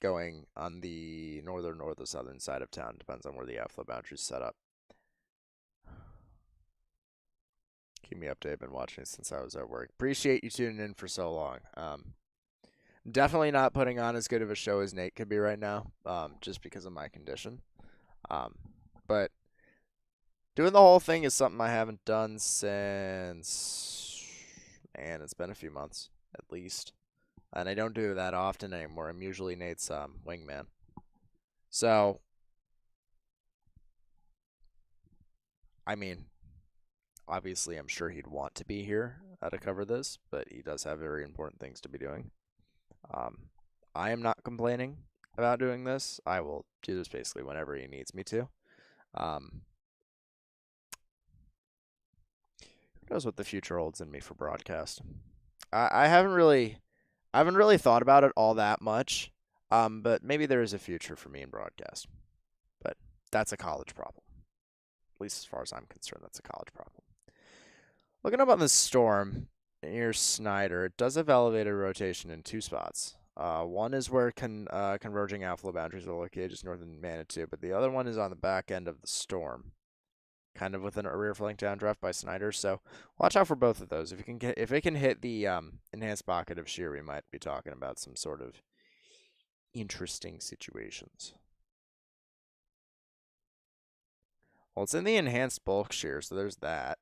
Speaker 1: going on the northern or the southern side of town. Depends on where the outflow boundary is set up. Keep me updated. Been watching since I was at work. Appreciate you tuning in for so long. Definitely not putting on as good of a show as Nate could be right now, just because of my condition. But doing the whole thing is something I haven't done since, man, it's been a few months at least. And I don't do that often anymore. I'm usually Nate's wingman. So, I mean, obviously I'm sure he'd want to be here to cover this, but he does have very important things to be doing. I am not complaining about doing this. I will do this basically whenever he needs me to. Who knows what the future holds in me for broadcast? I haven't really thought about it all that much. But maybe there is a future for me in broadcast. But that's a college problem. At least as far as I'm concerned, that's a college problem. Looking up on the storm near Snyder, it does have elevated rotation in two spots. One is where converging outflow boundaries are located just north of Manitou, but the other one is on the back end of the storm, kind of within a rear flank downdraft by Snyder. So watch out for both of those. If it can hit the enhanced pocket of shear, we might be talking about some sort of interesting situations. Well, it's in the enhanced bulk shear, so there's that.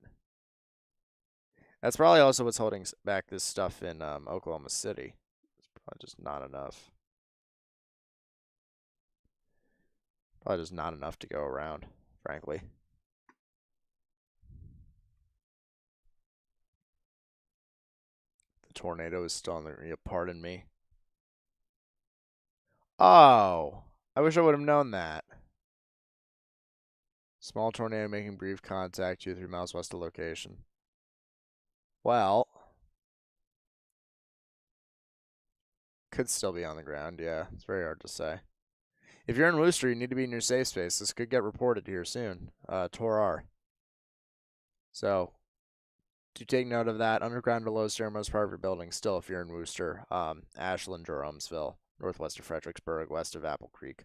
Speaker 1: That's probably also what's holding back this stuff in Oklahoma City. It's probably just not enough. Probably just not enough to go around, frankly. The tornado is still on the, pardon me. Oh, I wish I would have known that. Small tornado making brief contact 2 to 3 miles west of location. Well, could still be on the ground. Yeah, it's very hard to say. If you're in Worcester, you need to be in your safe space. This could get reported here soon. Tor R. So, do take note of that. Underground to low most part of your building still if you're in Worcester. Ashland, Jeromesville, northwest of Fredericksburg, west of Apple Creek.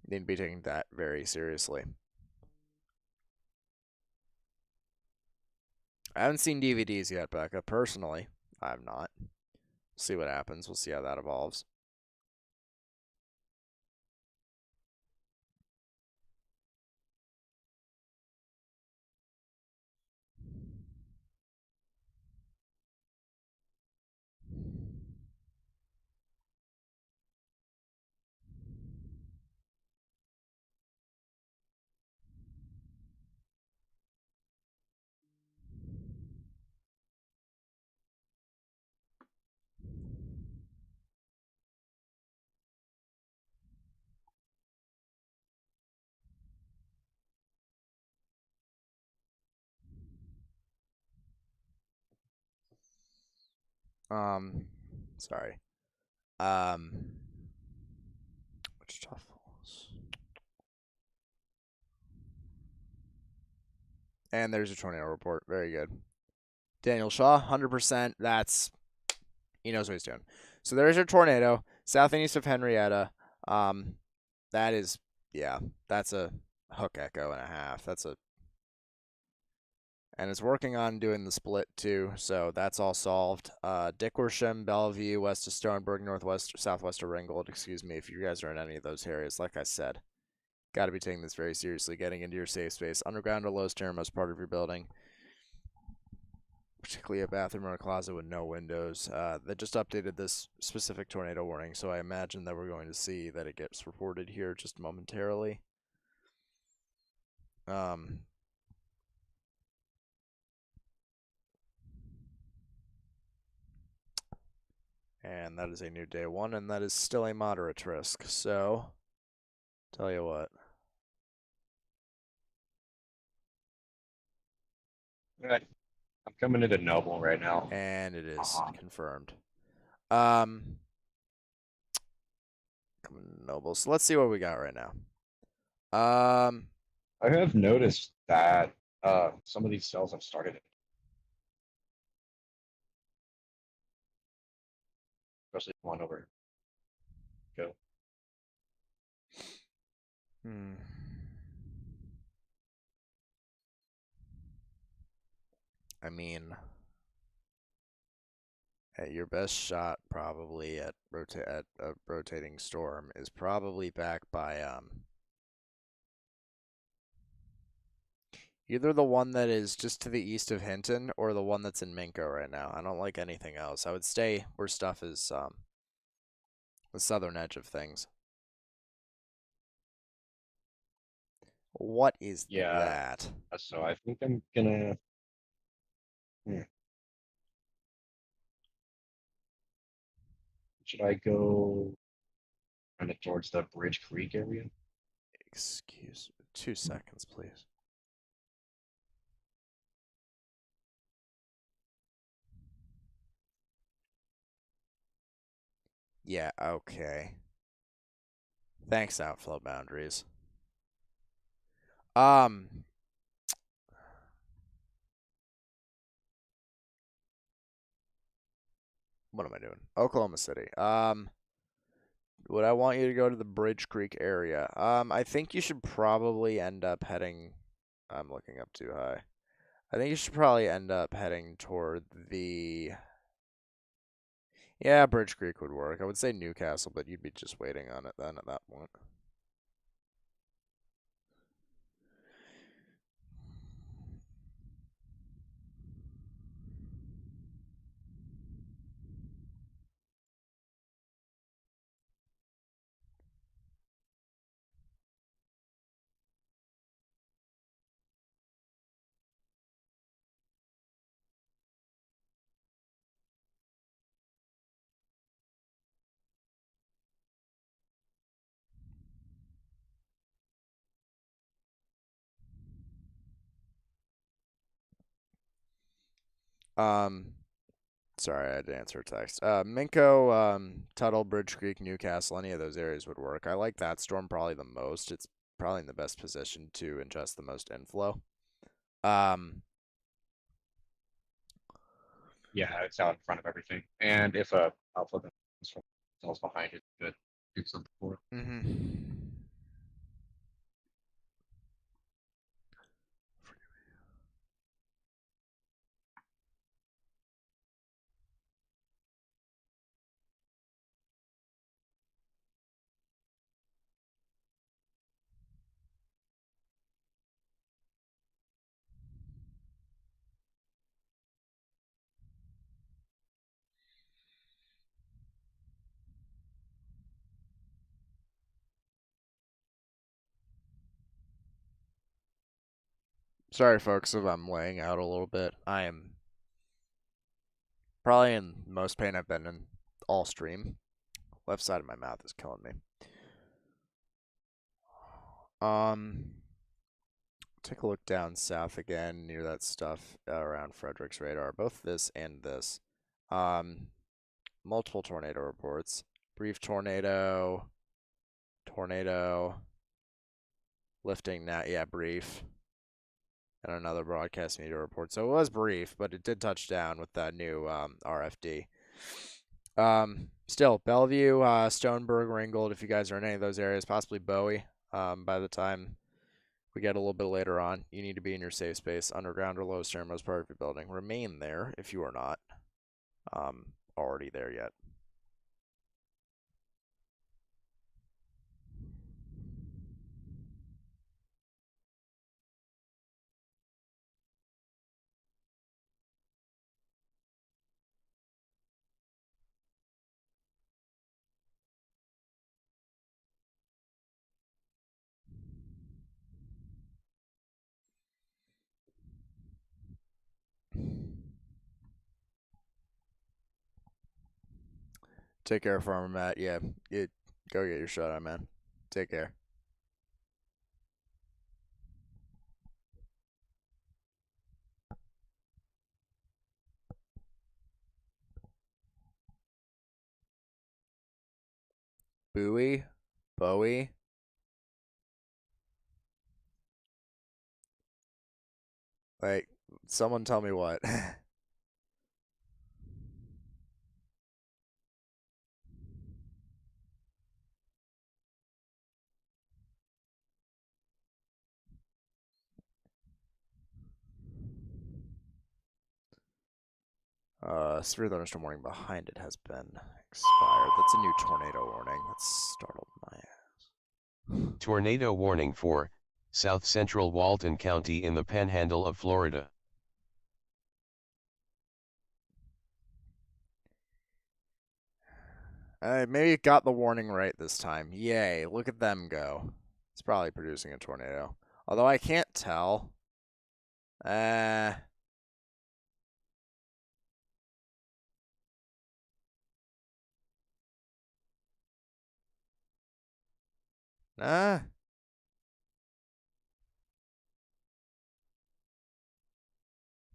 Speaker 1: You need to be taking that very seriously. I haven't seen DVDs yet, Becca. Personally, I have not. See what happens. We'll see how that evolves. Sorry. Wichita Falls. And there's a tornado report. Very good. Daniel Shaw, 100%. He knows what he's doing. So there's your tornado, south and east of Henrietta. That is, yeah, that's a hook echo and a half. And it's working on doing the split too, so that's all solved. Dickersham, Bellevue, west of Stoneburg, southwest of Ringgold, excuse me, if you guys are in any of those areas, like I said. Got to be taking this very seriously, getting into your safe space. Underground or low most part of your building. Particularly a bathroom or a closet with no windows. They just updated this specific tornado warning, so I imagine that we're going to see that it gets reported here just momentarily. And that is a new day 1, and that is still a moderate risk. So, tell you what.
Speaker 3: All right. I'm coming into Noble right now.
Speaker 1: And it is confirmed. Noble. So let's see what we got right now.
Speaker 3: I have noticed that some of these cells have started, especially one over. Go.
Speaker 1: I mean, your best shot probably at a rotating storm is probably back by either the one that is just to the east of Hinton or the one that's in Minko right now. I don't like anything else. I would stay where stuff is the southern edge of things. What is that?
Speaker 3: So I think I'm gonna. Should I go kind of towards the Bridge Creek area?
Speaker 1: Excuse me. 2 seconds, please. Yeah, okay. Thanks, Outflow Boundaries. What am I doing? Oklahoma City. Would I want you to go to the Bridge Creek area? I think you should probably end up heading. I'm looking up too high. I think you should probably end up heading toward the. Yeah, Bridge Creek would work. I would say Newcastle, but you'd be just waiting on it then at that point. Sorry, I had to answer a text. Minko, Tuttle, Bridge Creek, Newcastle, any of those areas would work. I like that storm probably the most. It's probably in the best position to ingest the most inflow.
Speaker 3: Yeah, it's out in front of everything. And if a alpha falls behind it, good. Do something for it.
Speaker 1: Mm-hmm. Sorry, folks, if I'm laying out a little bit. I am probably in most pain I've been in all stream. Left side of my mouth is killing me. Take a look down south again near that stuff around Frederick's radar. Both this and this. Multiple tornado reports. Brief tornado. Tornado. Lifting now. Yeah, brief. And another broadcast media report. So it was brief, but it did touch down with that new RFD. Still, Bellevue, Stoneburg, Ringgold, if you guys are in any of those areas, possibly Bowie. By the time we get a little bit later on, you need to be in your safe space, underground or lowest thermos part of your building. Remain there if you are not already there yet. Take care, Farmer Matt. Yeah, go get your shot on, man. Take care. Bowie? Bowie? Like, someone tell me what. Severe thunderstorm warning behind it has been expired. That's a new tornado warning. That startled my ass.
Speaker 4: Tornado warning for South Central Walton County in the Panhandle of Florida.
Speaker 1: Maybe it got the warning right this time. Yay, look at them go. It's probably producing a tornado. Although I can't tell. Nah.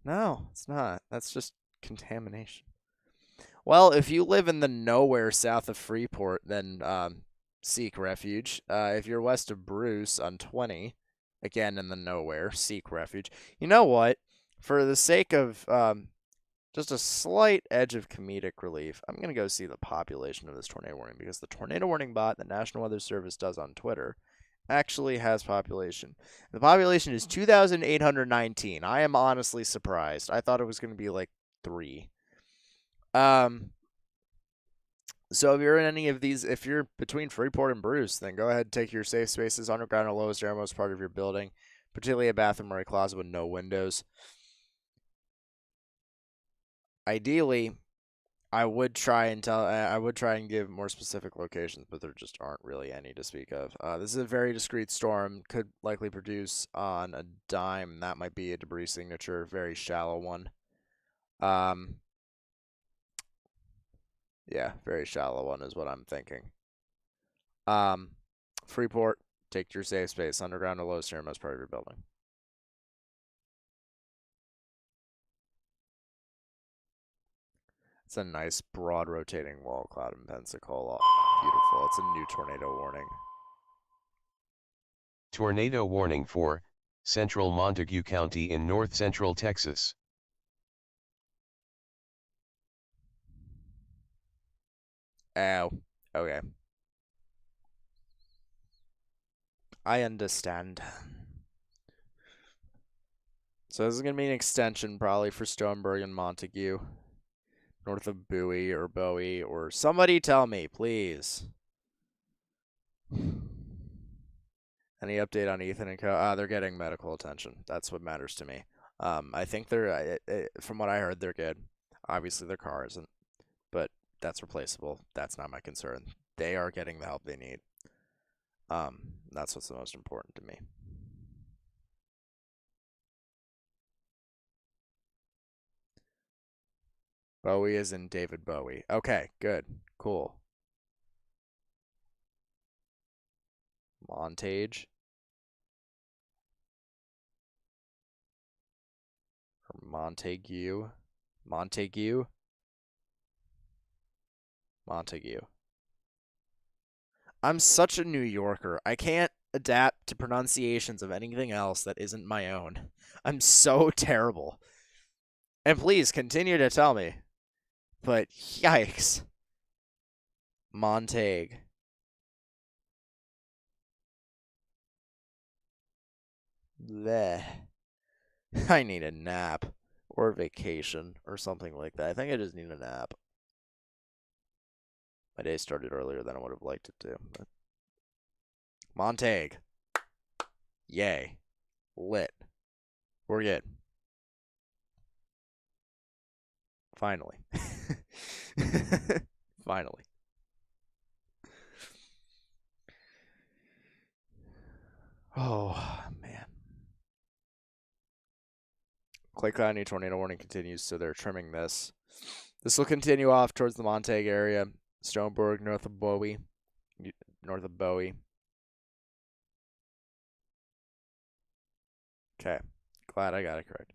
Speaker 1: No, it's not. That's just contamination. Well, if you live in the nowhere south of Freeport, then seek refuge. If you're west of Bruce on 20, again in the nowhere, seek refuge. You know what? For the sake of just a slight edge of comedic relief, I'm going to go see the population of this tornado warning, because the tornado warning bot that National Weather Service does on Twitter actually has population. The population is 2,819. I am honestly surprised. I thought it was going to be like 3. So if you're in any of these, if you're between Freeport and Bruce, then go ahead and take your safe spaces, underground or lowest airmost part of your building, particularly a bathroom or a closet with no windows. Ideally, I would try and give more specific locations, but there just aren't really any to speak of. This is a very discrete storm, could likely produce on a dime. That might be a debris signature, very shallow one. Yeah, very shallow one is what I'm thinking. Freeport, take your safe space, underground or lowest airmost part of your building. It's a nice broad rotating wall cloud in Pensacola. Beautiful. It's a new tornado warning.
Speaker 4: Tornado warning for Central Montague County in north central Texas.
Speaker 1: Ow. Okay. I understand. So this is going to be an extension probably for Stoneburg and Montague. North of Bowie or Bowie or somebody tell me, please. Any update on Ethan and Co? They're getting medical attention. That's what matters to me. I think they're, from what I heard, they're good. Obviously, their car isn't, but that's replaceable. That's not my concern. They are getting the help they need. That's what's the most important to me. Bowie is in David Bowie. Okay, good. Cool. Montage. Or Montague. Montague. Montague. I'm such a New Yorker. I can't adapt to pronunciations of anything else that isn't my own. I'm so terrible. And please continue to tell me. But yikes. Montague. Bleh. I need a nap. Or vacation. Or something like that. I think I just need a nap. My day started earlier than I would have liked it to. But... Montague. Yay. Lit. We're good. Finally. Finally. Oh, man. Clay County tornado warning continues, so they're trimming this. This will continue off towards the Montague area. Stoneburg, north of Bowie. North of Bowie. Okay. Glad I got it correct.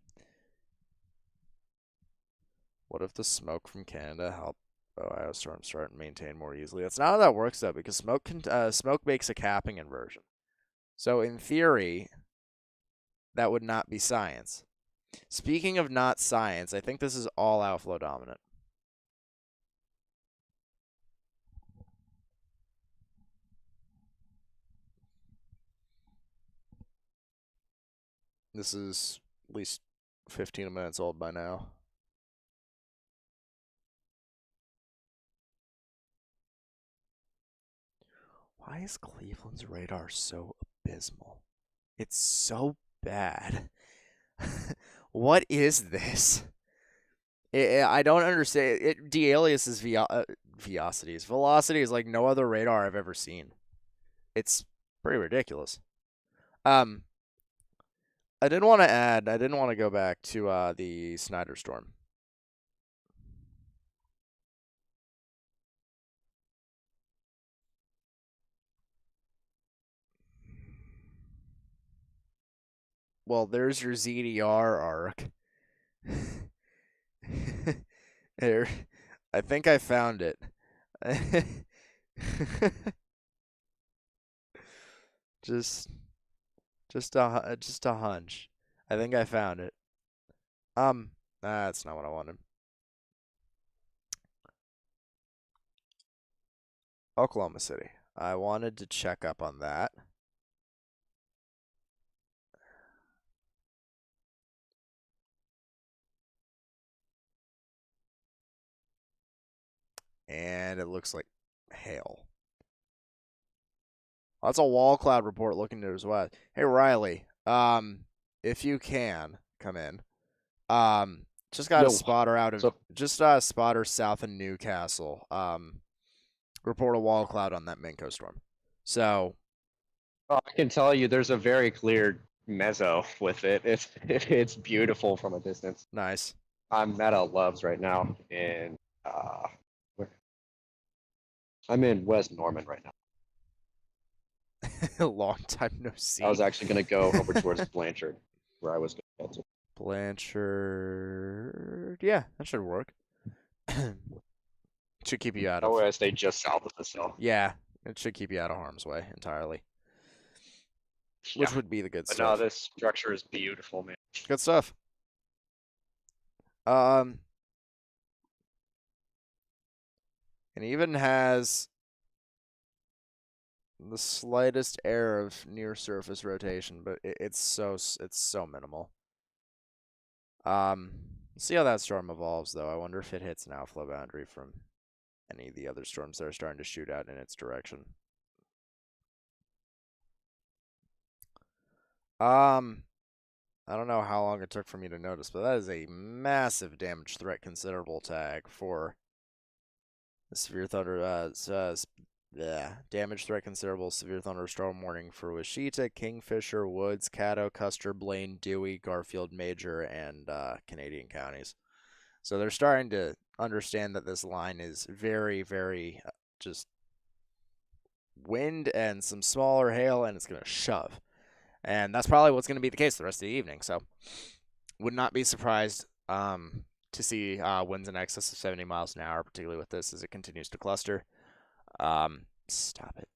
Speaker 1: What if the smoke from Canada helped Ohio storm start and maintain more easily? That's not how that works, though, because smoke makes a capping inversion. So, in theory, that would not be science. Speaking of not science, I think this is all outflow dominant. This is at least 15 minutes old by now. Why is Cleveland's radar so abysmal? It's so bad. What is this? I don't understand. It de-aliases velocity is like no other radar I've ever seen. It's pretty ridiculous. I didn't want to go back to the Snyder storm. Well, there's your ZDR arc. There, I think I found it. just a hunch. I think I found it. That's not what I wanted. Oklahoma City. I wanted to check up on that. And it looks like hail. That's a wall cloud report looking to as well. Hey Riley, if you can come in, just got a spotter out of just a spotter south of Newcastle. Report a wall cloud on that Minco storm. So,
Speaker 3: I can tell you, there's a very clear meso with it. It's beautiful from a distance.
Speaker 1: Nice.
Speaker 3: I'm at a Love's right now in I'm in West Norman right now.
Speaker 1: Long time no see.
Speaker 3: I was actually going to go over towards Blanchard, where I was going to.
Speaker 1: Blanchard, yeah, that should work. Should keep you out
Speaker 3: Oh,
Speaker 1: of.
Speaker 3: I stay just south of this hill.
Speaker 1: Yeah, it should keep you out of harm's way entirely. Which would be the good
Speaker 3: But
Speaker 1: stuff.
Speaker 3: no, this structure is beautiful, man.
Speaker 1: Good stuff. It even has the slightest air of near surface rotation, but it's so minimal. See how that storm evolves, though. I wonder if it hits an outflow boundary from any of the other storms that are starting to shoot out in its direction. I don't know how long it took for me to notice, but that is a massive damage threat considerable tag for the severe thunder. Damage threat considerable severe thunderstorm warning for Wichita, Kingfisher, Woods, Caddo, Custer, Blaine, Dewey, Garfield, Major, and Canadian counties. So they're starting to understand that this line is very, very just wind and some smaller hail, and it's going to shove. And that's probably what's going to be the case the rest of the evening. So would not be surprised to see winds in excess of 70 miles an hour, particularly with this as it continues to cluster. Stop it.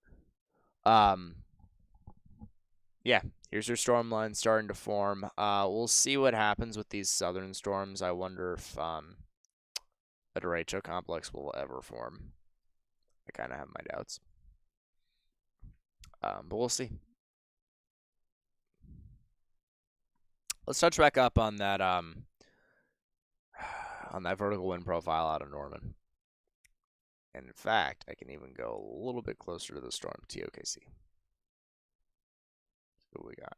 Speaker 1: Yeah, here's your storm line starting to form. We'll see what happens with these southern storms. I wonder if a derecho complex will ever form. I kind of have my doubts. But we'll see. Let's touch back up on that vertical wind profile out of Norman. And in fact, I can even go a little bit closer to the storm, TOKC. See what we got.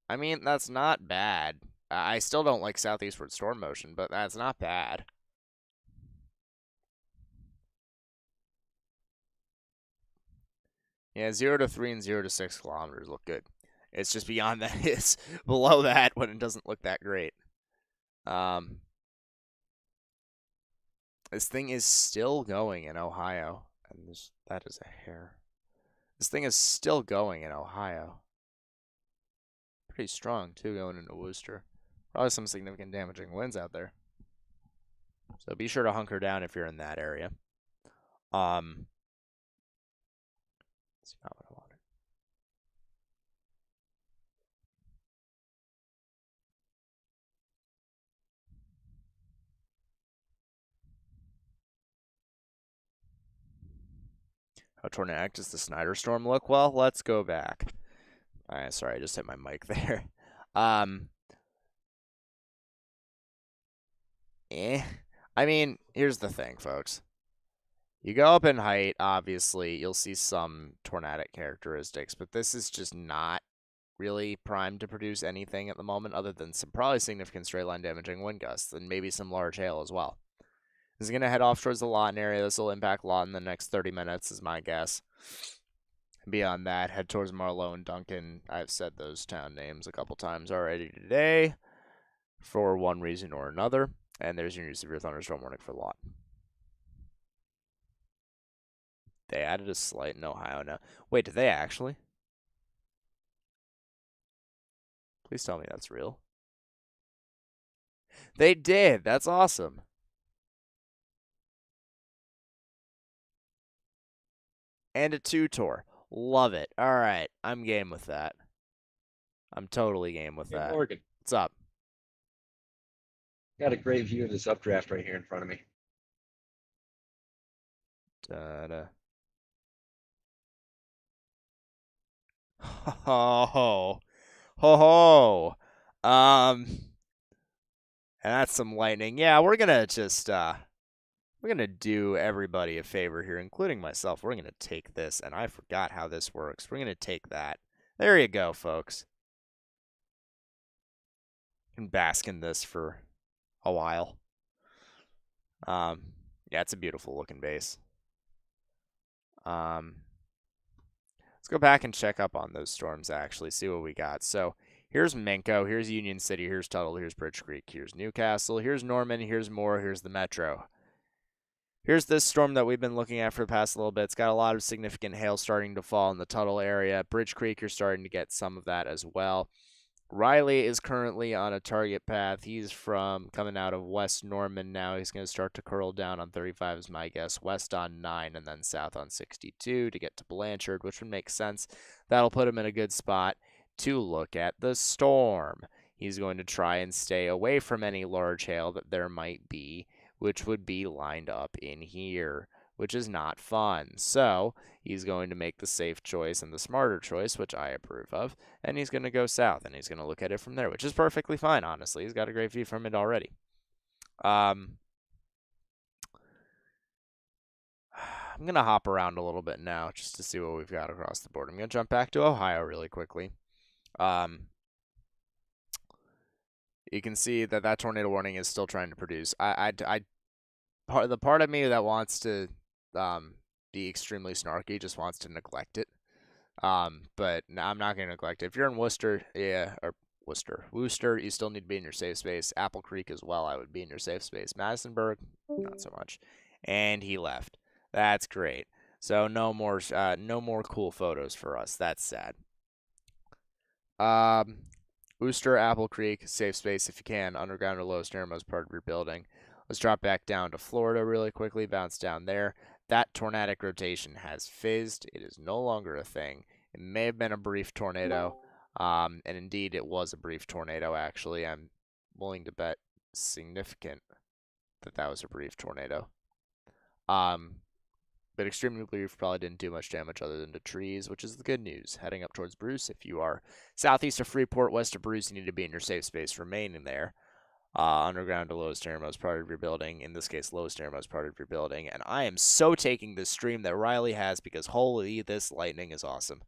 Speaker 1: I mean, that's not bad. I still don't like southeastward storm motion, but that's not bad. Yeah, 0 to 3 and 0 to 6 kilometers look good. It's just beyond that. It's below that when it doesn't look that great. This thing is still going in Ohio. And that is a hair. This thing is still going in Ohio. Pretty strong, too, going into Worcester. Probably some significant damaging winds out there. So be sure to hunker down if you're in that area. That's not what I wanted. How Tornadic does the Snyder Storm look? Well, let's go back. Alright, sorry, I just hit my mic there. I mean, here's the thing, folks. You go up in height, obviously, you'll see some tornadic characteristics, but this is just not really primed to produce anything at the moment other than some probably significant straight line damaging wind gusts and maybe some large hail as well. This is going to head off towards the Lawton area. This will impact Lawton in the next 30 minutes is my guess. Beyond that, head towards Marlowe and Duncan. I've said those town names a couple times already today for one reason or another. And there's your new severe thunderstorm warning for Lawton. They added a slight in Ohio now. Wait, did they actually? Please tell me that's real. They did. That's awesome. And a 2-tour. Love it. All right. I'm game with that. I'm totally game with that.
Speaker 3: Morgan.
Speaker 1: What's up?
Speaker 3: Got a great view of this updraft right here in front of me.
Speaker 1: Da-da. Ho ho. Ho ho. And that's some lightning. Yeah, we're gonna just we're going to do everybody a favor here, including myself. We're going to take this, and I forgot how this works. We're going to take that. There you go, folks. You can bask in this for a while. Yeah, it's a beautiful looking base. Let's go back and check up on those storms, actually, see what we got. So here's Minko, here's Union City, here's Tuttle, here's Bridge Creek, here's Newcastle, here's Norman, here's Moore, here's the Metro. Here's this storm that we've been looking at for the past little bit. It's got a lot of significant hail starting to fall in the Tuttle area. Bridge Creek, you're starting to get some of that as well. Riley is currently on a target path. He's coming out of West Norman now. He's going to start to curl down on 35 is my guess. West on 9 and then south on 62 to get to Blanchard, which would make sense. That'll put him in a good spot to look at the storm. He's going to try and stay away from any large hail that there might be, which would be lined up in here, which is not fun. So he's going to make the safe choice and the smarter choice, which I approve of, and he's going to go south, and he's going to look at it from there, which is perfectly fine, honestly. He's got a great view from it already. I'm going to hop around a little bit now just to see what we've got across the board. I'm going to jump back to Ohio really quickly. You can see that that tornado warning is still trying to produce. The part of me that wants to be extremely snarky just wants to neglect it. But no, I'm not going to neglect it. If you're in Worcester, Worcester, you still need to be in your safe space. Apple Creek as well, I would be in your safe space. Madisonburg, not so much. And he left. That's great. So no more cool photos for us. That's sad. Worcester, Apple Creek, safe space if you can. Underground or lowest innermost part of your building. Let's drop back down to Florida really quickly. Bounce down there. That tornadic rotation has fizzed. It is no longer a thing. It may have been a brief tornado. And indeed, it was a brief tornado, actually. I'm willing to bet significant that was a brief tornado. But extremely brief, probably didn't do much damage other than to trees, which is the good news. Heading up towards Bruce, if you are southeast of Freeport, west of Bruce, you need to be in your safe space, remaining there. Underground to lowest innermost part of your building, in this case, lowest innermost part of your building. And I am so taking this stream that Riley has because holy, this lightning is awesome.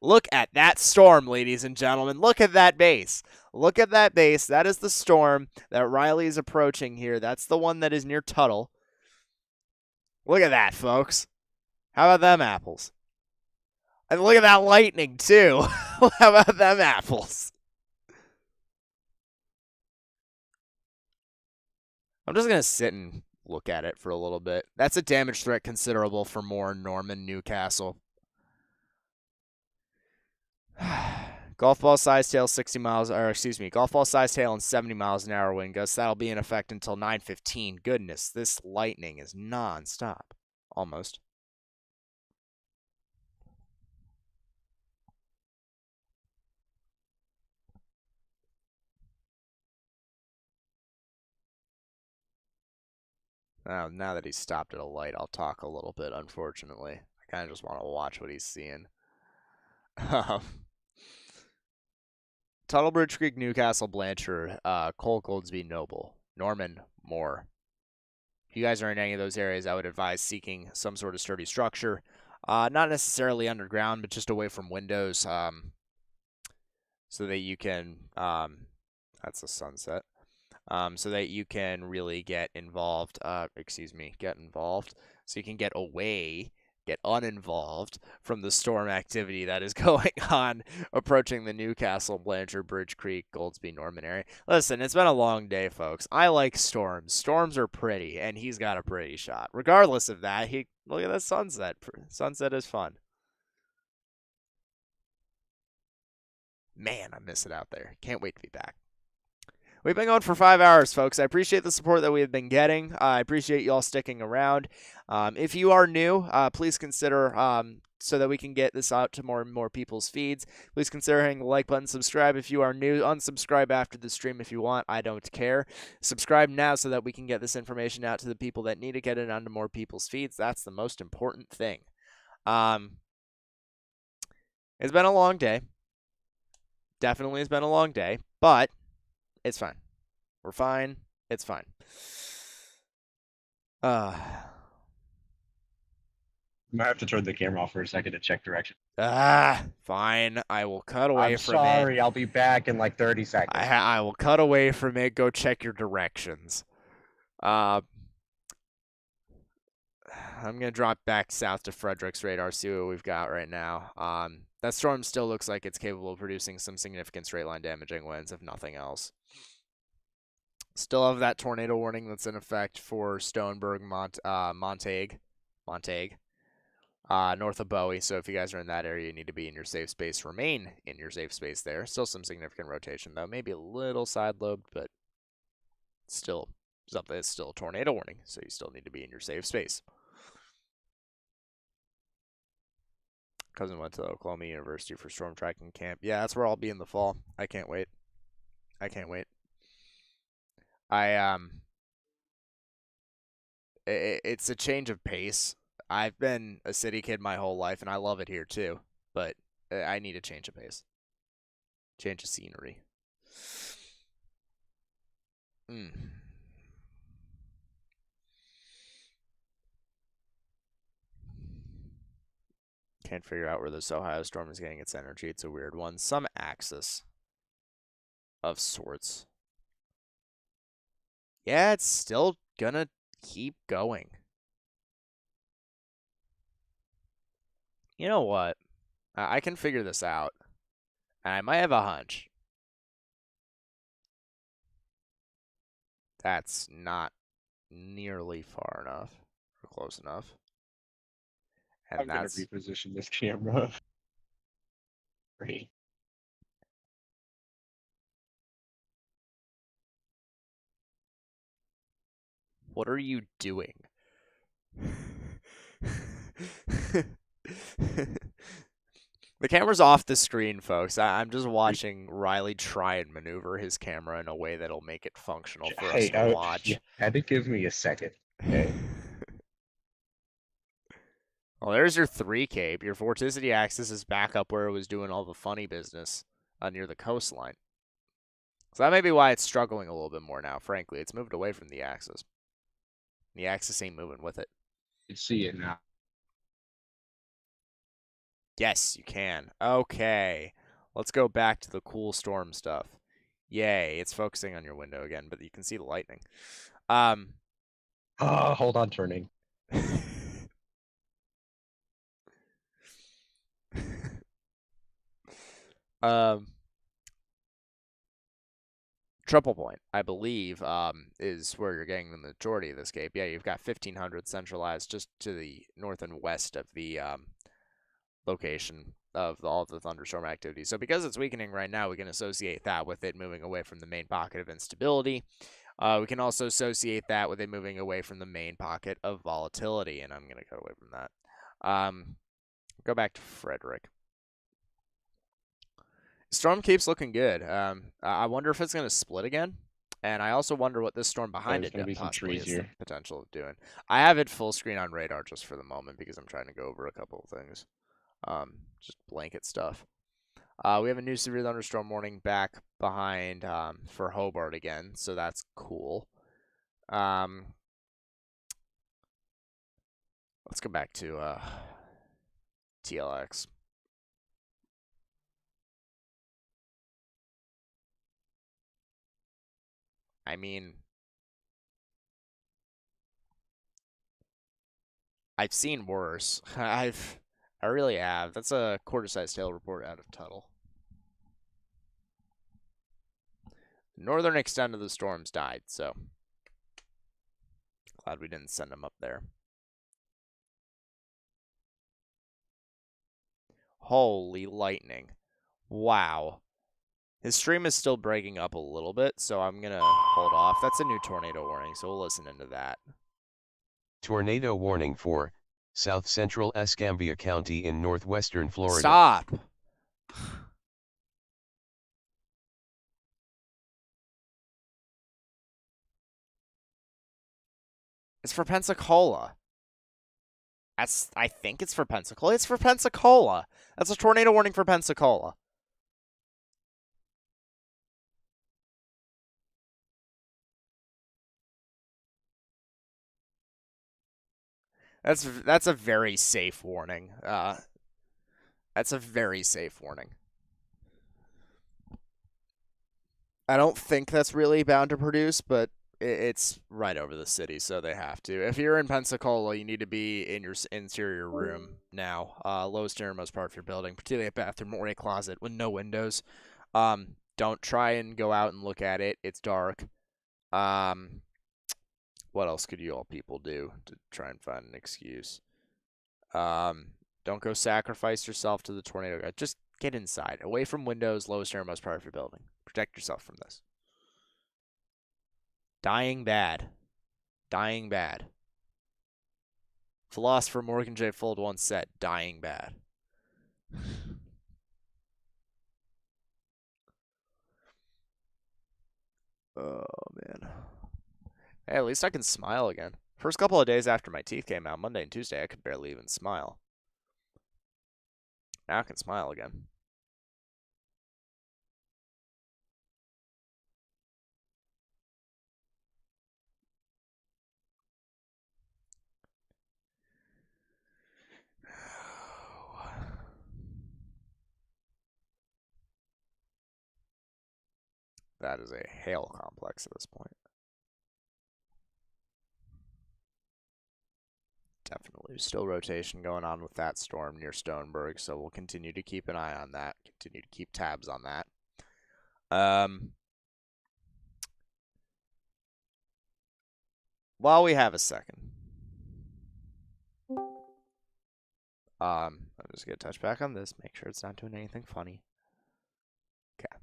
Speaker 1: Look at that storm, ladies and gentlemen. Look at that base. Look at that base. That is the storm that Riley is approaching here. That's the one that is near Tuttle. Look at that, folks. How about them apples? And look at that lightning, too. How about them apples? I'm just going to sit and look at it for a little bit. That's a damage threat considerable for more Norman, Newcastle. Golf ball sized hail 60 miles, or excuse me, golf ball sized hail and 70 miles an hour wind gusts. That'll be in effect until 9:15. Goodness, this lightning is non-stop. Almost. Now that he's stopped at a light, I'll talk a little bit, unfortunately. I kind of just want to watch what he's seeing. Tuttlebridge Creek, Newcastle, Blanchard, Cole, Goldsby, Noble, Norman, Moore. If you guys are in any of those areas, I would advise seeking some sort of sturdy structure. Not necessarily underground, but just away from windows, so that you can, that's a sunset, so that you can really get involved, so you can get away, get uninvolved from the storm activity that is going on approaching the Newcastle, Blanchard, Bridge Creek, Goldsby, Norman area. Listen, it's been a long day, folks. I like storms. Storms are pretty, and he's got a pretty shot. Regardless of that, look at that sunset. Sunset is fun. Man, I miss it out there. Can't wait to be back. We've been going for 5 hours, folks. I appreciate the support that we have been getting. I appreciate you all sticking around. If you are new, please consider, so that we can get this out to more and more people's feeds, please consider hitting the like button, subscribe if you are new, unsubscribe after the stream if you want. I don't care. Subscribe now so that we can get this information out to the people that need to get it onto more people's feeds. That's the most important thing. It's been a long day. Definitely has been a long day, but it's fine. We're fine. It's fine.
Speaker 3: I might have to turn the camera off for a second to check direction.
Speaker 1: Fine. I will cut away from it.
Speaker 3: I'm sorry. I'll be back in like 30 seconds.
Speaker 1: I will cut away from it. Go check your directions. I'm going to drop back south to Frederick's radar, see what we've got right now. That storm still looks like it's capable of producing some significant straight line damaging winds, if nothing else. Still have that tornado warning that's in effect for Stoneburg, Montague. north of Bowie. So if you guys are in that area, you need to be in your safe space. Remain in your safe space there. Still some significant rotation, though. Maybe a little side lobed, but still something. It's still a tornado warning, so you still need to be in your safe space. Cousin went to Oklahoma University for storm tracking camp. Yeah, that's where I'll be in the fall. I can't wait. I can't wait. It's a change of pace. I've been a city kid my whole life, and I love it here too. But I need a change of pace, change of scenery. Can't figure out where this Ohio storm is getting its energy. It's a weird one. Some axis of sorts. Yeah, it's still gonna keep going. You know what? I can figure this out. I might have a hunch. That's not nearly far enough or close enough. And
Speaker 3: I'm going to reposition this camera. Great.
Speaker 1: What are you doing? The camera's off the screen, folks. I'm just watching Riley try and maneuver his camera in a way that'll make it functional for us to watch.
Speaker 3: You had to give me a second. Okay.
Speaker 1: Well, there's your 3 cape. Your vorticity axis is back up where it was doing all the funny business near the coastline. So that may be why it's struggling a little bit more now, frankly. It's moved away from the axis. The axis ain't moving with it.
Speaker 3: You can see it now.
Speaker 1: Yes, you can. Okay. Let's go back to the cool storm stuff. Yay, it's focusing on your window again, but you can see the lightning.
Speaker 3: Hold on, turning.
Speaker 1: Triple Point, I believe, is where you're getting the majority of this cape. Yeah, you've got 1,500 centralized just to the north and west of the location of all the thunderstorm activity. So because it's weakening right now, we can associate that with it moving away from the main pocket of instability. We can also associate that with it moving away from the main pocket of volatility, and I'm going to cut away from that. Go back to Frederick. Storm keeps looking good. I wonder if it's going to split again. And I also wonder what this storm behind it possibly has the potential of doing. I have it full screen on radar just for the moment because I'm trying to go over a couple of things. Just blanket stuff. We have a new severe thunderstorm warning back behind for Hobart again, so that's cool. Let's go back to TLX. I mean, I've seen worse. I really have. That's a quarter-sized tail report out of Tuttle. The northern extent of the storms died, so glad we didn't send them up there. Holy lightning. Wow. His stream is still breaking up a little bit, so I'm going to hold off. That's a new tornado warning, so we'll listen into that.
Speaker 4: Tornado warning for South Central Escambia County in northwestern Florida.
Speaker 1: Stop. It's for Pensacola. I think it's for Pensacola. It's for Pensacola. That's a tornado warning for Pensacola. That's a very safe warning. That's a very safe warning. I don't think that's really bound to produce, but it's right over the city, so they have to. If you're in Pensacola, you need to be in your interior room now. Lowest innermost part of your building, particularly a bathroom or a closet with no windows. Don't try and go out and look at it. It's dark. What else could you all people do to try and find an excuse? Don't go sacrifice yourself to the tornado. Just get inside, away from windows, lowest airmost part of your building. Protect yourself from this. Dying bad. Dying bad. Philosopher Morgan J. Fold once said, dying bad. Oh, man. Hey, at least I can smile again. First couple of days after my teeth came out, Monday and Tuesday, I could barely even smile. Now I can smile again. That is a hail complex at this point. Definitely still rotation going on with that storm near Stoneburg, so we'll continue to keep an eye on that, continue to keep tabs on that. While we have a second, I'm just going to touch back on this, make sure it's not doing anything funny. Okay.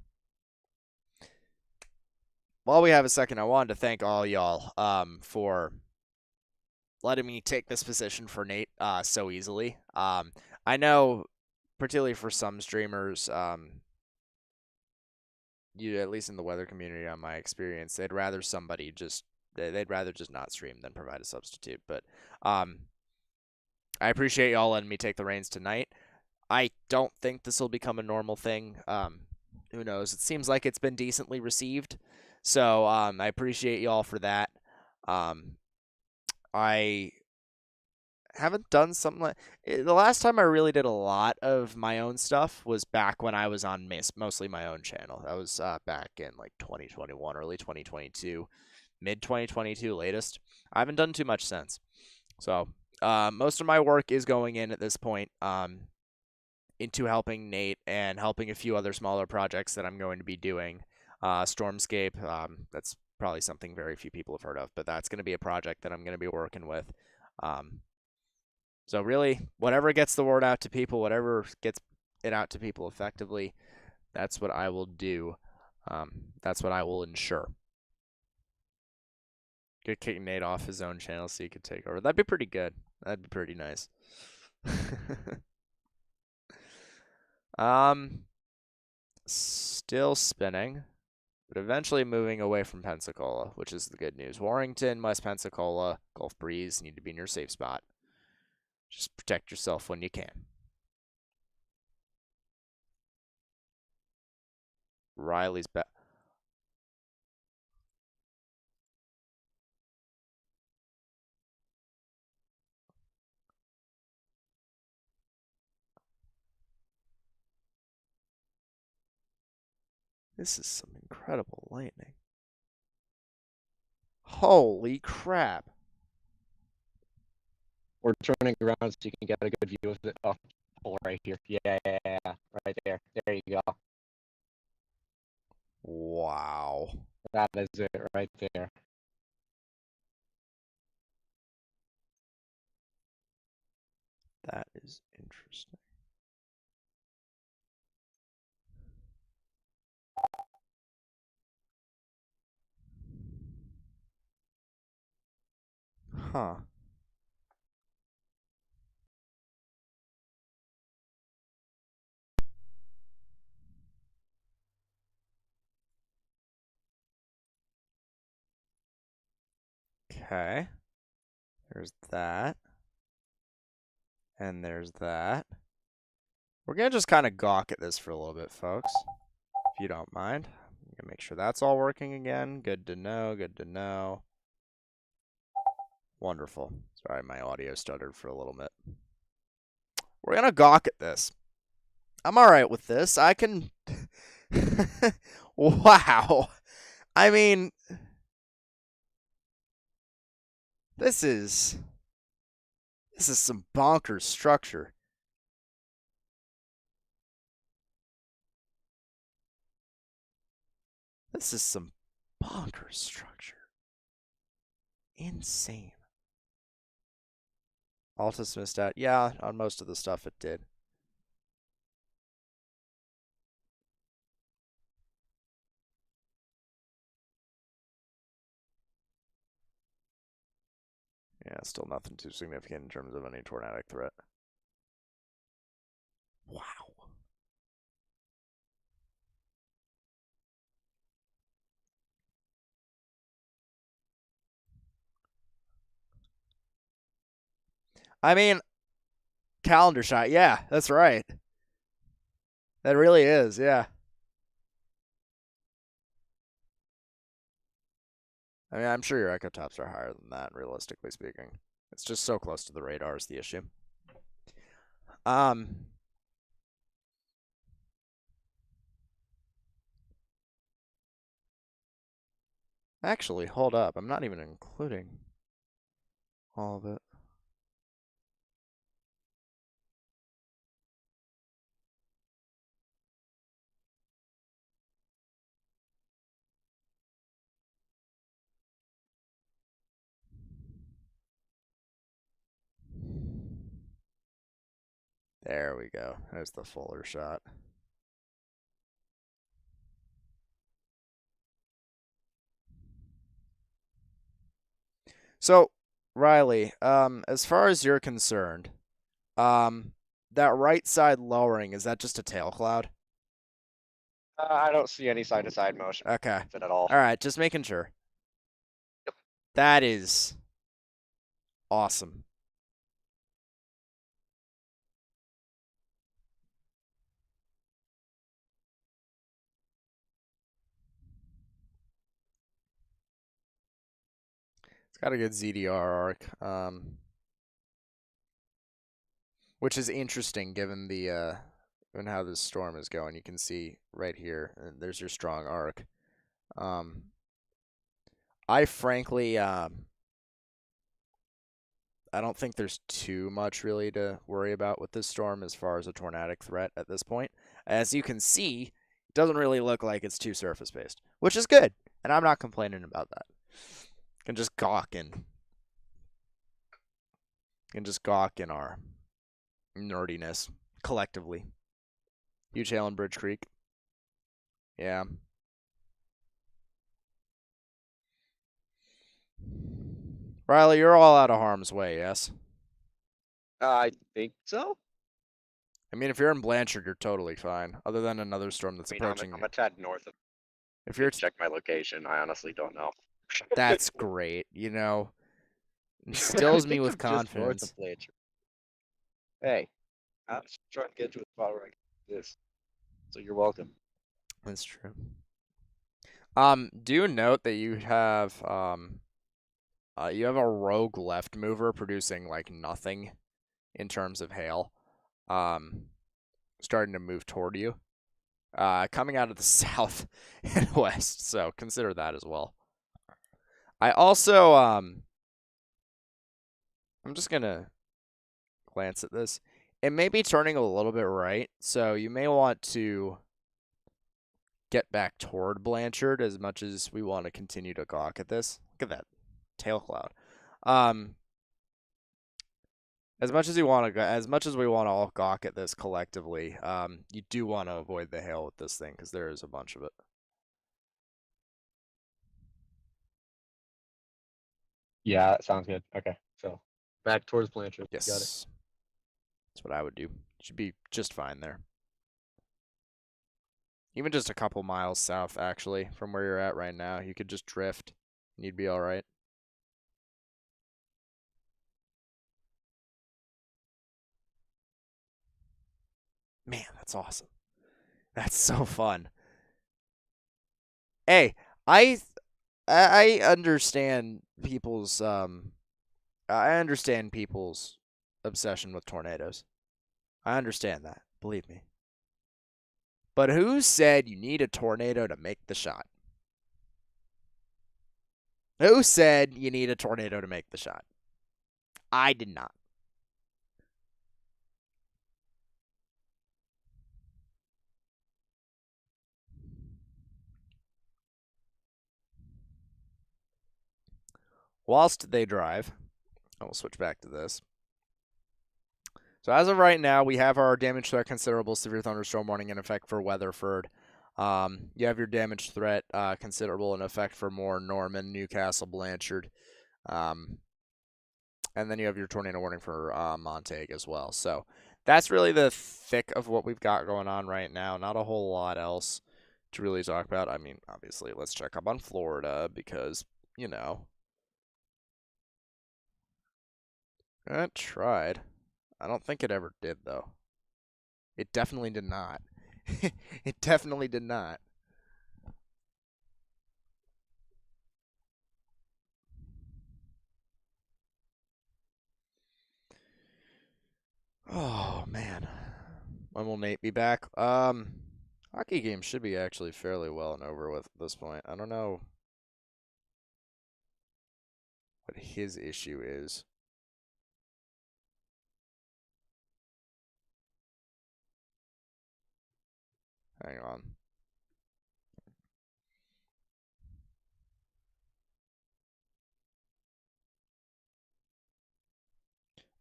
Speaker 1: While we have a second, I wanted to thank all y'all for letting me take this position for Nate so easily. I know, particularly for some streamers, you at least in the weather community, on my experience, they'd rather somebody they'd rather just not stream than provide a substitute. But I appreciate y'all letting me take the reins tonight. I don't think this will become a normal thing. Who knows? It seems like it's been decently received. So I appreciate y'all for that. I haven't done something like the last time I really did a lot of my own stuff was back when I was on mostly my own channel. That was back in like 2021, early 2022, mid 2022 latest. I haven't done too much since. So most of my work is going in at this point into helping Nate and helping a few other smaller projects that I'm going to be doing. Stormscape, that's probably something very few people have heard of, but that's going to be a project that I'm going to be working with. So really, whatever gets the word out to people, whatever gets it out to people effectively, that's what I will do. That's what I will ensure. Could kick Nate off his own channel so he could take over. That'd be pretty good. That'd be pretty nice. Still spinning, but eventually moving away from Pensacola, which is the good news. Warrington, West Pensacola, Gulf Breeze, need to be in your safe spot. Just protect yourself when you can. Riley's back. This is some incredible lightning. Holy crap.
Speaker 3: We're turning around so you can get a good view of it. Oh, right here. Yeah, right there. There you go.
Speaker 1: Wow.
Speaker 3: That is it right there.
Speaker 1: That is interesting. Huh. Okay. There's that. And there's that. We're going to just kind of gawk at this for a little bit, folks. If you don't mind. I'm going to make sure that's all working again. Good to know. Good to know. Wonderful. Sorry, my audio stuttered for a little bit. We're going to gawk at this. I'm all right with this. I can... Wow. I mean... This is some bonkers structure. This is some bonkers structure. Insane. Altus missed out. Yeah, on most of the stuff it did. Yeah, still nothing too significant in terms of any tornadic threat. Wow. I mean, calendar shot. Yeah, that's right. That really is, yeah. I mean, I'm sure your echo tops are higher than that, realistically speaking. It's just so close to the radar is the issue. Actually, hold up. I'm not even including all of it. There we go. There's the fuller shot. So, Riley, as far as you're concerned, that right side lowering, is that just a tail cloud?
Speaker 3: I don't see any side-to-side motion.
Speaker 1: Okay.
Speaker 3: At all.
Speaker 1: All right, just making sure.
Speaker 3: Yep.
Speaker 1: That is awesome. It's got a good ZDR arc, which is interesting given the given how this storm is going. You can see right here, there's your strong arc. I frankly, I don't think there's too much really to worry about with this storm as far as a tornadic threat at this point. As you can see, it doesn't really look like it's too surface-based, which is good, and I'm not complaining about that. Can just gawk in our nerdiness collectively. Huge hail in Bridge Creek. Yeah. Riley, you're all out of harm's way, yes?
Speaker 3: I think so.
Speaker 1: I mean, if you're in Blanchard, you're totally fine. Other than another storm that's approaching.
Speaker 3: I'm a tad north of.
Speaker 1: If you're
Speaker 3: check my location, I honestly don't know.
Speaker 1: That's great. You know, instills me with confidence.
Speaker 3: Just north of Blanchard. Hey, I'm just trying to get to a spot where I can do this. So you're welcome.
Speaker 1: That's true. Do note that you have a rogue left mover producing like nothing in terms of hail. Starting to move toward you. Coming out of the south and west, so consider that as well. I also I'm just gonna glance at this. It may be turning a little bit right, so you may want to get back toward Blanchard as much as we want to continue to gawk at this. Look at that tail cloud. As much as we want to all gawk at this collectively, you do want to avoid the hail with this thing because there is a bunch of it.
Speaker 3: Yeah, that sounds good. Okay, so back towards Blanchard.
Speaker 1: Yes,
Speaker 3: got it.
Speaker 1: That's what I would do. Should be just fine there. Even just a couple miles south, actually, from where you're at right now, you could just drift, and you'd be all right. Man, that's awesome. That's so fun. Hey, I understand people's obsession with tornadoes. I understand that, believe me. But who said you need a tornado to make the shot? Who said you need a tornado to make the shot? I did not. Whilst they drive, I will switch back to this. So as of right now, we have our damage threat considerable severe thunderstorm warning in effect for Weatherford. You have your damage threat considerable in effect for Moore, Norman, Newcastle, Blanchard. And then you have your tornado warning for Montague as well. So that's really the thick of what we've got going on right now. Not a whole lot else to really talk about. I mean, obviously, let's check up on Florida because, you know, it tried. I don't think it ever did, though. It definitely did not. It definitely did not. Oh, man. When will Nate be back? Hockey game should be actually fairly well and over with at this point. I don't know what his issue is. Hang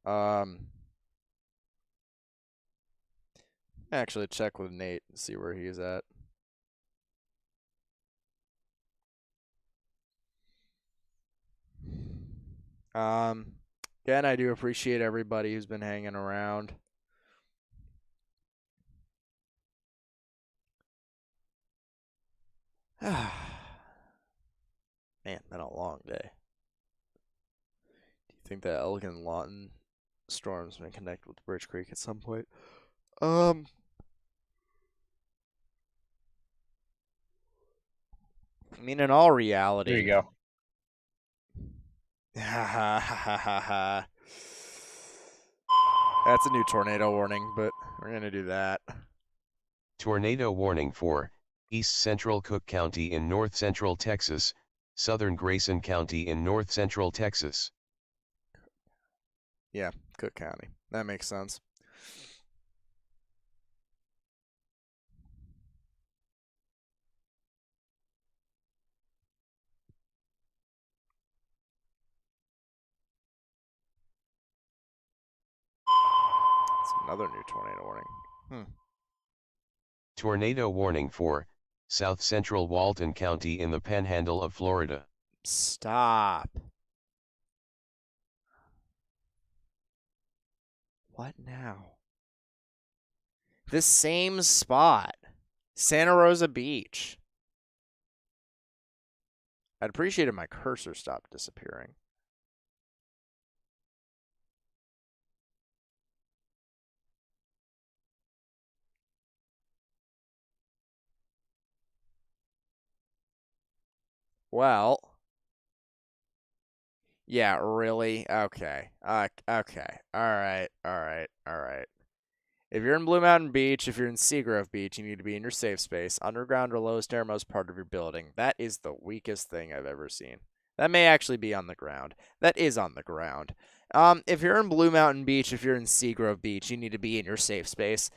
Speaker 1: on. Actually check with Nate and see where he's at. Again, I do appreciate everybody who's been hanging around. Man, been a long day. Do you think that Elgin Lawton storm's gonna connect with Birch Creek at some point? I mean, in all reality.
Speaker 3: There you go.
Speaker 1: That's a new tornado warning, but we're gonna do that.
Speaker 4: Tornado warning for East Central Cook County in North Central Texas, Southern Grayson County in North Central Texas.
Speaker 1: Yeah, Cook County. That makes sense. It's another new tornado warning.
Speaker 4: Tornado warning for South Central Walton County in the Panhandle of Florida.
Speaker 1: Stop. What now? The same spot. Santa Rosa Beach. I'd appreciate if my cursor stopped disappearing. Well. Yeah, really? Okay. Okay. Alright. If you're in Blue Mountain Beach, if you're in Seagrove Beach, you need to be in your safe space, underground or lowest airmost part of your building. That is the weakest thing I've ever seen. That may actually be on the ground. That is on the ground. If you're in Blue Mountain Beach, if you're in Seagrove Beach, you need to be in your safe space.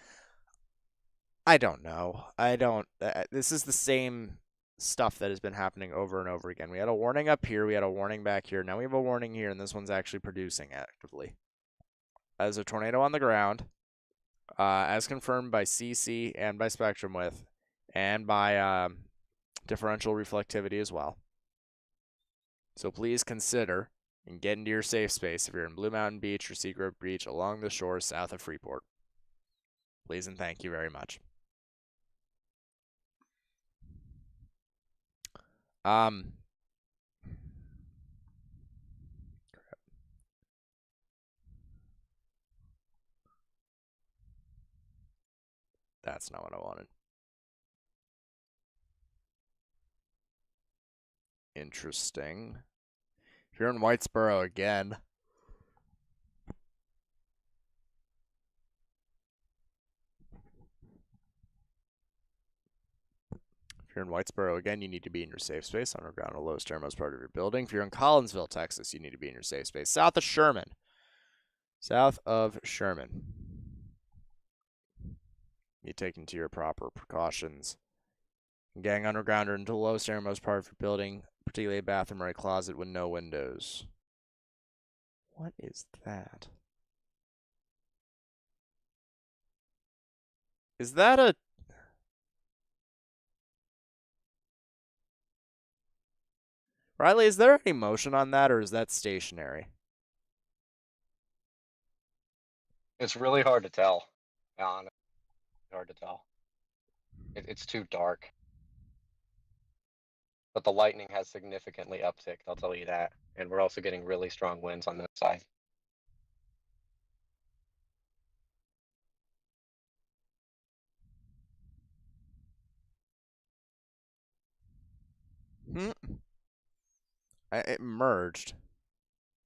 Speaker 1: I don't know. This is the same stuff that has been happening over and over again. We had a warning up here. We had a warning back here. Now we have a warning here, and this one's actually producing actively. As a tornado on the ground, as confirmed by CC and by spectrum width, and by differential reflectivity as well. So please consider and get into your safe space if you're in Blue Mountain Beach or Seagrove Beach along the shores south of Freeport. Please and thank you very much. That's not what I wanted. Interesting. If you're in Whitesboro again. If you're in Whitesboro again, you need to be in your safe space, underground or lowest airmost part of your building. If you're in Collinsville, Texas, you need to be in your safe space. South of Sherman. Be taken to your proper precautions. Getting underground or into the lowest airmost part of your building, particularly a bathroom or a closet with no windows. What is that? Is that a... Riley, is there any motion on that, or is that stationary?
Speaker 3: It's really hard to tell. Honestly, hard to tell. It's too dark. But the lightning has significantly upticked, I'll tell you that. And we're also getting really strong winds on this side.
Speaker 1: It merged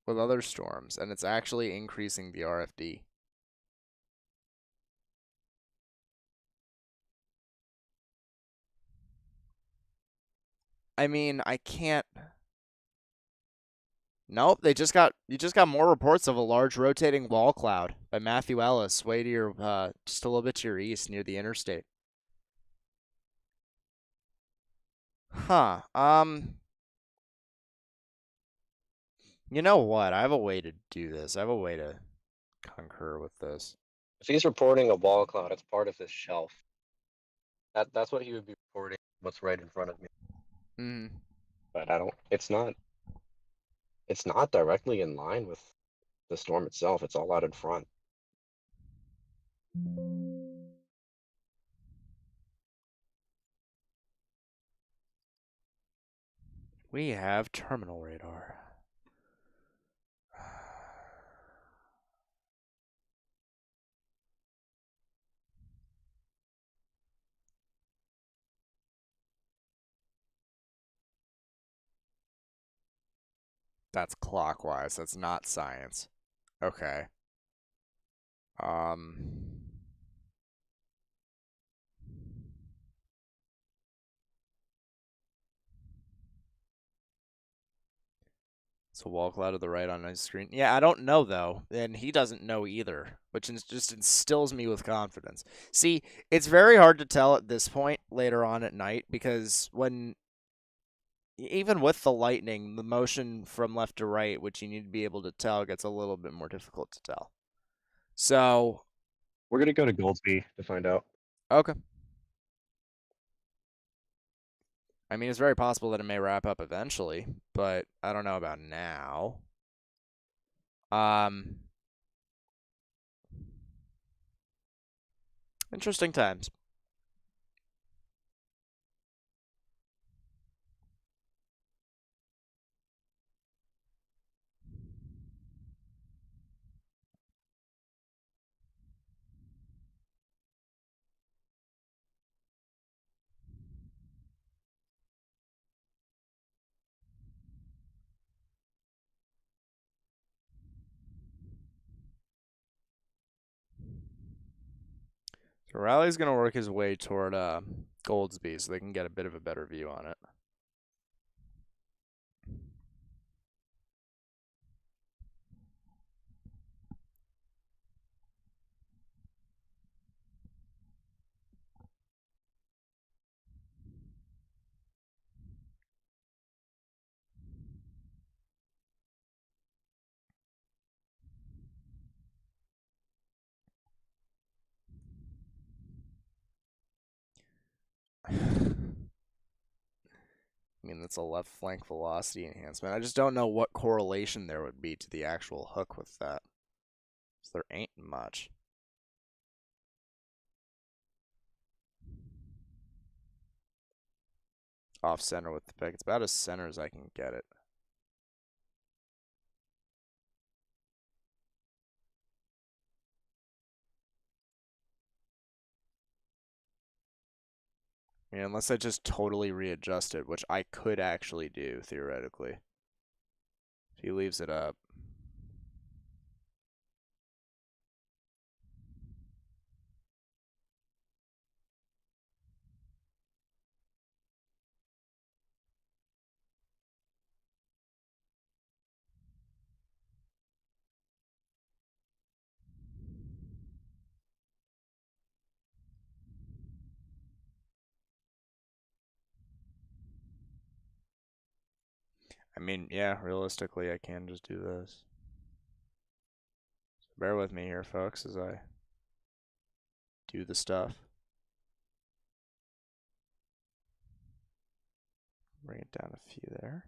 Speaker 1: with other storms, and it's actually increasing the RFD. I mean, I can't... Nope, you just got more reports of a large rotating wall cloud by Matthew Ellis, way to your just a little bit to your east near the interstate. Huh. You know what? I have a way to do this. I have a way to concur with this.
Speaker 3: If he's reporting a wall cloud, it's part of this shelf. That's what he would be reporting, what's right in front of me.
Speaker 1: Mm-hmm.
Speaker 3: But it's not directly in line with the storm itself. It's all out in front.
Speaker 1: We have terminal radar. That's clockwise. That's not science. Okay. So wall cloud to the right on my screen. Yeah, I don't know, though. And he doesn't know either, which just instills me with confidence. See, it's very hard to tell at this point later on at night because even with the lightning, the motion from left to right, which you need to be able to tell, gets a little bit more difficult to tell. So
Speaker 3: we're going to go to Goldsby to find out.
Speaker 1: Okay. I mean, it's very possible that it may wrap up eventually, but I don't know about now. Interesting times. So Riley's going to work his way toward Goldsby so they can get a bit of a better view on it. I mean, that's a left flank velocity enhancement. I just don't know what correlation there would be to the actual hook with that. So there ain't much. Off center with the pick. It's about as center as I can get it. I mean, unless I just totally readjust it, which I could actually do, theoretically. If he leaves it up. I mean, yeah, realistically, I can just do this. So bear with me here, folks, as I do the stuff. Bring it down a few there.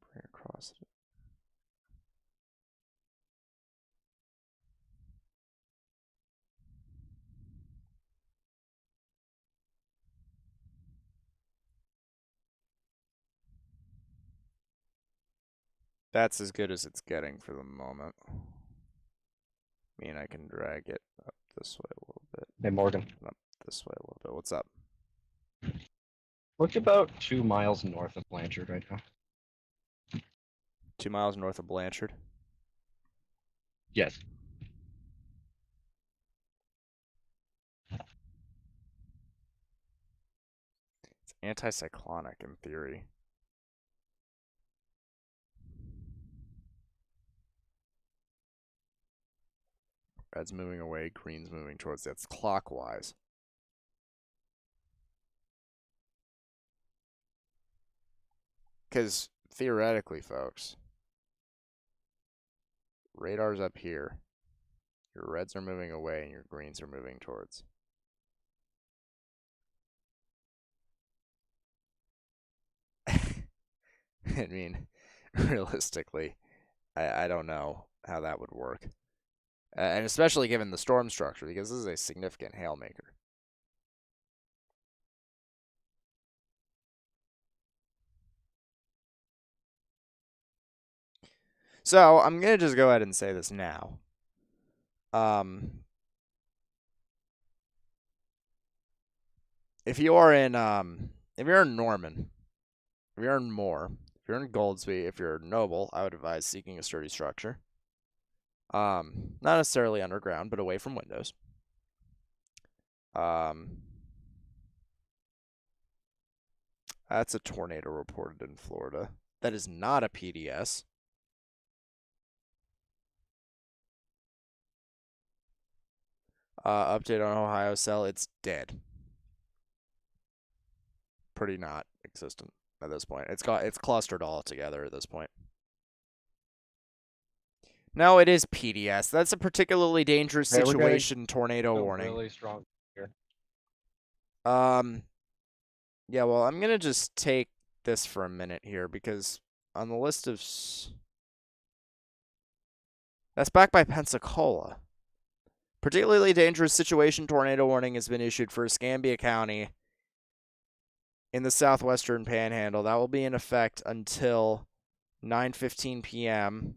Speaker 1: Bring it across it. That's as good as it's getting for the moment. I mean, I can drag it up this way a little bit.
Speaker 3: Hey, Morgan.
Speaker 1: Up this way a little bit. What's up?
Speaker 3: Look about 2 miles north of Blanchard right now.
Speaker 1: 2 miles north of Blanchard?
Speaker 3: Yes.
Speaker 1: It's anticyclonic in theory. Red's moving away, green's moving towards. That's clockwise. Because theoretically, folks, radar's up here. Your reds are moving away and your greens are moving towards. I mean, realistically, I don't know how that would work. And especially given the storm structure, because this is a significant hail maker. So I'm going to just go ahead and say this now. If you're in Norman, if you're in Moore, if you're in Goldsby, if you're Noble, I would advise seeking a sturdy structure. Not necessarily underground, but away from windows. That's a tornado reported in Florida. That is not a PDS. Update on Ohio cell. It's dead. Pretty not existent at this point. It's clustered all together at this point. No, it is PDS. That's a particularly dangerous situation. Tornado warning.
Speaker 3: Really strong here.
Speaker 1: Yeah, well, I'm gonna just take this for a minute here because on the list of that's backed by Pensacola. Particularly dangerous situation tornado warning has been issued for Escambia County in the southwestern panhandle. That will be in effect until 9:15 p.m.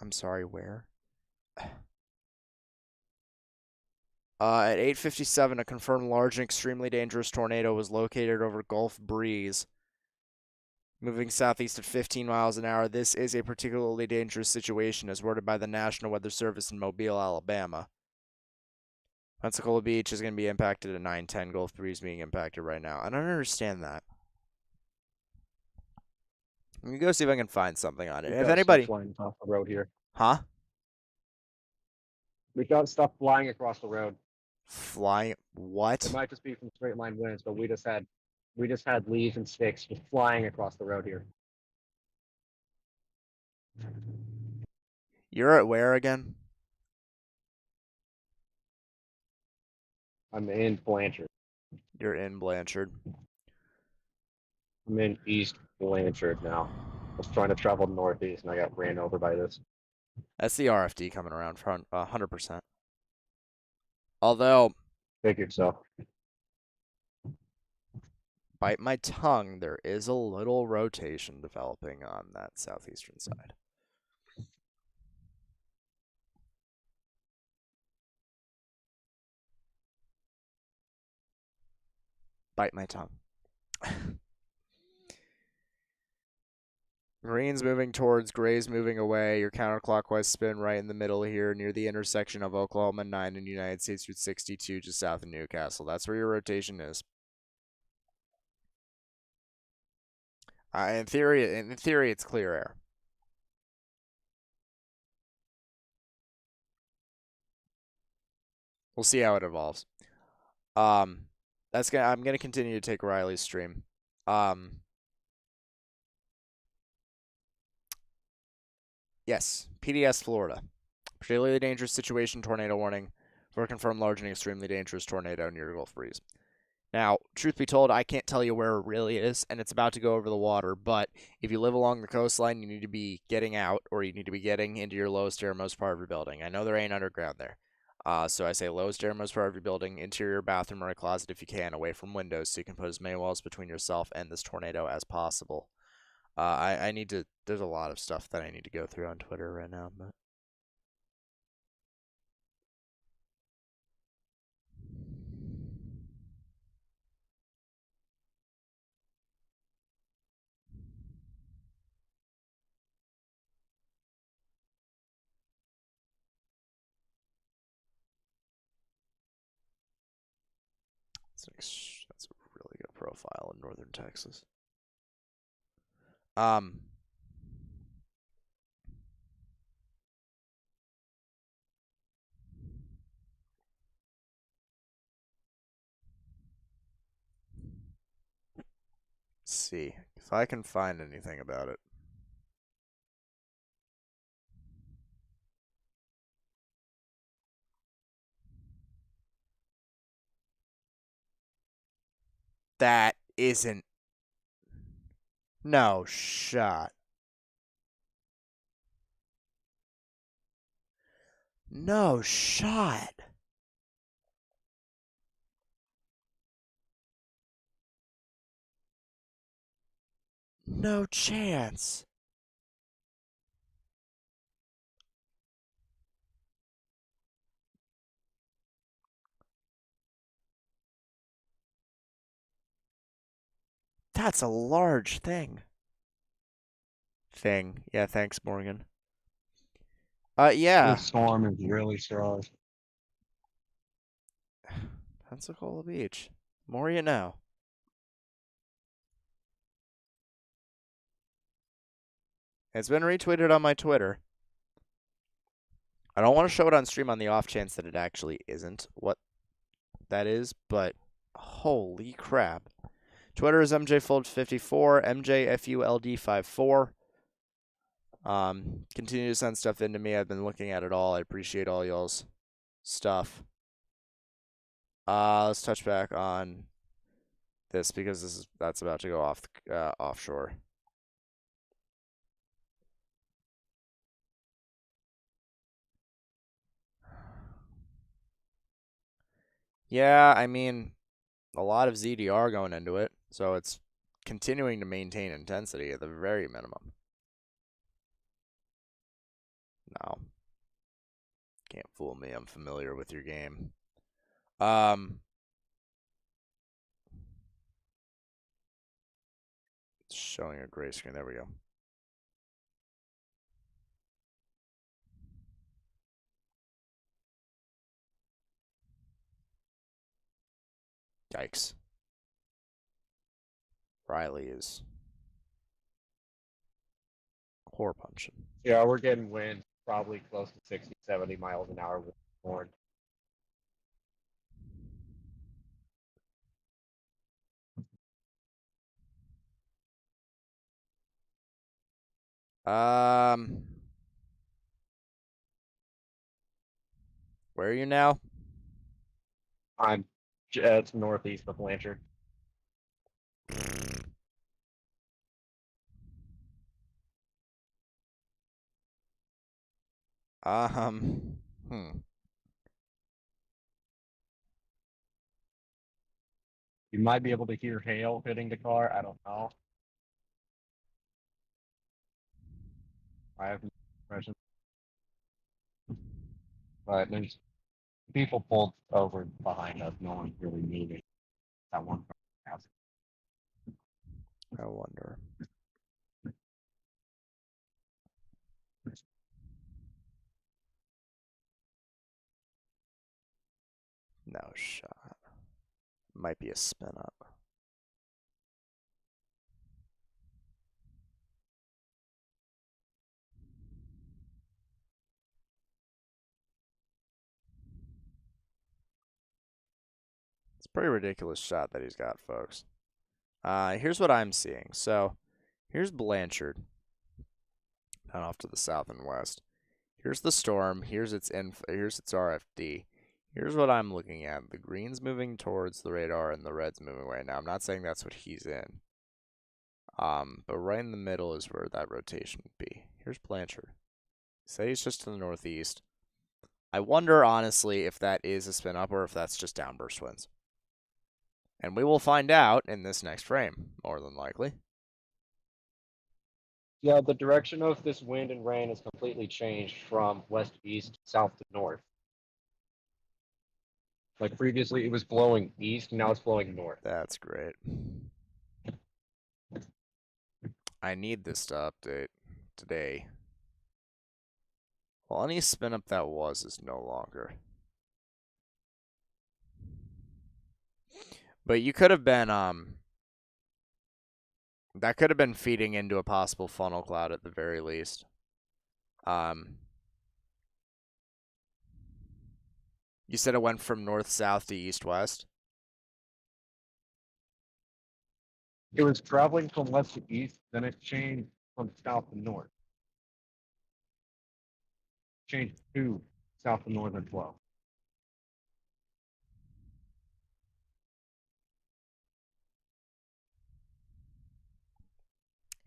Speaker 1: I'm sorry, where? At 8:57, a confirmed large and extremely dangerous tornado was located over Gulf Breeze, moving southeast at 15 miles an hour. This is a particularly dangerous situation, as worded by the National Weather Service in Mobile, Alabama. Pensacola Beach is going to be impacted at 9:10. Gulf Breeze being impacted right now. I don't understand that. Let me go see if I can find something on it. If anybody
Speaker 3: flying off the road here.
Speaker 1: Huh?
Speaker 3: We got stuff flying across the road.
Speaker 1: Flying what?
Speaker 3: It might just be from straight line winds, but we just had leaves and sticks just flying across the road here.
Speaker 1: You're at where again?
Speaker 3: I'm in Blanchard.
Speaker 1: You're in Blanchard.
Speaker 3: I'm in East Blanchard now. I was trying to travel northeast and I got ran over by this.
Speaker 1: That's the RFD coming around front 100%. Although,
Speaker 3: Figured so.
Speaker 1: bite my tongue, there is a little rotation developing on that southeastern side. Bite my tongue. Green's moving towards, gray's moving away. Your counterclockwise spin right in the middle here near the intersection of Oklahoma 9 and United States Route 62 just south of Newcastle. That's where your rotation is. In theory, it's clear air. We'll see how it evolves. I'm gonna continue to take Riley's stream. Yes, PDS Florida. Particularly dangerous situation, tornado warning for a confirmed large and extremely dangerous tornado near Gulf Breeze. Now, truth be told, I can't tell you where it really is, and it's about to go over the water, but if you live along the coastline, you need to be getting out, or you need to be getting into your lowest airmost part of your building. I know there ain't underground there. So I say lowest airmost part of your building, interior bathroom or a closet if you can, away from windows, so you can put as many walls between yourself and this tornado as possible. I need to, there's a lot of stuff that I need to go through on Twitter right now, but. That's a really good profile in northern Texas. Let's see if I can find anything about it. That isn't. No shot. No shot. No chance. That's a large thing. Yeah, thanks, Morgan. Yeah.
Speaker 3: This storm is really strong.
Speaker 1: Pensacola Beach. More you know. It's been retweeted on my Twitter. I don't want to show it on stream on the off chance that it actually isn't what that is, but holy crap. Twitter is MJFold54, MJFULD54. Continue to send stuff in to me. I've been looking at it all. I appreciate all y'all's stuff. Let's touch back on this because that's about to go off offshore. Yeah, I mean, a lot of ZDR going into it, so it's continuing to maintain intensity at the very minimum. No. Can't fool me. I'm familiar with your game. It's showing a gray screen. There we go. Yikes. Riley is core punching.
Speaker 3: Yeah, we're getting wind probably close to 60, 70 miles an hour with horn.
Speaker 1: Where are you now?
Speaker 3: I'm just northeast of Blanchard. You might be able to hear hail hitting the car. I don't know. I have no impression. But there's people pulled over behind us. No one's really moving. That one house.
Speaker 1: I wonder. No shot. Might be a spin up. It's a pretty ridiculous shot that he's got, folks. Here's what I'm seeing. So, here's Blanchard, down off to the south and west. Here's the storm. Here's its RFD. Here's what I'm looking at. The green's moving towards the radar and the red's moving right now. I'm not saying that's what he's in. But right in the middle is where that rotation would be. Here's Blanchard. Say he's just to the northeast. I wonder, honestly, if that is a spin up or if that's just downburst winds. And we will find out in this next frame, more than likely.
Speaker 3: Yeah, the direction of this wind and rain has completely changed from west to east, south to north. Like previously, it was blowing east, now it's blowing north.
Speaker 1: That's great. I need this to update today. Well, any spin up that was is no longer. But you could have been, that could have been feeding into a possible funnel cloud at the very least. You said it went from north-south to east-west?
Speaker 3: It was traveling from west to east, then it changed from south to north. Changed to south to northern flow.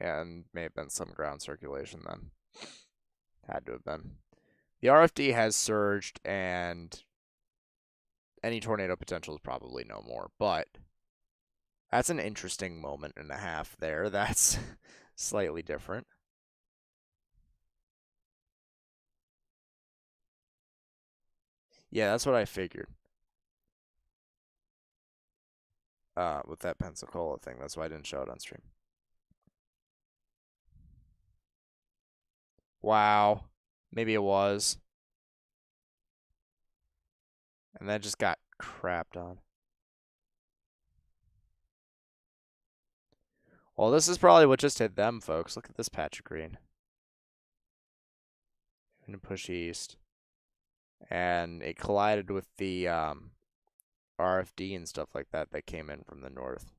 Speaker 1: And may have been some ground circulation then. Had to have been. The RFD has surged, and any tornado potential is probably no more. But that's an interesting moment and a half there. That's slightly different. Yeah, that's what I figured. With that Pensacola thing. That's why I didn't show it on stream. Wow. Maybe it was. And that just got crapped on. Well, this is probably what just hit them, folks. Look at this patch of green. I'm going to push east. And it collided with the RFD and stuff like that that came in from the north.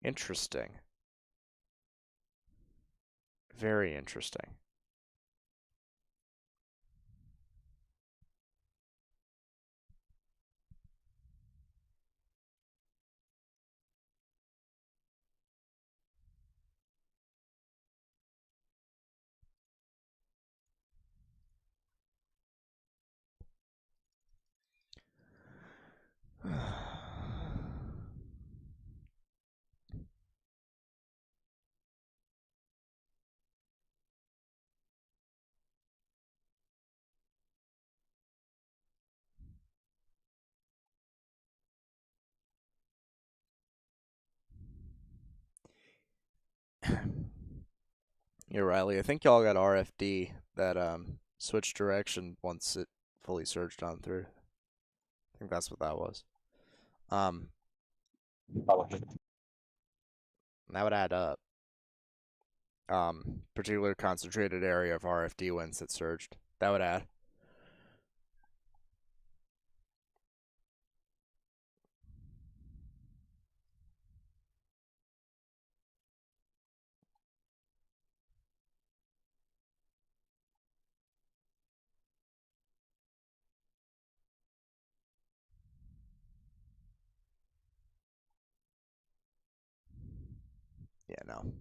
Speaker 1: Interesting. Very interesting. Yeah, Riley, I think y'all got RFD that switched direction once it fully surged on through. I think that's what that was. That would add up. Particular concentrated area of RFD winds that surged. That would add. Yeah, no.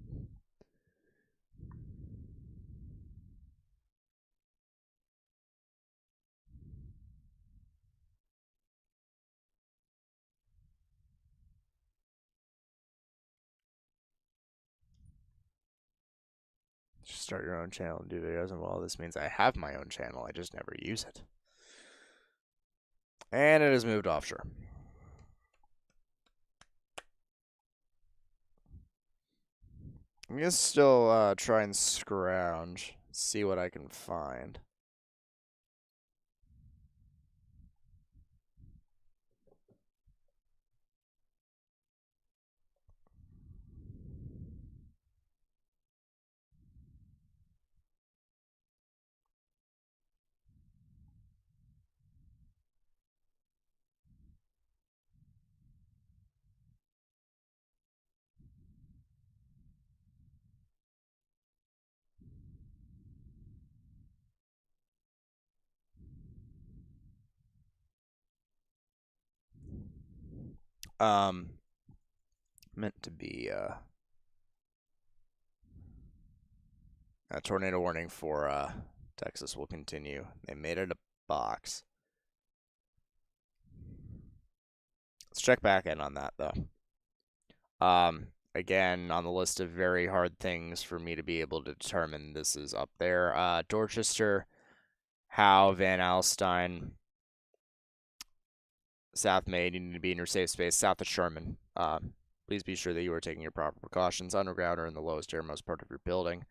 Speaker 1: Just start your own channel and do videos, and well, this means I have my own channel, I just never use it. And it has moved offshore. I'm gonna still try and scrounge, see what I can find. Meant to be a tornado warning for Texas will continue. They made it a box. Let's check back in on that though. Again, on the list of very hard things for me to be able to determine, this is up there. Dorchester, Howe, Van Alstyne, South Maid, you need to be in your safe space. South of Sherman. Please be sure that you are taking your proper precautions underground or in the lowest airmost part of your building.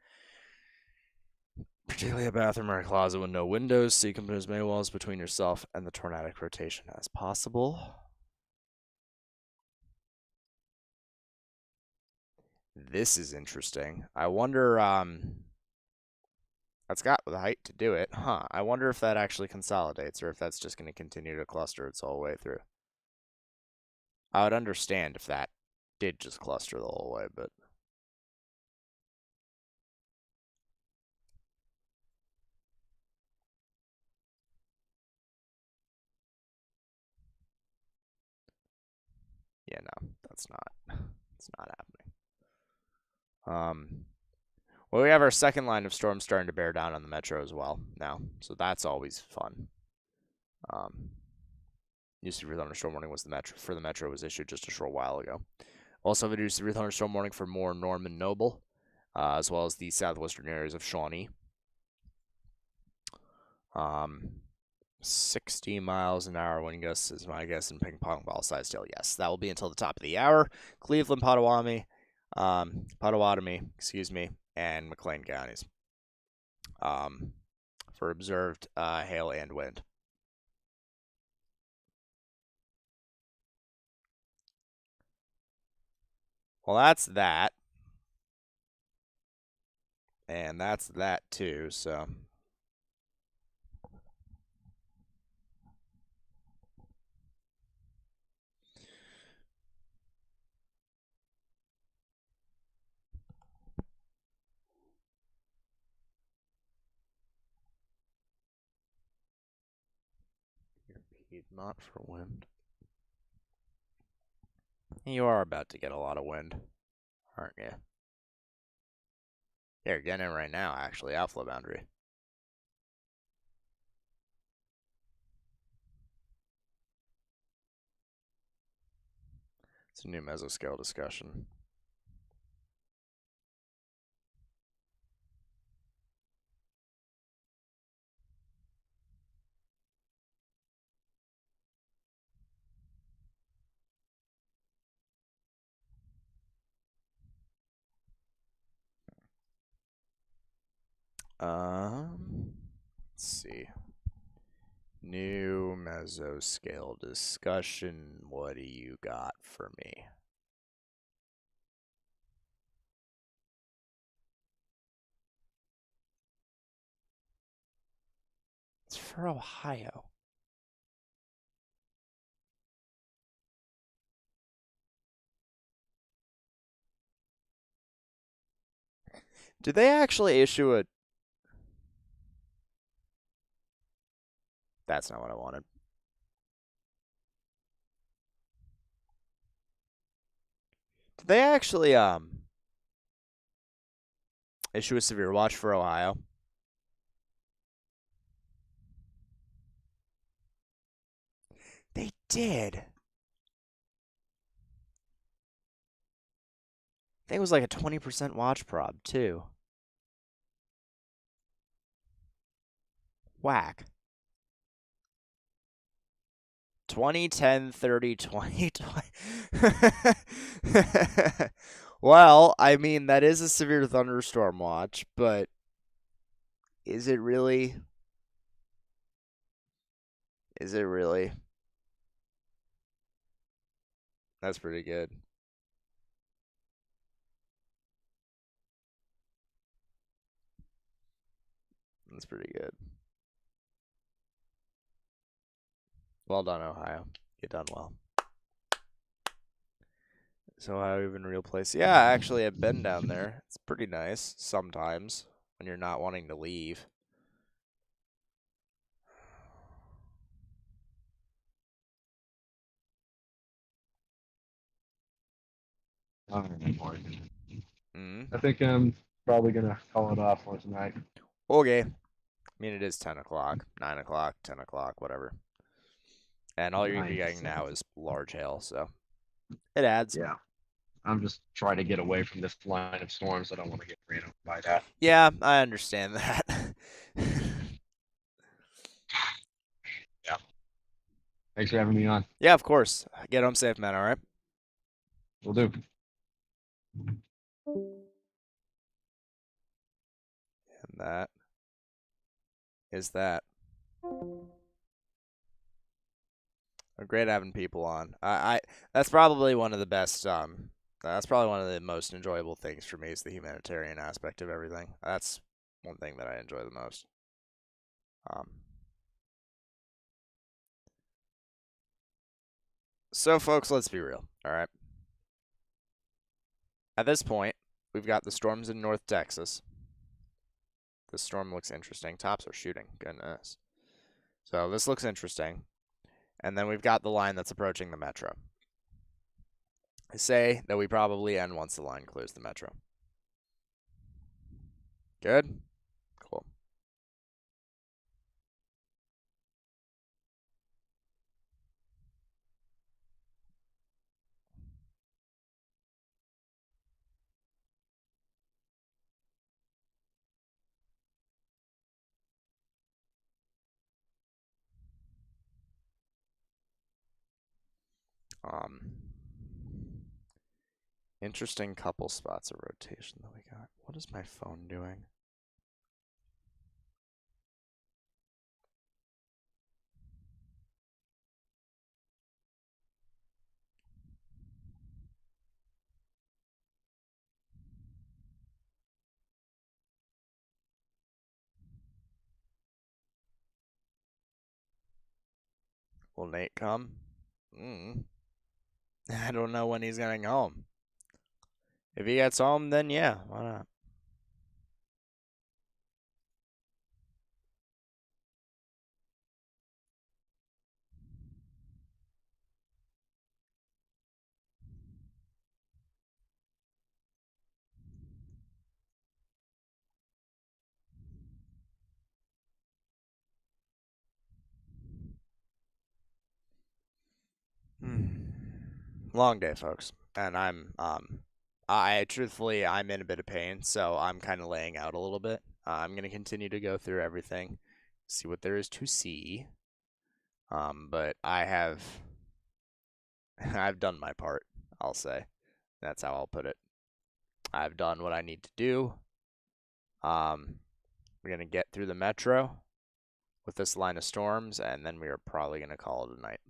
Speaker 1: Particularly a bathroom or a closet with no windows, so you can put as many walls between yourself and the tornadic rotation as possible. This is interesting. I wonder, that's got the height to do it. Huh. I wonder if that actually consolidates or if that's just going to continue to cluster its whole way through. I would understand if that did just cluster the whole way, but... yeah, no, that's not happening. Well, we have our second line of storms starting to bear down on the metro as well now, so that's always fun. New severe thunderstorm warning was for the metro was issued just a short while ago. Also, have a new severe thunderstorm warning for Moore, Norman, Noble, as well as the southwestern areas of Shawnee. 60 miles an hour wind gusts is my guess in ping pong ball size tail. Yes, that will be until the top of the hour. Cleveland, Potawatomi, and McLean counties for observed hail and wind. Well, that's that. And that's that too, so... not for wind. You are about to get a lot of wind, aren't you? Yeah, you're getting it right now, actually. Outflow boundary. It's a new mesoscale discussion. Let's see. New mesoscale discussion. What do you got for me? It's for Ohio. Did they actually issue a... That's not what I wanted. Did they actually issue a severe watch for Ohio? They did. I think it was like a 20% watch prob, too. Whack. 2010, 30, 20, 20. Well, I mean, that is a severe thunderstorm watch, but is it really? Is it really? That's pretty good. That's pretty good. Well done, Ohio. You done well. Is Ohio even a real place? Yeah, actually, I've been down there. It's pretty nice sometimes when you're not wanting to leave.
Speaker 3: All right, Morgan.
Speaker 1: Mm.
Speaker 3: I think I'm probably gonna call it off for tonight.
Speaker 1: Okay. I mean, it is 10 o'clock, 9 o'clock, 10 o'clock, whatever. And all you're going to be getting now is large hail, so it adds.
Speaker 3: Yeah. I'm just trying to get away from this line of storms. I don't want to get ran over by that.
Speaker 1: Yeah, I understand that.
Speaker 3: Yeah. Thanks for having me on.
Speaker 1: Yeah, of course. Get home safe, man, all right?
Speaker 3: Will do.
Speaker 1: And that is that. Great having people on. That's probably one of the best. That's probably one of the most enjoyable things for me is the humanitarian aspect of everything. That's one thing that I enjoy the most. So, folks, let's be real. All right. At this point, we've got the storms in North Texas. This storm looks interesting. Tops are shooting. Goodness. So this looks interesting. And then we've got the line that's approaching the metro. I say that we probably end once the line clears the metro. Good? Cool. Interesting couple spots of rotation that we got. What is my phone doing? Will Nate come? I don't know when he's getting home. If he gets home, then yeah, why not? Long day, folks. And I truthfully, I'm in a bit of pain, so I'm kind of laying out a little bit. I'm going to continue to go through everything, see what there is to see. But I've done my part, I'll say. That's how I'll put it. I've done what I need to do. We're going to get through the metro with this line of storms, and then we are probably going to call it a night.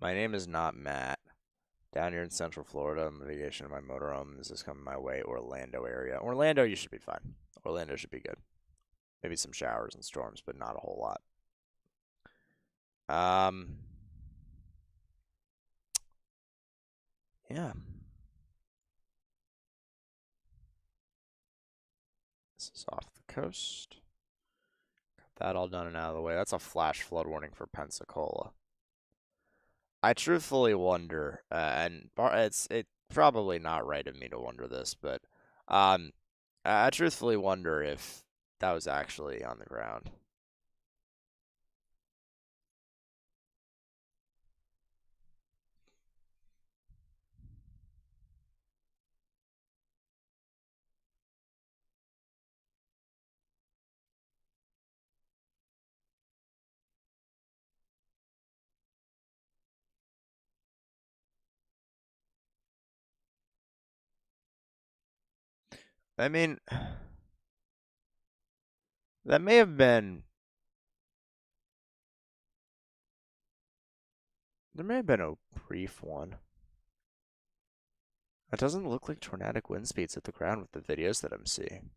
Speaker 1: My name is not Matt. Down here in Central Florida, I'm on vacation in my motorhome. This is coming my way, Orlando area. Orlando, you should be fine. Orlando should be good. Maybe some showers and storms, but not a whole lot. Yeah. This is off the coast. Got that all done and out of the way. That's a flash flood warning for Pensacola. I truthfully wonder, and it's probably not right of me to wonder this, but I truthfully wonder if that was actually on the ground. I mean, that may have been. There may have been a brief one. It doesn't look like tornadic wind speeds at the ground with the videos that I'm seeing.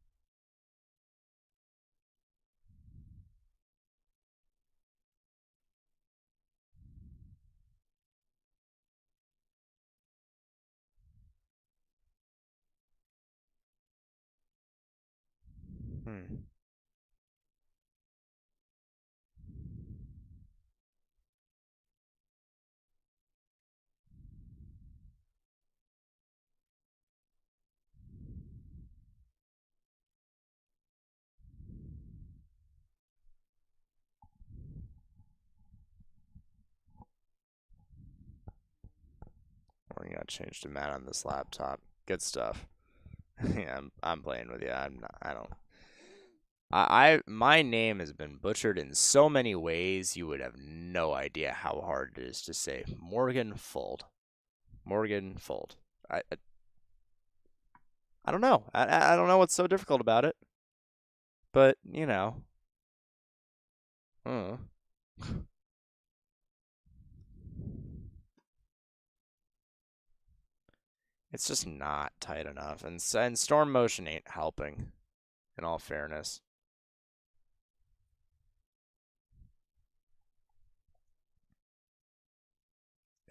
Speaker 1: We're gonna change to Matt on this laptop. Good stuff. Yeah, I'm playing with you. I'm not. I don't. My name has been butchered in so many ways. You would have no idea how hard it is to say. Morgan Fold. Morgan Fold. I don't know. I don't know what's so difficult about it. But you know. It's just not tight enough, and storm motion ain't helping, in all fairness.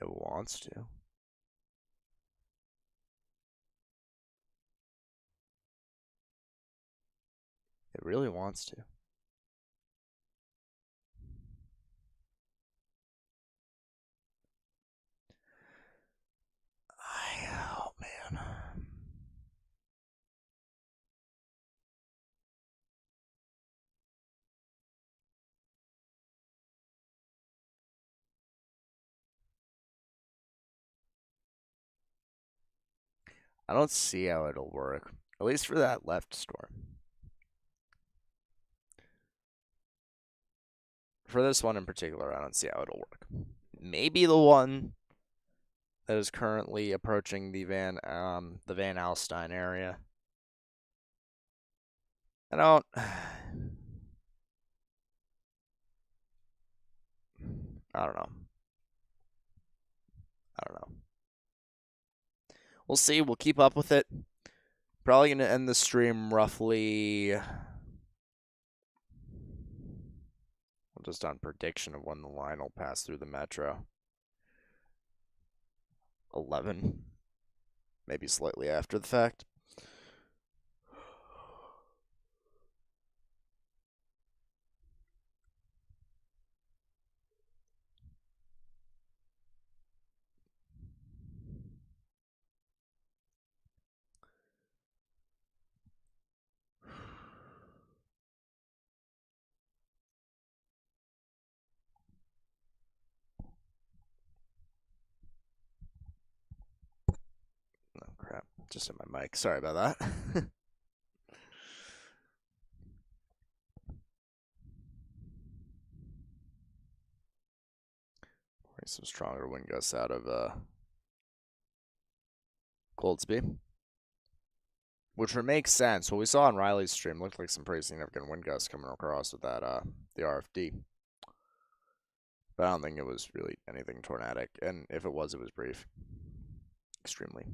Speaker 1: It wants to. It really wants to. Oh, man. I don't see how it'll work, at least for that left storm. For this one in particular, I don't see how it'll work. Maybe the one that is currently approaching the Van Alstyne area. I don't know. We'll see. We'll keep up with it. Probably going to end the stream roughly just on prediction of when the line will pass through the metro. 11. Maybe slightly after the fact. Crap, just in my mic. Sorry about that. Some stronger wind gusts out of Goldsby, which would make sense. What we saw on Riley's stream looked like some pretty significant wind gusts coming across with that the RFD. But I don't think it was really anything tornadic, and if it was brief. Extremely.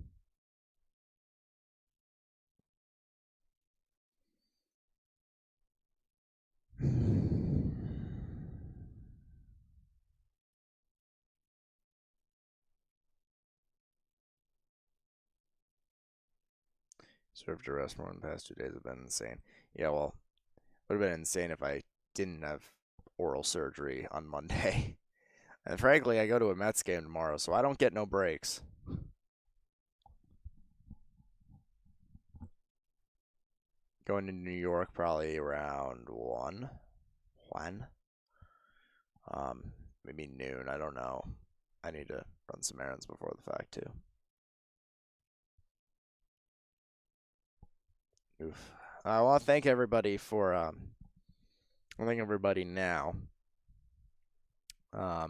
Speaker 1: Served to rest more in the past 2 days have been insane. Yeah, well, it would have been insane if I didn't have oral surgery on Monday. And frankly, I go to a Mets game tomorrow, so I don't get no breaks. Going to New York probably around 1. Maybe noon, I don't know. I need to run some errands before the fact, too. Oof. I want to thank everybody for, I thank everybody now, for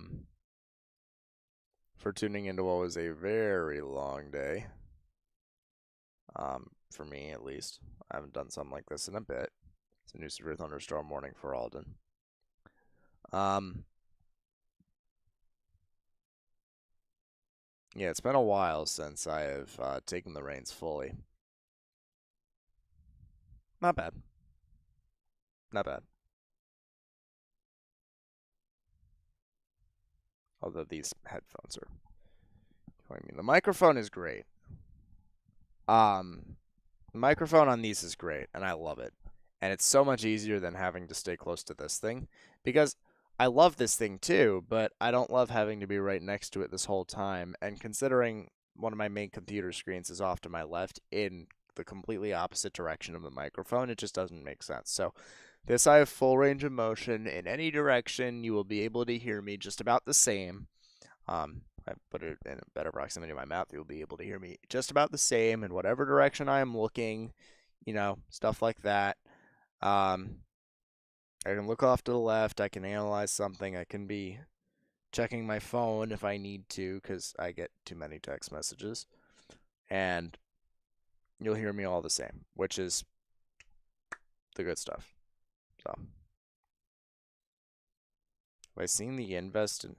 Speaker 1: tuning into what was a very long day, for me at least. I haven't done something like this in a bit. It's a new severe thunderstorm warning for Alden. Yeah, it's been a while since I have taken the reins fully. Not bad. Not bad. Although these headphones are killing me. The microphone is great. The microphone on these is great, and I love it. And it's so much easier than having to stay close to this thing, because I love this thing too, but I don't love having to be right next to it this whole time. And considering one of my main computer screens is off to my left in the completely opposite direction of the microphone, it just doesn't make sense. So this, I have full range of motion in any direction. You will be able to hear me just about the same. I put it in a better proximity to my mouth. You'll be able to hear me just about the same in whatever direction I am looking, stuff like that. I can look off to the left. I can analyze something. I can be checking my phone if I need to, because I get too many text messages. And you'll hear me all the same, which is the good stuff. So, have I seen the invest in...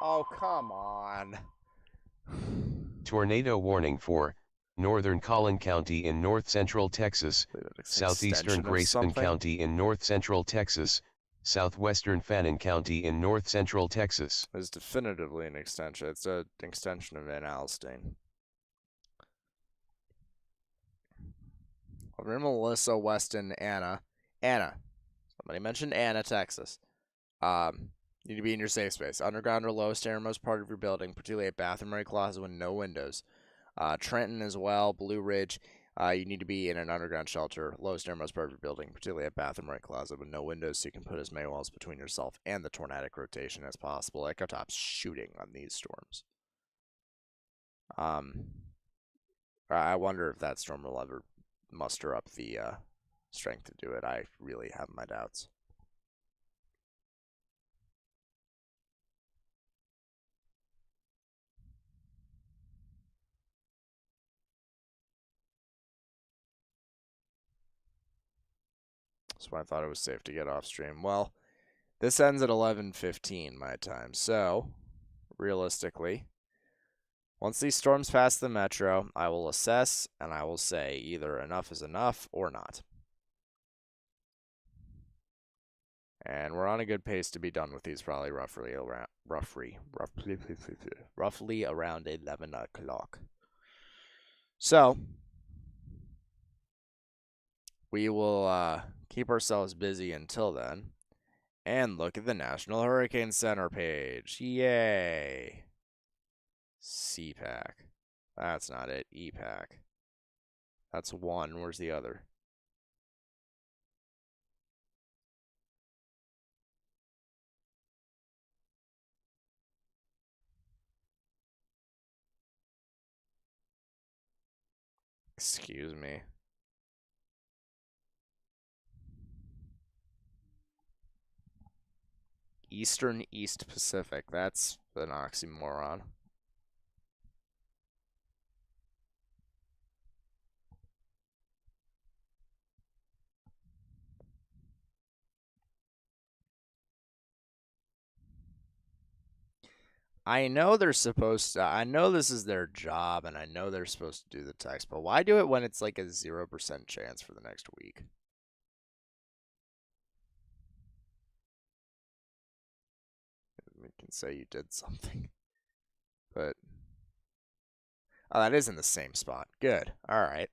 Speaker 1: Oh, come on.
Speaker 4: Tornado warning for northern Collin County in north-central Texas, southeastern Grayson County in north-central Texas, southwestern Fannin County in north-central Texas.
Speaker 1: It's definitively an extension. It's an extension of Van Alstyne. Over Melissa, Weston, Anna. Somebody mentioned Anna, Texas. You need to be in your safe space. Underground or lowest airmost part of your building, particularly a bathroom or a closet with no windows. Trenton as well, Blue Ridge. You need to be in an underground shelter, lowest airmost part of your building, particularly a bathroom or a closet with no windows, so you can put as many walls between yourself and the tornadic rotation as possible. Echo Top's shooting on these storms. I wonder if that storm will ever muster up the strength to do it. I really have my doubts. That's why I thought it was safe to get off stream. Well, this ends at 11:15 my time, so realistically, once these storms pass the metro, I will assess and I will say either enough is enough or not. And we're on a good pace to be done with these, probably roughly around 11 o'clock. So we will keep ourselves busy until then and look at the National Hurricane Center page. Yay! CPAC. That's not it. EPAC. That's one. Where's the other? Excuse me. Eastern East Pacific. That's an oxymoron. I know they're supposed to, I know this is their job, and I know they're supposed to do the text, but why do it when it's like a 0% chance for the next week? We can say you did something. But, oh, that is in the same spot. Good. All right.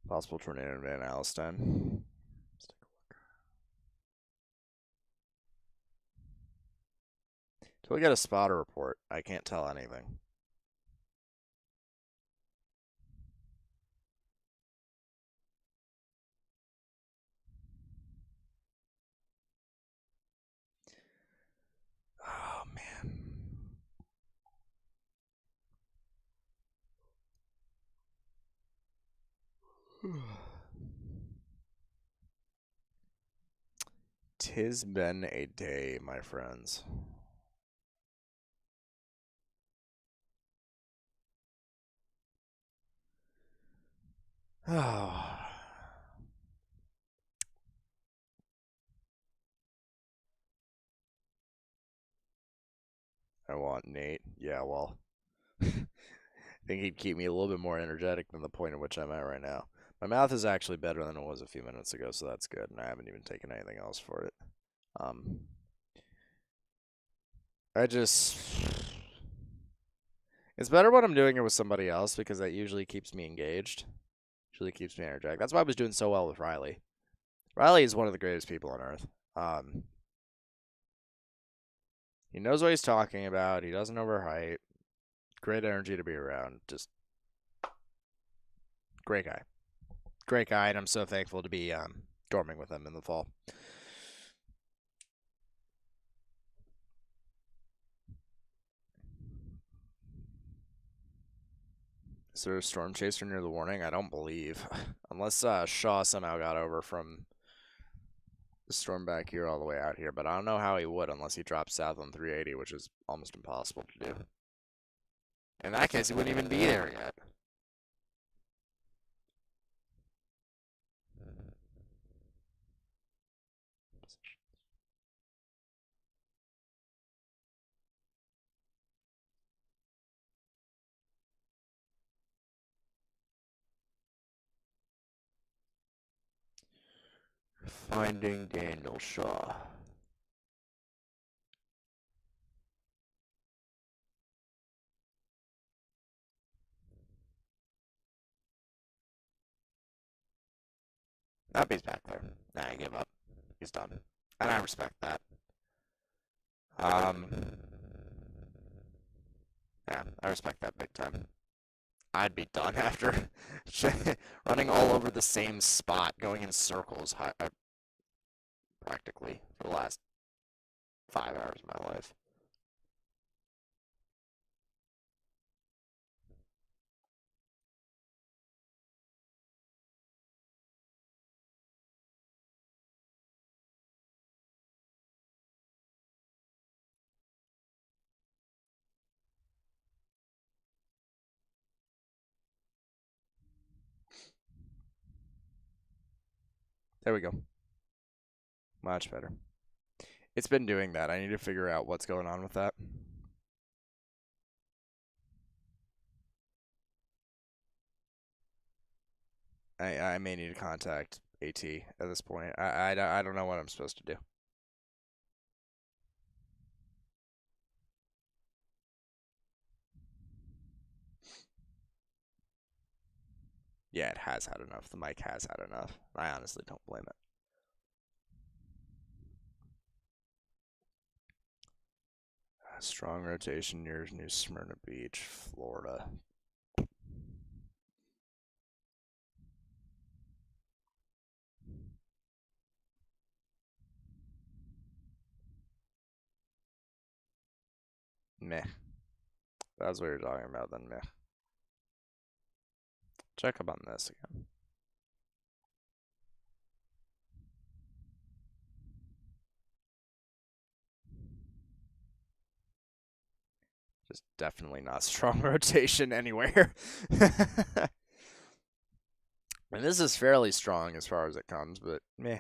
Speaker 1: Possible tornado in Van Alstyne. Let's take a look. Till we get a spotter report, I can't tell anything. 'Tis been a day, my friends. Oh. I want Nate. Yeah, well, I think he'd keep me a little bit more energetic than the point at which I'm at right now. My math is actually better than it was a few minutes ago, so that's good, and I haven't even taken anything else for it. It's better when I'm doing it with somebody else because that usually keeps me engaged. Usually keeps me energetic. That's why I was doing so well with Riley. Riley is one of the greatest people on earth. He knows what he's talking about. He doesn't overhype. Great energy to be around. Just great guy. Great guy, and I'm so thankful to be dorming with him in the fall. Is there a storm chaser near the warning? I don't believe. Unless Shaw somehow got over from the storm back here all the way out here. But I don't know how he would unless he drops south on 380, which is almost impossible to do. In that case, he wouldn't even be there yet. Finding Daniel Shaw. Nope, he's back there. Nah, I give up. He's done. And I respect that. Yeah, I respect that big time. I'd be done after running all over the same spot, going in circles practically for the last 5 hours of my life. There we go. Much better. It's been doing that. I need to figure out what's going on with that. I may need to contact AT at this point. I don't know what I'm supposed to do. Yeah, it has had enough. The mic has had enough. I honestly don't blame it. Strong rotation near New Smyrna Beach, Florida. Meh. That's what you're talking about, then meh. Check up on this again. Just definitely not strong rotation anywhere. And this is fairly strong as far as it comes, but meh.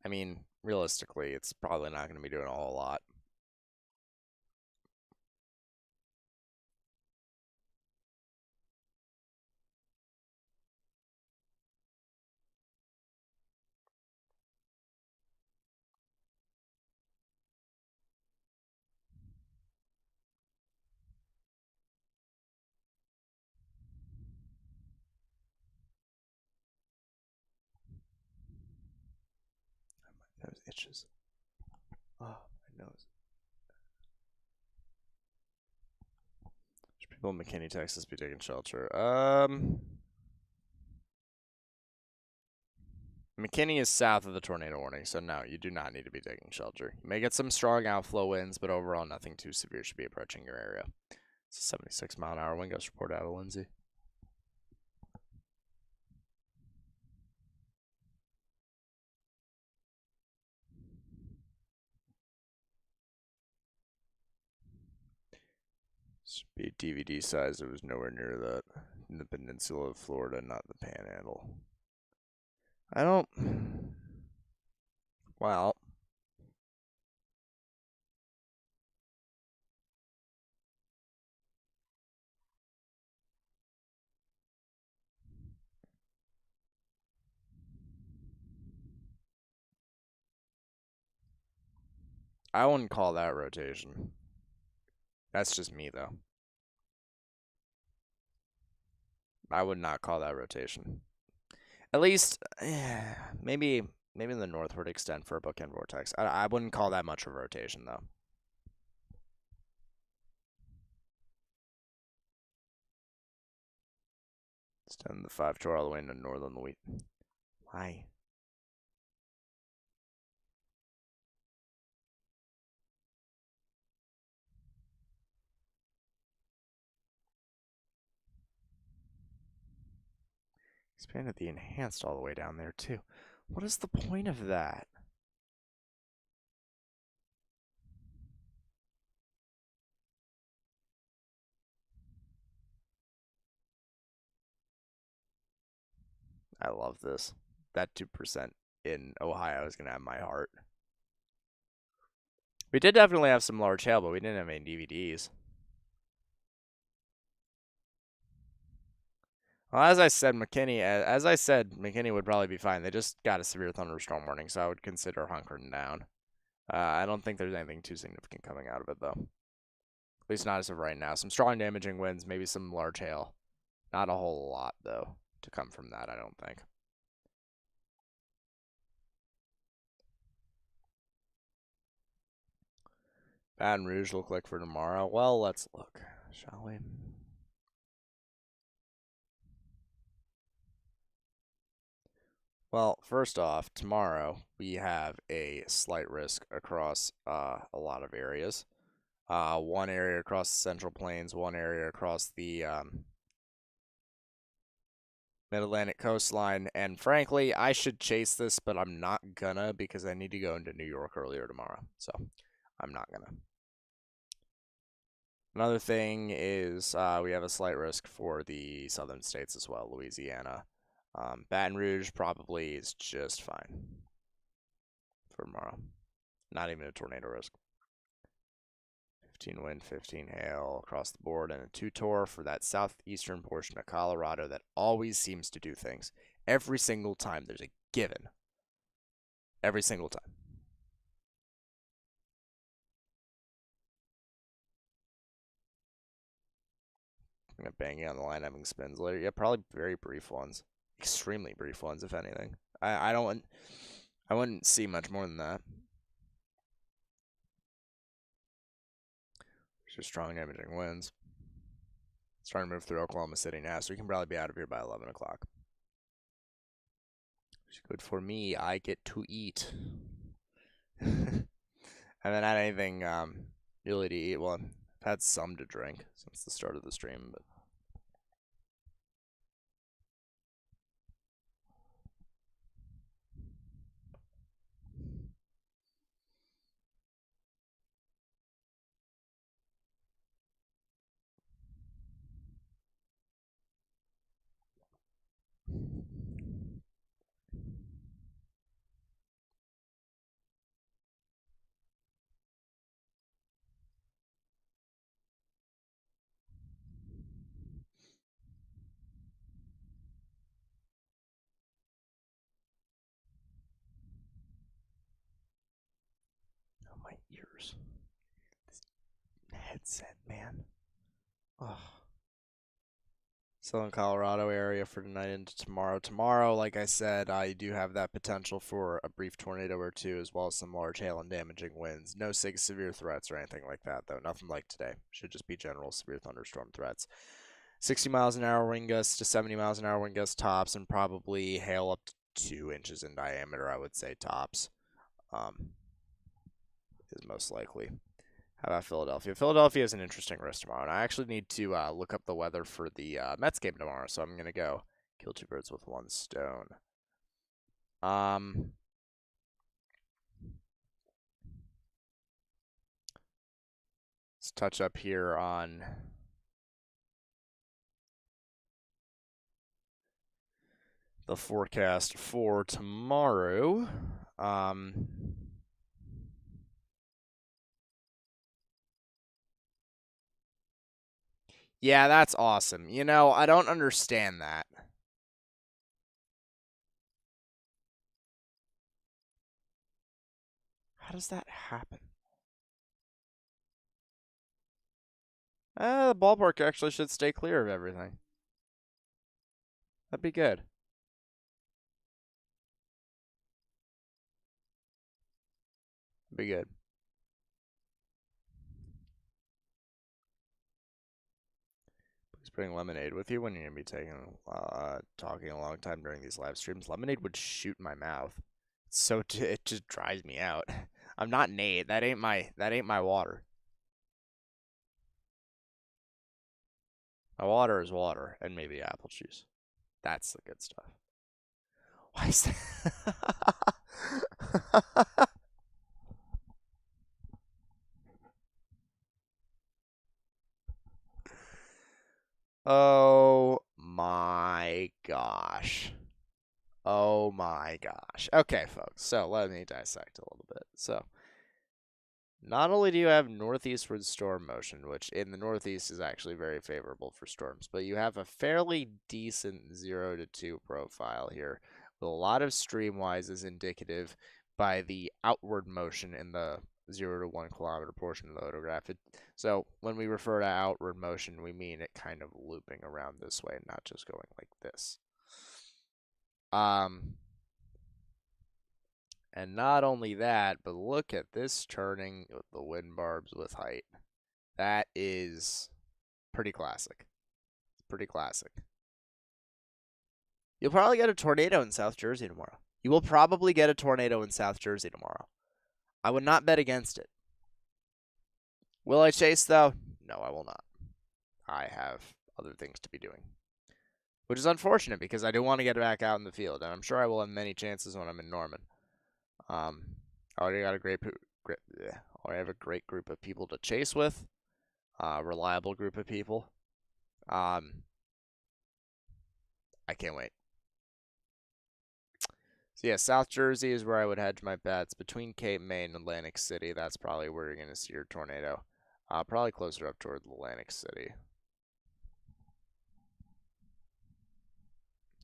Speaker 1: I mean, realistically, it's probably not going to be doing a whole lot. My nose itches. Oh, my nose. Should people in McKinney, Texas be taking shelter? McKinney is south of the tornado warning, so no, you do not need to be taking shelter. You may get some strong outflow winds, but overall nothing too severe should be approaching your area. It's a 76-mile-an-hour wind gust report out of Lindsay. Should be DVD size. It was nowhere near that. In the peninsula of Florida, not the Panhandle. I don't. Well. I wouldn't call that rotation. That's just me, though. I would not call that rotation. At least, maybe the northward extent for a bookend vortex. I wouldn't call that much of a rotation, though. Extend the 5-4 all the way into northern Louisiana. Why? Expanded the enhanced all the way down there, too. What is the point of that? I love this. That 2% in Ohio is going to have my heart. We did definitely have some large hail, but we didn't have any DVDs. Well, as I said, McKinney would probably be fine. They just got a severe thunderstorm warning, so I would consider hunkering down. I don't think there's anything too significant coming out of it, though. At least not as of right now. Some strong damaging winds, maybe some large hail. Not a whole lot, though, to come from that, I don't think. Baton Rouge look like for tomorrow? Well, let's look, shall we? Well, first off, tomorrow we have a slight risk across a lot of areas. One area across the Central Plains, one area across the Mid-Atlantic coastline, and frankly, I should chase this, but I'm not gonna because I need to go into New York earlier tomorrow, so I'm not gonna. Another thing is we have a slight risk for the southern states as well, Louisiana. Baton Rouge probably is just fine for tomorrow. Not even a tornado risk. 15 wind, 15 hail across the board, and a 2-tor for that southeastern portion of Colorado that always seems to do things. Every single time there's a given. Every single time. I'm going to bang you on the line having spins later. Yeah, probably very brief ones. Extremely brief ones, if anything. I wouldn't see much more than that. Just strong damaging winds. It's trying to move through Oklahoma City now, so we can probably be out of here by 11 o'clock. Which is good for me. I get to eat. I haven't had anything really to eat. Well, I've had some to drink since the start of the stream, but oh, my ears. This headset, man. Oh. Southern Colorado area for tonight into tomorrow. Tomorrow, like I said, I do have that potential for a brief tornado or two, as well as some large hail and damaging winds. No severe threats or anything like that, though. Nothing like today. Should just be general severe thunderstorm threats. 60 miles an hour wind gusts to 70 miles an hour wind gusts tops, and probably hail up to 2 inches in diameter, I would say, tops. Is most likely. How about Philadelphia? Philadelphia is an interesting risk tomorrow, and I actually need to look up the weather for the Mets game tomorrow, so I'm going to go kill 2 birds with 1 stone. Let's touch up here on the forecast for tomorrow. Yeah, that's awesome. You know, I don't understand that. How does that happen? The ballpark actually should stay clear of everything. That'd be good. Be good. Please bring lemonade with you when you're gonna be talking a long time during these live streams. Lemonade would shoot my mouth. So it just dries me out. I'm not Nate. That ain't my water. My water is water and maybe apple juice. That's the good stuff. Why is that? Oh my gosh. Oh my gosh. Okay, folks. So let me dissect a little bit. So not only do you have northeastward storm motion, which in the northeast is actually very favorable for storms, but you have a fairly decent 0 to 2 profile here with a lot of streamwise as indicative by the outward motion in the 0 to 1 kilometer portion of the photograph. So when we refer to outward motion, we mean it kind of looping around this way, not just going like this. And not only that, but look at this turning with the wind barbs with height. That is pretty classic. Pretty classic. You'll probably get a tornado in South Jersey tomorrow. You will probably get a tornado in South Jersey tomorrow. I would not bet against it. Will I chase, though? No, I will not. I have other things to be doing. Which is unfortunate because I do want to get back out in the field, and I'm sure I will have many chances when I'm in Norman. I already got I have a great group of people to chase with, reliable group of people. I can't wait. So yeah, South Jersey is where I would hedge my bets. Between Cape May and Atlantic City, that's probably where you're going to see your tornado. Probably closer up toward Atlantic City.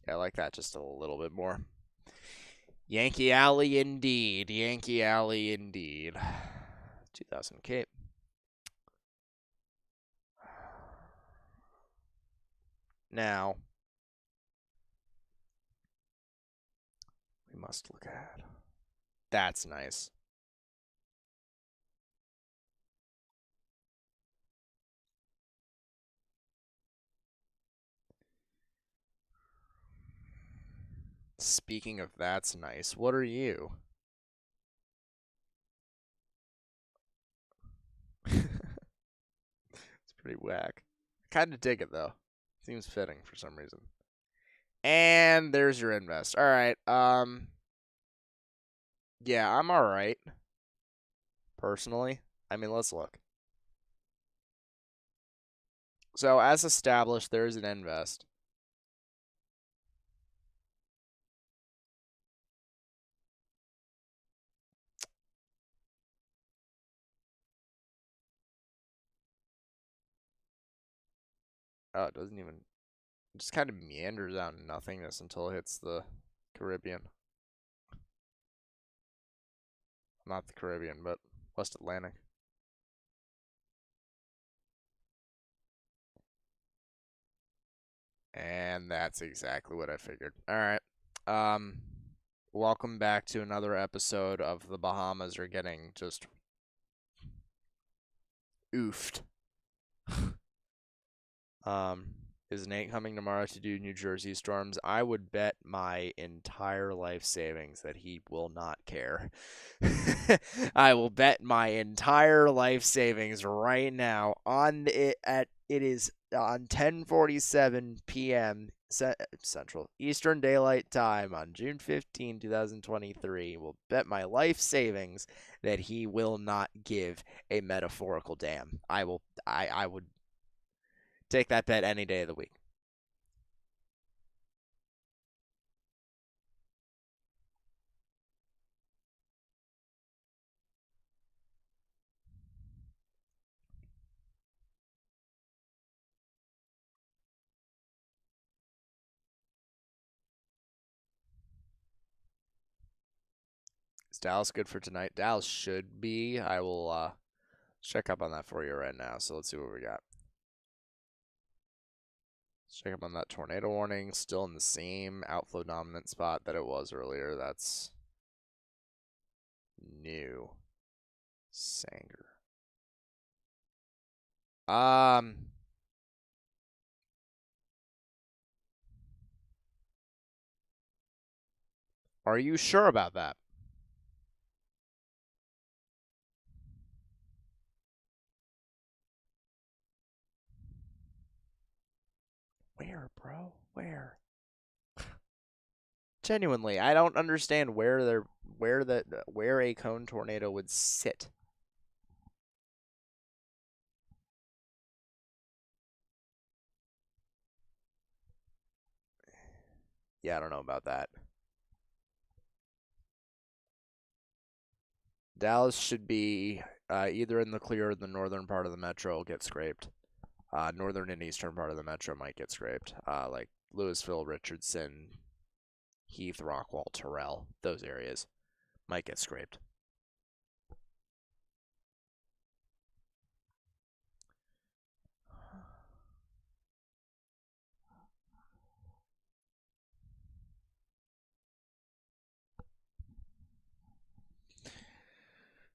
Speaker 1: Yeah, I like that just a little bit more. Yankee Alley indeed. Yankee Alley indeed. 2000 Cape. Now, we must look at. That's nice. Speaking of that's nice, what are you? It's pretty whack. Kind of dig it, though. Seems fitting for some reason. And there's your invest. All right. Yeah, I'm all right. Personally. I mean, let's look. So, as established, there's an invest. Oh, it doesn't even... It just kind of meanders out in nothingness until it hits the Caribbean. Not the Caribbean, but West Atlantic. And that's exactly what I figured. All right. Welcome back to another episode of the Bahamas are getting just oofed. Is Nate coming tomorrow to do New Jersey storms? I would bet my entire life savings that he will not care. I will bet my entire life savings right now on it at it is on 10:47 p.m. Central Eastern Daylight Time on June 15, 2023. Will bet my life savings that he will not give a metaphorical damn. I would take that bet any day of the week. Is Dallas good for tonight? Dallas should be. I will check up on that for you right now. So let's see what we got. Let's check up on that tornado warning. Still in the same outflow dominant spot that it was earlier. That's new. Sanger. Are you sure about that? Where, bro? Where? Genuinely, I don't understand where a cone tornado would sit. Yeah, I don't know about that. Dallas should be either in the clear or the northern part of the metro will get scraped. Northern and eastern part of the metro might get scraped. Like Louisville, Richardson, Heath, Rockwall, Terrell, those areas might get scraped.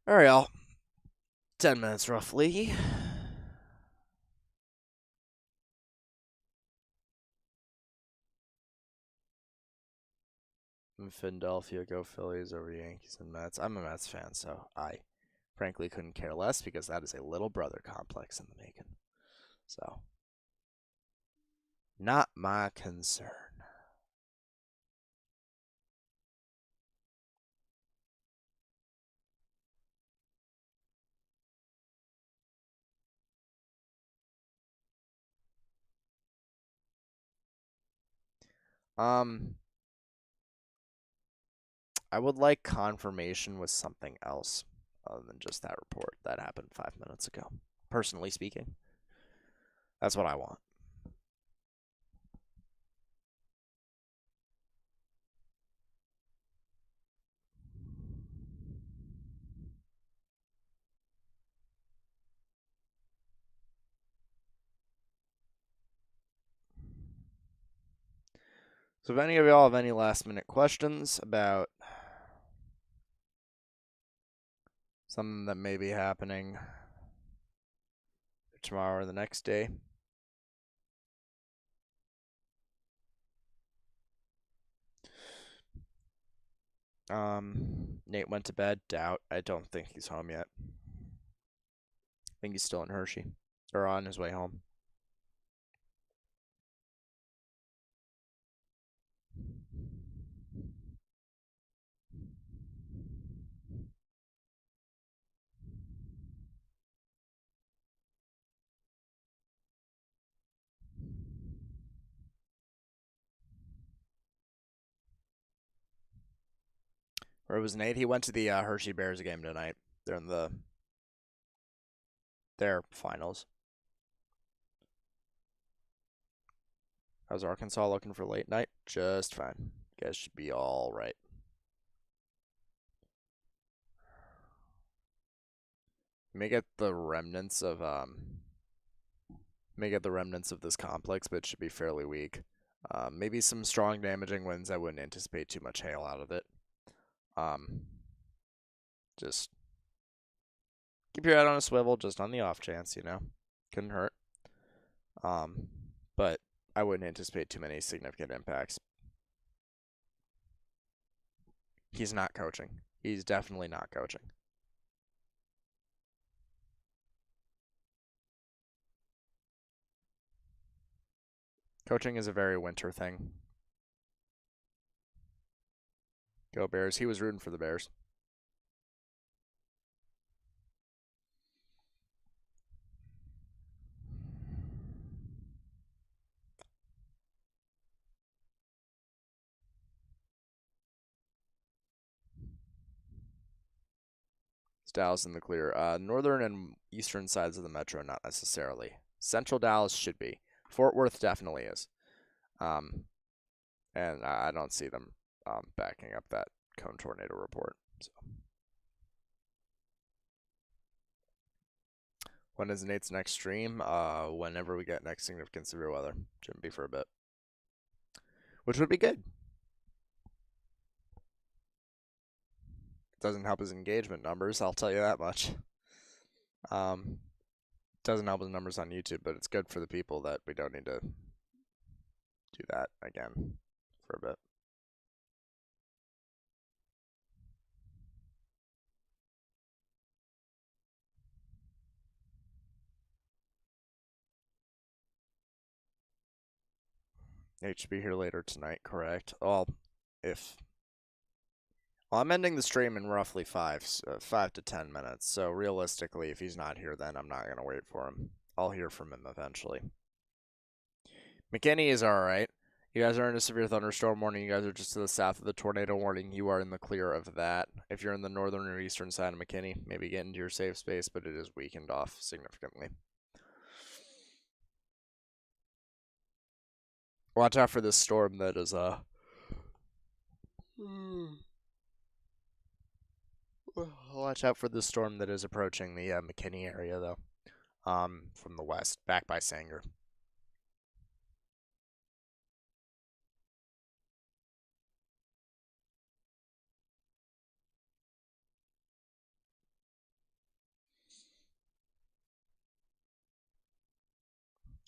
Speaker 1: All right, y'all. 10 minutes roughly. Philadelphia, go Phillies over Yankees and Mets. I'm a Mets fan, so I frankly couldn't care less because that is a little brother complex in the making. So, not my concern. I would like confirmation with something else other than just that report that happened 5 minutes ago. Personally speaking, that's what I want. So if any of y'all have any last minute questions about something that may be happening tomorrow or the next day, Nate went to bed. Doubt. I don't think he's home yet. I think he's still in Hershey or on his way home. Where was Nate? He went to the Hershey Bears game tonight. They're in their finals. How's Arkansas looking for late night? Just fine. You guys should be all right. May get the remnants of this complex, but it should be fairly weak. Maybe some strong damaging winds. I wouldn't anticipate too much hail out of it. Just keep your head on a swivel, just on the off chance, couldn't hurt. But I wouldn't anticipate too many significant impacts. He's not coaching. He's definitely not coaching. Coaching is a very winter thing. Go Bears. He was rooting for the Bears. Dallas in the clear. Northern and eastern sides of the metro, not necessarily. Central Dallas should be. Fort Worth definitely is. And I don't see them backing up that cone tornado report. So. When is Nate's next stream? Whenever we get next significant severe weather. Shouldn't be for a bit. Which would be good. Doesn't help his engagement numbers, I'll tell you that much. Doesn't help his numbers on YouTube, but it's good for the people that we don't need to do that again for a bit. Nate should be here later tonight, correct? Well, I'm ending the stream in roughly 5 to 10 minutes. So realistically, if he's not here, then I'm not going to wait for him. I'll hear from him eventually. McKinney is all right. You guys are in a severe thunderstorm warning. You guys are just to the south of the tornado warning. You are in the clear of that. If you're in the northern or eastern side of McKinney, maybe get into your safe space, but it is weakened off significantly. Watch out for this storm that is watch out for the storm that is approaching the McKinney area, though, from the west, back by Sanger.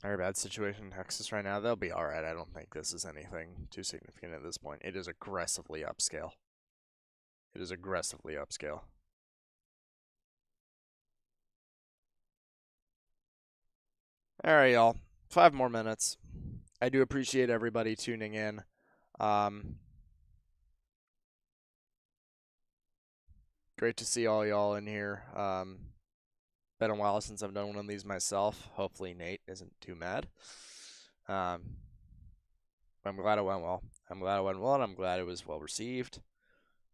Speaker 1: Very bad situation in Texas right now. They'll be all right. I don't think this is anything too significant at this point. It is aggressively upscale. It is aggressively upscale. All right, y'all. 5 more minutes. I do appreciate everybody tuning in. Great to see all y'all in here. Been a while since I've done one of these myself. Hopefully Nate isn't too mad. I'm glad it went well. I'm glad it went well, and I'm glad it was well received.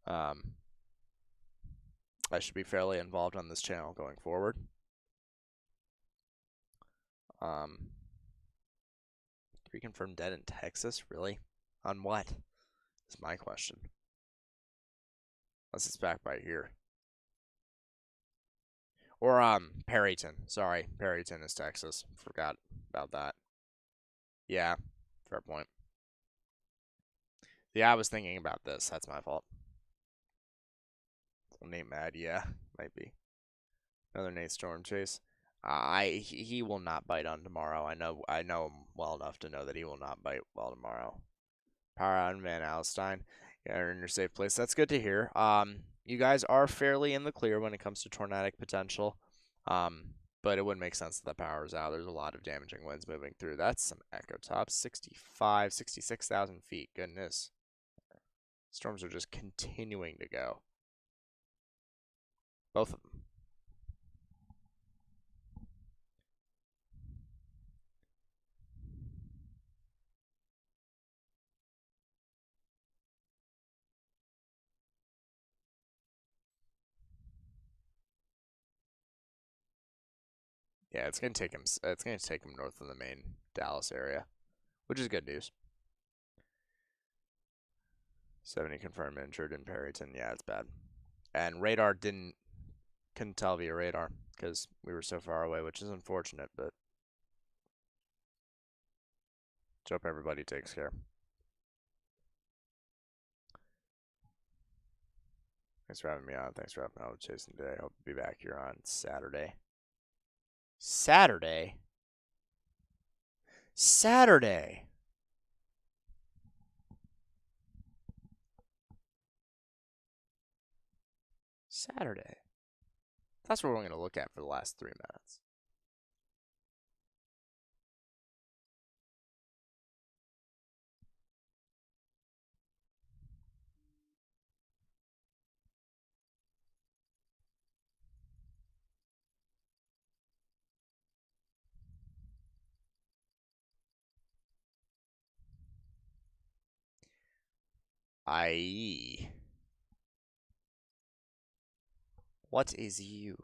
Speaker 1: I should be fairly involved on this channel going forward. 3 confirmed dead in Texas? Really? On what? Is my question. Unless it's back by here. Or Perryton. Sorry, Perryton is Texas. Forgot about that. Yeah, fair point. Yeah, I was thinking about this. That's my fault. Nate mad? Yeah, might be. Another Nate Storm Chase. He will not bite on tomorrow. I know him well enough to know that he will not bite well tomorrow. Power out in Van Alstyne. You're in your safe place. That's good to hear. You guys are fairly in the clear when it comes to tornadic potential. But it wouldn't make sense that the power is out. There's a lot of damaging winds moving through. That's some echo tops. 66,000 feet. Goodness. Storms are just continuing to go. Both of them. Yeah, it's gonna take him. It's gonna take him north of the main Dallas area, which is good news. 70 confirmed injured in Perryton. Yeah, it's bad. And radar couldn't tell via radar because we were so far away, which is unfortunate. But hope everybody takes care. Thanks for having me on. Thanks for helping out with Jason today. Hope to be back here on Saturday. Saturday? Saturday! Saturday. That's what we're going to look at for the last 3 minutes. What is you?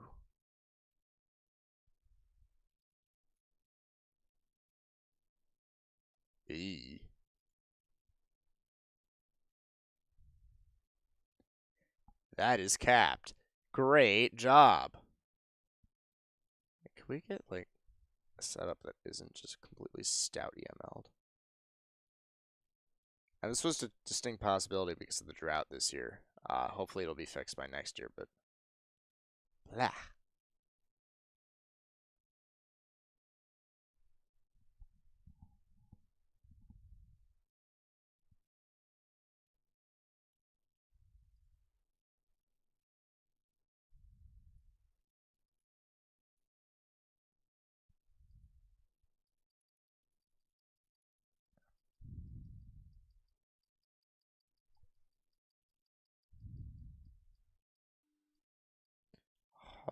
Speaker 1: That is capped. Great job. Can we get, like, a setup that isn't just completely stout EML'd? And this was a distinct possibility because of the drought this year. Hopefully it'll be fixed by next year, but... Blah.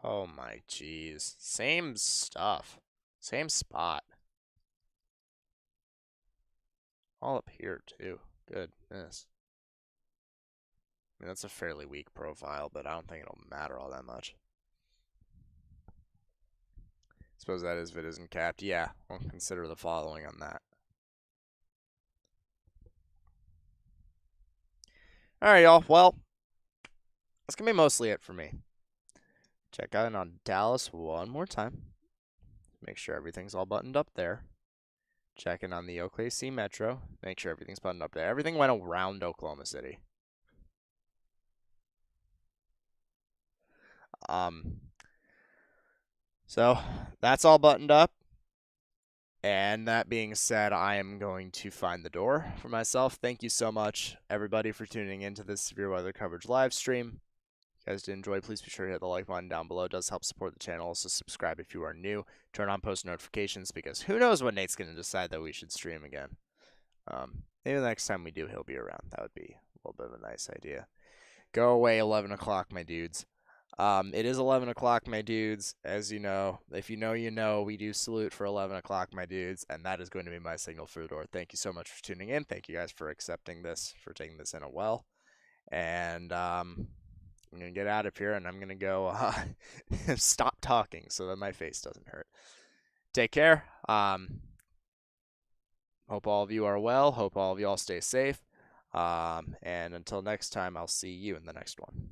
Speaker 1: Oh my jeez. Same stuff. Same spot. All up here too. Goodness. I mean, that's a fairly weak profile, but I don't think it'll matter all that much. Suppose that is if it isn't capped. Yeah, we'll consider the following on that. Alright, y'all. Well, that's going to be mostly it for me. Check out on Dallas one more time. Make sure everything's all buttoned up there. Checking on the OKC Metro. Make sure everything's buttoned up there. Everything went around Oklahoma City. So that's all buttoned up. And that being said, I am going to find the door for myself. Thank you so much, everybody, for tuning into this severe weather coverage live stream. If you guys did enjoy, please be sure to hit the like button down below. It does help support the channel. Also, subscribe if you are new. Turn on post notifications because who knows when Nate's going to decide that we should stream again. Maybe the next time we do, he'll be around. That would be a little bit of a nice idea. Go away, 11 o'clock, my dudes. It is 11 o'clock, my dudes. As you know, if you know, you know, we do salute for 11 o'clock, my dudes, and that is going to be my signal for the door. Thank you so much for tuning in. Thank you guys for accepting this, for taking this in a well. And I'm going to get out of here, and I'm going to go stop talking so that my face doesn't hurt. Take care. Hope all of you are well. Hope all of you all stay safe. And until next time, I'll see you in the next one.